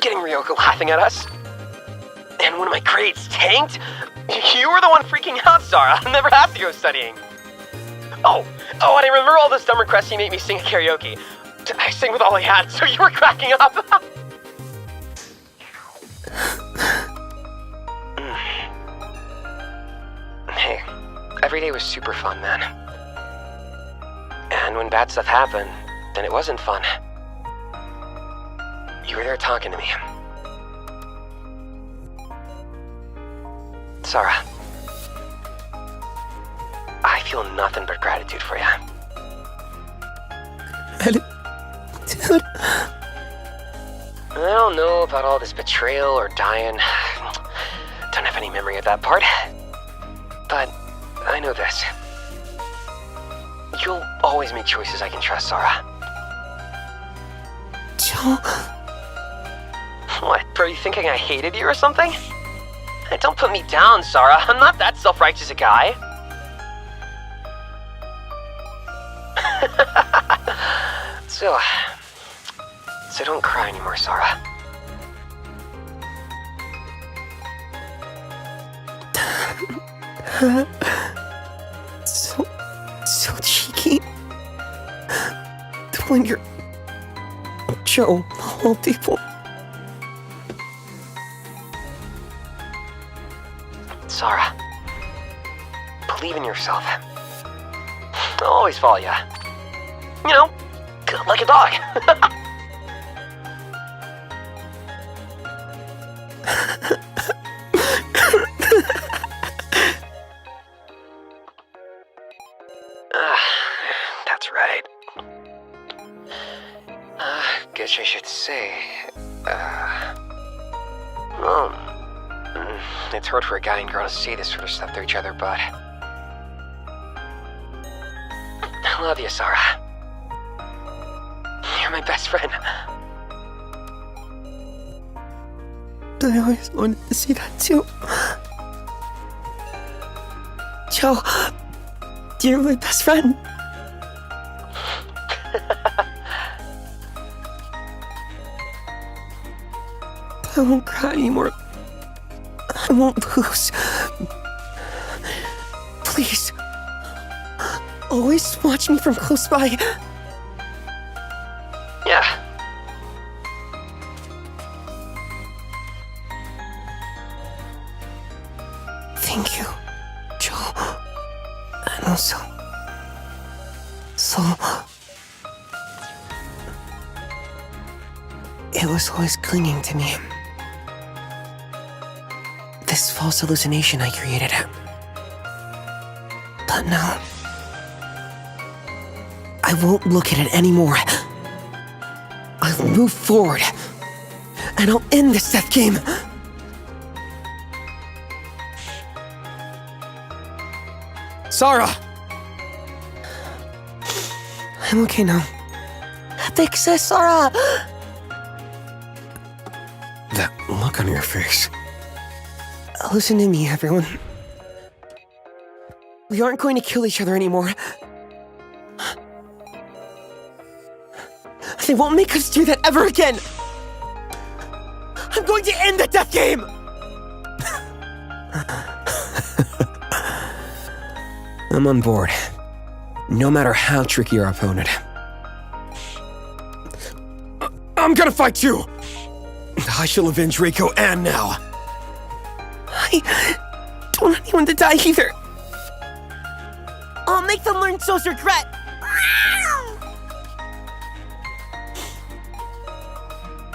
getting Ryoko laughing at us. And when my grades tanked, you were the one freaking out, Sarah. I never had to go studying. Oh, and I remember all those dumb requests you made me sing at karaoke. I sang with all I had, so you were cracking up. Hey, every day was super fun, man. And when bad stuff happened, then it wasn't fun. You were there talking to me. Sarah, I feel nothing but gratitude for you. Dude. I don't know about all this betrayal or dying. Don't have any memory of that part. But I know this. You'll always make choices I can trust, Sarah. Joe. What, are you thinking I hated you or something? Don't put me down, Sarah. I'm not that self-righteous a guy. So don't cry anymore, Sarah. So cheeky. When you're... Joe, all people... Sarah, believe in yourself. I'll always follow you. You know, like a dog. That's right. Guess I should say, well, it's hard for a guy and girl to say this sort of stuff to each other, but I love you, Sarah. You're my best friend. I always wanted to see that too. Joe, you're my best friend. I won't cry anymore. I won't lose. Please. Always watch me from close by. Yeah. Thank you, Joe. And also... So... It was always clinging to me. This false hallucination I created. But now... I won't look at it anymore. I'll move forward. And I'll end this death game. Sarah! I'm okay now. Fix this, Sarah! That look on your face. Listen to me, everyone. We aren't going to kill each other anymore. They won't make us do that ever again! I'm going to end the death game! I'm on board. No matter how tricky our opponent. I'm gonna fight too! I shall avenge Reiko and now. I don't want anyone to die either. I'll make them learn So's regret.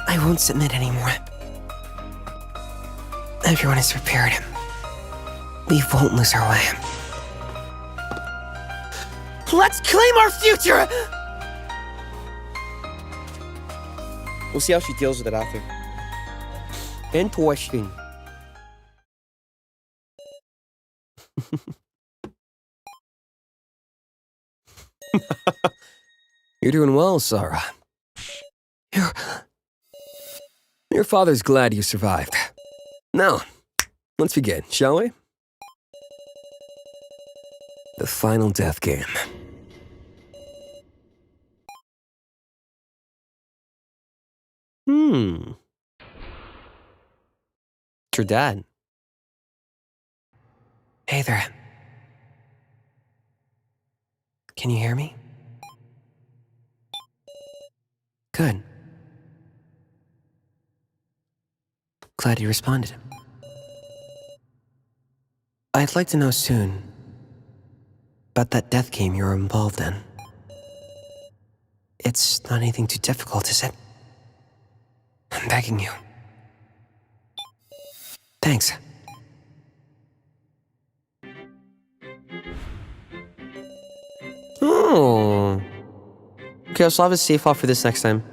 I won't submit anymore. Everyone is prepared. We won't lose our way. Let's claim our future! We'll see how she deals with it after. Interesting. You're doing well, Sarah. Your father's glad you survived. Now, let's begin, shall we? The final death game. It's your dad. Hey there. Can you hear me? Good. Glad you responded. I'd like to know soon about that death game you were involved in. It's not anything too difficult, is it? I'm begging you. Thanks. Oh. Okay, so I'll have a safe file for this next time.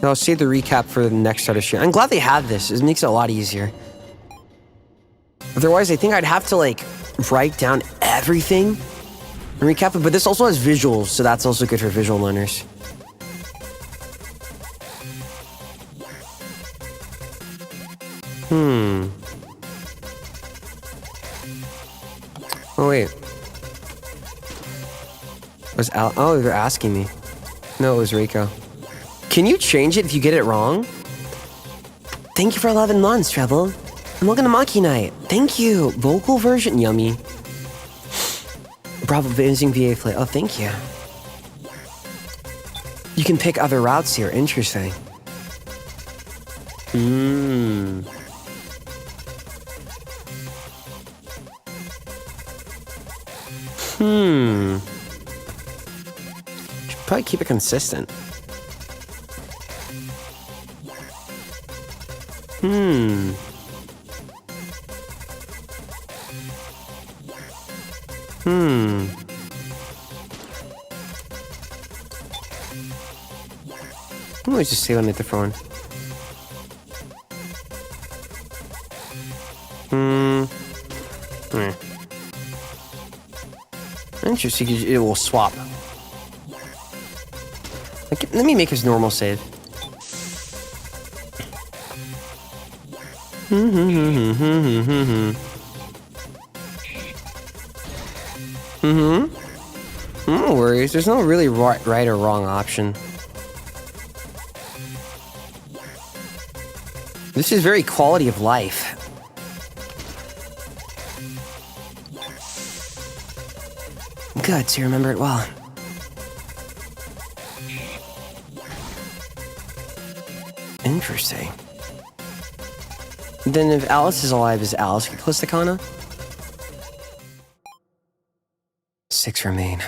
I'll save the recap for the next start of stream. I'm glad they have this. It makes it a lot easier. Otherwise, I think I'd have to, like, write down everything and recap it. But this also has visuals, so that's also good for visual learners. Oh, wait. Oh, they're asking me. No, it was Reiko. Can you change it if you get it wrong? Thank you for 11 months, Treble. And welcome to Machina. Thank you. Vocal version, yummy. Bravo, amazing VA play. Oh, thank you. You can pick other routes here. Interesting. Should probably keep it consistent. Let me just see on a different one. Interesting, it will swap. Okay, let me make his normal save. No worries, there's no really right or wrong option. This is very quality of life. Good, so you remember it well. Interesting. Then if Alice is alive, is Alice get close to Kana? 6 remain.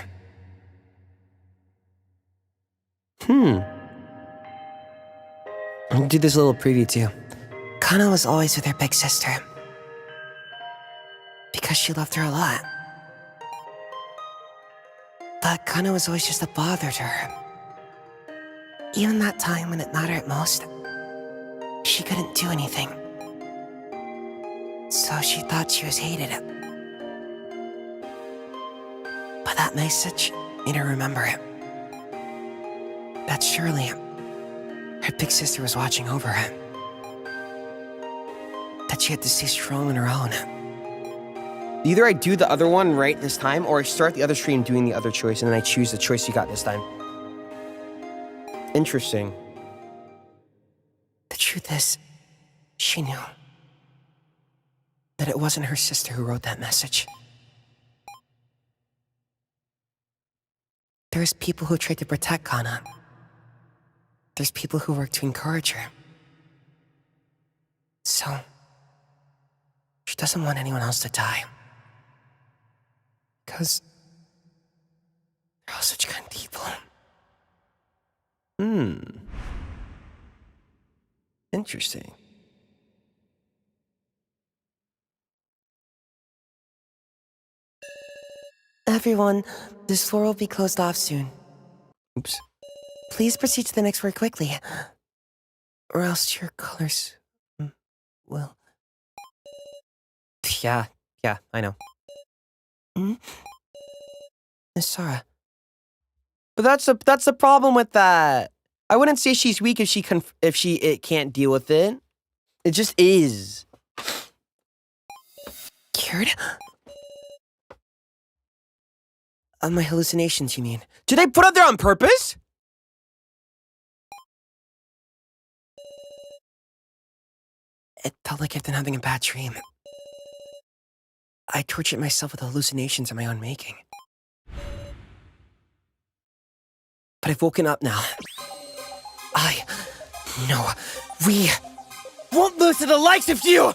I'll do this little preview too. Kana was always with her big sister. Because she loved her a lot. But Kana was always just a bother to her. Even that time when it mattered most, she couldn't do anything. So she thought she was hated. But that message made her remember it. That surely her big sister was watching over her. That she had to stay strong on her own. Either I do the other one right this time, or I start the other stream doing the other choice, and then I choose the choice you got this time. Interesting. The truth is, she knew that it wasn't her sister who wrote that message. There's people who tried to protect Kana. There's people who work to encourage her. So, she doesn't want anyone else to die. Because they're all such kind people. Interesting. Everyone, this floor will be closed off soon. Oops. Please proceed to the next word quickly, or else your colors will... Yeah, I know. Miss Sarah. But that's the problem with that. I wouldn't say she's weak if it can't deal with it. It just is. Cured? My hallucinations, you mean? Did they put it there on purpose? It felt like I've been having a bad dream. I tortured myself with hallucinations of my own making. But I've woken up now. We won't lose to the likes of you! I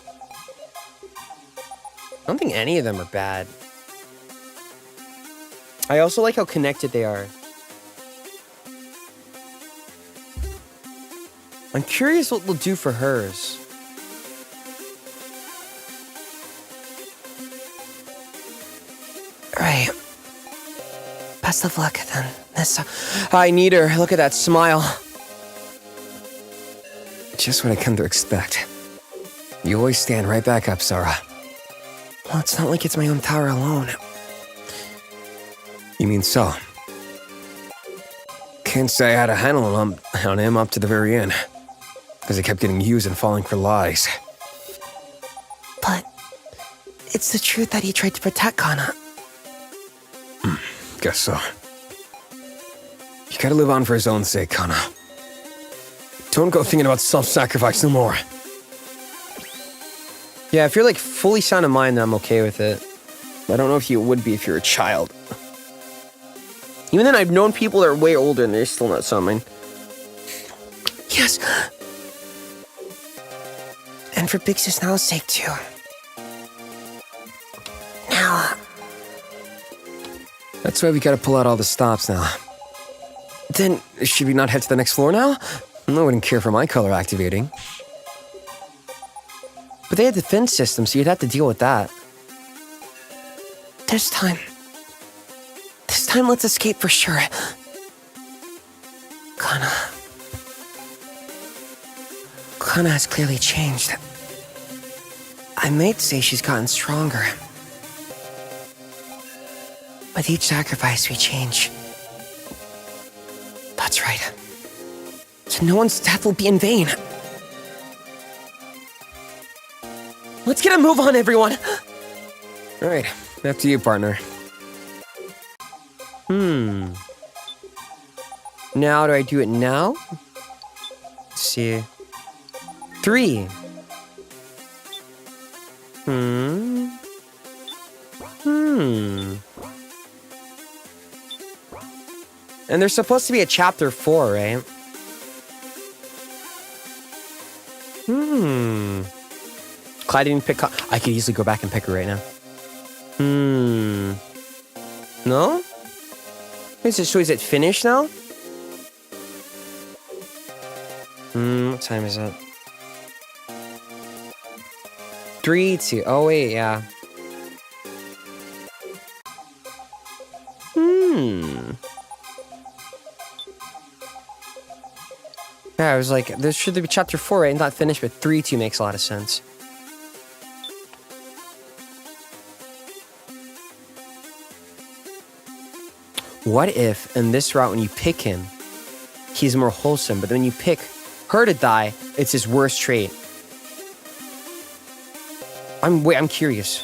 don't think any of them are bad. I also like how connected they are. I'm curious what they'll do for hers. Right. Best of luck, then. I need her. Look at that smile. Just what I come to expect. You always stand right back up, Sarah. Well, it's not like it's my own tower alone. You mean so? Can't say I had a handle on him up to the very end. Because he kept getting used and falling for lies. But it's the truth that he tried to protect Kana. Guess so. You gotta live on for his own sake, Kana. Don't go thinking about self-sacrifice no more. Yeah, if you're like fully sound of mind, then I'm okay with it. I don't know if you would be if you're a child. Even then, I've known people that are way older and they're still not sound of mind. Yes. And for Big Sis Now's sake, too. Now, That's why we gotta pull out all the stops now. Then, should we not head to the next floor now? I wouldn't care for my color activating. But they had the defense system, so you'd have to deal with that. this time, let's escape for sure. Kana has clearly changed. I might say she's gotten stronger. With each sacrifice, we change. That's right. So no one's death will be in vain. Let's get a move on, everyone. All right, after you, partner. Now, do I do it now? Let's see. 3. And there's supposed to be a chapter 4, right? Clyde didn't pick. I could easily go back and pick her right now. No? So is it finished now? What time is it? 3, 2. Oh wait, yeah. Yeah, I was like, this should be chapter 4, right? Not finished, but 3, 2 makes a lot of sense. What if, in this route, when you pick him, he's more wholesome, but then when you pick her to die, it's his worst trait? I'm curious.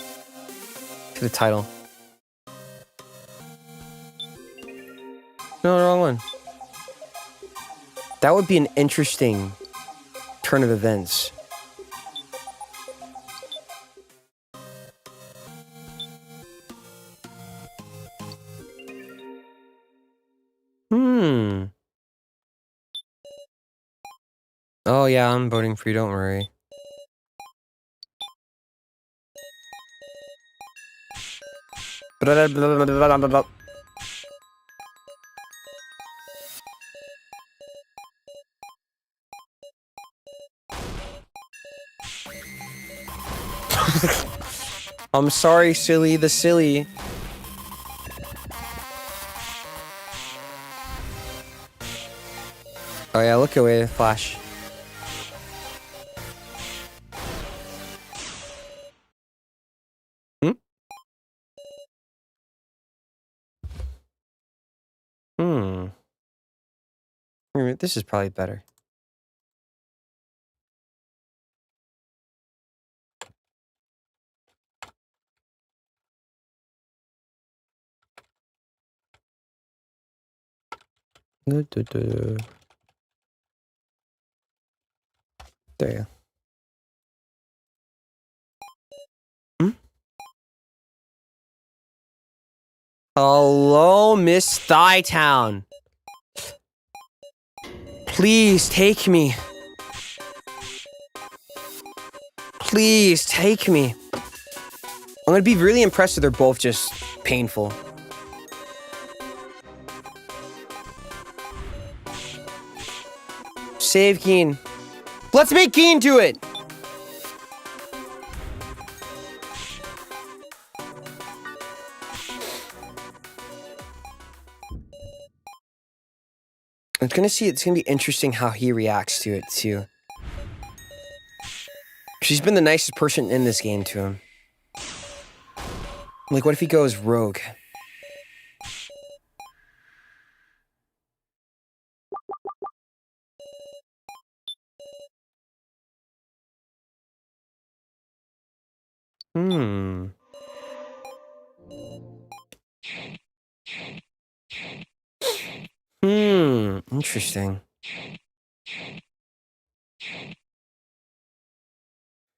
To the title. No, wrong one. That would be an interesting turn of events. Oh yeah, I'm voting for you, don't worry. I'm sorry, silly, the silly. Oh yeah, look away, Flash. This is probably better. There you go. Hello, Miss Thightown. Please take me. Please, take me. I'm gonna be really impressed if they're both just painful. Save Keen. Let's make Keen do it! It's gonna be interesting how he reacts to it too. She's been the nicest person in this game to him. Like, what if he goes rogue? Interesting.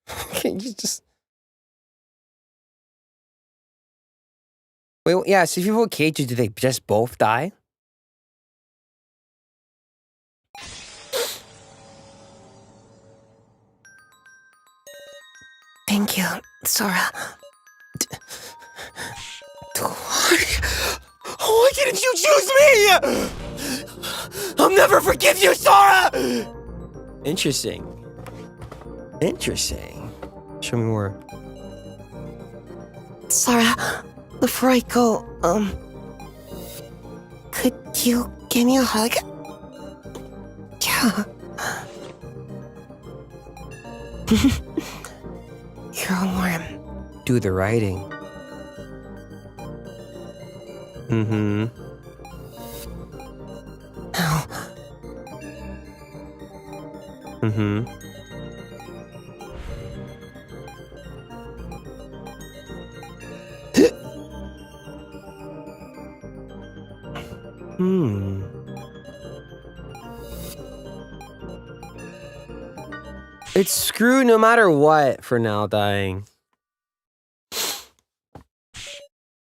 Can't you just... Wait, yeah, so if you vote Keiji, do they just both die? Thank you, Sora. Why didn't you choose me? I'll never forgive you, Sora! Interesting. Interesting. Show me more. Sora, before I go, could you give me a hug? Yeah. You're all warm. Do the writing. Mm-hmm. Ow. Mm-hmm. It's screwed no matter what for now dying.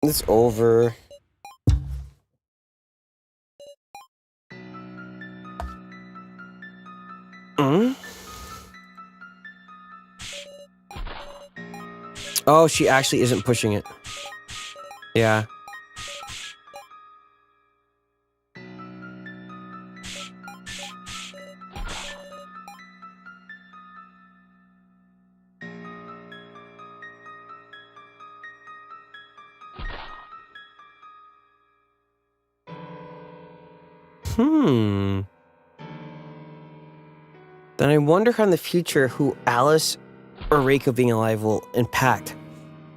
It's over. Oh, she actually isn't pushing it. Yeah. Then I wonder how in the future who Alice or Reiko being alive will impact.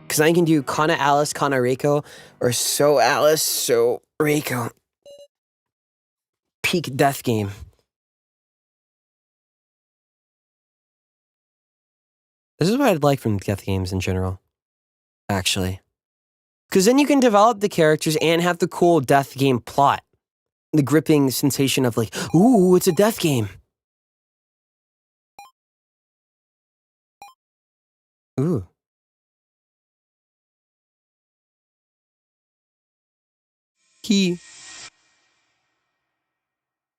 Because I can do Kana Alice, Kana Reiko, or So Alice, So Reiko. Peak death game. This is what I'd like from death games in general, actually. Because then you can develop the characters and have the cool death game plot. The gripping sensation of like, ooh, it's a death game. Ooh. Key.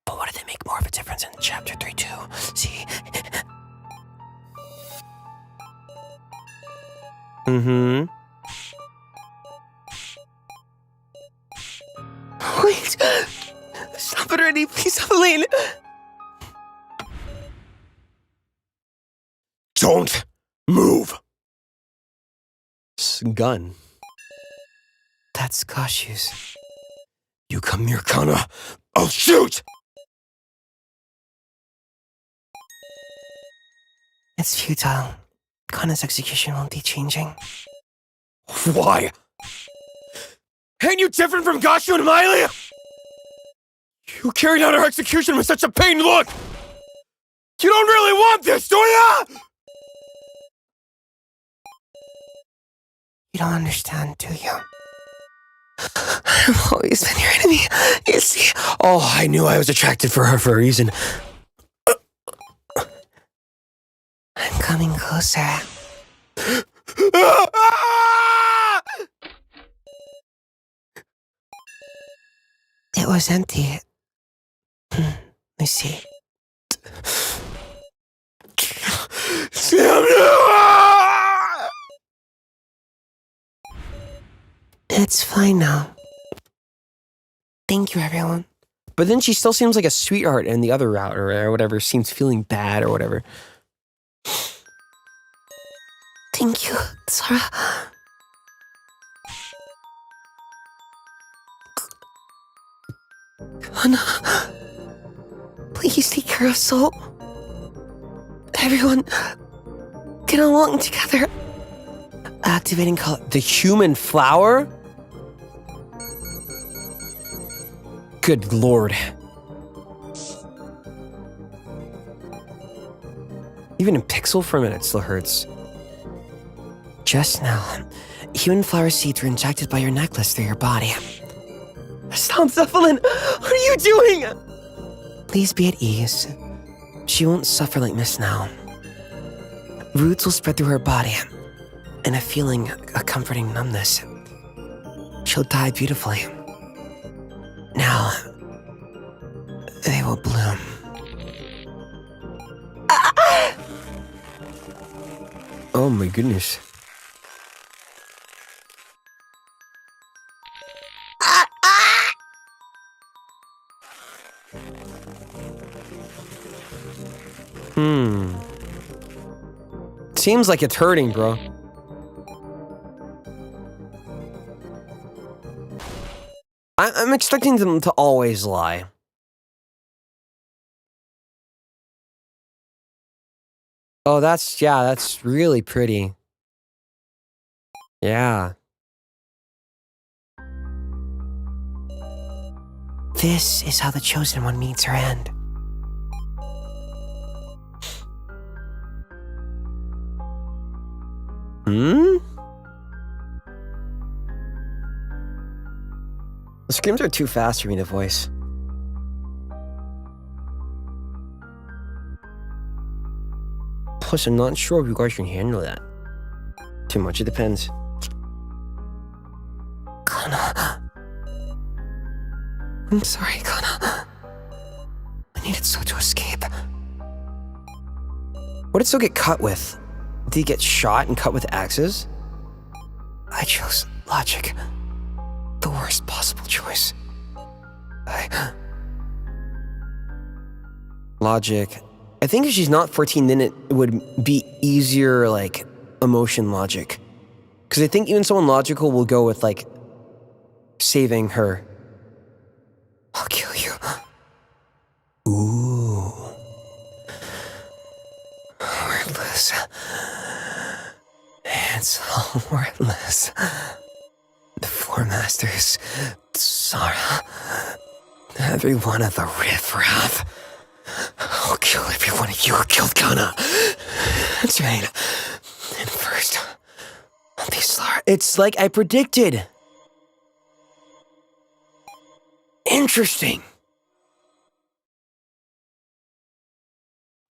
But what did they make more of a difference in chapter 3-2? See? Mm-hmm. Wait! Stop it already, please, Evelyn! Don't move! Gun. That's Kashu's. You come near Kana, I'll shoot! It's futile. Kana's execution won't be changing. Why? Ain't you different from Gashu and Miley? You carried out her execution with such a pained look! You don't really want this, do ya? You don't understand, do you? I've always been your enemy, you see? Oh, I knew I was attracted for her for a reason. I'm coming closer. It was empty. I see. It's fine now. Thank you, everyone. But then she still seems like a sweetheart in the other route or whatever, seems feeling bad or whatever. Thank you, Sarah. Kana, please take care of Soul. Everyone, get along together. Activating color. The human flower? Good lord. Even in pixel for a minute still hurts. Just now, human flower seeds were injected by your necklace through your body. Stop, Zephyr! What are you doing? Please be at ease. She won't suffer like Miss now. Roots will spread through her body, and a feeling, a comforting numbness. She'll die beautifully. Now, they will bloom. Oh my goodness. Seems like it's hurting, bro. I'm expecting them to always lie. Oh, that's really pretty. Yeah. This is how the Chosen One meets her end. The screams are too fast for me to voice. Plus, I'm not sure if you guys can handle that. Too much, it depends. Kana. I'm sorry, Kana. I needed so to escape. What did So get cut with? Did he get shot and cut with axes? I chose logic. The worst possible choice. Logic. I think if she's not 14, then it would be easier, like, emotion logic. Because I think even someone logical will go with, like, saving her. I'll kill you. Ooh. Worthless. It's all worthless. The Four Masters, Zara, every one of the riffraff. I'll kill every one of you who killed Kana. That's right. And first, I'll be Zara. It's like I predicted. Interesting.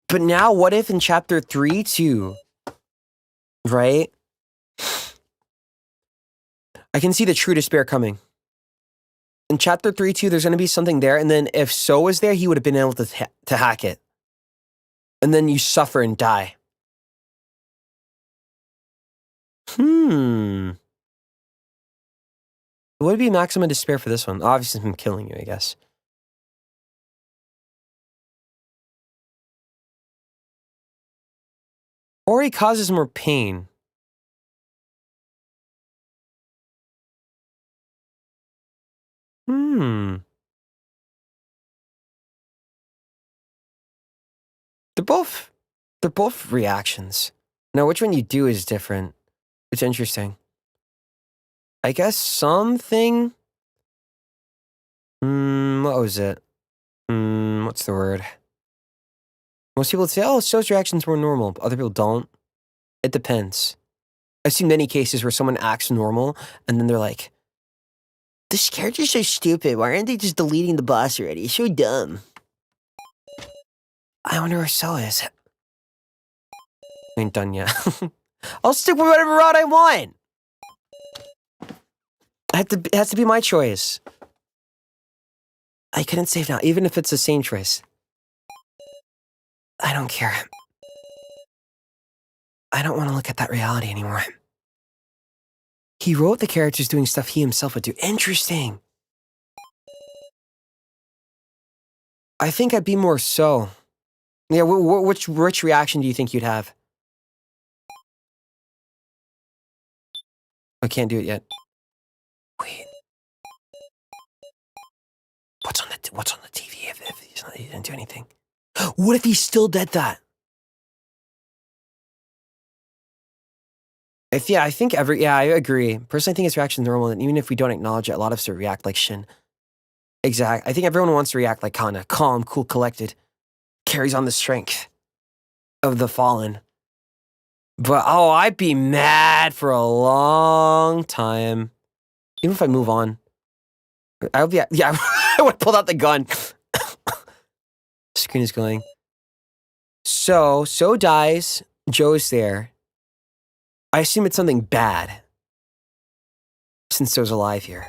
But now, what if in chapter 3 too? Right? I can see the true despair coming. In chapter 3 too, there's going to be something there, and then if So was there, he would have been able to hack it. And then you suffer and die. What would be maximum despair for this one? Obviously, him killing you, I guess. Or he causes more pain. They're both reactions. Now, which one you do is different. It's interesting. I guess something. What was it? What's the word? Most people would say, oh, So's reaction's more normal, but other people don't. It depends. I've seen many cases where someone acts normal, and then they're like, this character's so stupid. Why aren't they just deleting the boss already? It's so dumb. I wonder where So is. Ain't done yet. I'll stick with whatever route I want. It has to be my choice. I couldn't save now, Even if it's the same choice. I don't care. I don't want to look at that reality anymore. He wrote the characters doing stuff he himself would do. Interesting. I think I'd be more so. Yeah, which reaction do you think you'd have? I can't do it yet. Wait. What's on the TV if he didn't do anything? What if he still did that? I agree. Personally, I think his reaction is normal, and even if we don't acknowledge it, a lot of us react like Shin. Exact. I think everyone wants to react like Kana, calm, cool, collected, carries on the strength of the fallen. But I'd be mad for a long time, even if I move on. I would be, yeah, I would pull out the gun. Screen is going. So dies. Joe's there. I assume it's something bad, since So's alive here.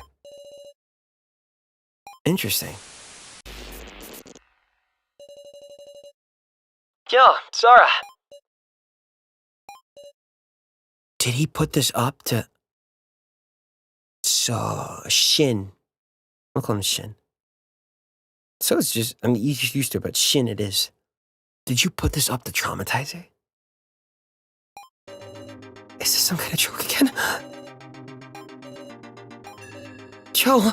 Interesting. Yo, Sora. Did he put this up to... Shin. I'll call him Shin. So it's just, I mean, he's just used to it, but Shin it is. Did you put this up to traumatize her? Is this some kind of joke again? Joe.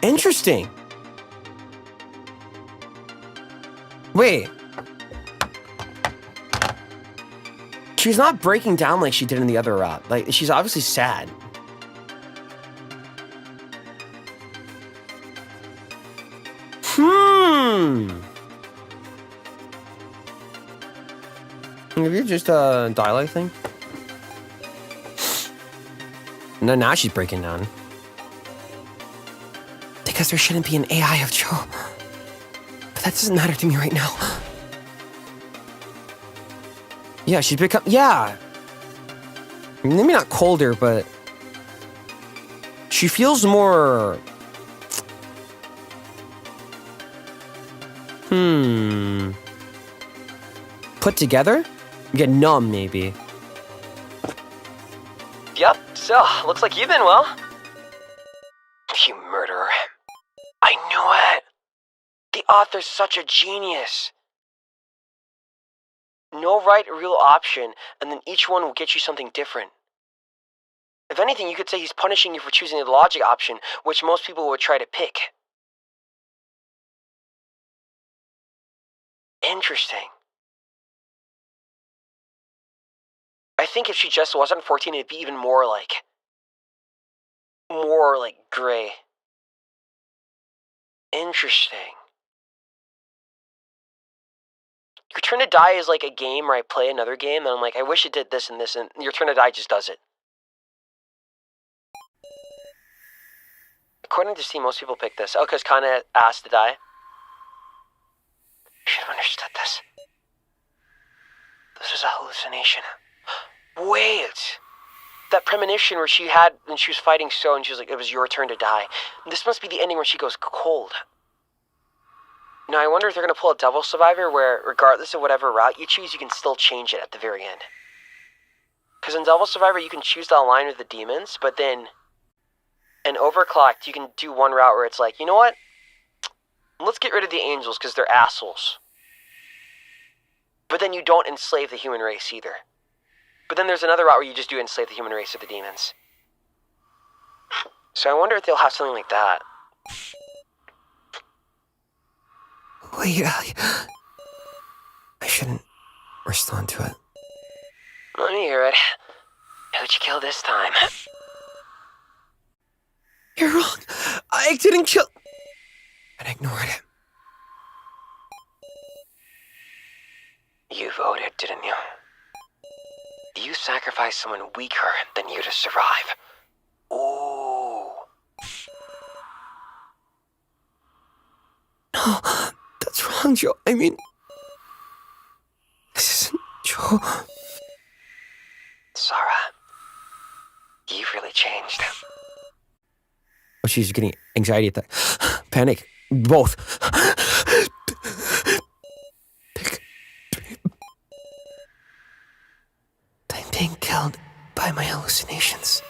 Interesting. Wait. She's not breaking down like she did in the other route. Like, she's obviously sad. Maybe it's just a dialect thing? No, now she's breaking down. Because there shouldn't be an AI of Joe. But that doesn't matter to me right now. Yeah, she's become... Yeah. Maybe not colder, but... She feels more... Put together? Get numb, maybe. Yep, so, looks like you've been well. You murderer. I knew it! The author's such a genius. No right or real option, and then each one will get you something different. If anything, you could say he's punishing you for choosing the logic option, which most people would try to pick. Interesting. I think if she just wasn't 14, it'd be even more like gray. Interesting. Your Turn to Die is like a game where I play another game, and I'm like, I wish it did this and this, and Your Turn to Die just does it. According to Steam, most people pick this. Oh, because Kana asked to die? Should have understood this. This is a hallucination. Wait! That premonition where she had, when she was fighting So, and she was like, it was your turn to die. This must be the ending where she goes cold. Now, I wonder if they're going to pull a Devil Survivor where, regardless of whatever route you choose, you can still change it at the very end. Because in Devil Survivor, you can choose to align with the demons, but then in Overclocked, you can do one route where it's like, you know what? Let's get rid of the angels because they're assholes. But then you don't enslave the human race either. But then there's another route where you just do enslave the human race of the demons. So I wonder if they'll have something like that. Wait, I shouldn't respond to it. Let me hear it. Who'd you kill this time? You're wrong. I didn't kill... And ignored it. You voted, didn't you? You sacrificed someone weaker than you to survive. Ooh. No, that's wrong, Joe. I mean... This isn't Joe. Sarah, you've really changed. Oh, she's getting anxiety attack. Panic. Both. being killed by my hallucinations.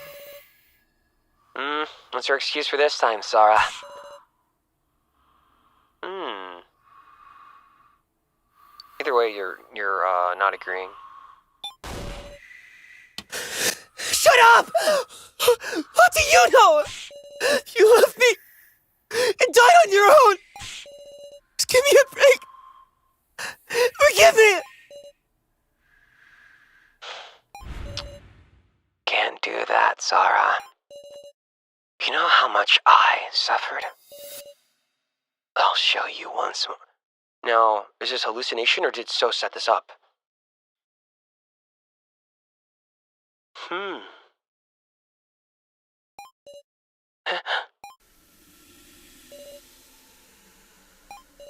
What's your excuse for this time, Sarah? Either way, you're not agreeing. Shut up! What do you know? You left me and died on your own. Just give me a break. Forgive me. Can't do that, Sarah. You know how much I suffered? I'll show you once more. Now, is this hallucination or did So set this up?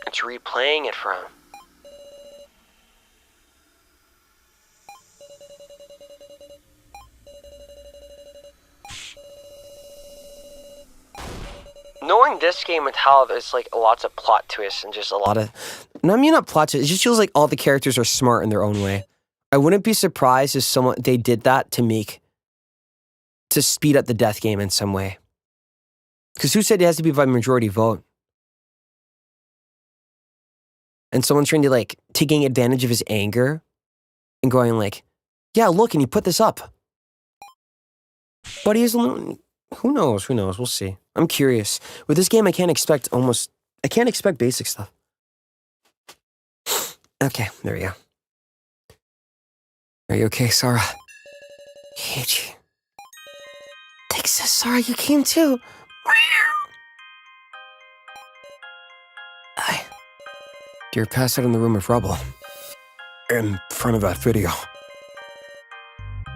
It's replaying it from. Knowing this game and how there's like lots of plot twists and just a lot of... No, I mean not plot twists. It just feels like all the characters are smart in their own way. I wouldn't be surprised if they did that to speed up the death game in some way. Because who said it has to be by majority vote? And someone's trying to like taking advantage of his anger and going like, yeah, look, and he put this up. But he's who knows? We'll see. I'm curious. With this game, I can't expect basic stuff. Okay, there we go. Are you okay, Sarah? Huge. Thanks, Sarah, you came too. You're passed out in the room of rubble. In front of that video.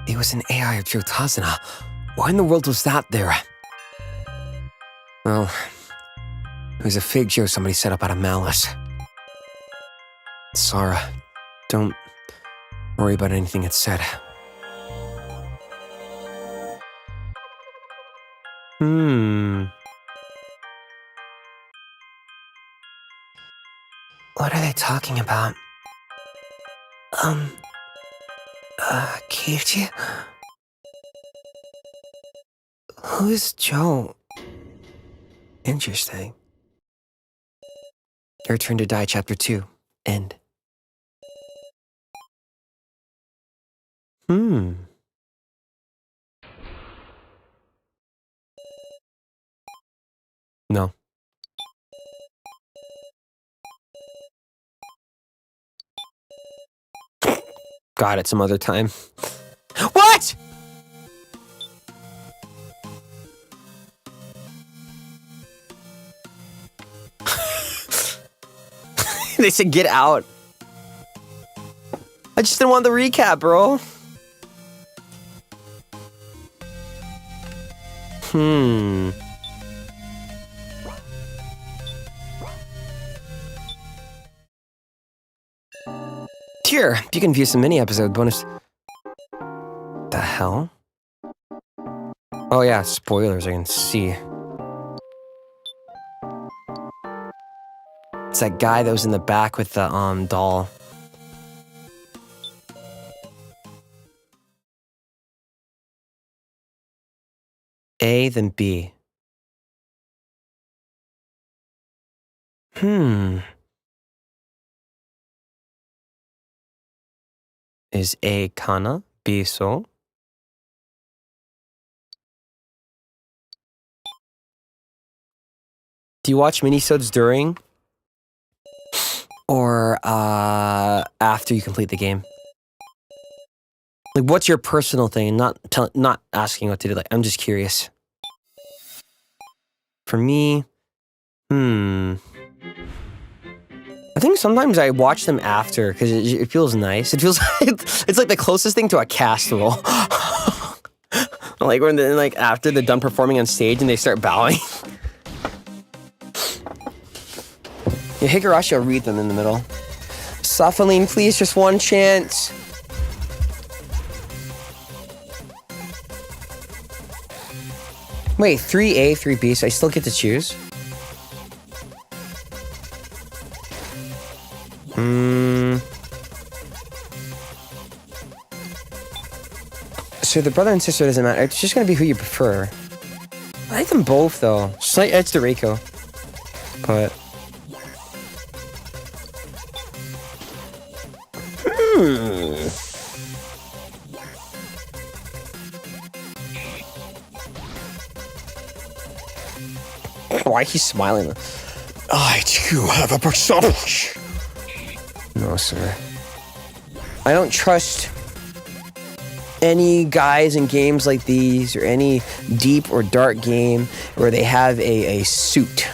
It was an AI of Joe Tazana. Why in the world was that there? Well, it was a fake Joe somebody set up out of malice. Sarah, don't worry about anything it said. What are they talking about? Keiichi? Who's Joe? Interesting. Your Turn to Die, Chapter 2. End. No. Got it some other time. What?! They said get out. I just didn't want the recap, bro. Here, you can view some mini-episode bonus. The hell? Oh yeah, spoilers, I can see. It's that guy that was in the back with the doll. A, then B. Is A kana, B so? Do you watch minisodes during or after you complete the game? Like, what's your personal thing? Not asking what to do. Like, I'm just curious. For me, I think sometimes I watch them after because it feels nice. It feels it's like the closest thing to a cast roll. Like when after they're done performing on stage and they start bowing. Yeah, Higurashi will read them in the middle. Suffoline, please, just one chance. Wait, 3A, 3B, so I still get to choose? So the brother and sister doesn't matter. It's just gonna be who you prefer. I like them both though. Slight edge to Reiko. But why he's smiling? I too have a persona. No, sir. I don't trust any guys in games like these or any deep or dark game where they have a suit.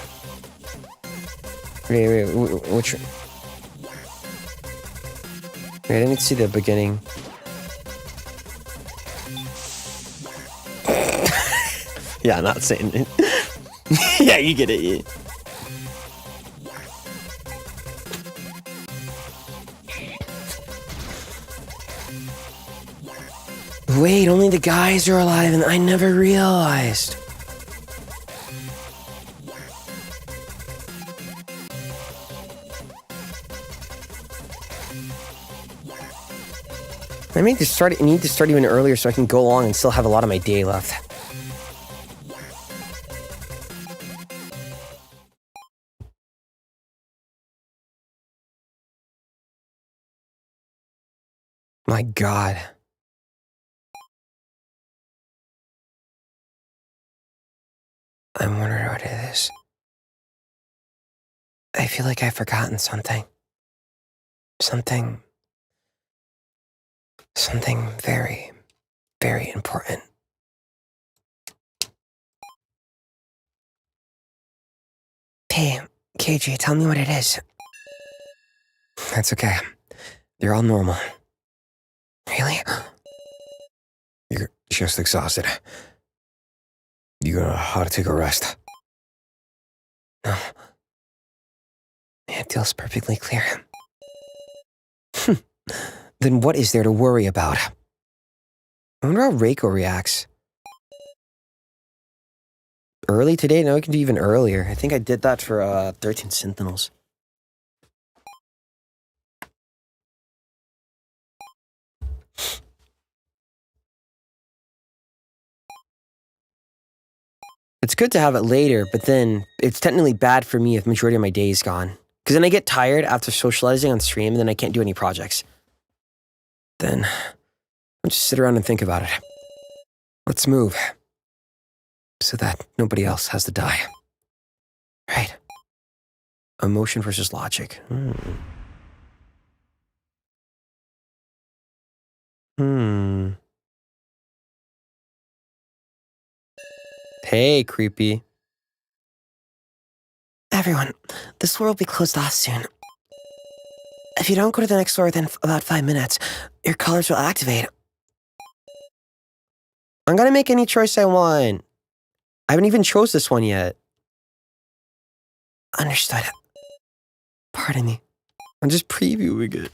Wait, which? Wait, I need to see the beginning. Yeah, I'm not saying it. Yeah, you get it. Yeah. Wait, only the guys are alive, and I never realized. I need to start even earlier so I can go along and still have a lot of my day left. My God. I'm wondering what it is. I feel like I've forgotten something. Something very, very important. Hey, KJ, tell me what it is. That's okay. You're all normal. Really? You're just exhausted. You know how to take a rest. No. It feels perfectly clear. Then what is there to worry about? I wonder how Reiko reacts. Early today? No, it can do even earlier. I think I did that for 13 Sentinels. It's good to have it later, but then it's technically bad for me if majority of my day is gone. Because then I get tired after socializing on stream and then I can't do any projects. Then I'll just sit around and think about it. Let's move. So that nobody else has to die. Right. Emotion versus logic. Hey, creepy. Everyone, this floor will be closed off soon. If you don't go to the next floor within about 5 minutes, your colors will activate. I'm gonna make any choice I want. I haven't even chose this one yet. Understood. Pardon me. I'm just previewing it.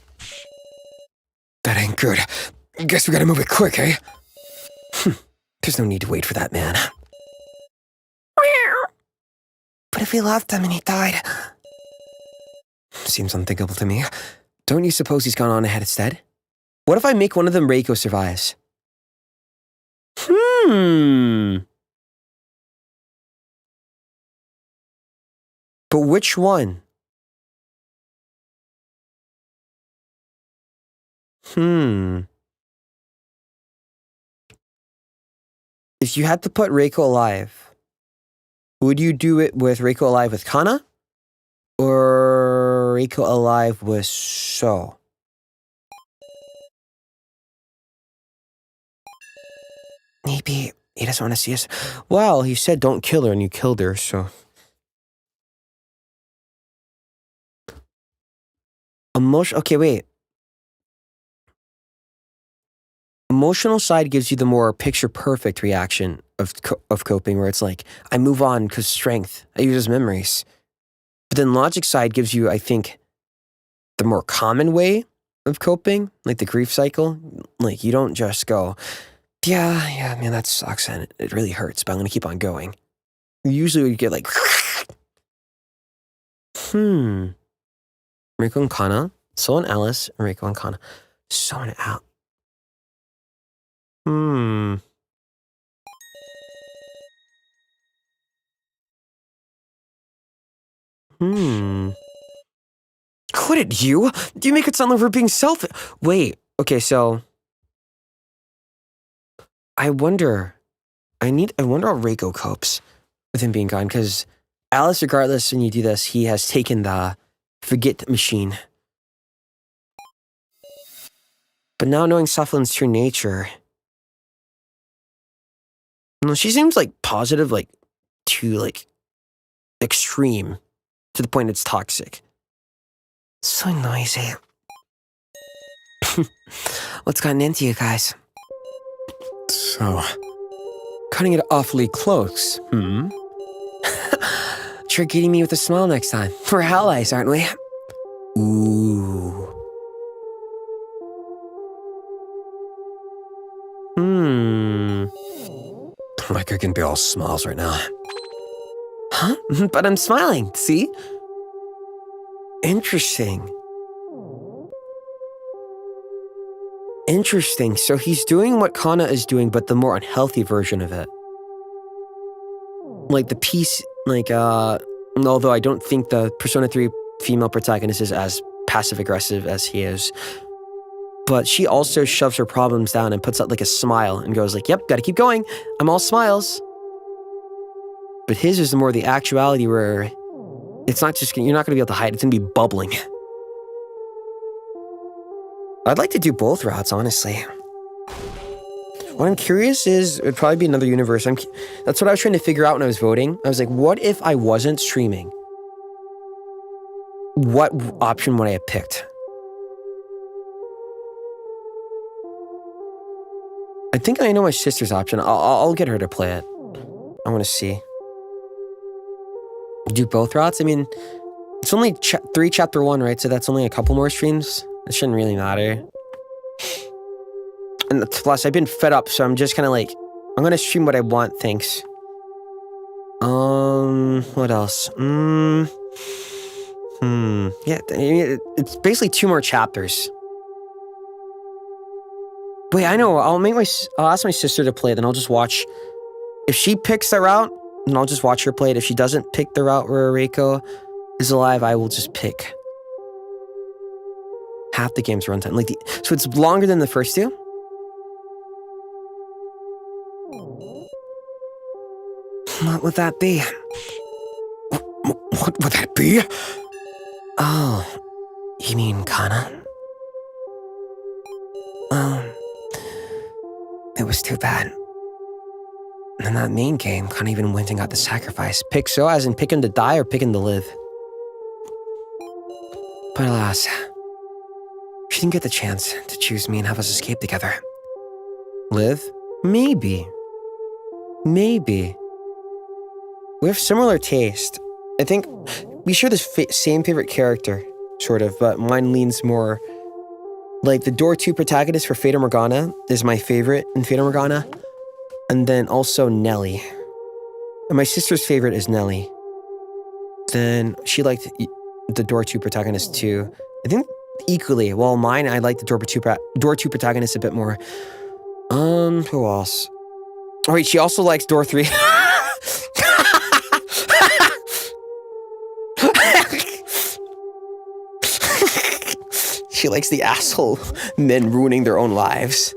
That ain't good. Guess we gotta move it quick, eh? There's no need to wait for that man. But if we left him and he died... Seems unthinkable to me. Don't you suppose he's gone on ahead instead? What if I make one of them Reiko survives? But which one? If you had to put Reiko alive, would you do it with Reiko alive with Kana? Or Reiko alive with So? Maybe he doesn't want to see us. Well, he said don't kill her and you killed her, so... Okay, wait. Emotional side gives you the more picture-perfect reaction of coping, where it's like, I move on because strength. I use as memories. But then logic side gives you, I think, the more common way of coping, like the grief cycle. Like, you don't just go, yeah, man, that sucks and it really hurts, but I'm going to keep on going. Usually you get like, Reiko and Kana, So and Alice, and Reiko and Kana. So and Al. Hmm. Hmm. Could it you? Do you make it sound like we're being selfish? Wait, okay, so I wonder how Reiko copes with him being gone, because Alice, regardless, when you do this, he has taken the forget machine. But now knowing Suflin's true nature, no, she seems like positive, like too like extreme to the point it's toxic. So noisy. What's gotten into you guys? So, cutting it awfully close, hmm? Try greeting me with a smile next time. We're allies, aren't we? Ooh. Hmm. Like I can be all smiles right now. Huh? But I'm smiling, see? Interesting. Interesting. So he's doing what Kana is doing, but the more unhealthy version of it. Like the piece, although I don't think the Persona 3 female protagonist is as passive-aggressive as he is, but she also shoves her problems down and puts out like a smile and goes like, yep, gotta keep going. I'm all smiles. But his is more the actuality where it's not just, you're not gonna be able to hide, it's gonna be bubbling. I'd like to do both routes, honestly. What I'm curious is, it'd probably be another universe. That's what I was trying to figure out when I was voting. I was like, what if I wasn't streaming? What option would I have picked? I think I know my sister's option. I'll get her to play it. I want to see. Do both routes? I mean, it's only 3 chapter 1, right? So that's only a couple more streams. It shouldn't really matter. And plus, I've been fed up, so I'm just kind of like, I'm gonna stream what I want, thanks. What else? Yeah, it's basically 2 more chapters. Wait, I know, I'll ask my sister to play it, then I'll just watch. If she picks the route, then I'll just watch her play it. If she doesn't pick the route where Reiko is alive, I will just pick half the game's runtime. So it's longer than the first 2? What would that be? What would that be? Oh, you mean Kana? It was too bad. In that main game, Kana even went and got the sacrifice. Pick so as in pick him to die or pick him to live? But alas, she didn't get the chance to choose me and have us escape together. Live? Maybe. Maybe. We have similar taste. I think we share this same favorite character, sort of, but mine leans more... Like, the Door 2 protagonist for Fata Morgana is my favorite in Fata Morgana. And then also Nelly. And my sister's favorite is Nelly. Then she liked the Door 2 protagonist too. I think equally. While mine, I like the Door 2 protagonist a bit more. Who else? Oh wait, she also likes Door 3. She likes the asshole men ruining their own lives.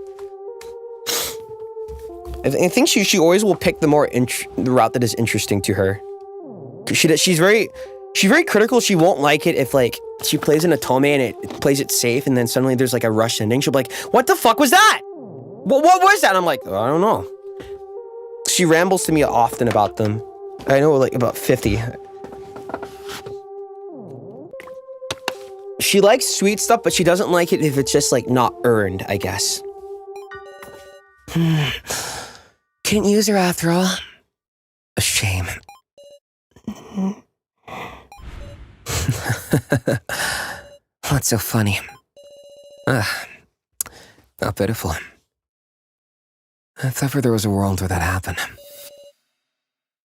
I think she always will pick the route that is interesting to her. She's very critical. She won't like it if like she plays an Otome and it plays it safe, and then suddenly there's like a rush ending. She'll be like, "What the fuck was that? What was that?" And I'm like, oh, I don't know. She rambles to me often about them. I know like about 50. She likes sweet stuff, but she doesn't like it if it's just like not earned, I guess. Couldn't use her after all. A shame. What's so funny? How pitiful. I thought there was a world where that happened.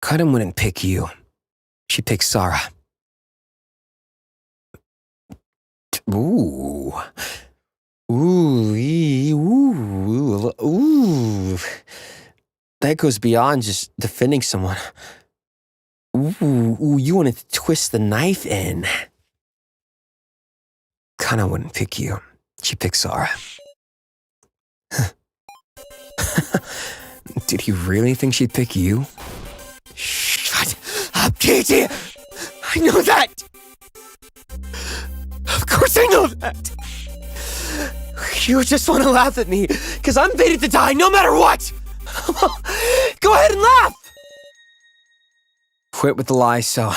Kaiden wouldn't pick you. She'd pick Sarah. Ooh. Ooh. Ooh. Ooh. That goes beyond just defending someone. Ooh, you wanted to twist the knife in. Kana wouldn't pick you. She picked Sara. Did he really think she'd pick you? Shut up, Katie! I know that! Of course I know that! You just want to laugh at me, because I'm fated to die no matter what! Go ahead and laugh! Quit with the lies, so...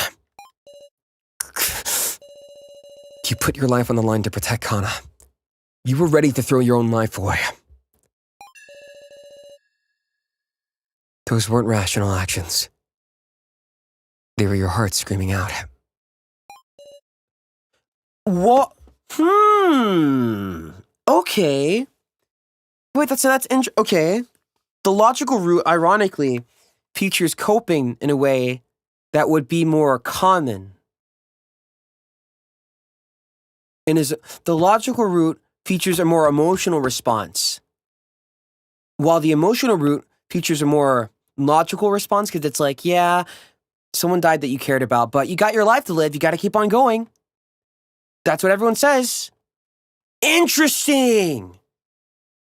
You put your life on the line to protect Kana. You were ready to throw your own life away. Those weren't rational actions. They were your heart screaming out. What? Okay. Wait, okay. The logical route, ironically, features coping in a way that would be more common. The logical route features a more emotional response, while the emotional route features a more logical response because it's like, yeah, someone died that you cared about, but you got your life to live. You got to keep on going. That's what everyone says. Interesting.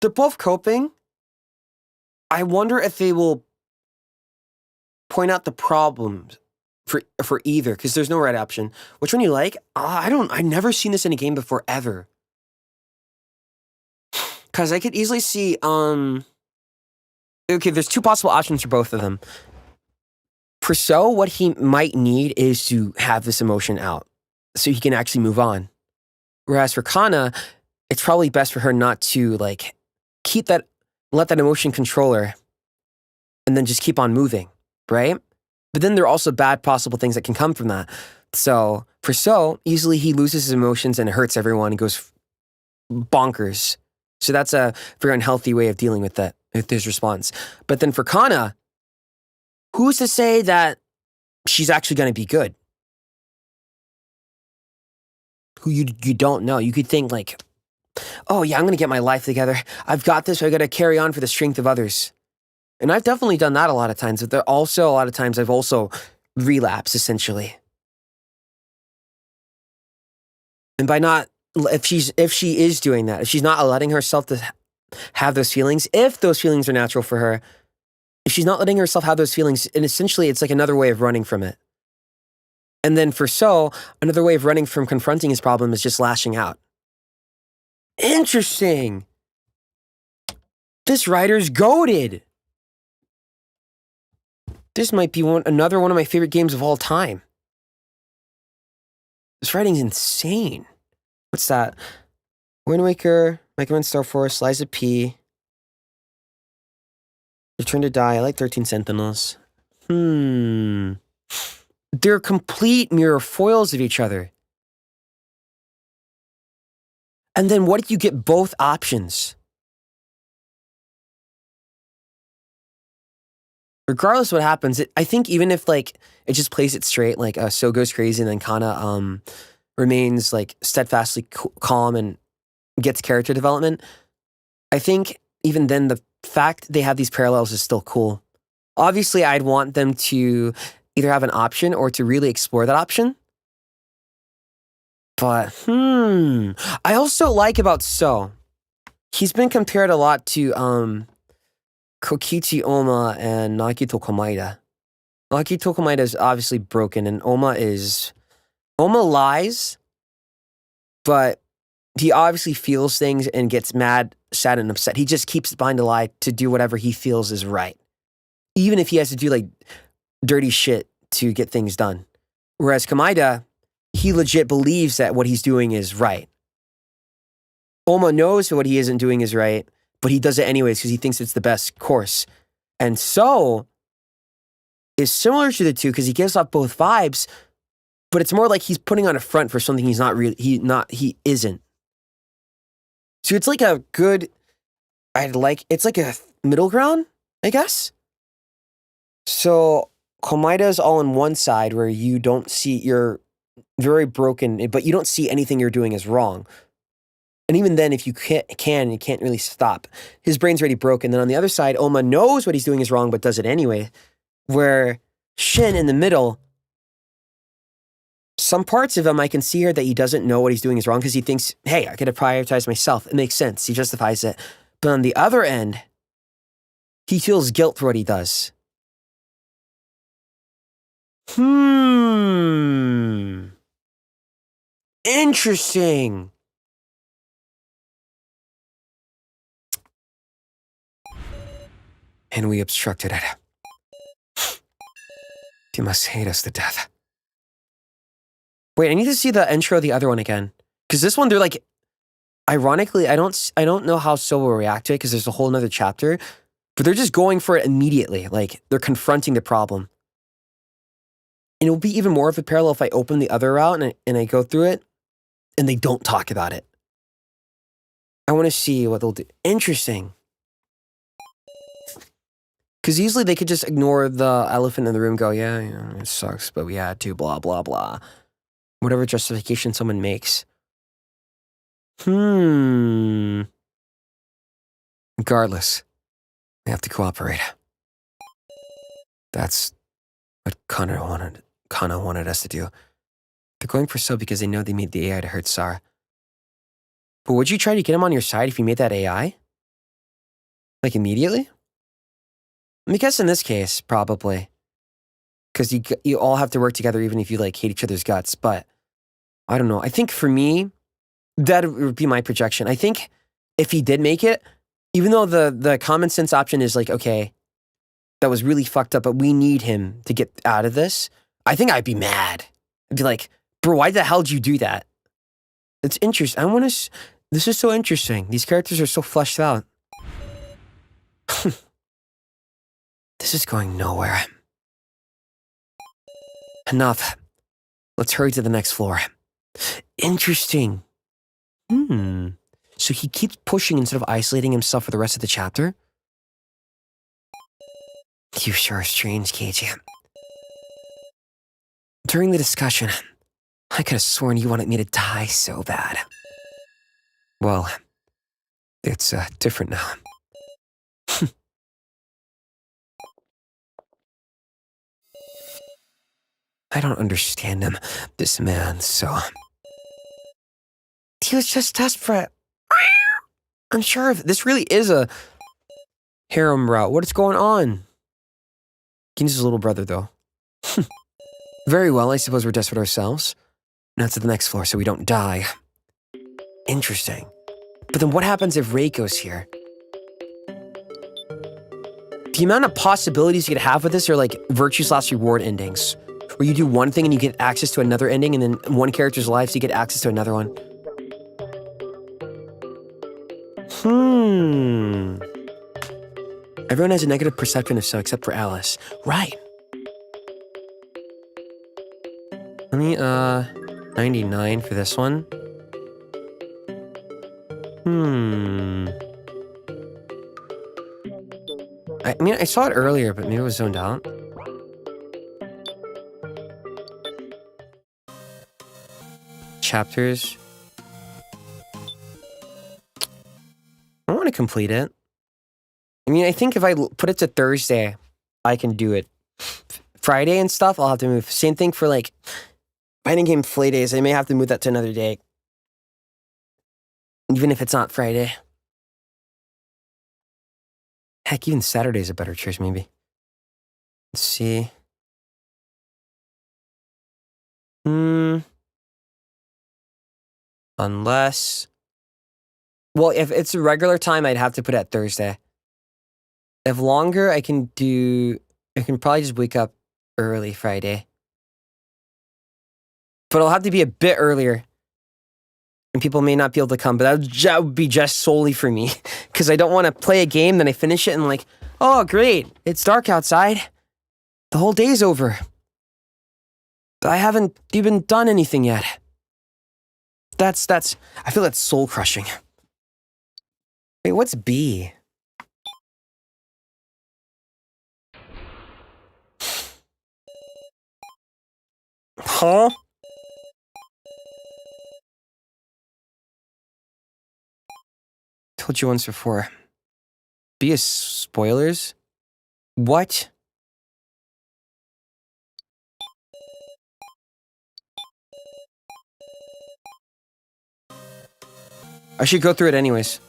They're both coping. I wonder if they will point out the problems for either, because there's no right option. Which one you like? I've never seen this in a game before, ever. Because I could easily see, okay, there's two possible options for both of them. For So, what he might need is to have this emotion out, so he can actually move on. Whereas for Kana, it's probably best for her not to, like, let that emotion control her, and then just keep on moving, right? But then there are also bad possible things that can come from that. So, for So, easily he loses his emotions and it hurts everyone and goes bonkers. So that's a very unhealthy way of dealing with that, with his response. But then for Kana, who's to say that she's actually going to be good? Who you don't know. You could think like, oh yeah, I'm going to get my life together. I've got this. I got to carry on for the strength of others. And I've definitely done that a lot of times. But there are also a lot of times I've also relapsed, essentially. And by not, if she is doing that, if she's not letting herself to have those feelings, if those feelings are natural for her, if she's not letting herself have those feelings, and essentially it's like another way of running from it. And then for So, another way of running from confronting his problem is just lashing out. Interesting. This writer's goated. This might be another one of my favorite games of all time. This writing's insane. What's that? Wind Waker, Mega Man Star Force, Liza P. Return to Die. I like 13 Sentinels. They're complete mirror foils of each other. And then what if you get both options? Regardless of what happens, I think even if like it just plays it straight, like So goes crazy and then Kana remains like steadfastly calm and gets character development, I think even then the fact they have these parallels is still cool. Obviously, I'd want them to either have an option or to really explore that option. But, I also like about So, he's been compared a lot to Kokichi Oma and Nagito Komaeda. Nagito Komaeda is obviously broken, and Oma lies, but he obviously feels things and gets mad, sad, and upset. He just keeps behind a lie to do whatever he feels is right, even if he has to do like dirty shit to get things done. Whereas Komaeda, he legit believes that what he's doing is right. Oma knows what he isn't doing is right, but he does it anyways because he thinks it's the best course. And So is similar to the two because he gives off both vibes, but it's more like he's putting on a front for something he's not really, he isn't. So it's like a good, it's like a middle ground, I guess. So Komaeda is all on one side where you don't see, you're very broken, but you don't see anything you're doing as wrong. And even then, if you you can't really stop. His brain's already broken. Then on the other side, Oma knows what he's doing is wrong, but does it anyway. Where Shin in the middle, some parts of him I can see here that he doesn't know what he's doing is wrong because he thinks, hey, I gotta prioritize myself. It makes sense. He justifies it. But on the other end, he feels guilt for what he does. Interesting. And we obstructed it. You must hate us to death. Wait, I need to see the intro of the other one again. Because this one, they're like, ironically, I don't know how So will react to it because there's a whole nother chapter, but they're just going for it immediately. Like, they're confronting the problem. And it'll be even more of a parallel if I open the other route and I go through it and they don't talk about it. I want to see what they'll do. Interesting. Because easily they could just ignore the elephant in the room, go, yeah, you know, it sucks, but we had to, blah, blah, blah. Whatever justification someone makes. Regardless, we have to cooperate. That's what Kana wanted us to do. They're going for So because they know they made the AI to hurt Sarah. But would you try to get him on your side if you made that AI? Like immediately? I guess in this case, probably. Because you all have to work together even if you like hate each other's guts. But I don't know. I think for me, that would be my projection. I think if he did make it, even though the common sense option is like, okay, that was really fucked up, but we need him to get out of this, I think I'd be mad. I'd be like, bro, why the hell did you do that? It's interesting. This is so interesting. These characters are so fleshed out. This is going nowhere. Enough. Let's hurry to the next floor. Interesting. So he keeps pushing instead of isolating himself for the rest of the chapter? You sure are strange, Keiji. During the discussion, I could have sworn you wanted me to die so bad. Well, it's different now. I don't understand him, this man, so... He was just desperate. I'm sure if this really is a harem route. What is going on? He's his little brother, though. Very well, I suppose we're desperate ourselves. Now to the next floor so we don't die. Interesting. But then what happens if Reiko's here? The amount of possibilities you could have with this are like virtue/reward endings. Where you do one thing and you get access to another ending, and then one character's life, so you get access to another one. Everyone has a negative perception of So except for Alice. Right. Let me, 99 for this one. I mean, I saw it earlier, but maybe it was zoned out. Chapters. I want to complete it. I mean, I think if I put it to Thursday, I can do it. Friday and stuff, I'll have to move. Same thing for like fighting game play days. I may have to move that to another day. Even if it's not Friday. Heck, even Saturday's a better choice, maybe. Let's see. Unless... Well, if it's a regular time, I'd have to put it at Thursday. If longer, I can probably just wake up early Friday. But I'll have to be a bit earlier. And people may not be able to come, but that would be just solely for me. Because I don't want to play a game, then I finish it and like, oh, great, it's dark outside. The whole day's over. But I haven't even done anything yet. I feel that's soul crushing. Wait, what's B? Huh? told you once before. BS spoilers? What? I should go through it anyways.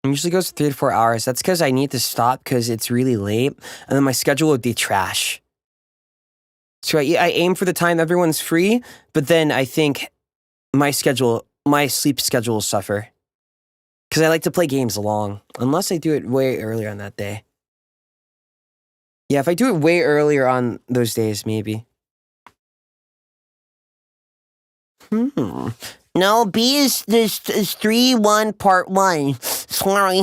It usually goes 3 to 4 hours. That's because I need to stop because it's really late, and then my schedule would be trash. So I aim for the time everyone's free, but then I think my sleep schedule will suffer. Because I like to play games long, unless I do it way earlier on that day. Yeah, if I do it way earlier on those days, maybe. No, B is 3-1 part 1. Sorry.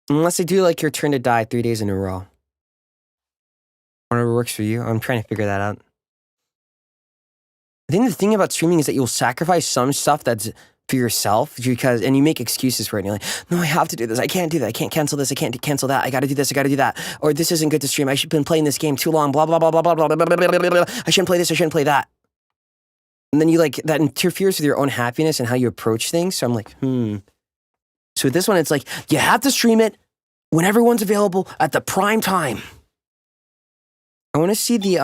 Unless I do like your turn to die 3 days in a row. Whatever works for you. I'm trying to figure that out. I think the thing about streaming is that you'll sacrifice some stuff that's for yourself and you make excuses for it. And you're like, no, I have to do this. I can't do that. I can't cancel this. I can't cancel that. I got to do this. I got to do that. Or this isn't good to stream. I should have been playing this game too long. Blah, blah, blah, blah, blah, blah, blah, blah, blah, blah, blah. I shouldn't play this. I shouldn't play that. And then that interferes with your own happiness and how you approach things. So I'm like, So with this one, it's like, you have to stream it when everyone's available at the prime time. I want to see the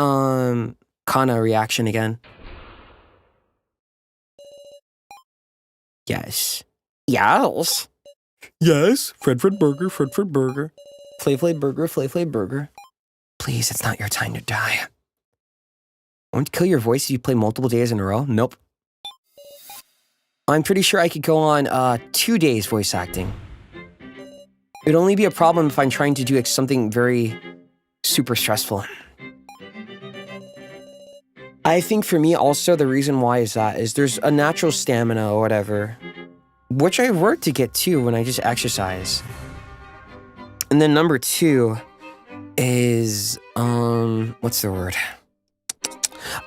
Kana reaction again. Yes. Yes. Yes, Fred Burger, Fred Burger. Flay Burger. Please, it's not your time to die. Won't kill your voice if you play multiple days in a row? Nope. I'm pretty sure I could go on 2 days voice acting. It'd only be a problem if I'm trying to do something very super stressful. I think for me also the reason why is there's a natural stamina or whatever, which I work to get too when I just exercise. And then number 2 is, what's the word?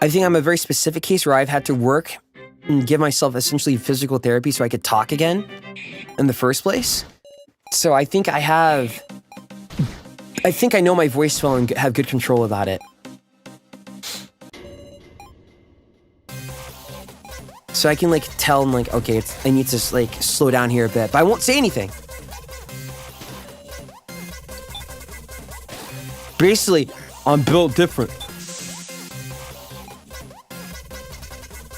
I think I'm a very specific case where I've had to work and give myself essentially physical therapy so I could talk again in the first place. So I think I know my voice well and have good control about it. So I can tell them okay, I need to slow down here a bit, but I won't say anything. Basically, I'm built different.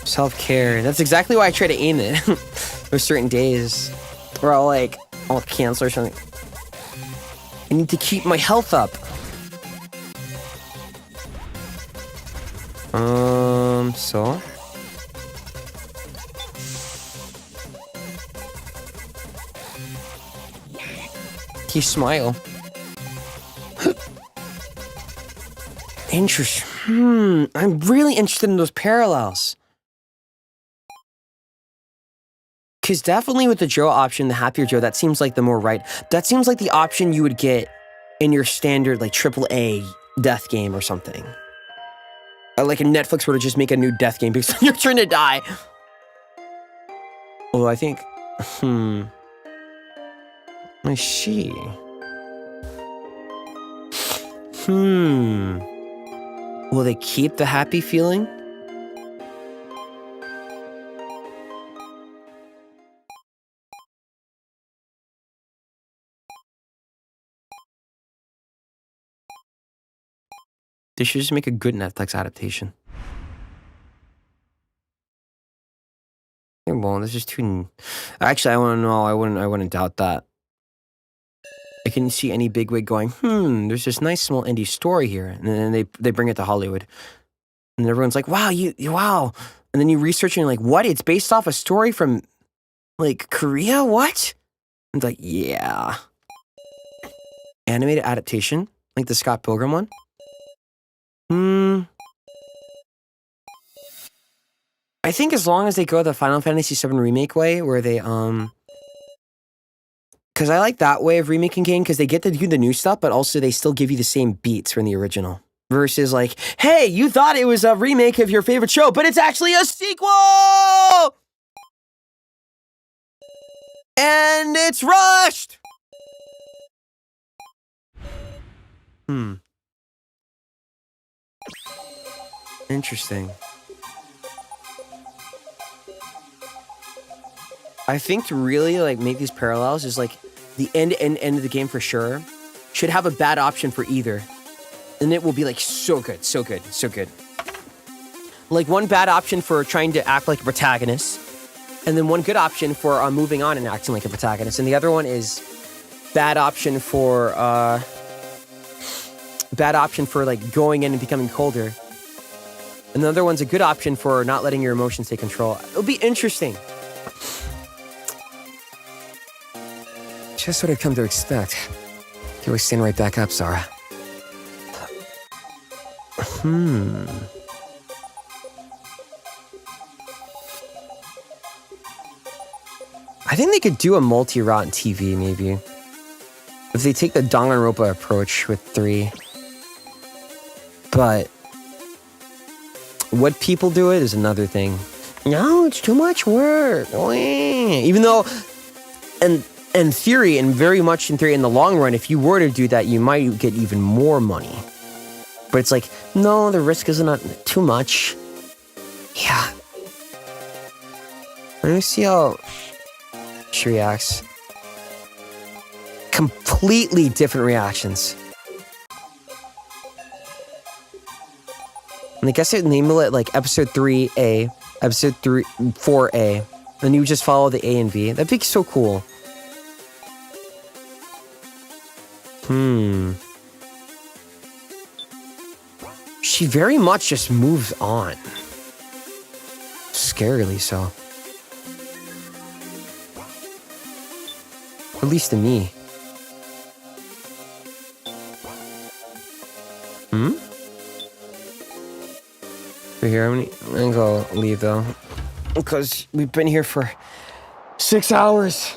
Self-care. That's exactly why I try to aim it. There's certain days where I'll cancel or something. I need to keep my health up. So? You smile. Interesting. I'm really interested in those parallels. Because definitely with the Joe option, the happier Joe, that seems like the more right. That seems like the option you would get in your standard AAA death game or something. Or if Netflix were to just make a new death game based on your turn to die. Although I think, I see. Will they keep the happy feeling? They should just make a good Netflix adaptation. It won't. This is too. Actually, I want to know. I wouldn't doubt that. I can see any bigwig going, there's this nice small indie story here. And then they bring it to Hollywood. And everyone's like, wow, wow. And then you research and you're like, what? It's based off a story from, Korea? What? And it's like, yeah. Animated adaptation? Like the Scott Pilgrim one? I think as long as they go the Final Fantasy VII Remake way, where they, because I like that way of remaking game, because they get to do the new stuff, but also they still give you the same beats from the original. Versus hey, you thought it was a remake of your favorite show, but it's actually a sequel! And it's rushed! Interesting. I think to really like make these parallels is like the end of the game for sure should have a bad option for either. And it will be like so good, so good, so good. Like one bad option for trying to act like a protagonist, and then one good option for moving on and acting like a protagonist. And the other one is bad option for like going in and becoming colder. And the other one's a good option for not letting your emotions take control. It'll be interesting. Just what I've come to expect. You always stand right back up, Zara. I think they could do a multi-route in TV, maybe. If they take the Danganronpa approach with 3. But what people do it is another thing. No, it's too much work. Even though, in theory, and very much in theory, in the long run, if you were to do that, you might get even more money. But it's like, no, the risk is not too much. Yeah. Let me see how she reacts. Completely different reactions. And I guess I'd name it like episode 3A, episode 4A, and you just follow the A and B. That'd be so cool. She very much just moves on. Scarily so. At least to me. We're here. I'm gonna go leave though. Because we've been here for 6 hours.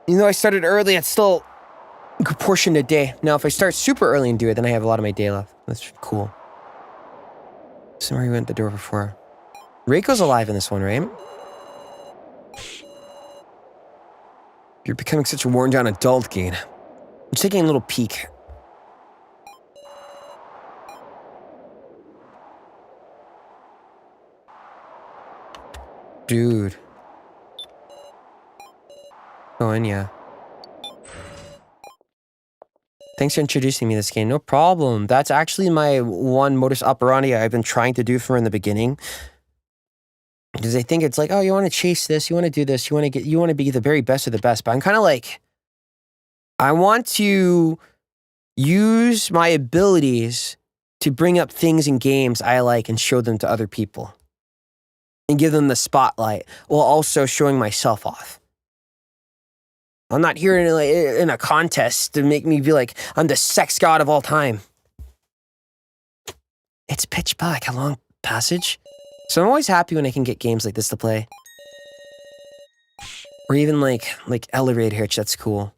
You know, I started early, it's still a good portion of the day. Now, if I start super early and do it, then I have a lot of my day left. That's cool. Somewhere we went the door before. Reiko's alive in this one, right? You're becoming such a worn down adult, Gain. I'm just taking a little peek. Dude. Go in, yeah. Thanks for introducing me to this game. No problem. That's actually my one modus operandi I've been trying to do from the beginning. Because I think it's like, oh, you want to chase this, you want to do this, you want to be the very best of the best. But I'm kind of like, I want to use my abilities to bring up things in games I like and show them to other people. And give them the spotlight while also showing myself off. I'm not here in a contest to make me feel like I'm the sex god of all time. It's pitch black, a long passage. So I'm always happy when I can get games like this to play. Or even like Elevator Hitch, that's cool.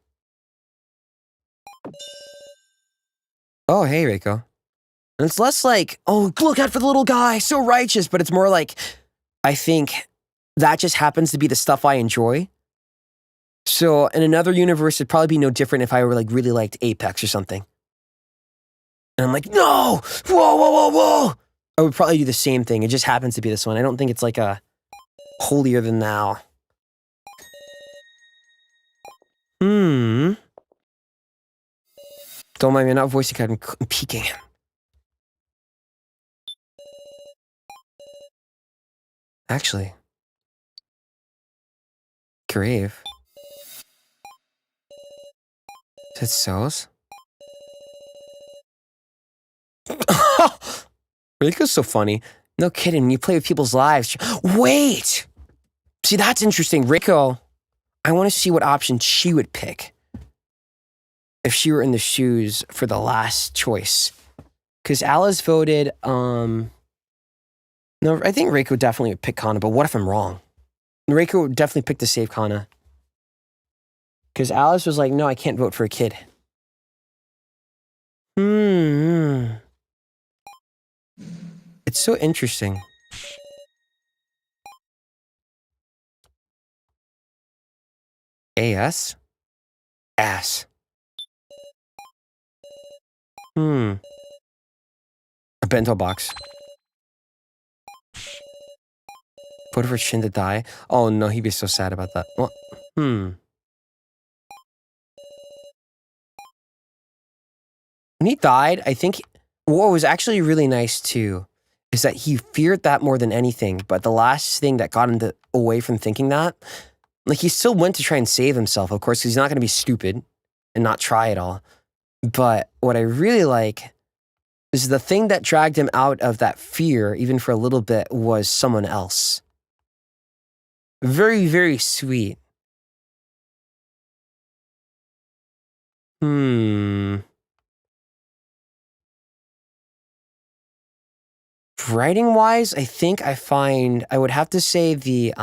Oh, hey, Reiko. And it's less like, oh, look out for the little guy, so righteous, but it's more like, I think that just happens to be the stuff I enjoy. So in another universe, it'd probably be no different if I were like really liked Apex or something. And I'm like, no, whoa, whoa, whoa, whoa. I would probably do the same thing. It just happens to be this one. I don't think it's like a holier than thou. Don't mind me, I'm not voicing card, I'm peeking. Actually. Grave. Is it So's? Riko's so funny. No kidding, you play with people's lives. Wait! See, that's interesting. Riko, I want to see what option she would pick if she were in the shoes for the last choice. Because Alice voted, no, I think Reiko definitely would pick Kana, but what if I'm wrong? Reiko would definitely pick to save Kana. Because Alice was like, no, I can't vote for a kid. It's so interesting. AS? Ass. A bento box. Put for Shin to die. Oh no, he'd be so sad about that. Well, When he died, I think what was actually really nice too is that he feared that more than anything. But the last thing that got him away from thinking that, like he still went to try and save himself, of course, because he's not going to be stupid and not try at all. But what I really like is the thing that dragged him out of that fear, even for a little bit, was someone else. Very, very sweet. Writing-wise, I think I would have to say the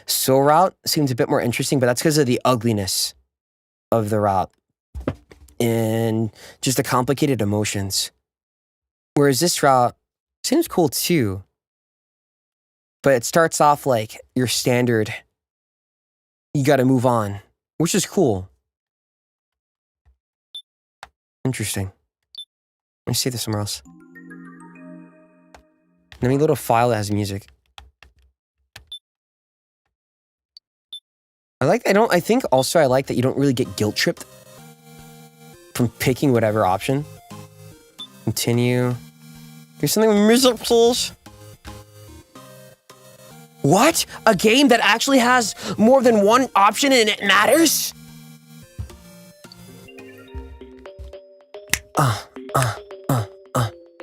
soul route seems a bit more interesting, but that's because of the ugliness of the route and just the complicated emotions. Whereas this route seems cool too, but it starts off like your standard, you gotta move on, which is cool. Interesting. Let me see this somewhere else. Let me go to a file that has music. I think also I like that you don't really get guilt tripped from picking whatever option. Continue. Here's something with music, please. What? A game that actually has more than one option and it matters?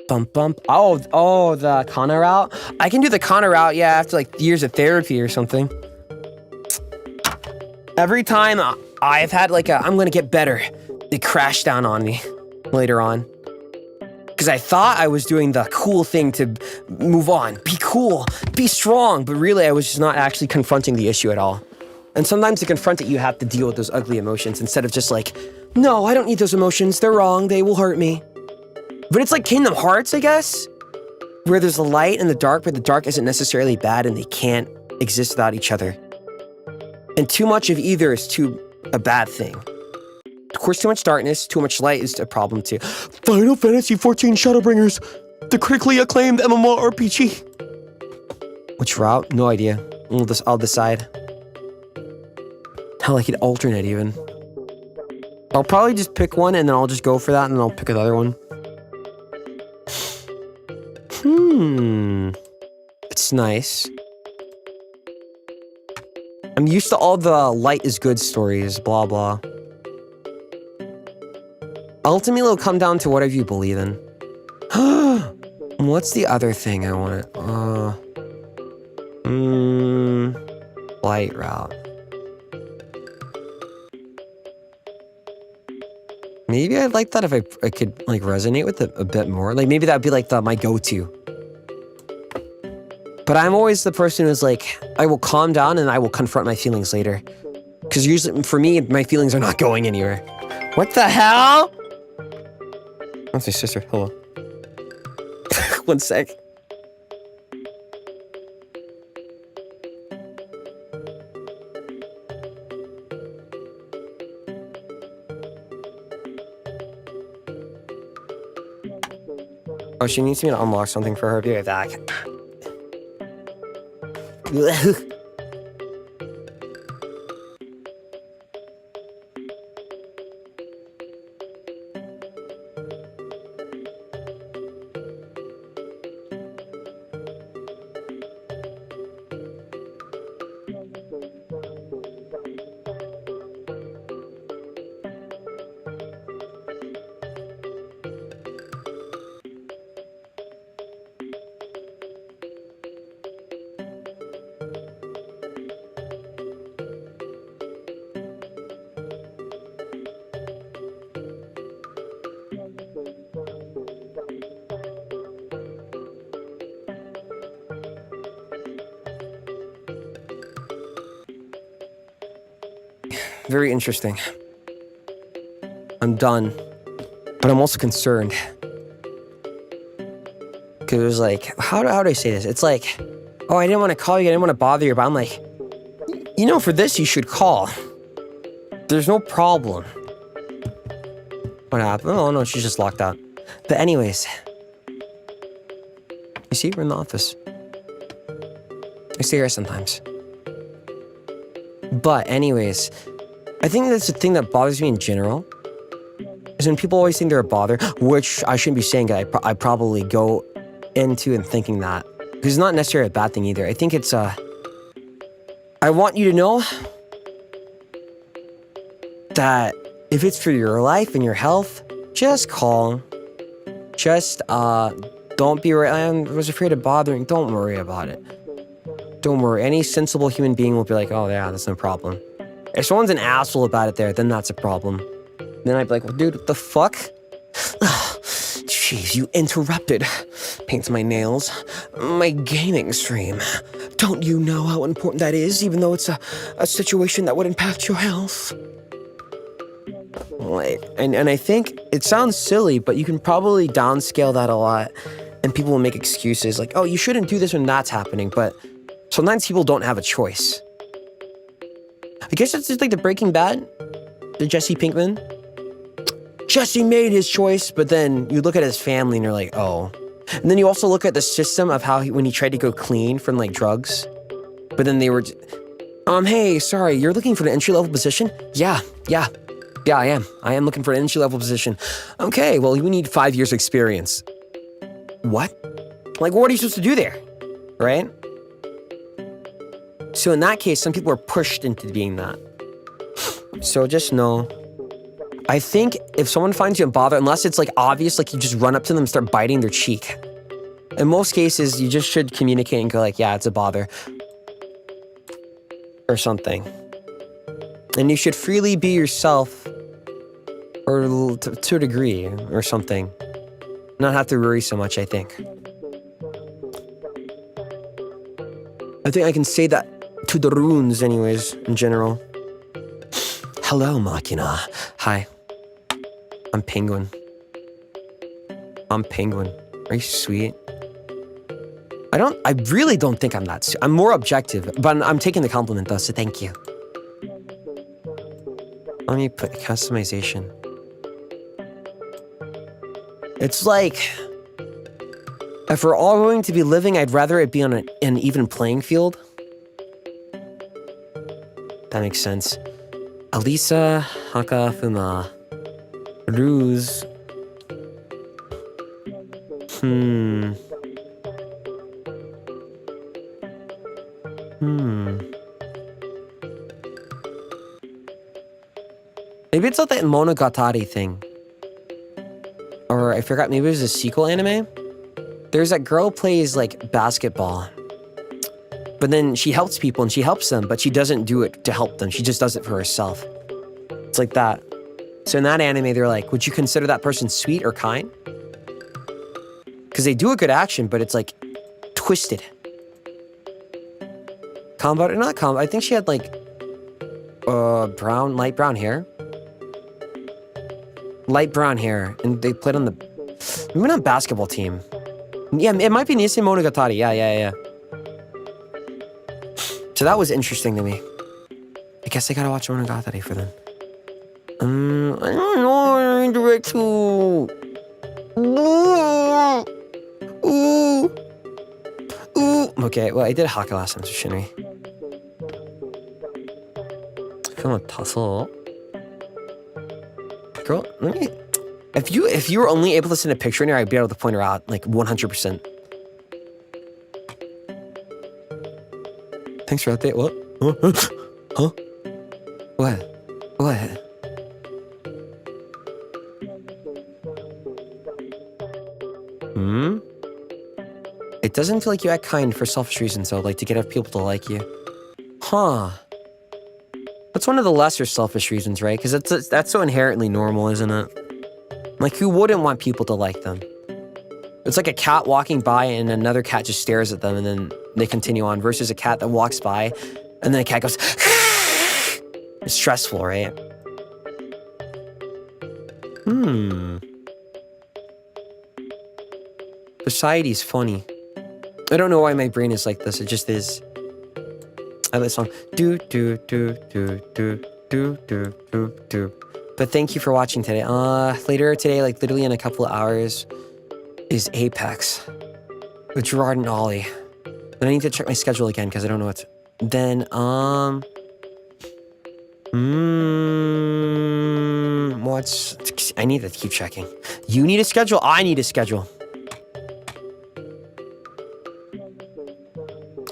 Bump, bump. Oh, the Kana route? I can do the Kana route, yeah, after like years of therapy or something. Every time I've had like I'm gonna get better, it crashed down on me later on. Because I thought I was doing the cool thing to move on, be cool, be strong, but really I was just not actually confronting the issue at all. And sometimes to confront it, you have to deal with those ugly emotions instead of just like, no, I don't need those emotions, they're wrong, they will hurt me. But it's like Kingdom Hearts, I guess, where there's the light and the dark, but the dark isn't necessarily bad and they can't exist without each other. And too much of either is a bad thing. Of course, too much darkness, too much light is a problem too. Final Fantasy XIV Shadowbringers, the critically acclaimed MMORPG. Which route? No idea. I'll decide. Hell, I could alternate even. I'll probably just pick one and then I'll just go for that and then I'll pick another one. It's nice. I'm used to all the light is good stories, blah, blah. Ultimately, it'll come down to whatever you believe in. What's the other thing I want? Light route. Maybe I'd like that if I could like resonate with it a bit more. Like maybe that'd be like my go-to. But I'm always the person who's like, I will calm down and I will confront my feelings later. Because usually, for me, my feelings are not going anywhere. What the hell? That's my sister. Hello. 1 sec. Oh, she needs me to unlock something for her. Be right back. Very interesting. I'm done. But I'm also concerned. Because it was like, how do I say this? It's like, oh, I didn't want to call you, I didn't want to bother you, but I'm like, you know, for this, you should call. There's no problem. What happened? Oh, no, she's just locked out. But anyways, you see, we're in the office. I stay here sometimes. But anyways, I think that's the thing that bothers me in general, is when people always think they're a bother, which I shouldn't be saying. I probably go into and thinking that, because it's not necessarily a bad thing either. I think it's I want you to know that if it's for your life and your health, just call. Just don't be. I was afraid of bothering. Don't worry about it. Don't worry. Any sensible human being will be like, oh yeah, that's no problem. If someone's an asshole about it there, then that's a problem. Then I'd be like, well, dude, what the fuck? Jeez, you interrupted. Paints my nails. My gaming stream. Don't you know how important that is, even though it's a situation that would impact your health? And I think it sounds silly, but you can probably downscale that a lot, and people will make excuses like, oh, you shouldn't do this when that's happening, but sometimes people don't have a choice. I guess it's just like the Breaking Bad, the Jesse Pinkman. Jesse made his choice, but then you look at his family and you're like, oh. And then you also look at the system of how when he tried to go clean from like drugs, but then they were, hey, sorry, you're looking for an entry-level position? Yeah, I am. I am looking for an entry-level position. Okay, well, we need 5 years experience. What? Like, what are you supposed to do there? Right? So in that case, some people are pushed into being that. So just know, I think if someone finds you a bother, unless it's like obvious, like you just run up to them and start biting their cheek. In most cases, you just should communicate and go like, yeah, it's a bother. Or something. And you should freely be yourself, or to a degree, or something. Not have to worry so much, I think. I think I can say that to the runes anyways, in general. Hello, Machina. Hi. I'm Penguin. Are you sweet? I really don't think I'm that sweet. I'm more objective, but I'm taking the compliment though, so thank you. Let me put customization. It's like, if we're all going to be living, I'd rather it be on an even playing field. That makes sense. Alisa, Haka, Fuma. Ruse. Maybe it's not that Monogatari thing. Or I forgot, maybe it was a sequel anime? There's that girl plays like basketball. But then she helps people and she helps them, but she doesn't do it to help them. She just does it for herself. It's like that. So in that anime, they're like, would you consider that person sweet or kind? Because they do a good action, but it's like twisted. Combat or not combat? I think she had like light brown hair. Light brown hair, and they played on maybe not basketball team. Yeah, it might be Nisei Monogatari. Yeah. So that was interesting to me. I guess I gotta watch Monogatari for them. I don't know what I'm direct to. Okay, well, I did Haka last time, so shouldn't we? Come on, tussle. Girl, let me... If you were only able to send a picture in here, I'd be able to point her out, like, 100%. Thanks for update. What? Huh? What? It doesn't feel like you act kind for selfish reasons, though, like to get people to like you. Huh. That's one of the lesser selfish reasons, right? Because that's so inherently normal, isn't it? Like, who wouldn't want people to like them? It's like a cat walking by and another cat just stares at them and then they continue on, versus a cat that walks by and then a cat goes, It's stressful, right? Society's funny. I don't know why my brain is like this, it just is. I like the song. Do do do do do do do do do But thank you for watching today. Later today, like literally in a couple of hours, is Apex with Gerard and Ollie. And I need to check my schedule again because I don't know what's. Then, what's. I need to keep checking. You need a schedule? I need a schedule.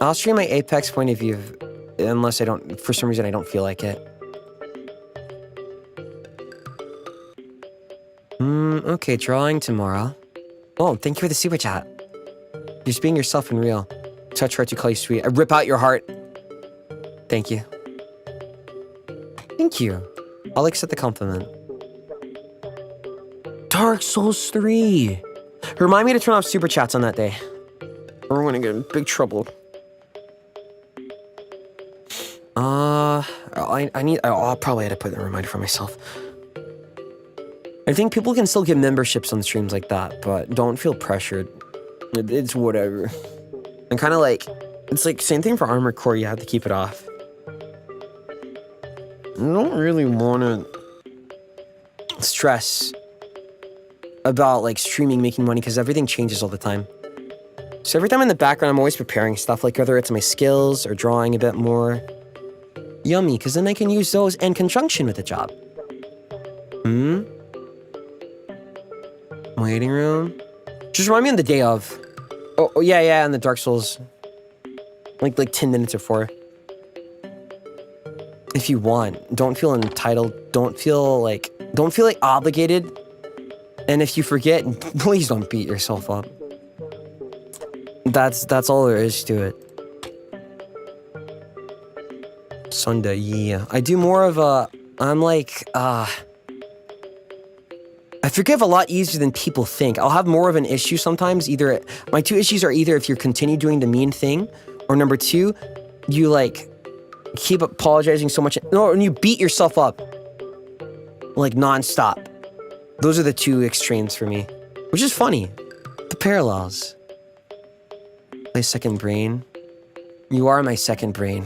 I'll stream my Apex point of view unless I don't, for some reason, I don't feel like it. Okay, drawing tomorrow. Oh, thank you for the super chat. You're just being yourself and real. Touch heart to call you sweet. I rip out your heart. Thank you. Thank you. I'll accept the compliment. Dark Souls 3. Remind me to turn off super chats on that day, or we're gonna get in big trouble. I'll probably have to put a reminder for myself. I think people can still get memberships on streams like that, but don't feel pressured. It's whatever. And kind of like, it's like same thing for Armored Core, you have to keep it off. I don't really want to stress about like streaming, making money, because everything changes all the time. So every time in the background, I'm always preparing stuff, like whether it's my skills or drawing a bit more. Yummy, because then I can use those in conjunction with the job. Waiting room. Just remind me on the day of. Oh yeah, and the Dark Souls. Like 10 minutes before. If you want. Don't feel entitled. Don't feel like obligated. And if you forget, please don't beat yourself up. That's all there is to it. Sunday, yeah. I do more of a, I'm like, I forgive a lot easier than people think. I'll have more of an issue sometimes. My two issues are either if you continue doing the mean thing, or number two, you like keep apologizing so much. No, and you beat yourself up like nonstop. Those are the two extremes for me, which is funny. The parallels. My second brain. You are my second brain.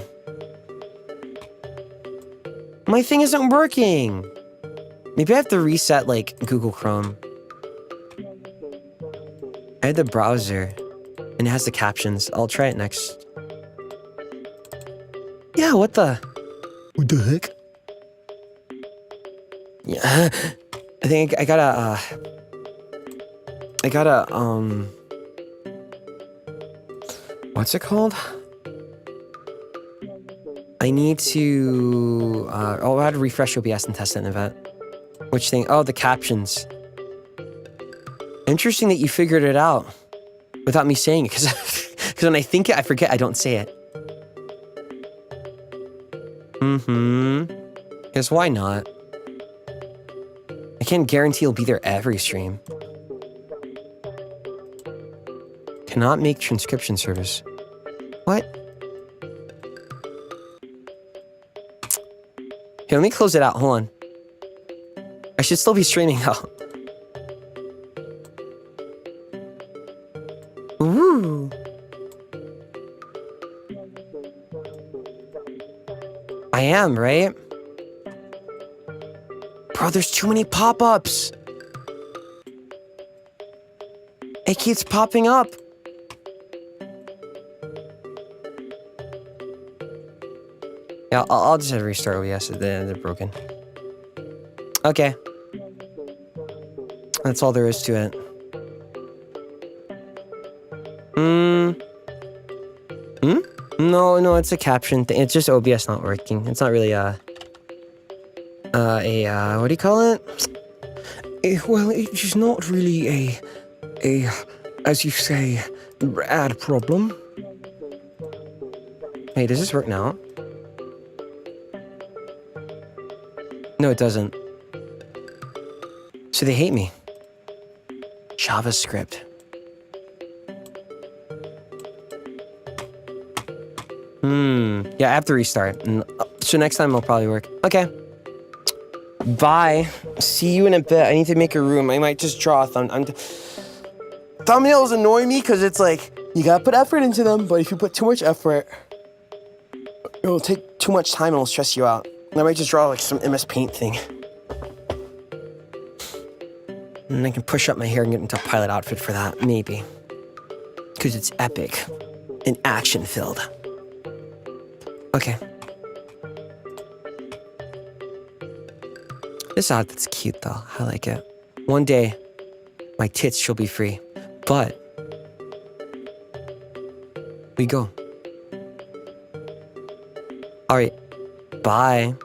My thing isn't working. Maybe I have to reset, like, Google Chrome. I had the browser, and it has the captions. I'll try it next. Yeah, what the heck? Yeah, I think I gotta, what's it called? I need to, I had to refresh OBS and test an event. Which thing? Oh, the captions. Interesting that you figured it out without me saying it, because when I think it, I forget I don't say it. Because why not? I can't guarantee you'll be there every stream. Cannot make transcription service. What? Here, let me close it out. Hold on. I should still be streaming though. Ooh. I am, right? Bro, there's too many pop-ups. It keeps popping up. Yeah, I'll just have to restart OBS. They're broken. Okay. That's all there is to it. No, it's a caption thing. It's just OBS not working. It's not really what do you call it? Well, it's not really a, as you say, bad problem. Hey, does this work now? No, it doesn't. So they hate me. JavaScript. Yeah, I have to restart. So next time it'll probably work. Okay. Bye. See you in a bit. I need to make a room. I might just draw a thumbnails annoy me because it's like, you gotta put effort into them, but if you put too much effort, it'll take too much time and it'll stress you out. And I might just draw like some MS Paint thing. And I can push up my hair and get into a pilot outfit for that, maybe. Because it's epic and action-filled. Okay. This outfit's cute, though. I like it. One day, my tits shall be free. But we go. Alright. Bye.